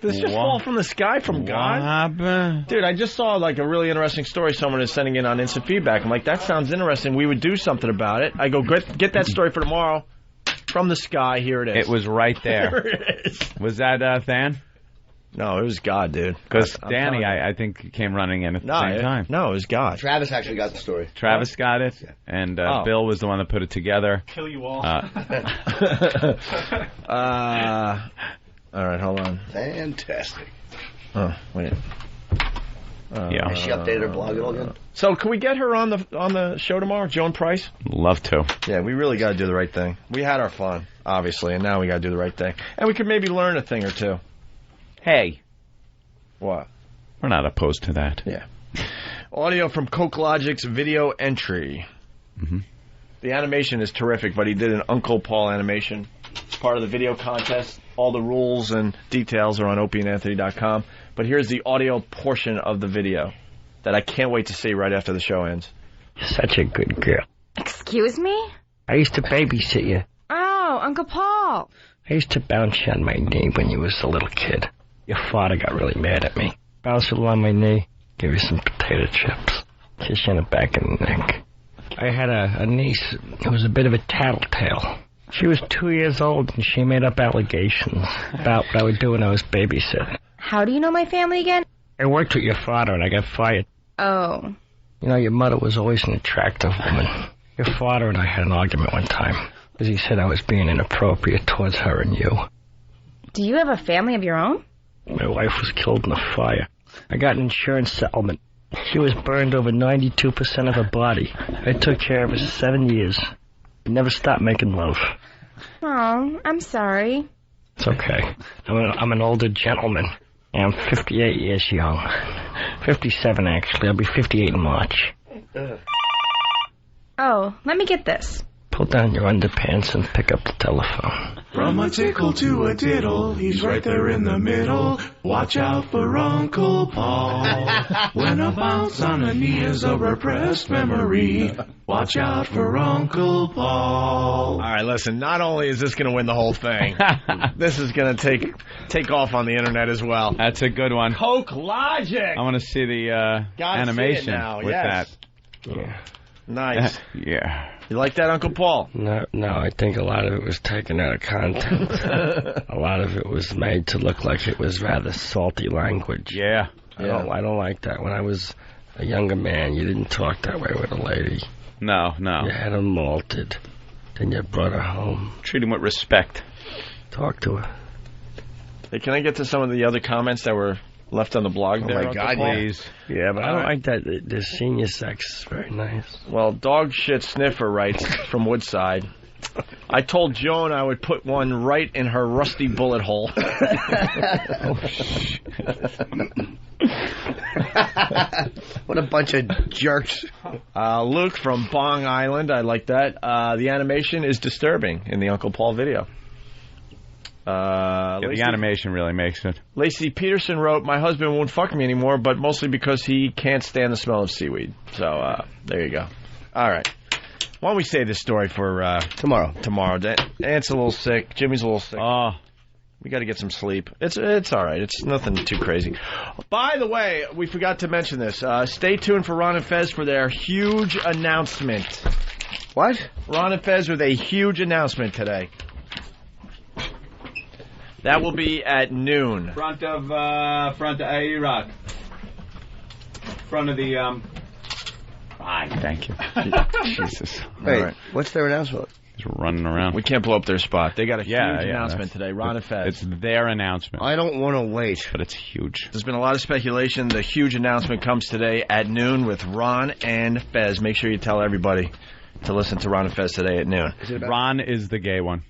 Did this just What? fall from the sky from God? happened? Dude, I just saw like a really interesting story someone is sending in on instant feedback. I'm like, that sounds interesting. We would do something about it. I go, get that story for tomorrow. From the sky, here it is. It was right there. Here it is. Was that Than? No, it was God, dude. Because I'm Danny, telling you. I think, came running in at the same time. No, it was God. Travis actually got the story. Travis got it, and Bill was the one that put it together. Kill you all. All right, hold on. Fantastic. Oh, wait. Yeah. Has she updated her blog at all again? So, can we get her on the show tomorrow, Joan Price? Love to. Yeah, we really got to do the right thing. We had our fun, obviously, and now we got to do the right thing. And we could maybe learn a thing or two. Hey. What? We're not opposed to that. Yeah. Audio from Coke Logic's video entry. Mm-hmm. The animation is terrific, but he did an Uncle Paul animation. It's part of the video contest. All the rules and details are on opieandanthony.com. But here's the audio portion of the video that I can't wait to see right after the show ends. Such a good girl. Excuse me? I used to babysit you. Oh, Uncle Paul. I used to bounce you on my knee when you was a little kid. Your father got really mad at me. Bounce you on my knee, give you some potato chips, kiss you in the back of the neck. I had a niece who was a bit of a tattletale. She was 2 years old, and she made up allegations about what I would do when I was babysitting. How do you know my family again? I worked with your father, and I got fired. Oh. You know, your mother was always an attractive woman. Your father and I had an argument one time because he said I was being inappropriate towards her and you. Do you have a family of your own? My wife was killed in a fire. I got an insurance settlement. She was burned over 92% of her body. I took care of her 7 years. I never stopped making love. Oh, I'm sorry. It's okay. I'm an older gentleman. I'm 58 years young. 57, actually. I'll be 58 in March. Oh, let me get this. Pull down your underpants and pick up the telephone. From a tickle to a diddle, he's right there in the middle. Watch out for Uncle Paul. When a bounce on a knee is a repressed memory, watch out for Uncle Paul. All right, listen, not only is this going to win the whole thing, this is going to take off on the internet as well. That's a good one. Coke Logic. I want to see the animation see it now. with Yes. that. Yeah. Nice. Yeah. You like that, Uncle Paul? No, I think a lot of it was taken out of context. A lot of it was made to look like it was rather salty language. Yeah. I don't like that. When I was a younger man, you didn't talk that way with a lady. No. You had her malted. Then you brought her home. Treat him with respect. Talk to her. Hey, can I get to some of the other comments that were left on the blog there? Oh, my God, please. Yeah, but I don't like that. The senior sex is very nice. Well, Dog Shit Sniffer writes from Woodside, I told Joan I would put one right in her rusty bullet hole. What a bunch of jerks. Luke from Bong Island, I like that. The animation is disturbing in the Uncle Paul video. The animation really makes it. Lacey Peterson wrote, my husband won't fuck me anymore, but mostly because he can't stand the smell of seaweed. So, there you go. All right. Why don't we save this story for tomorrow? Aunt's a little sick. Jimmy's a little sick. Oh. We got to get some sleep. It's all right. It's nothing too crazy. By the way, we forgot to mention this. Stay tuned for Ron and Fez for their huge announcement. What? Ron and Fez with a huge announcement today. That will be at noon. Front of Iraq. Front of the thank you. Jesus. Wait, right. What's their announcement? He's running around. We can't blow up their spot. They got a huge announcement today. Ron and Fez. It's their announcement. I don't want to wait. But it's huge. There's been a lot of speculation. The huge announcement comes today at noon with Ron and Fez. Make sure you tell everybody to listen to Ron and Fez today at noon. Ron is the gay one.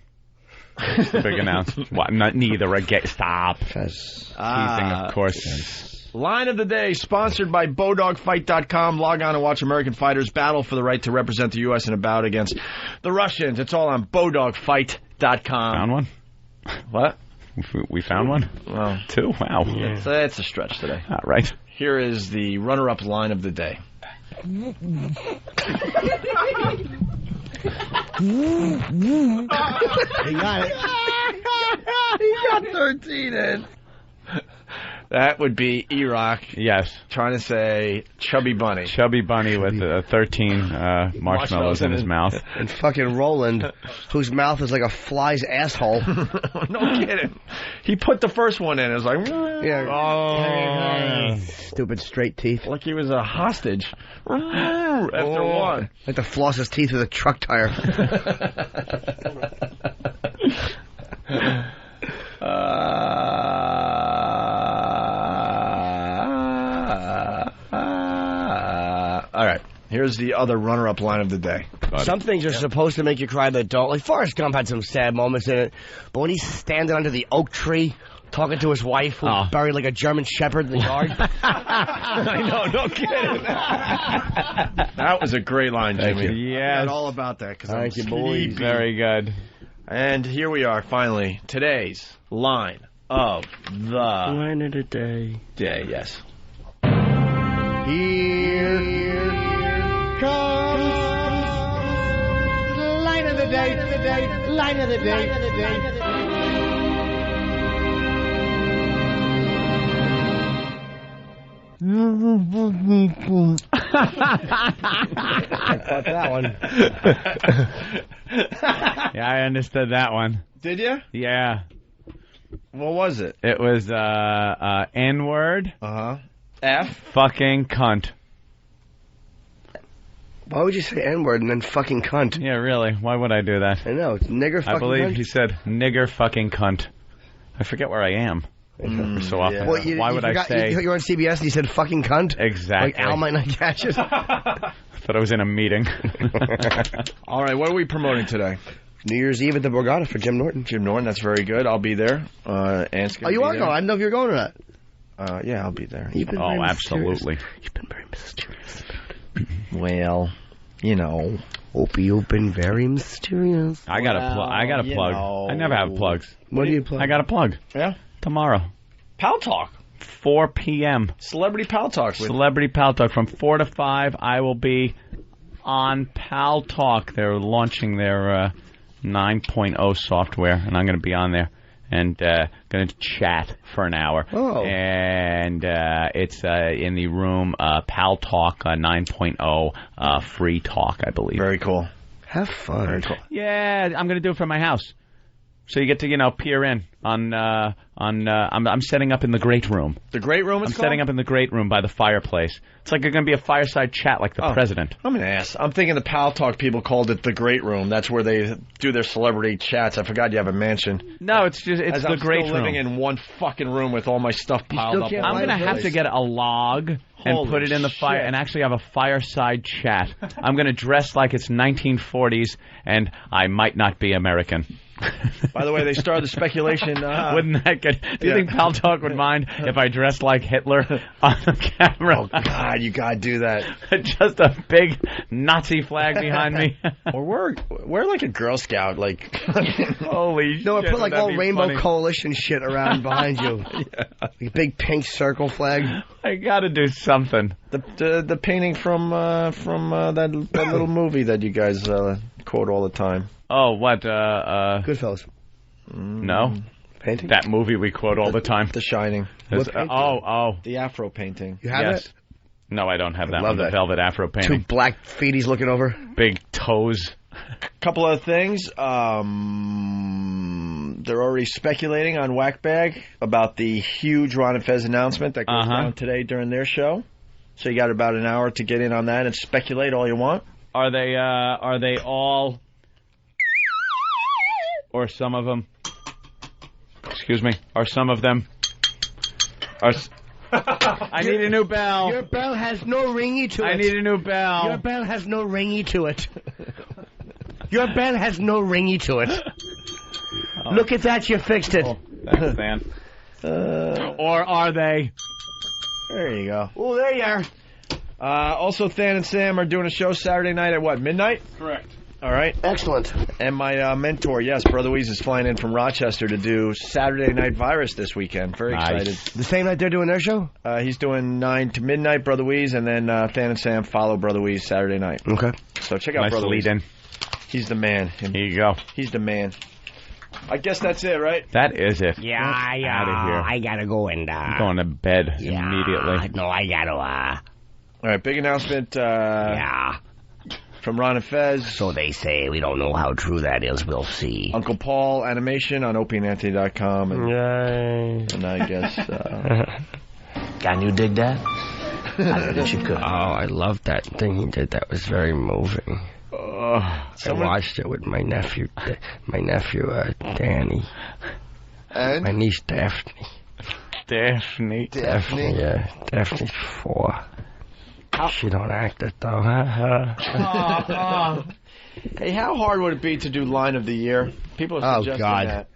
It's the big announcement. What? Not neither a gay. Stop. Teasing, of course. Line of the day, sponsored by BowDogFight.com. Log on and watch American fighters battle for the right to represent the U.S. in a bout against the Russians. It's all on BowDogFight.com. Found one? What? We found one? Well, 2? Wow. It's a stretch today. All right. Here is the runner-up line of the day. He got it. He got 13 in. That would be Iraq. Yes. Trying to say Chubby Bunny. Chubby Bunny with 13 marshmallows in his mouth. And fucking Roland, whose mouth is like a fly's asshole. No kidding. He put the first one in. It was like, stupid straight teeth. Like he was a hostage. After one. Like to floss his teeth with a truck tire. All right. Here's the other runner-up line of the day. Some things are supposed to make you cry, but don't. Like Forrest Gump had some sad moments in it, but when he's standing under the oak tree talking to his wife, who's buried like a German shepherd in the yard. I know, no kidding. That was a great line, Jimmy. Yeah, all about that. Thank you, boys. Very good. And here we are, finally. Today's line of the Line of the day. day. Yes. Here comes the line of the day, line of the day. I caught that one. Yeah, I understood that one. Did you? Yeah. What was it? It was N-word. F. Fucking cunt. Why would you say N-word and then fucking cunt? Yeah, really. Why would I do that? I know. It's nigger fucking I believe cunt. he said nigger fucking cunt. I forget where I am. So often. Well, Why would I say... You're on CBS and you said fucking cunt? Exactly. Like Al might not catch it. I thought I was in a meeting. All right, what are we promoting today? New Year's Eve at the Borgata for Jim Norton. Jim Norton, that's very good. I'll be there. Ant's gonna you be are there. going? I didn't know if you were going or not. Yeah, I'll be there. Oh, absolutely. You've been very mysterious about it. Well, you know. Opie, you've been very mysterious. I got a plug. I never have plugs. What do you plug? I got a plug. Yeah? Tomorrow. Pal Talk. 4 p.m. Celebrity Pal Talk. Celebrity Pal Talk. From 4 to 5, I will be on Pal Talk. They're launching their 9.0 software, and I'm going to be on there and going to chat for an hour. Oh. And it's in the room Pal Talk 9.0 free talk, I believe. Very cool. Have fun. Very cool. Yeah, I'm going to do it from my house. So you get to, peer in on I'm setting up in the great room. The great room is I'm setting up in the great room by the fireplace. It's like going to be a fireside chat like the president. I'm an ass. I'm thinking the Pal Talk people called it the great room. That's where they do their celebrity chats. I forgot you have a mansion. No, it's the great room. I'm living in one fucking room with all my stuff piled up. I'm going to have to get a log and put it in the fire and actually have a fireside chat. I'm going to dress like it's 1940s and I might not be American. By the way, they started the speculation. Wouldn't that get... Do you think Pal Talk would mind if I dressed like Hitler on the camera? Oh, God, you got to do that. Just a big Nazi flag behind me. Or we're like a Girl Scout. Like, holy shit. No, put like all Rainbow funny. Coalition shit around behind you. Yeah. Like a big pink circle flag. I got to do something. The painting from that little movie that you guys quote all the time. Oh, what? Goodfellas. No. Painting? That movie we quote all the time. The Shining. The Afro painting. You have it? No, I don't have that love one. The velvet Afro painting. Two black feeties looking over. Big toes. Couple of things. They're already speculating on Whackbag about the huge Ron and Fez announcement that goes down today during their show. So you got about an hour to get in on that and speculate all you want. Are they all, or some of them? Excuse me. Are some of them? I need a new bell. Your bell has no ringy to it. I need a new bell. Your bell has no ringy to it. Your bell has no ringy to it. Look at that, you fixed it. Thanks, Dan. Or are they? There you go. Oh, there you are. Also, Than and Sam are doing a show Saturday night at what, midnight? Correct. All right. Excellent. And my mentor, yes, Brother Weeze is flying in from Rochester to do Saturday Night Virus this weekend. Very excited. The same night they're doing their show? He's doing 9 to midnight, Brother Weeze, and then Than and Sam follow Brother Weeze Saturday night. Okay. So check out Nice Brother lead Weeze. in. He's the man. Here you go. He's the man. I guess that's it, right? That is it. Yeah, Out of here. I gotta go and I'm going to bed immediately. No, I gotta All right, big announcement. From Ron and Fez. So they say. We don't know how true that is. We'll see. Uncle Paul animation on opieandanthony.com. And I guess... Can you dig that? I bet you could. Oh, I love that thing he did. That was very moving. I watched it with my nephew, Danny. And? My niece, Daphne. Daphne? Yeah, Daphne's 4. She don't act it, though. Hey, how hard would it be to do Line of the Year? People are suggesting that.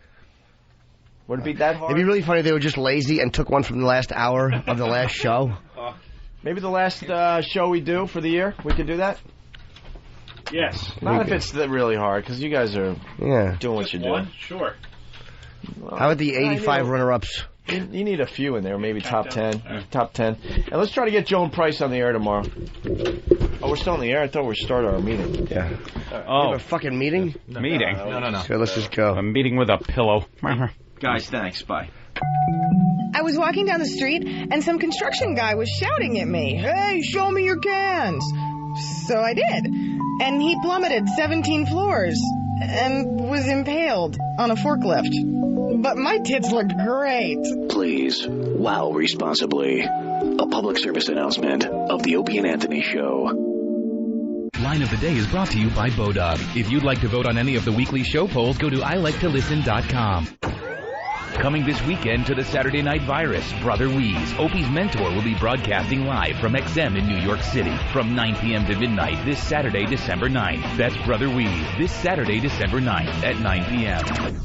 Would it be that hard? It'd be really funny if they were just lazy and took one from the last hour of the last show. Maybe the last show we do for the year, we could do that? Yes. Not if it's really hard, because you guys are doing what you do. Sure. How about the 85 runner-ups? You need a few in there, maybe top 10. Top 10. And let's try to get Joan Price on the air tomorrow. Oh, we're still on the air? I thought we started our meeting. Yeah. Oh. You have a fucking meeting? Meeting? No. So let's just go. A meeting with a pillow. Guys, thanks. Bye. I was walking down the street, and some construction guy was shouting at me, "Hey, show me your cans!" So I did. And he plummeted 17 floors and was impaled on a forklift. But my tits looked great. Please, wow responsibly. A public service announcement of the Opie and Anthony Show. Line of the Day is brought to you by Bodog. If you'd like to vote on any of the weekly show polls, go to iliketolisten.com. Coming this weekend to the Saturday Night Virus, Brother Weeze, Opie's mentor, will be broadcasting live from XM in New York City from 9 p.m. to midnight this Saturday, December 9th. That's Brother Weeze, this Saturday, December 9th at 9 p.m.